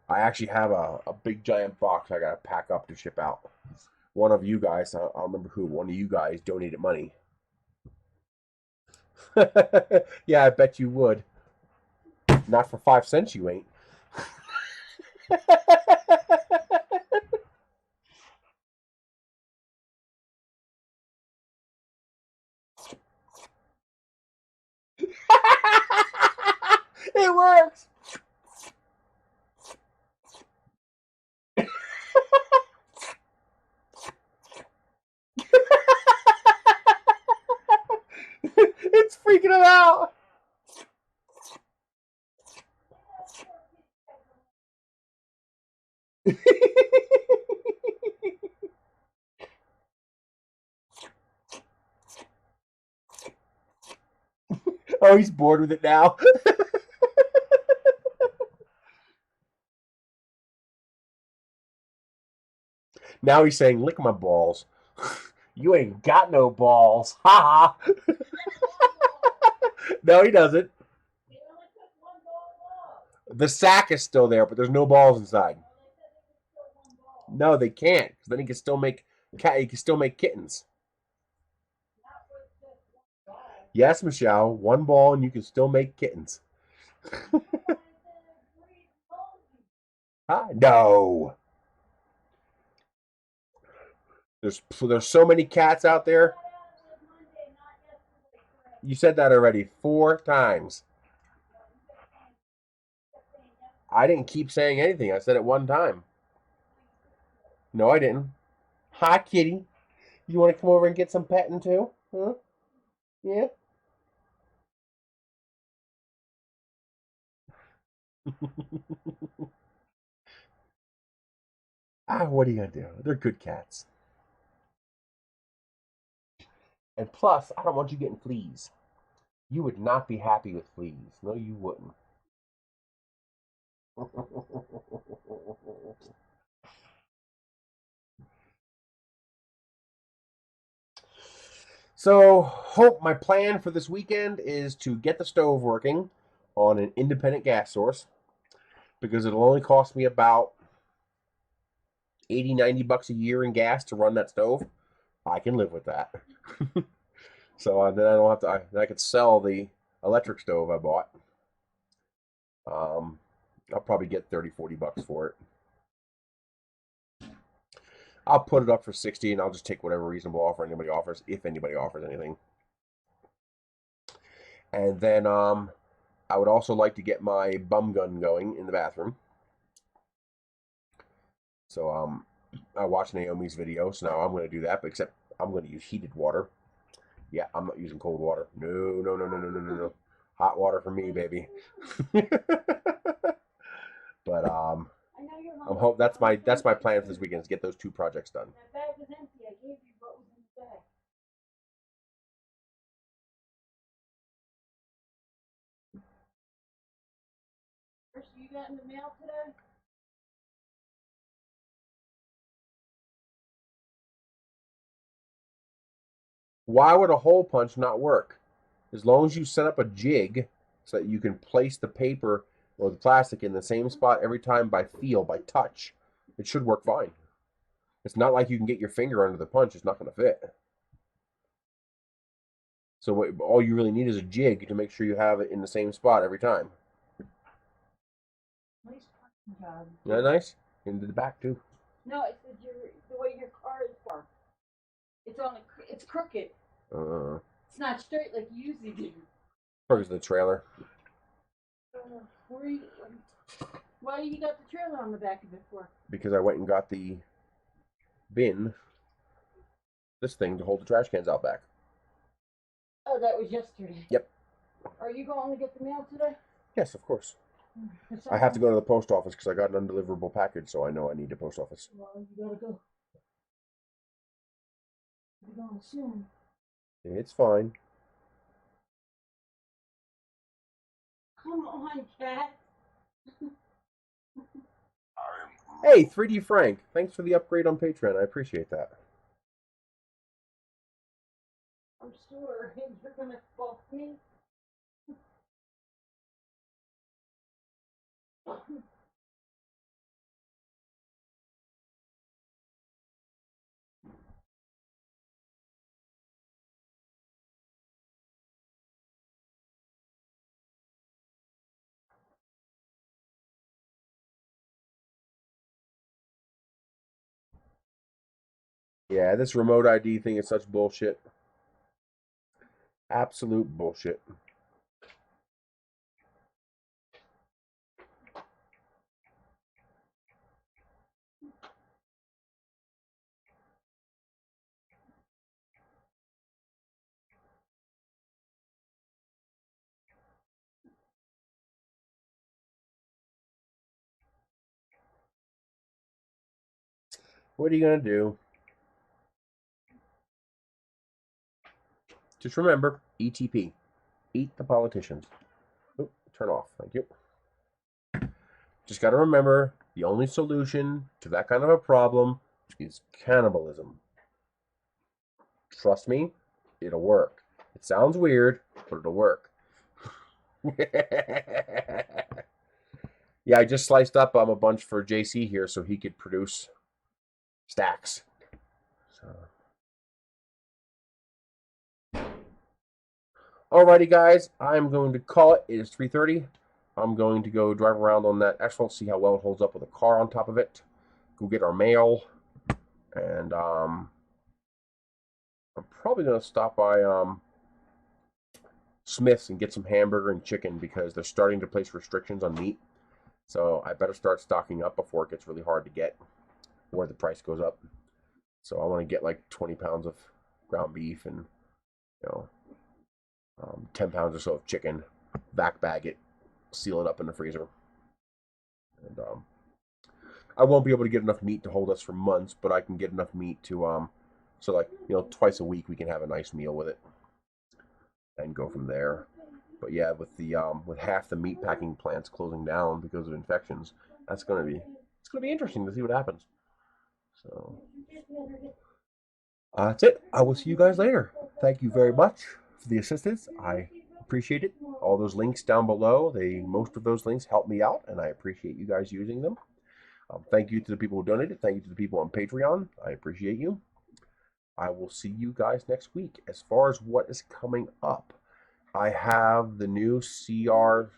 I actually have a big giant box I got to pack up to ship out. One of you guys, I don't remember who, one of you guys donated money. Yeah, I bet you would. Not for 5 cents, you ain't. It works. It's freaking him out. Oh, he's bored with it now. Now he's saying, lick my balls. You ain't got no balls. Ha ha. No, he doesn't. The sack is still there, but there's no balls inside. No, they can't, because then he can still make kittens. Yes, Michelle, one ball and you can still make kittens. Huh? No. There's so many cats out there. You said that already 4 times. I didn't keep saying anything. I said it 1 time. No, I didn't. Hi, kitty. You want to come over and get some petting too? Huh? Yeah? What are you going to do? They're good cats. And plus, I don't want you getting fleas. You would not be happy with fleas. No, you wouldn't. So, my plan for this weekend is to get the stove working on an independent gas source, because it'll only cost me about 80, 90 bucks a year in gas to run that stove. I can live with that. So then I don't have to. I could sell the electric stove I bought. I'll probably get 30, 40 bucks for it. I'll put it up for 60, and I'll just take whatever reasonable offer anybody offers, if anybody offers anything. And then I would also like to get my bum gun going in the bathroom. So I watched Naomi's video, so now I'm going to do that, but except I'm going to use heated water. Yeah, I'm not using cold water. No, no, no, no, no, no, no, no. Hot water for me, baby. But I'm hope that's my plan for this weekend is get those 2 projects done. That bag was empty. I gave you what was in the bag. First, you got in the mail today? Why would a hole punch not work? As long as you set up a jig so that you can place the paper or the plastic in the same spot every time by feel, by touch, it should work fine. It's not like you can get your finger under the punch. It's not going to fit. So all you really need is a jig to make sure you have it in the same spot every time. Nice punching job. Isn't that nice? Into the back, too. No, it's the way your car is parked. It's crooked. It's not straight like you usually do. Probably the trailer. Why you got the trailer on the back of it for? Because I went and got the bin, this thing to hold the trash cans out back. Oh, that was yesterday. Yep. Are you going to get the mail today? Yes, of course. I have to go to the post office because I got an undeliverable package, so I know I need a post office. Well, you gotta go. You're going soon. It's fine. Come on, cat. Hey, 3D Frank, thanks for the upgrade on Patreon. I appreciate that. I'm sure you're gonna fuck me. Yeah, this remote ID thing is such bullshit. Absolute bullshit. What are you going to do? Just remember, ETP. Eat the politicians. Oh, turn off. Thank you. Just got to remember, the only solution to that kind of a problem is cannibalism. Trust me, it'll work. It sounds weird, but it'll work. Yeah, I just sliced up a bunch for JC here so he could produce stacks. Alrighty, guys, I'm going to call it. It is 3:30. I'm going to go drive around on that asphalt, see how well it holds up with a car on top of it. Go get our mail, and I'm probably going to stop by Smith's and get some hamburger and chicken because they're starting to place restrictions on meat. So I better start stocking up before it gets really hard to get or the price goes up. So I want to get like 20 pounds of ground beef and 10 pounds or so of chicken, vac bag it, seal it up in the freezer. And I won't be able to get enough meat to hold us for months, but I can get enough meat to so like twice a week we can have a nice meal with it and go from there. But yeah, with the with half the meat packing plants closing down because of infections, it's gonna be interesting to see what happens. So that's it. I will see you guys later. Thank you very much for the assistance. I appreciate it. All those links down below, most of those links help me out, and I appreciate you guys using them. Thank you to the people who donated. Thank you to the people on Patreon. I appreciate you. I will see you guys next week. As far as what is coming up, I have the new CR6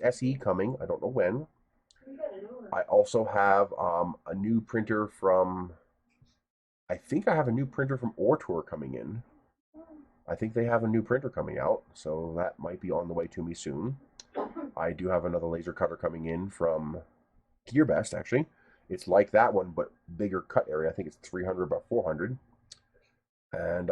SE coming. I don't know when. I also have a new printer from, I think I have a new printer from Ortour coming in. I think they have a new printer coming out, so that might be on the way to me soon. I do have another laser cutter coming in from GearBest, actually. It's like that one, but bigger cut area. I think it's 300 by 400. And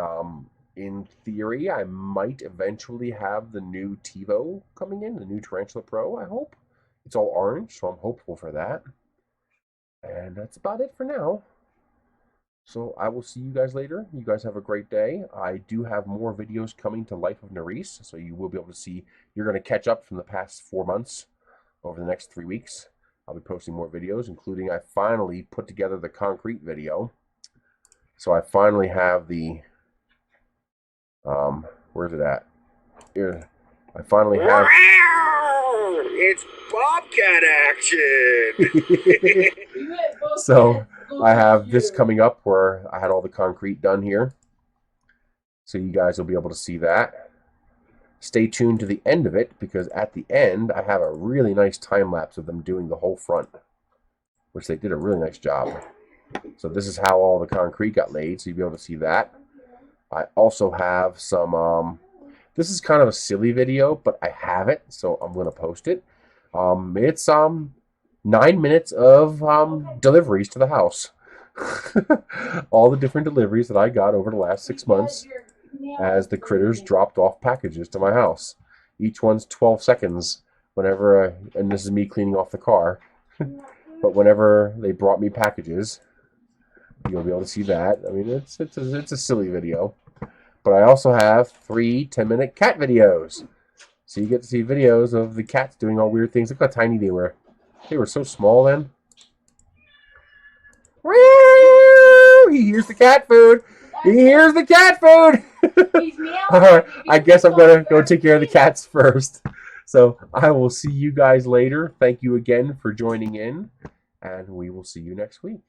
in theory, I might eventually have the new TiVo coming in, the new Tarantula Pro, I hope. It's all orange, so I'm hopeful for that. And that's about it for now. So I will see you guys later. You guys have a great day. I do have more videos coming to Life of Nerys, so you will be able to see. You're going to catch up from the past 4 months over the next 3 weeks. I'll be posting more videos, including I finally put together the concrete video. So I finally have the, where's it at? Here, I finally have. It's Bobcat action! So I have this coming up where I had all the concrete done here. So you guys will be able to see that. Stay tuned to the end of it, because at the end I have a really nice time lapse of them doing the whole front, which they did a really nice job. So this is how all the concrete got laid, so you'll be able to see that. I also have some, this is kind of a silly video, but I have it, so I'm going to post it. It's 9 minutes of deliveries to the house. All the different deliveries that I got over the last 6 months as the critters dropped off packages to my house. Each one's 12 seconds whenever, and this is me cleaning off the car, but whenever they brought me packages, you'll be able to see that. I mean, it's a silly video. But I also have 3 10-minute cat videos. So you get to see videos of the cats doing all weird things. Look how tiny they were. They were so small then. He hears the cat food. He hears the cat food. All right, I guess I'm going to go take care of the cats first. So I will see you guys later. Thank you again for joining in. And we will see you next week.